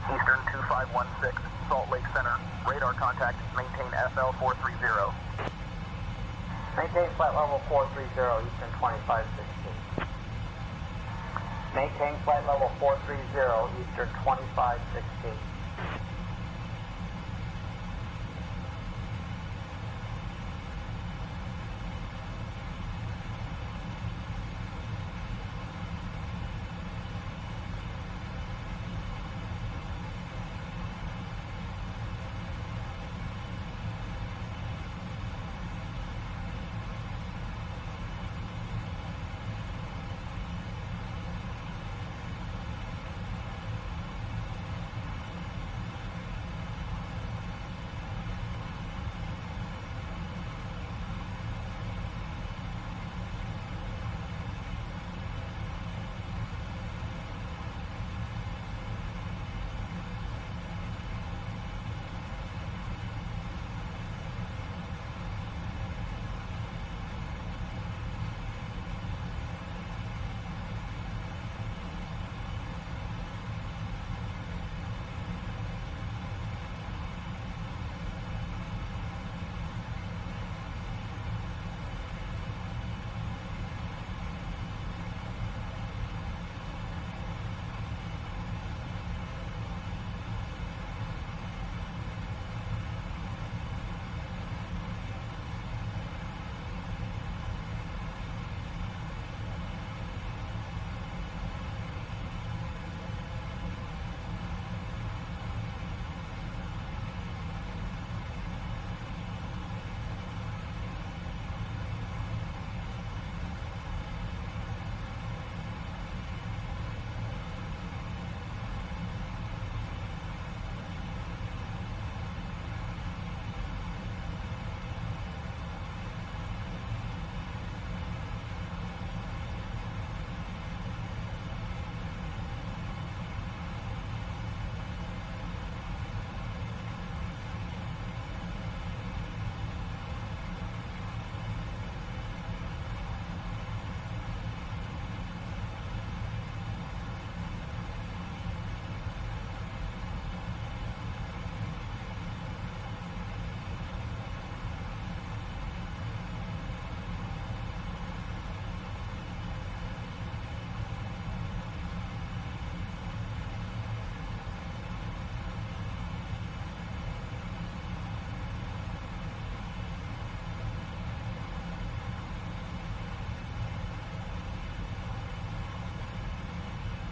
Eastern 2516, Salt Lake Center. Radar contact, maintain FL 430. Maintain flight level 430, Eastern 2516. Maintain flight level 430, Eastern 2516.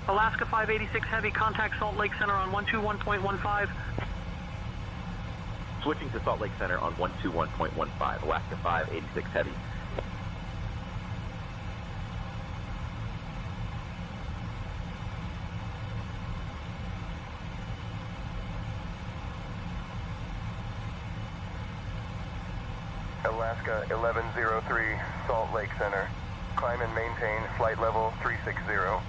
Alaska 586 Heavy, contact Salt Lake Center on 121.15. Switching to Salt Lake Center on 121.15, Alaska 586 Heavy. Alaska 1103, Salt Lake Center. Climb and maintain flight level 360.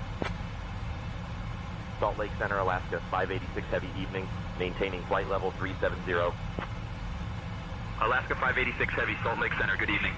Salt Lake Center, Alaska 586 Heavy evening, maintaining flight level 370. Alaska 586 Heavy, Salt Lake Center, good evening.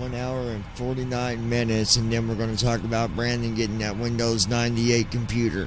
1 hour and 49 minutes, and then we're going to talk about Brandon getting that Windows 98 computer.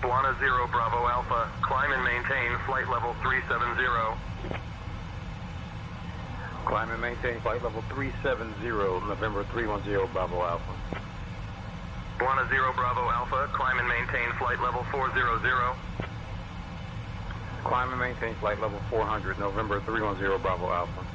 Buana 0 Bravo Alpha, climb and maintain flight level 370. Climb and maintain flight level 370, November 310 Bravo Alpha. Buana 0 Bravo Alpha, climb and maintain flight level 400. Climb and maintain flight level 400, November 310 Bravo Alpha.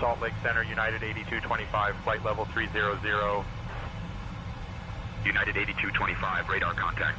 Salt Lake Center, United 8225, flight level 300. United 8225, radar contact.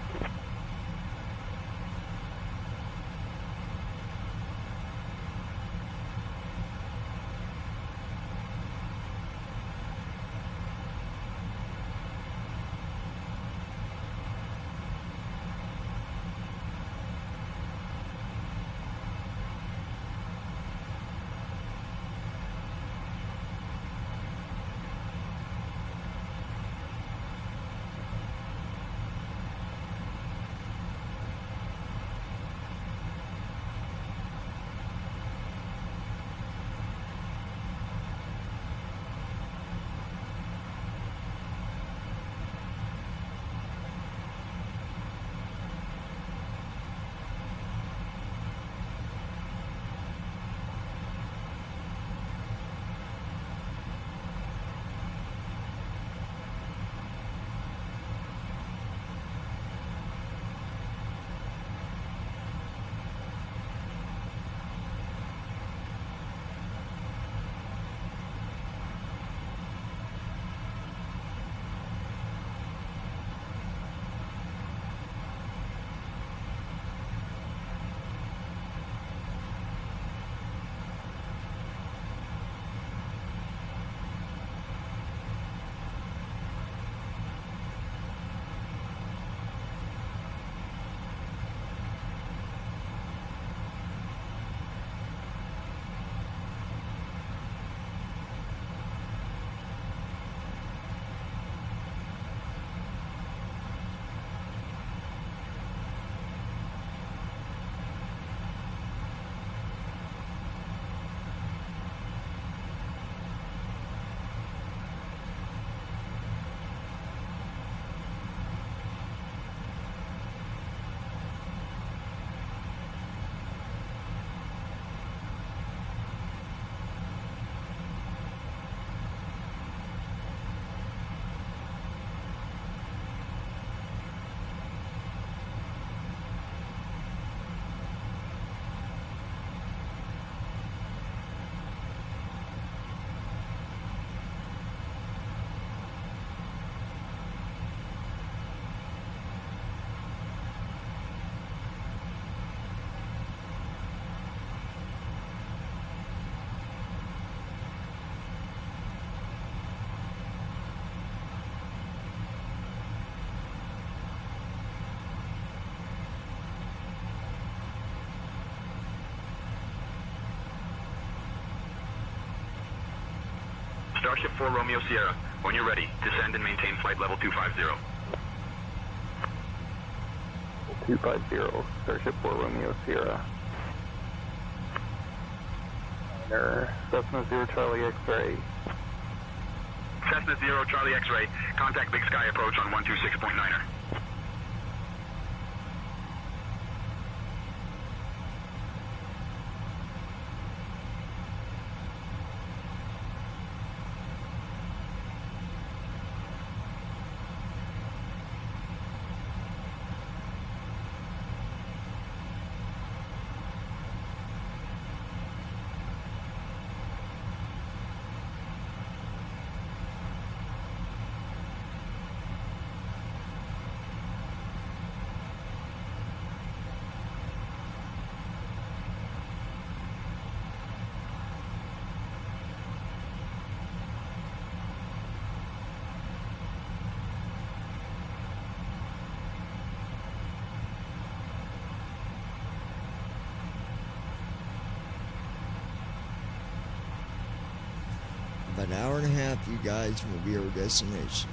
Starship 4 Romeo Sierra, when you're ready, descend and maintain flight level 250. 250, Starship 4 Romeo Sierra. Cessna 0 Charlie X-ray. Cessna 0 Charlie X-ray, contact Big Sky approach on 126.9er. About an hour and a half, you guys, will be our destination.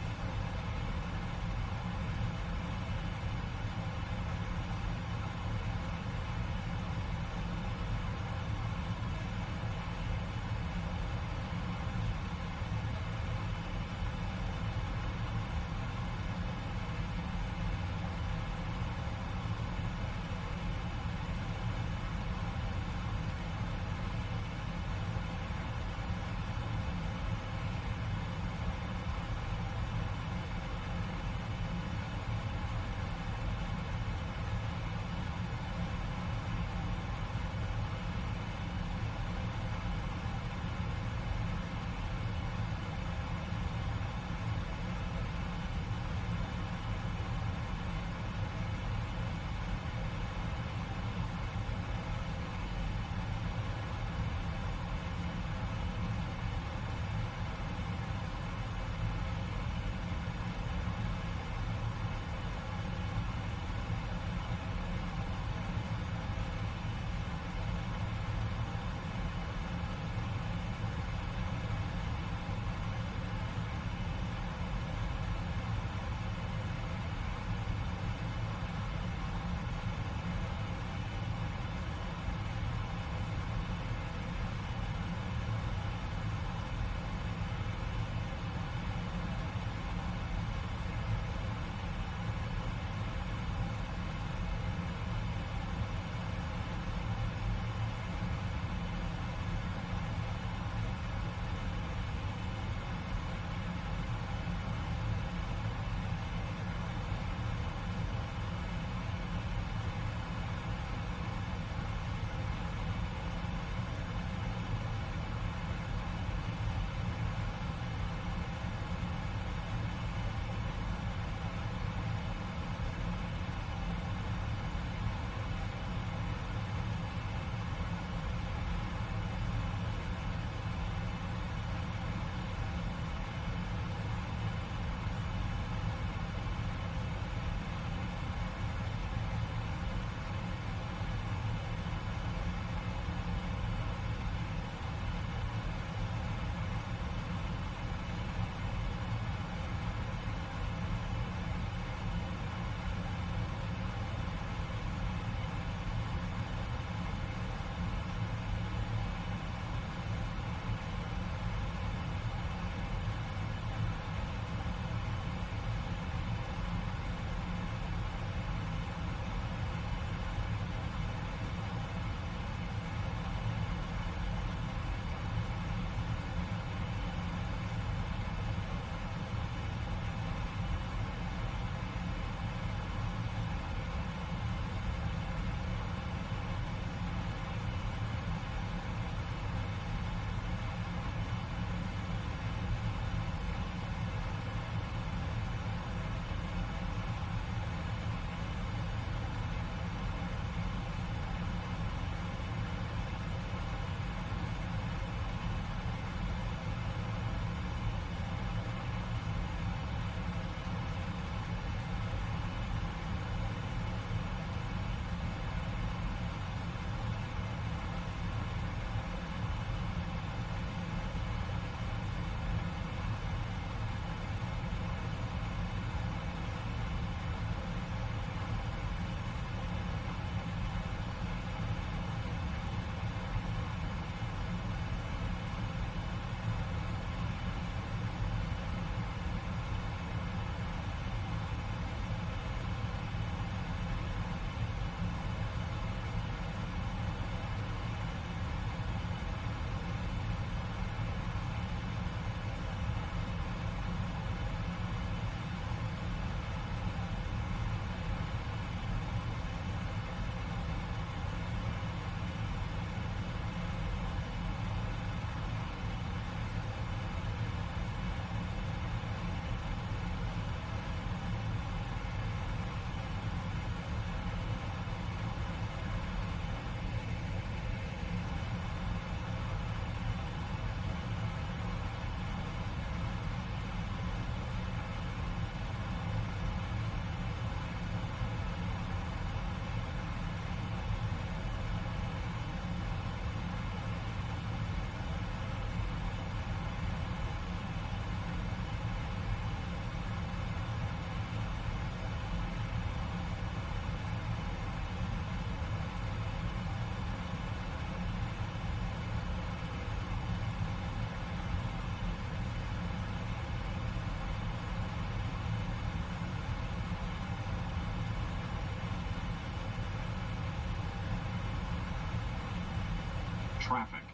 Traffic.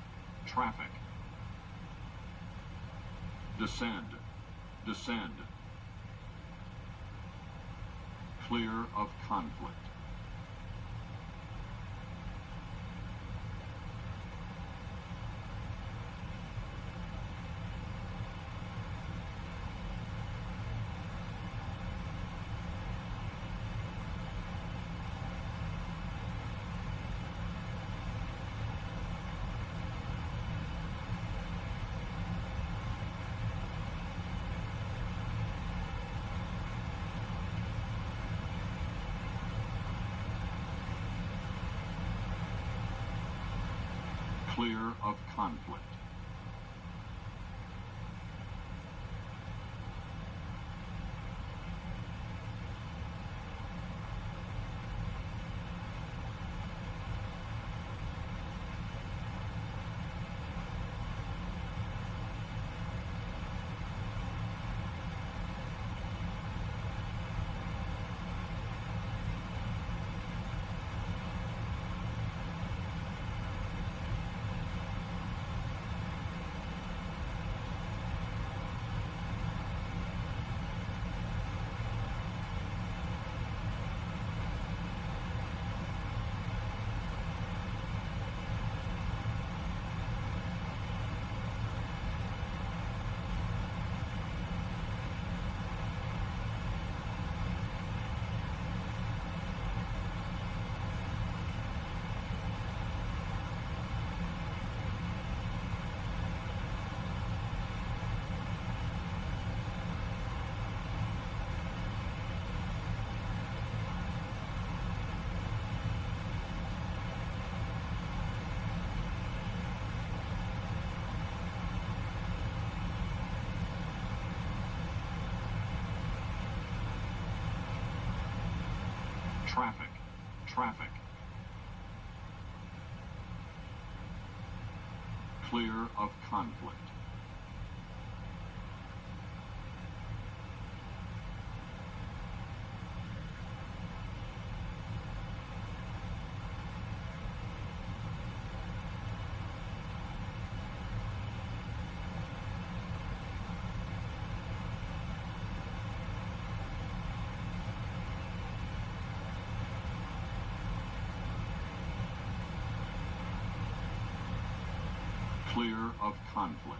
Traffic. Descend. Descend. Clear of conflict. Clear of conflict. Traffic. Traffic. Clear of conflict. Clear of conflict.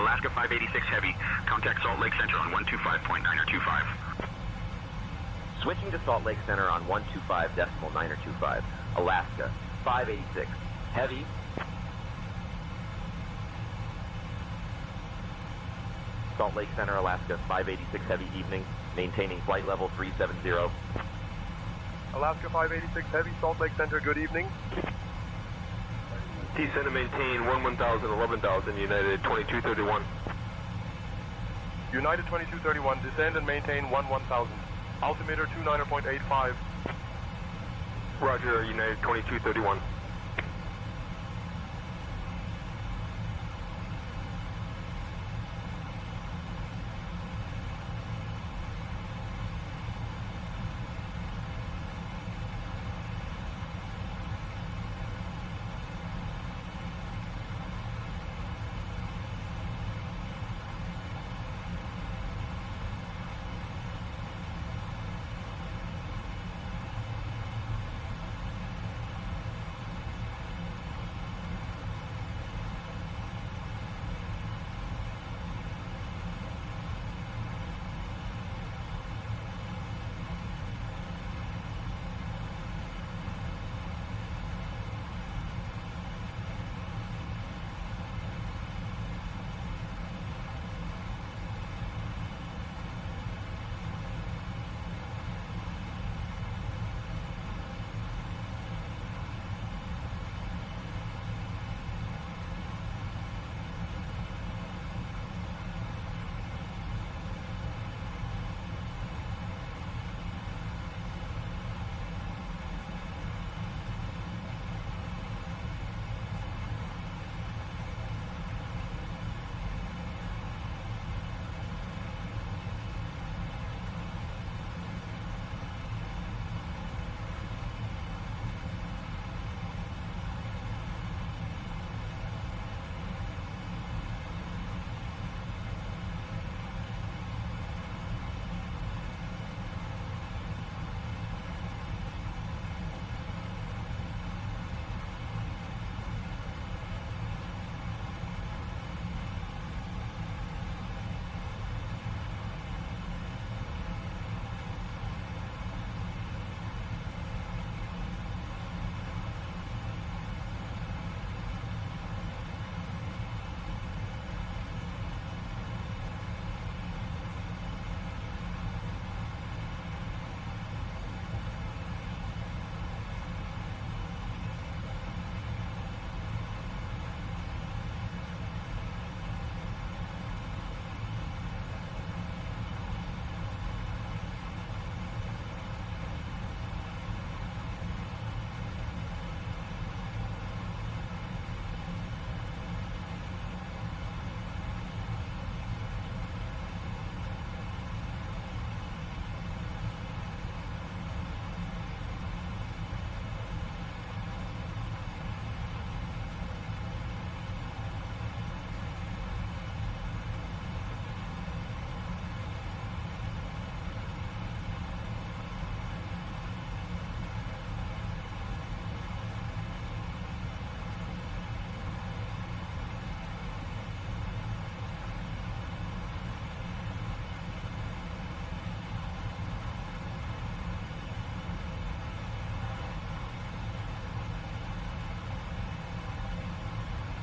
Alaska 586 Heavy, contact Salt Lake Center on 125.925. Switching to Salt Lake Center on 125.925. Alaska 586 Heavy. Salt Lake Center, Alaska 586 Heavy, evening, maintaining flight level 370. Alaska 586 Heavy, Salt Lake Center, good evening. Descend and maintain 11,000, 11,000, United 2231. United 2231, descend and maintain 11,000. Altimeter 29.85. Roger, United 2231.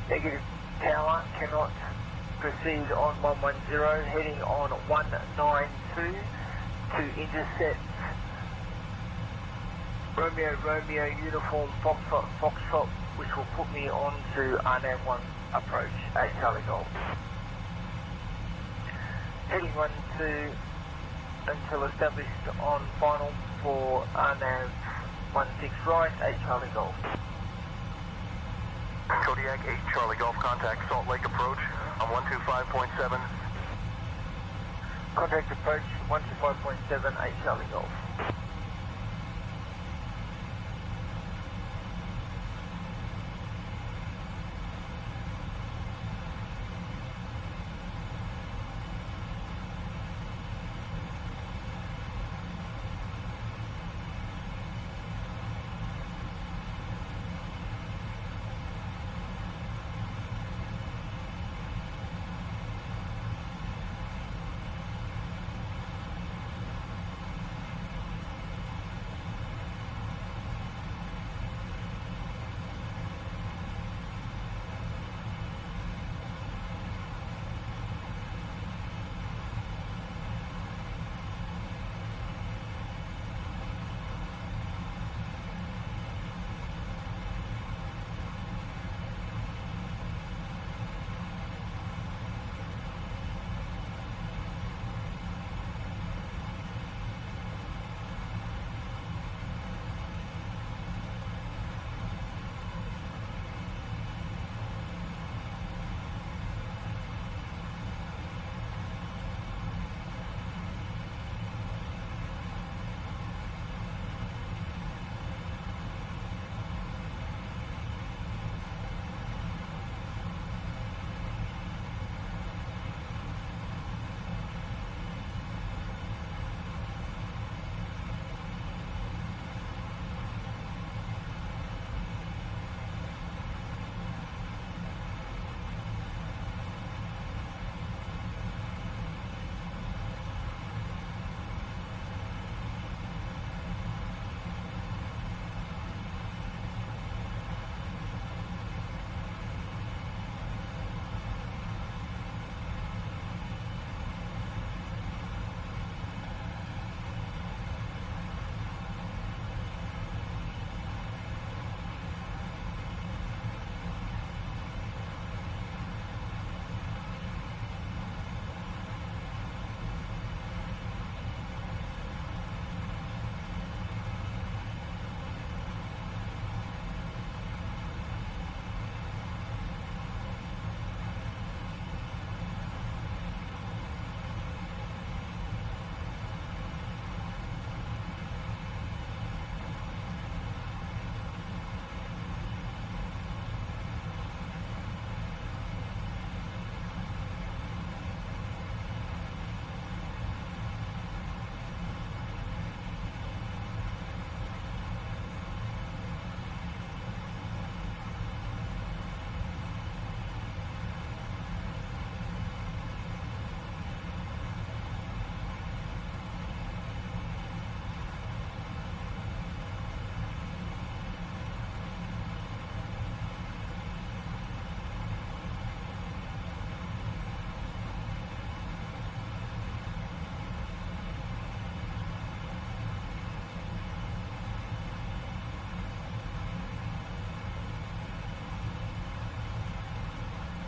Negative tower, cannot proceed on 110, heading on 192 to intercept Romeo Uniform Foxtrot, which will put me on to RNAV 1 approach at Charlie Golf. Heading 12 until established on final for RNAV 16 right at Charlie Golf. Kodiak 8 Charlie Golf, contact Salt Lake approach on 125.7. Contact approach 125.7 8 Charlie Golf.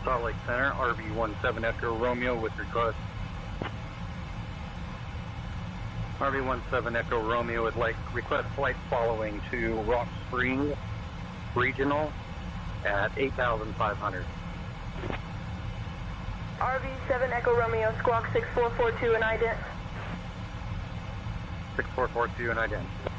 Salt Lake Center, RV17 Echo Romeo with request. RV17 Echo Romeo would like request flight following to Rock Springs Regional at 8,500. RV7 Echo Romeo, squawk 6442 and ident. 6442 and ident.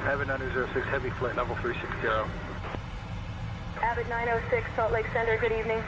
Abbott 906, heavy flight level 360. Abbott 906, Salt Lake Center, good evening.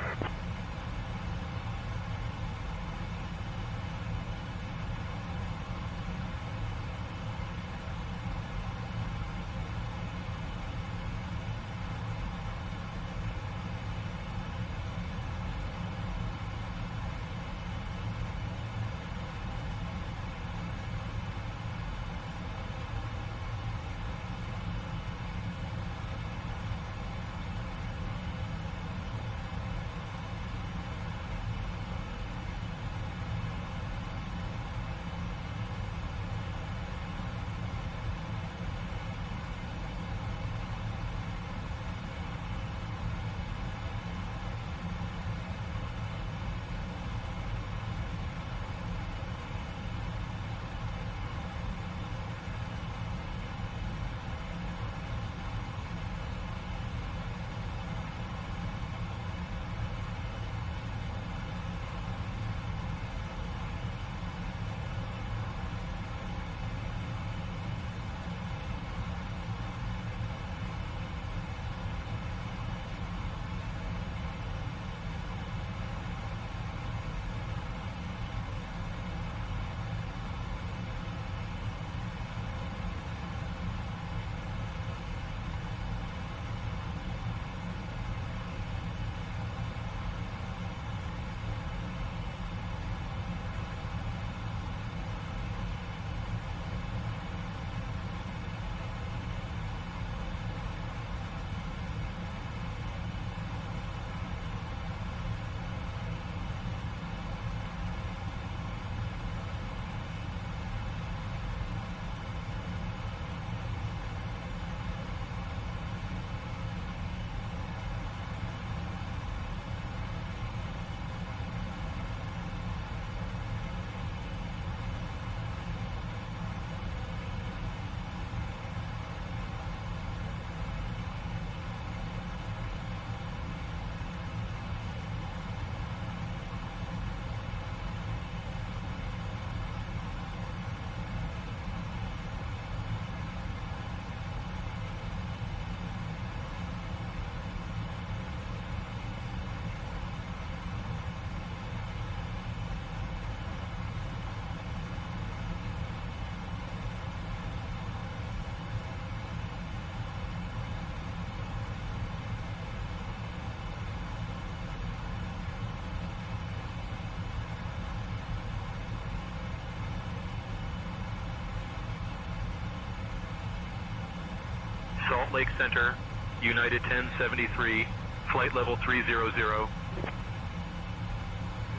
Salt Lake Center, United 1073, flight level 300.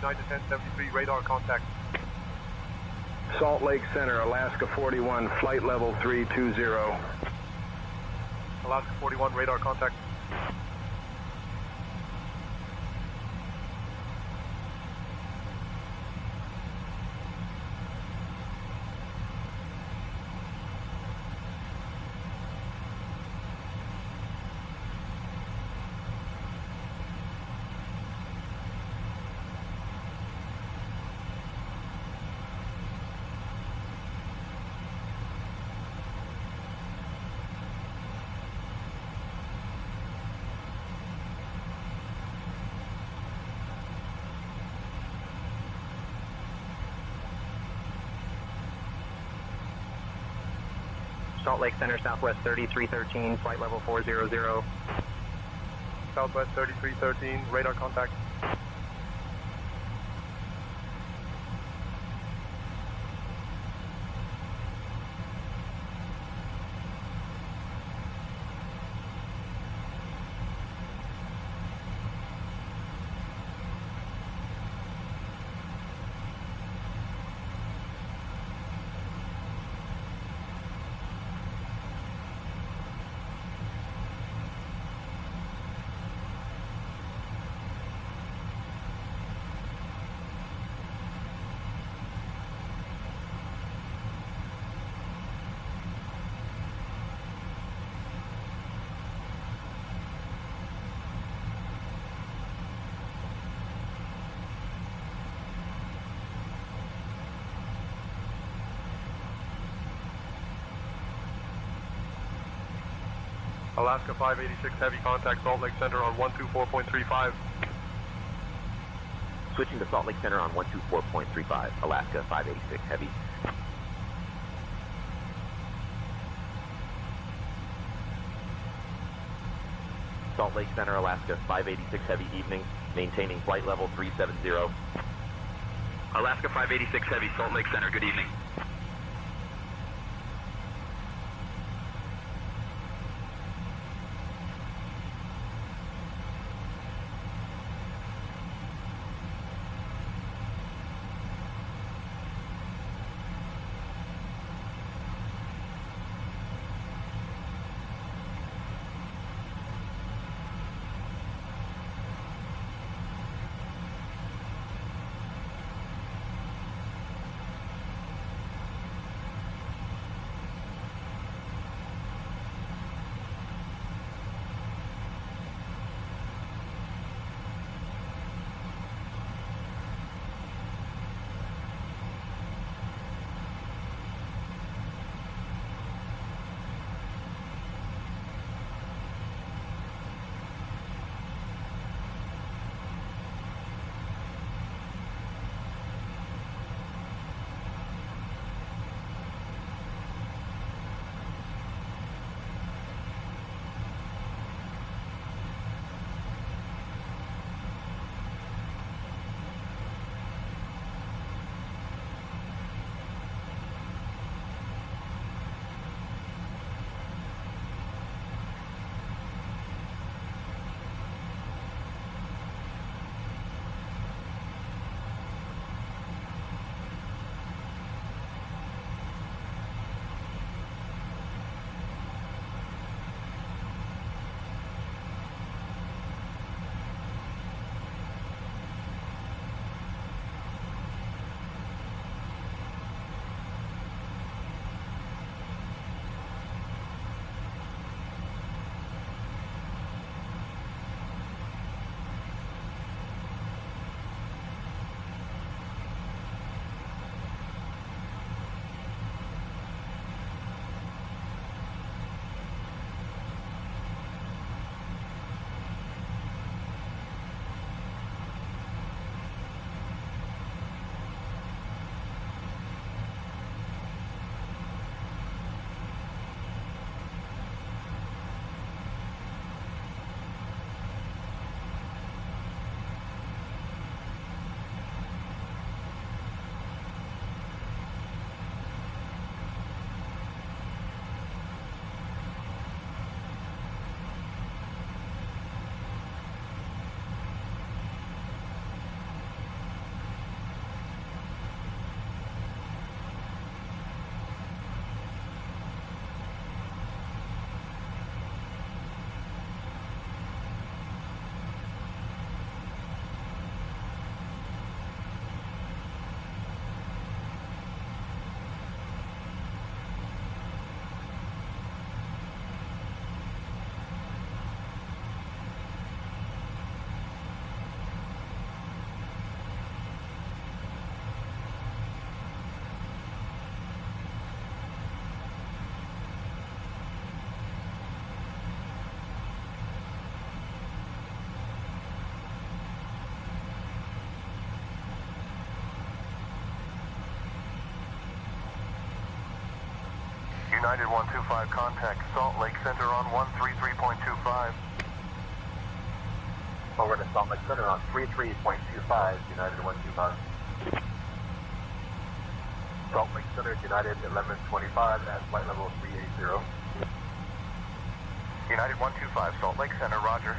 United 1073, radar contact. Salt Lake Center, Alaska 41, flight level 320. Alaska 41, radar contact. Salt Lake Center, Southwest 3313, flight level 400. Southwest 3313, radar contact. Alaska 586, heavy contact Salt Lake Center on 124.35. Switching to Salt Lake Center on 124.35, Alaska 586 heavy. Salt Lake Center, Alaska 586 heavy evening, maintaining flight level 370. Alaska 586 heavy, Salt Lake Center, good evening. United 125, contact Salt Lake Center on 133.25. Over to Salt Lake Center on 33.25, United 125. Salt Lake Center, United 1125 at flight level 380. United 125, Salt Lake Center, roger.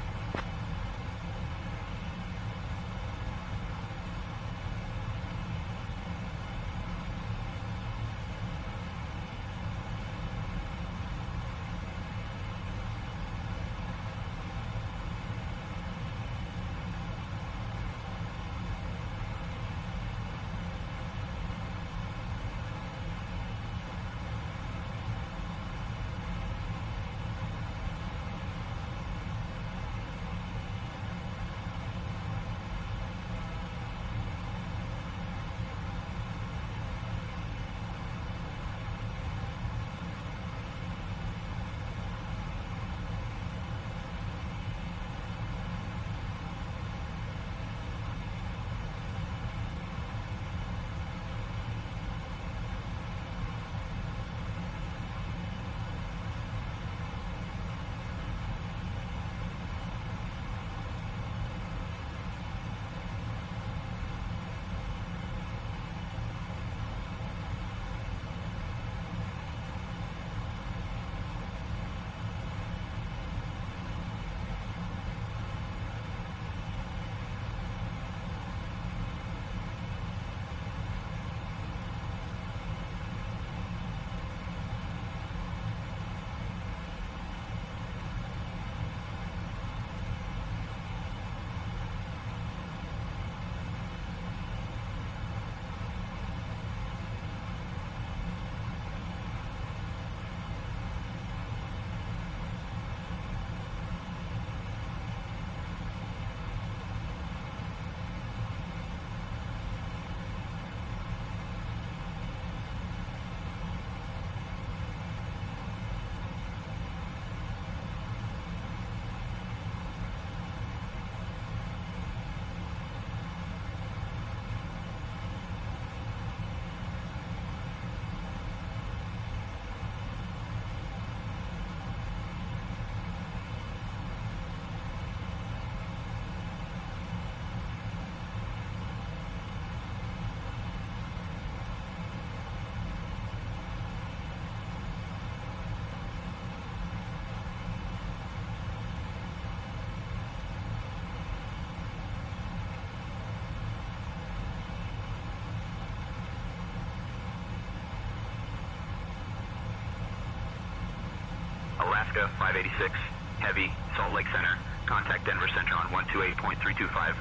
Alaska 586, heavy, Salt Lake Center. Contact Denver Center on 128.325.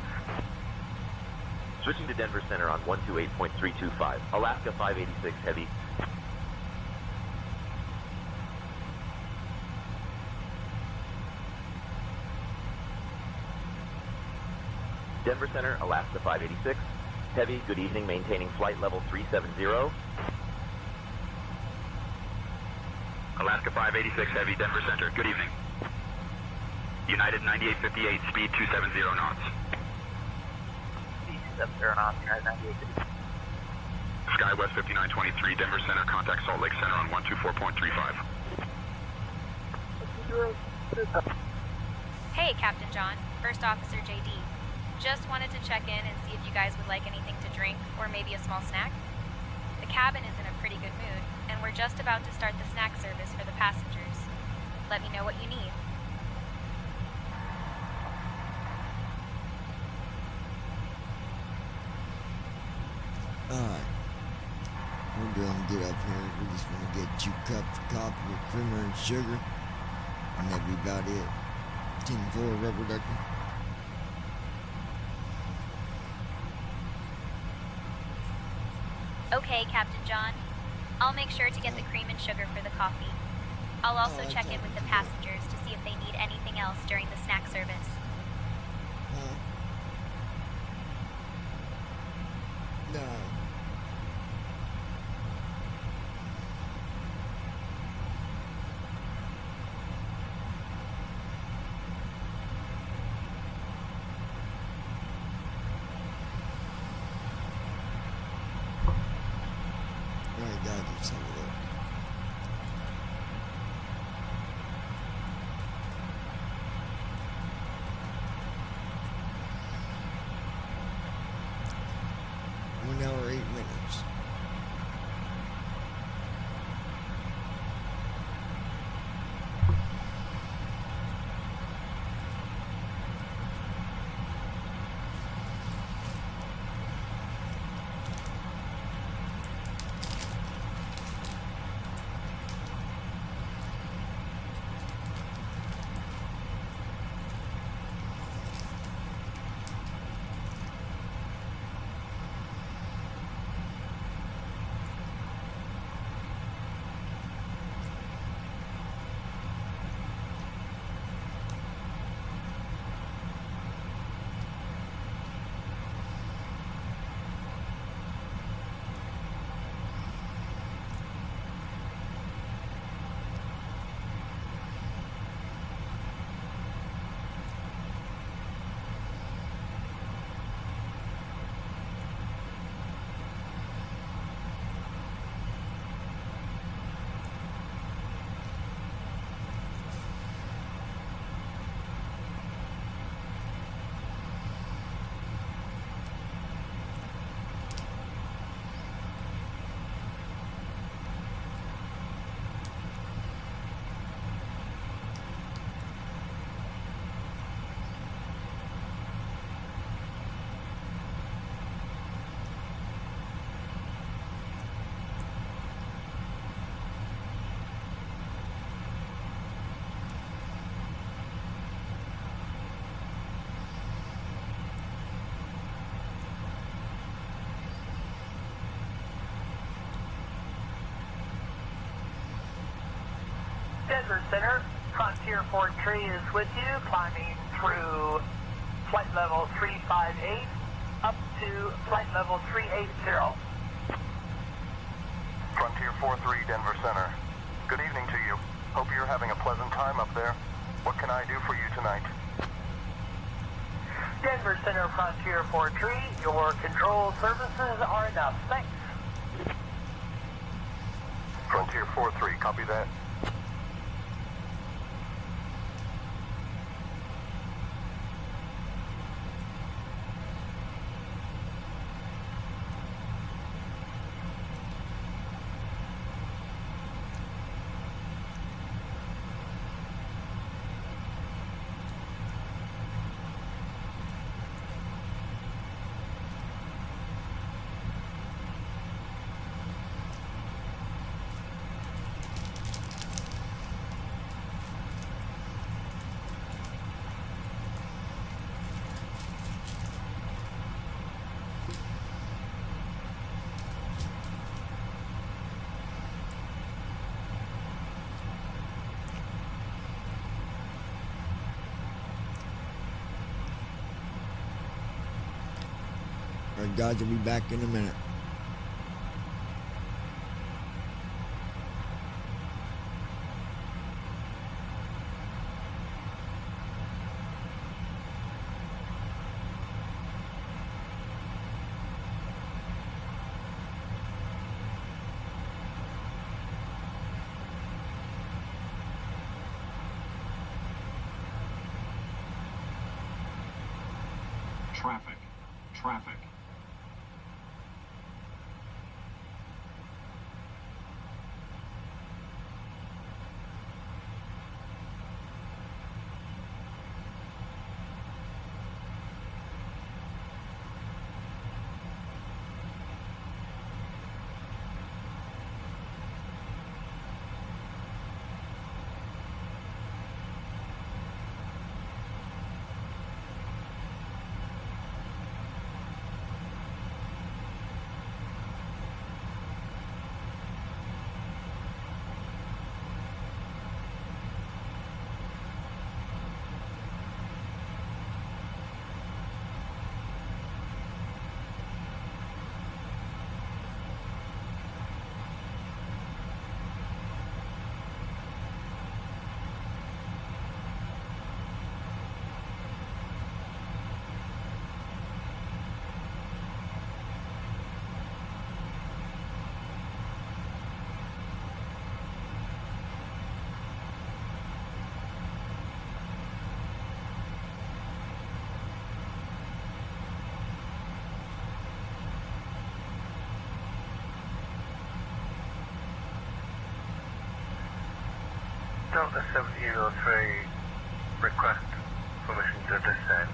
Switching to Denver Center on 128.325. Alaska 586, heavy. Denver Center, Alaska 586, heavy, good evening, maintaining flight level 370. Alaska 586, heavy, Denver Center. Good evening. United 9858, speed 270 knots. Speed 270 knots, United 9858. SkyWest 5923, Denver Center. Contact Salt Lake Center on 124.35. Hey, Captain John. First Officer JD. Just wanted to check in and see if you guys would like anything to drink or maybe a small snack. The cabin is in a pretty good mood, and we're just about to start the snack service for the passengers. Let me know what you need. Alright. We're gonna get up here. We just want to get 2 cups of coffee with creamer and sugar. And that'd be about it. 10-4 rubber ducker. Okay, Captain John. I'll make sure to get the cream and sugar for the coffee. I'll also check in with the passengers to see if they need anything else during the snack service. No. Alright, guys, let's have a look. Denver Center, Frontier 43 is with you, climbing through flight level 358 up to flight level 380. Frontier 43, Denver Center. Good evening to you. Hope you're having a pleasant time up there. What can I do for you tonight? Denver Center, Frontier 43, your control services are enough. Thanks. Frontier 43, copy that. All right, guys, will be back in a minute. Traffic. Delta 1703, request permission to descend.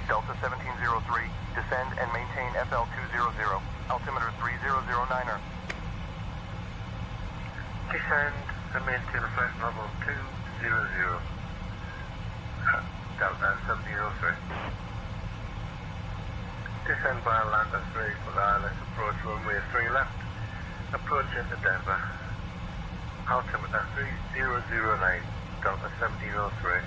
Delta 1703, descend and maintain FL200, altimeter 3009er. Descend and maintain flight level 200. Delta 1703. Descend by Lander 3 for the ILS approach runway 3 left. Approach into Denver. Altimeter 3009, Delta 1703.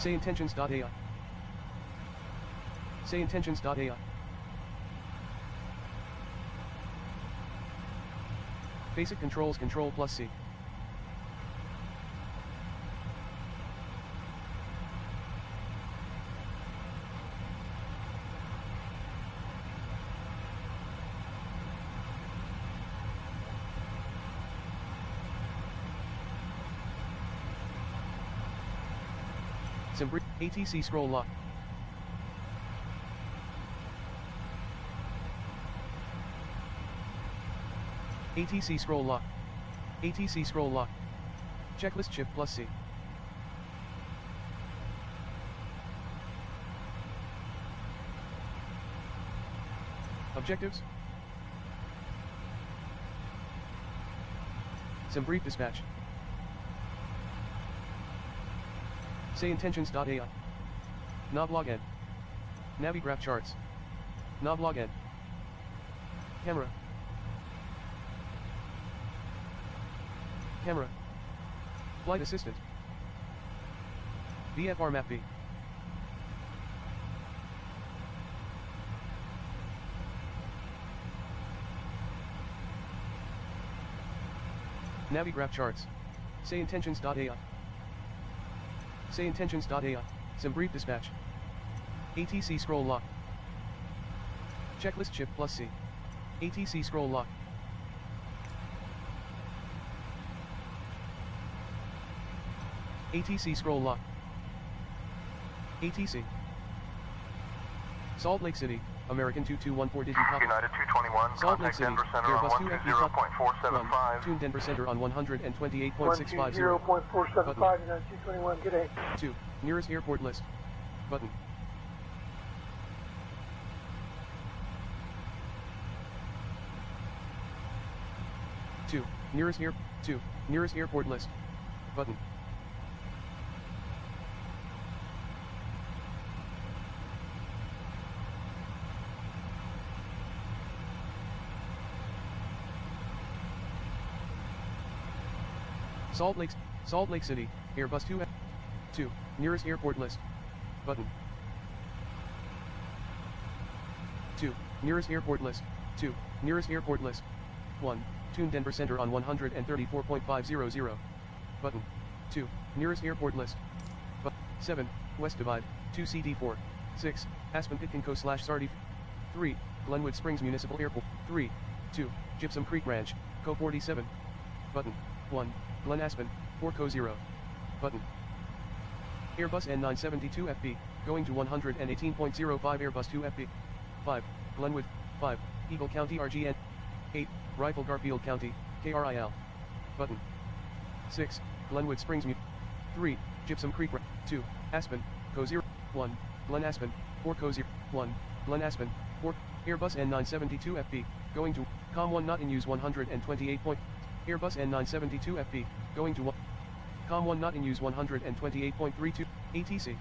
Say intentions.ai. Say intentions.ai. Basic controls Control plus C. Some brief. ATC scroll lock. ATC scroll lock. ATC scroll lock. Checklist chip plus C. Objectives. Some brief dispatch. Say intentions.ai. Knoblog N. Navigraph charts. Knoblog N. Camera. Camera. Flight assistant. VFR map B. Navigraph charts. Say intentions.ai. Say intentions.ai. Some brief dispatch. ATC scroll lock. Checklist chip plus C. ATC scroll lock. ATC scroll lock. ATC. Salt Lake City, American 2214 digicopy. United 221, Salt Lake contact City, Denver Center Airbus on 2FB 120.475. Tune Denver Center on 128.650. 120.475, United 221, good day. 2. Nearest airport list. Button. Two. Nearest airport list. Button. Salt Lake City, Airbus 2. Nearest airport list. Button. 2. Nearest airport list. 2. Nearest airport list. 1. Tune Denver Center on 134.500. Button. 2. Nearest airport list. 7. West Divide, 2 CD4. 6. Aspen Pitkinco /Sardi. 3. Glenwood Springs Municipal Airport. 3. 2. Gypsum Creek Ranch, Co 47. Button. 1. Glen Aspen, 4 Co 0. Button. Airbus N972 FB, going to 118.05 Airbus 2 FB. 5. Glenwood, 5. Eagle County RGN. 8. Rifle Garfield County, KRIL. Button. 6. Glenwood Springs 3. Gypsum Creek 2. Aspen, Co 0. 1. Glen Aspen, 4 Co 0. 1. Glen Aspen, 4. Airbus N972 FB, going to COM 1 not in use 128. Airbus N972 FB, going to COM 1 not in use 128.32, ATC.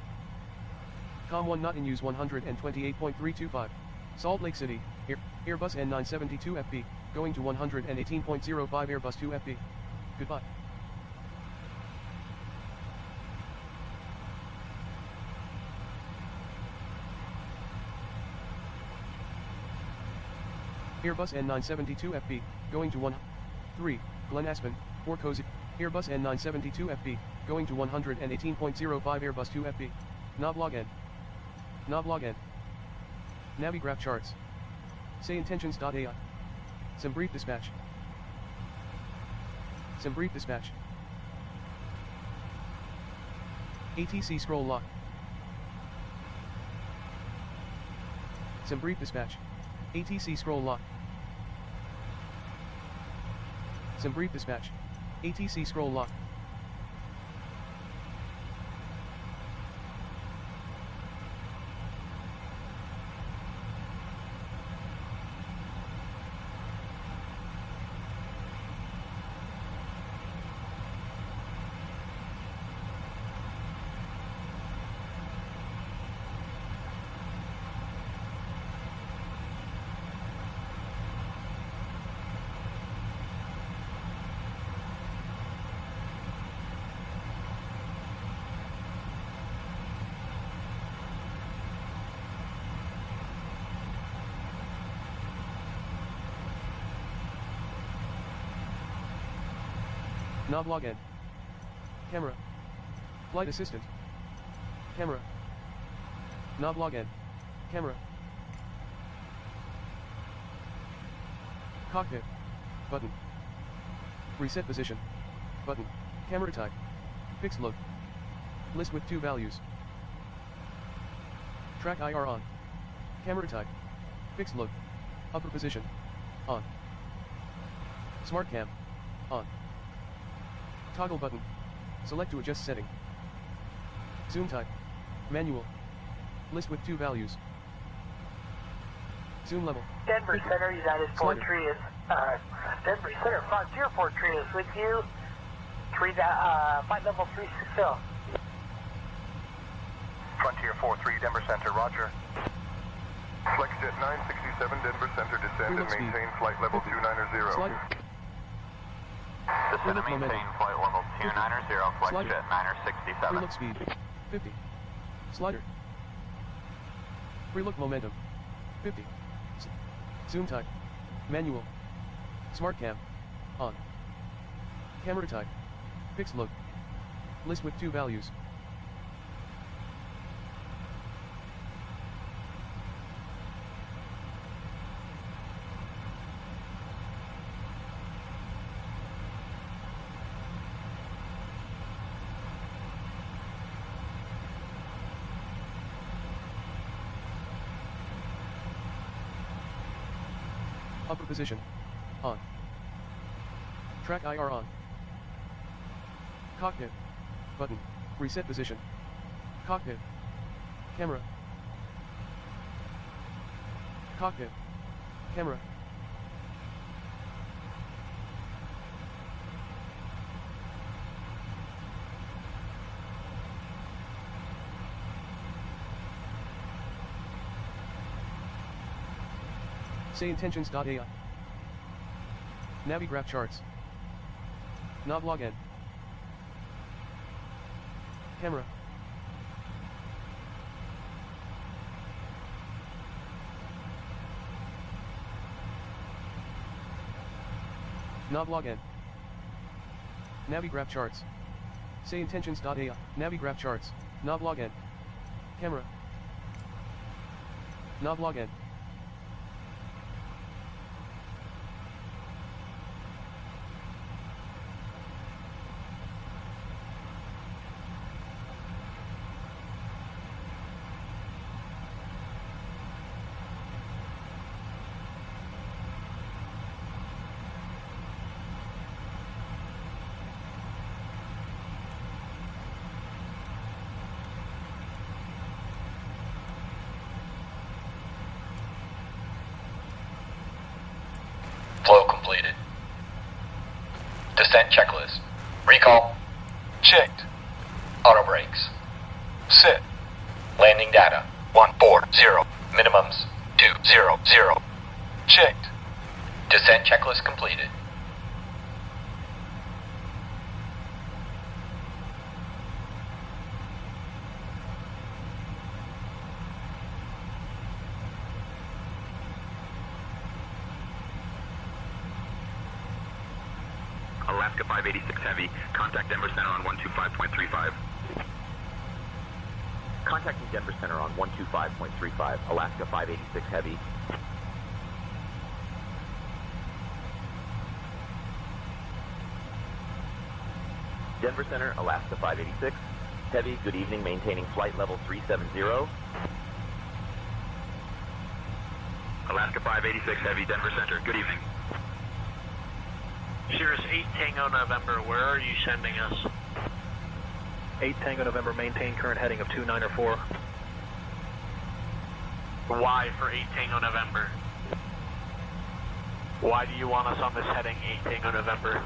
COM 1 not in use 128.325. Salt Lake City, Airbus N972 FB, going to 118.05 Airbus 2 FB. Goodbye. Airbus N972 FB, going to 3. Glen Aspen, 4 Cozy. Airbus N972 FB, going to 118.05 Airbus 2 FB. Knoblog N. Knoblog N. Navigraph charts. Say intentions.ai. Some brief dispatch. Some brief dispatch. ATC scroll lock. Some brief dispatch. ATC scroll lock. Some brief dispatch. ATC scroll lock. Knoblog N. Camera. Flight assistant. Camera. Knoblog N. Camera. Cockpit. Button. Reset position. Button. Camera type. Fixed look. List with 2 values. Track IR on. Camera type. Fixed look. Upper position. On. Smart cam. On. Toggle button. Select to adjust setting. Zoom type. Manual. List with 2 values. Zoom level. Denver Center, United Fort Tree is, Denver Center, Frontier Fort Tree is with you. Flight level 360. Frontier 43, Denver Center, roger. Flexjet 967 Denver Center, descend and maintain flight level 290. Slide. Descend and maintain flight level 290, Flexjet 967. Prelook speed. 50. Slider. Prelook momentum. 50. Zoom type. Manual. Smart cam. On. Camera type. Fixed look. List with 2 values. Upper position. On. Track IR on. Cockpit. Button. Reset position. Cockpit. Camera. Cockpit. Camera. Say intentions.ai. Navigraph charts. Nav login. Camera. Nav login. Navigraph charts. Say intentions.ai. Navigraph charts. Nav login. Camera. Nav login. Flow completed. Descent checklist. Recall. Checked. Auto brakes. Set. Landing data. 140. Minimums 200. Checked. Descent checklist completed. Alaska 586 Heavy, contact Denver Center on 125.35. Contacting Denver Center on 125.35, Alaska 586 Heavy. Denver Center, Alaska 586 Heavy, good evening, maintaining flight level 370. Alaska 586 Heavy, Denver Center, good evening. Cirrus 8 Tango November, where are you sending us? 8 Tango November, maintain current heading of 294. Why for 8 Tango November? Why do you want us on this heading, 8 Tango November?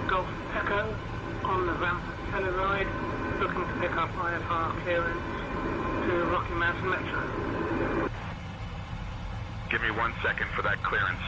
Golf Echo on the ramp Telluride, looking to pick up IFR clearance to Rocky Mountain Metro. Give me 1 second for that clearance.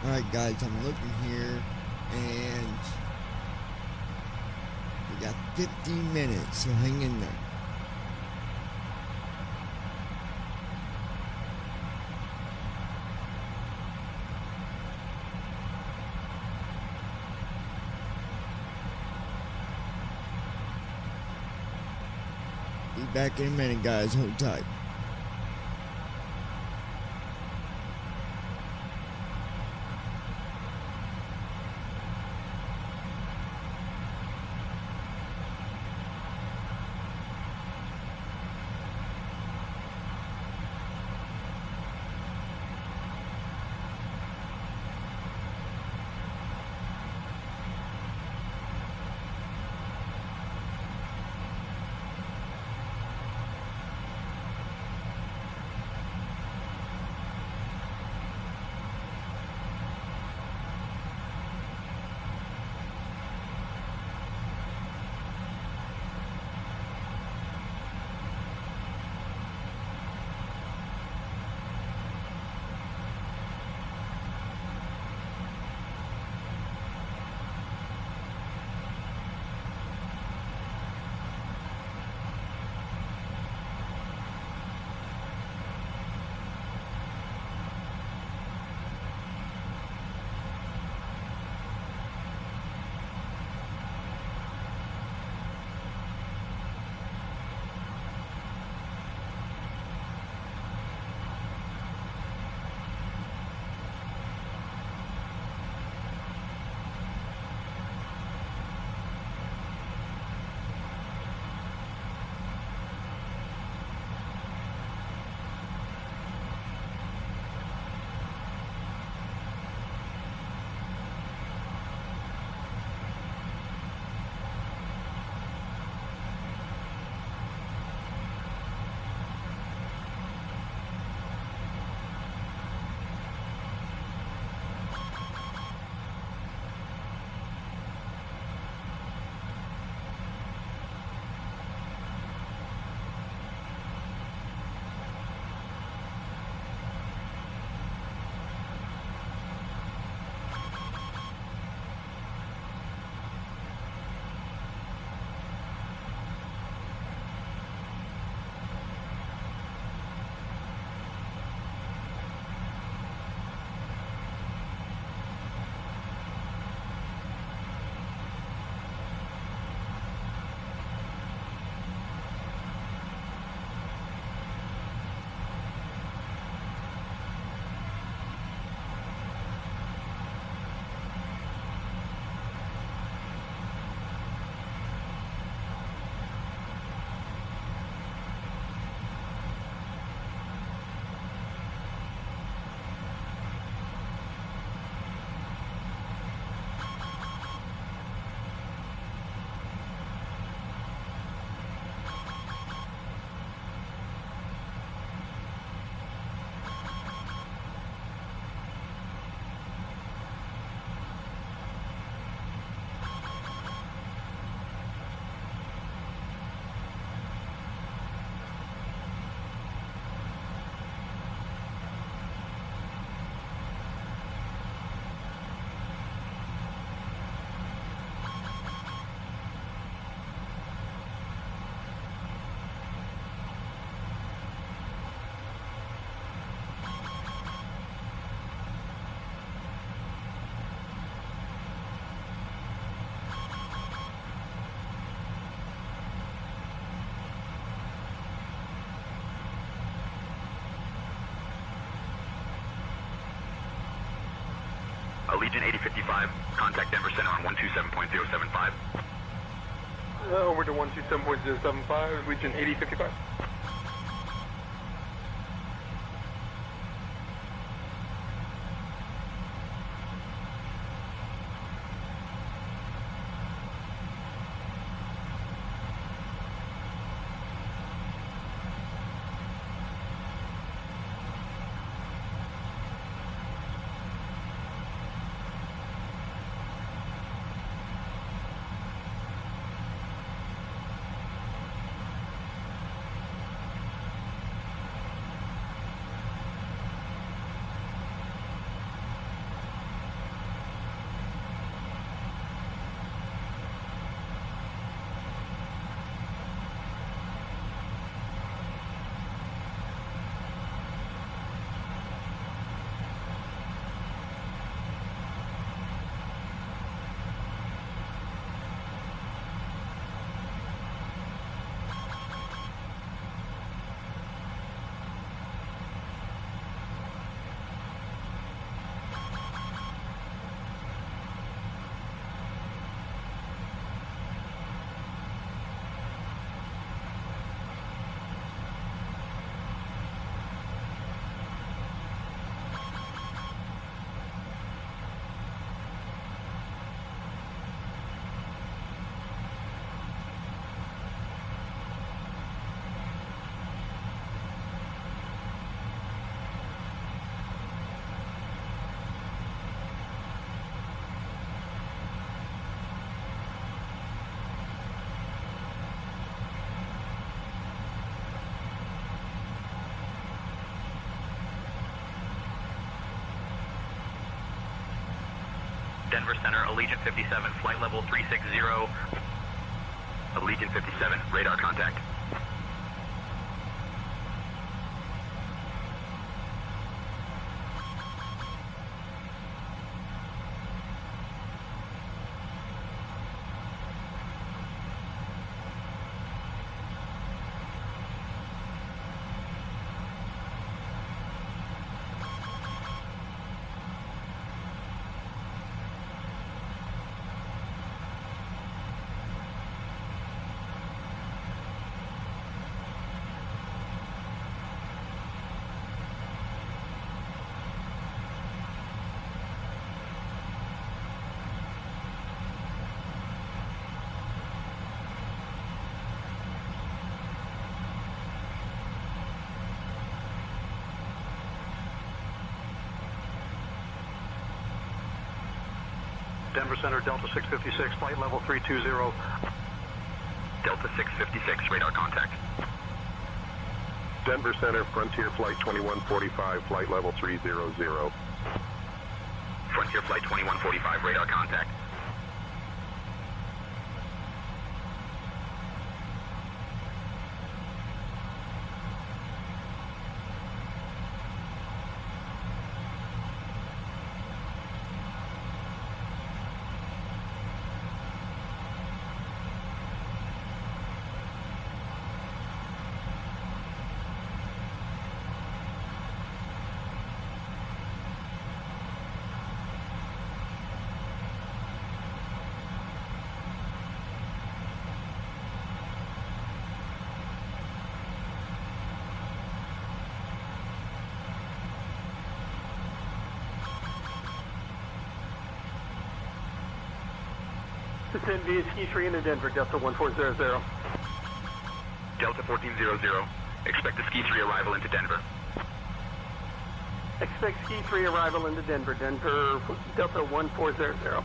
Alright guys, I'm looking here and we got 15 minutes, so hang in there. Be back in a minute guys, hold tight. Allegiant 8055, contact Denver Center on 127.075. Over to 127.075, Legion 8055. Denver Center, Allegiant 57, flight level 360. Allegiant 57, radar contact. Denver Center, Delta 656, flight level 320. Delta 656, radar contact. Denver Center, Frontier Flight 2145, flight level 300. Frontier Flight 2145, radar contact. Descend via ski 3 into Denver, Delta 1400. Delta 1400, expect a ski 3 arrival into Denver. Expect ski 3 arrival into Denver, Denver, Delta 1400.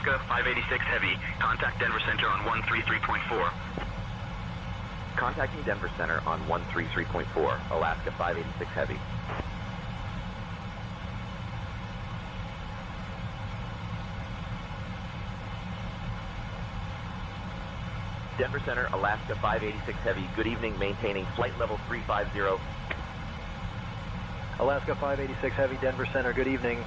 Alaska 586 Heavy. Contact Denver Center on 133.4. Contacting Denver Center on 133.4, Alaska 586 Heavy. Denver Center, Alaska 586 Heavy. Good evening, maintaining flight level 350. Alaska 586 Heavy, Denver Center, good evening.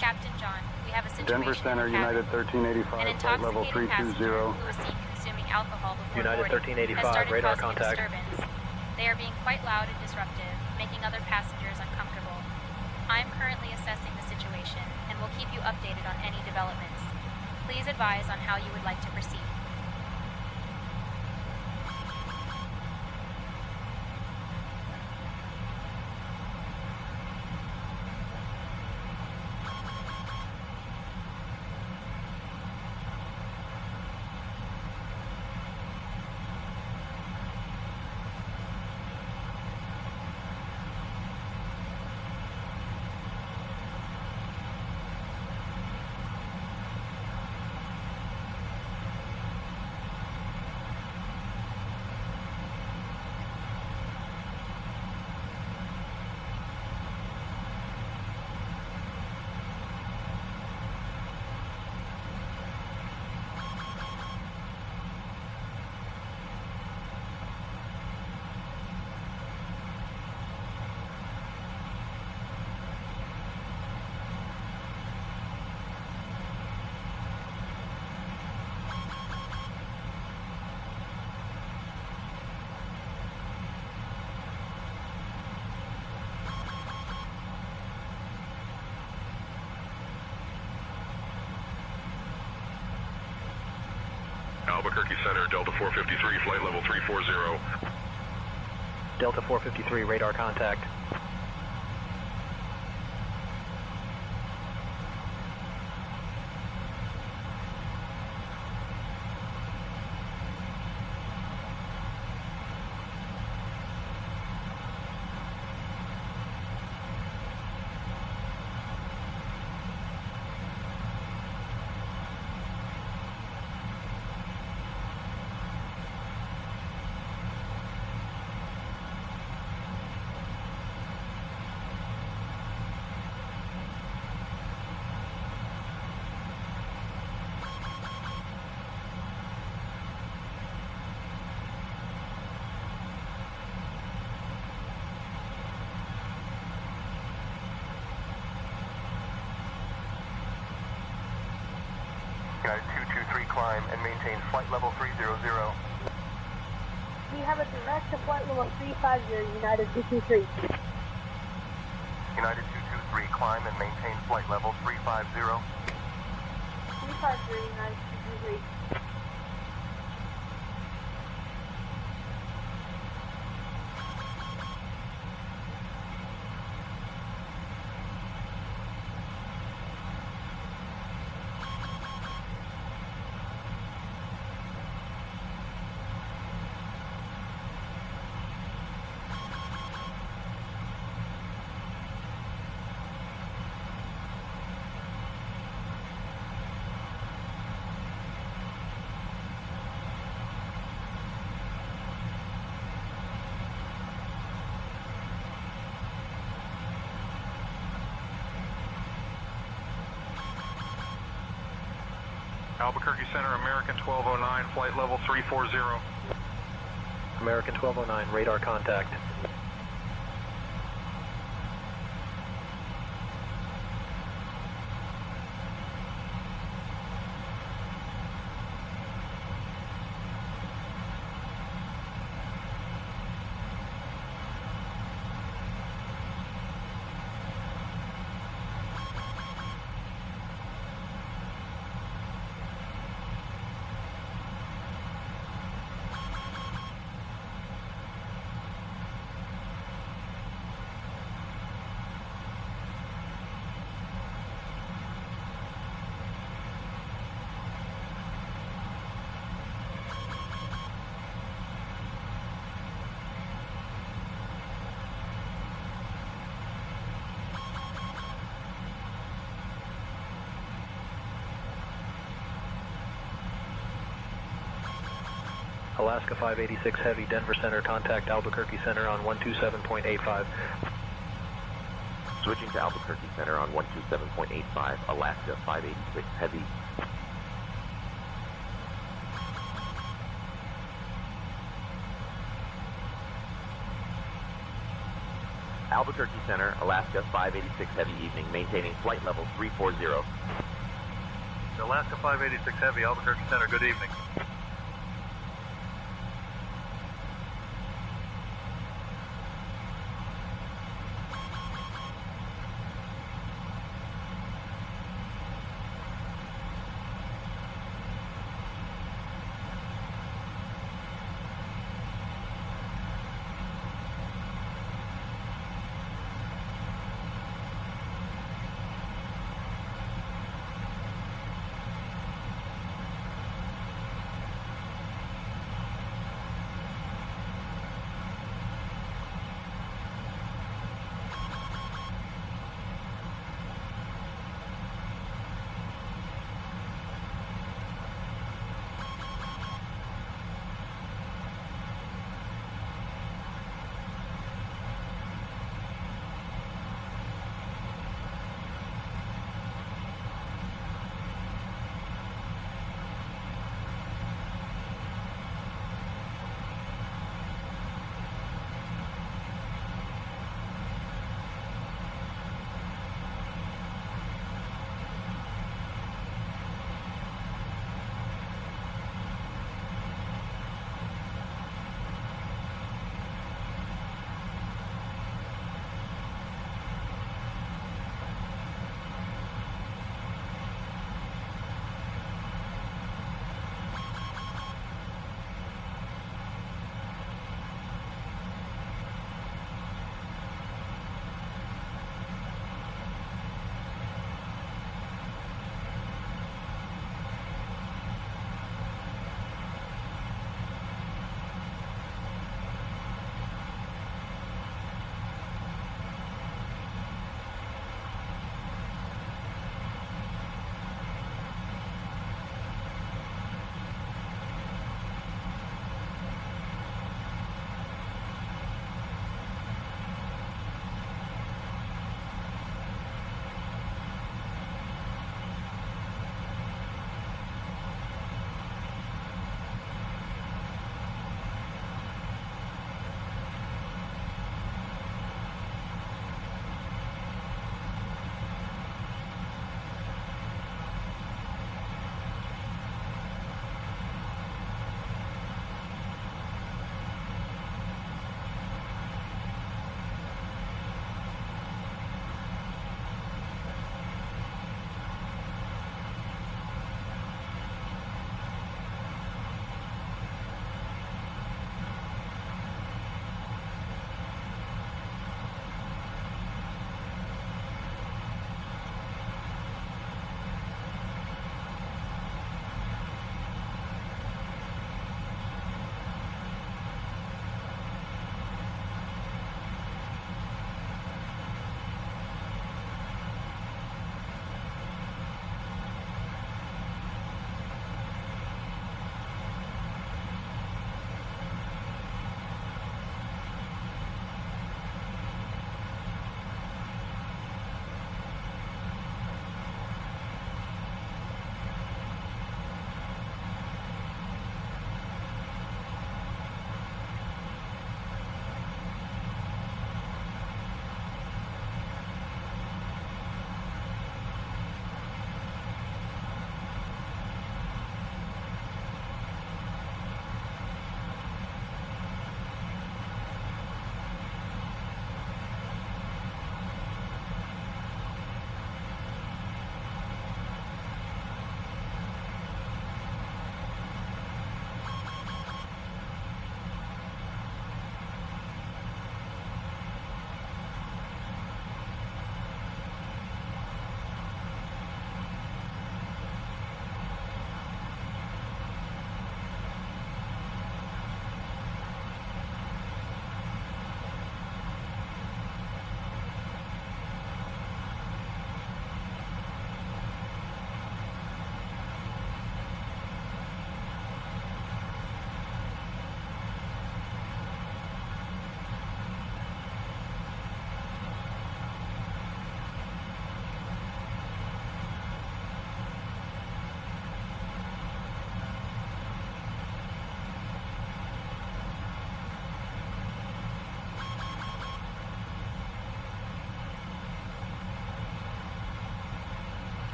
Captain John, we have a situation. Denver Center, United 1385, flight level 320. Who was seen consuming alcohol before United boarding 1385, has started radar causing contact. a disturbance. They are being quite loud and disruptive, making other passengers uncomfortable. I am currently assessing the situation and will keep you updated on any developments. Please advise on how you would like to proceed. Albuquerque Center, Delta 453, flight level 340. Delta 453, radar contact. United 223, climb and maintain flight level 300. We have a direct to flight level 350, United 223. United 223, climb and maintain flight level 350. 350, United 223. Albuquerque Center, American 1209, flight level 340. American 1209, radar contact. Alaska 586 Heavy, Denver Center, contact Albuquerque Center on 127.85. Switching to Albuquerque Center on 127.85, Alaska 586 Heavy. Albuquerque Center, Alaska 586 Heavy evening, maintaining flight level 340. Alaska 586 Heavy, Albuquerque Center, good evening.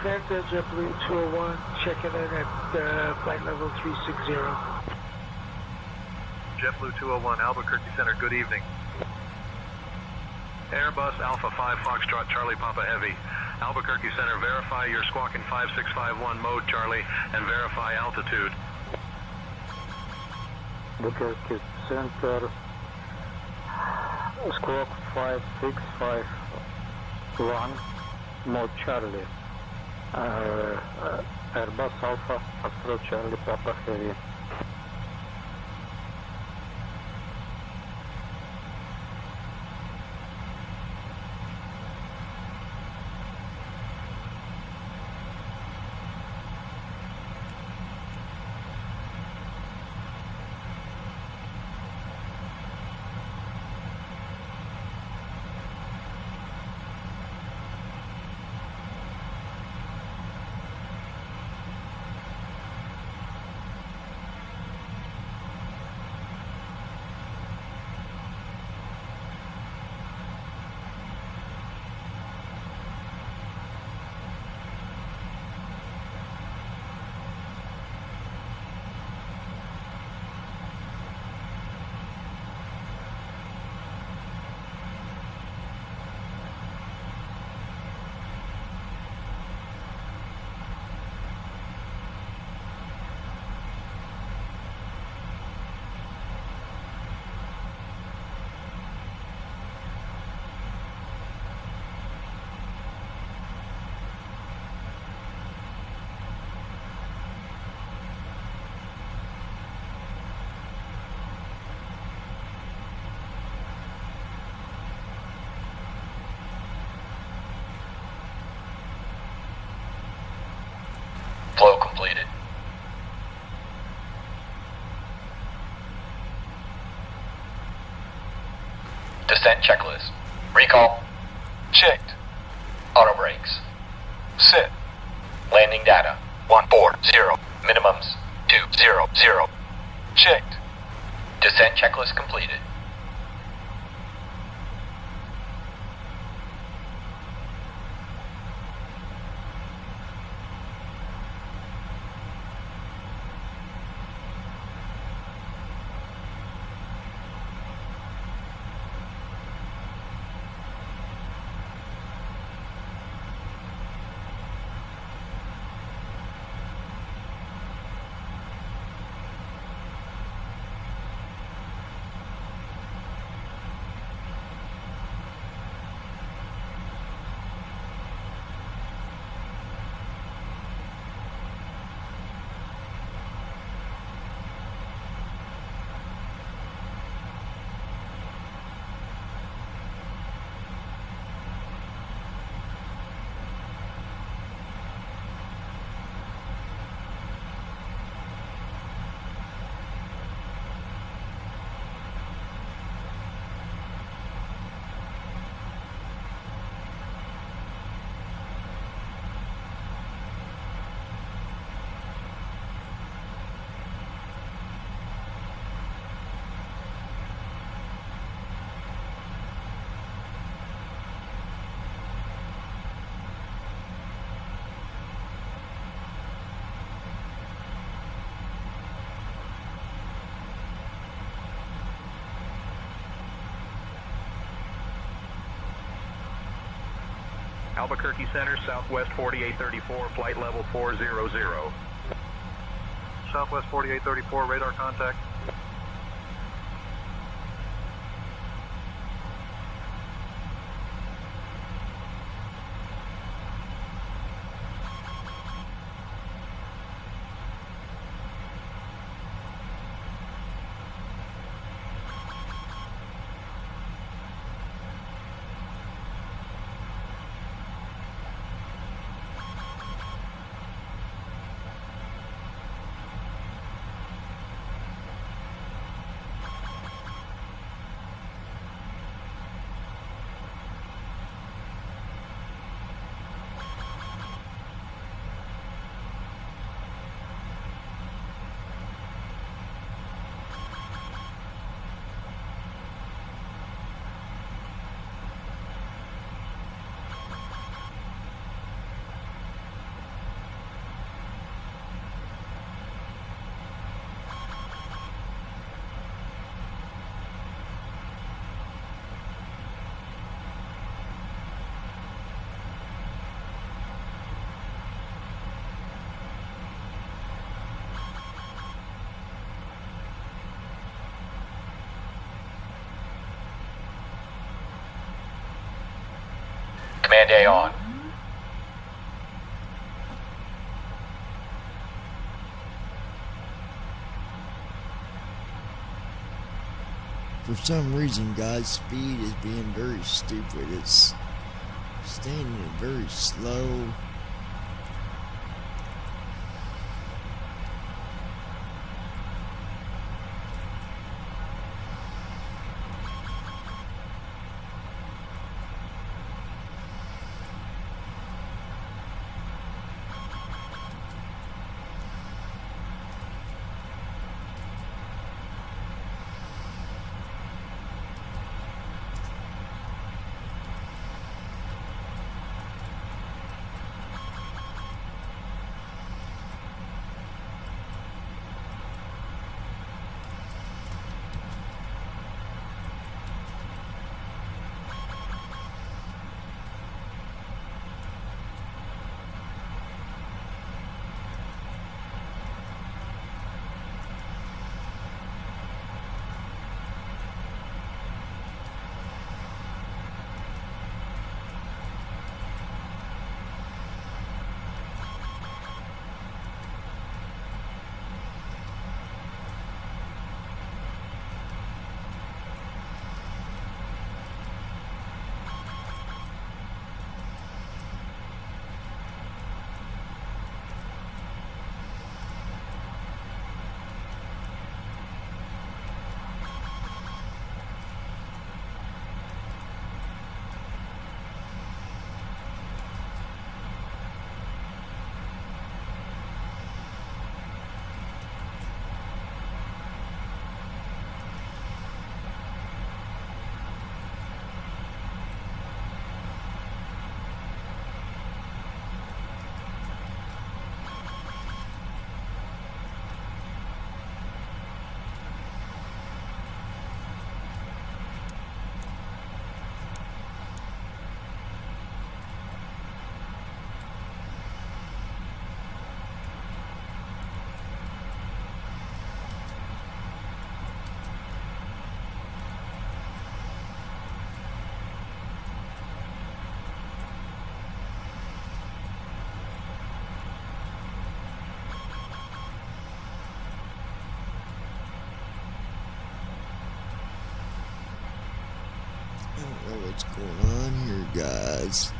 Delta JetBlue 201, checking in at flight level 360. JetBlue 201, Albuquerque Center, good evening. Airbus Alpha 5 Foxtrot Charlie Papa Heavy. Albuquerque Center, verify your squawking 5651 mode, Charlie, and verify altitude. Albuquerque Center, squawk 5651, mode Charlie. Airbus Alpha Foxtrot Charlie Papa Heavy. Flow completed. Descent checklist. Recall. Checked. Auto brakes. Set. Landing data. 140. Minimums 200. Checked. Descent checklist completed. Albuquerque Center, Southwest 4834, flight level 400. Southwest 4834, radar contact. Command A on. For some reason, guys, speed is being very stupid. It's staying very slow. I don't know what's going on here, guys.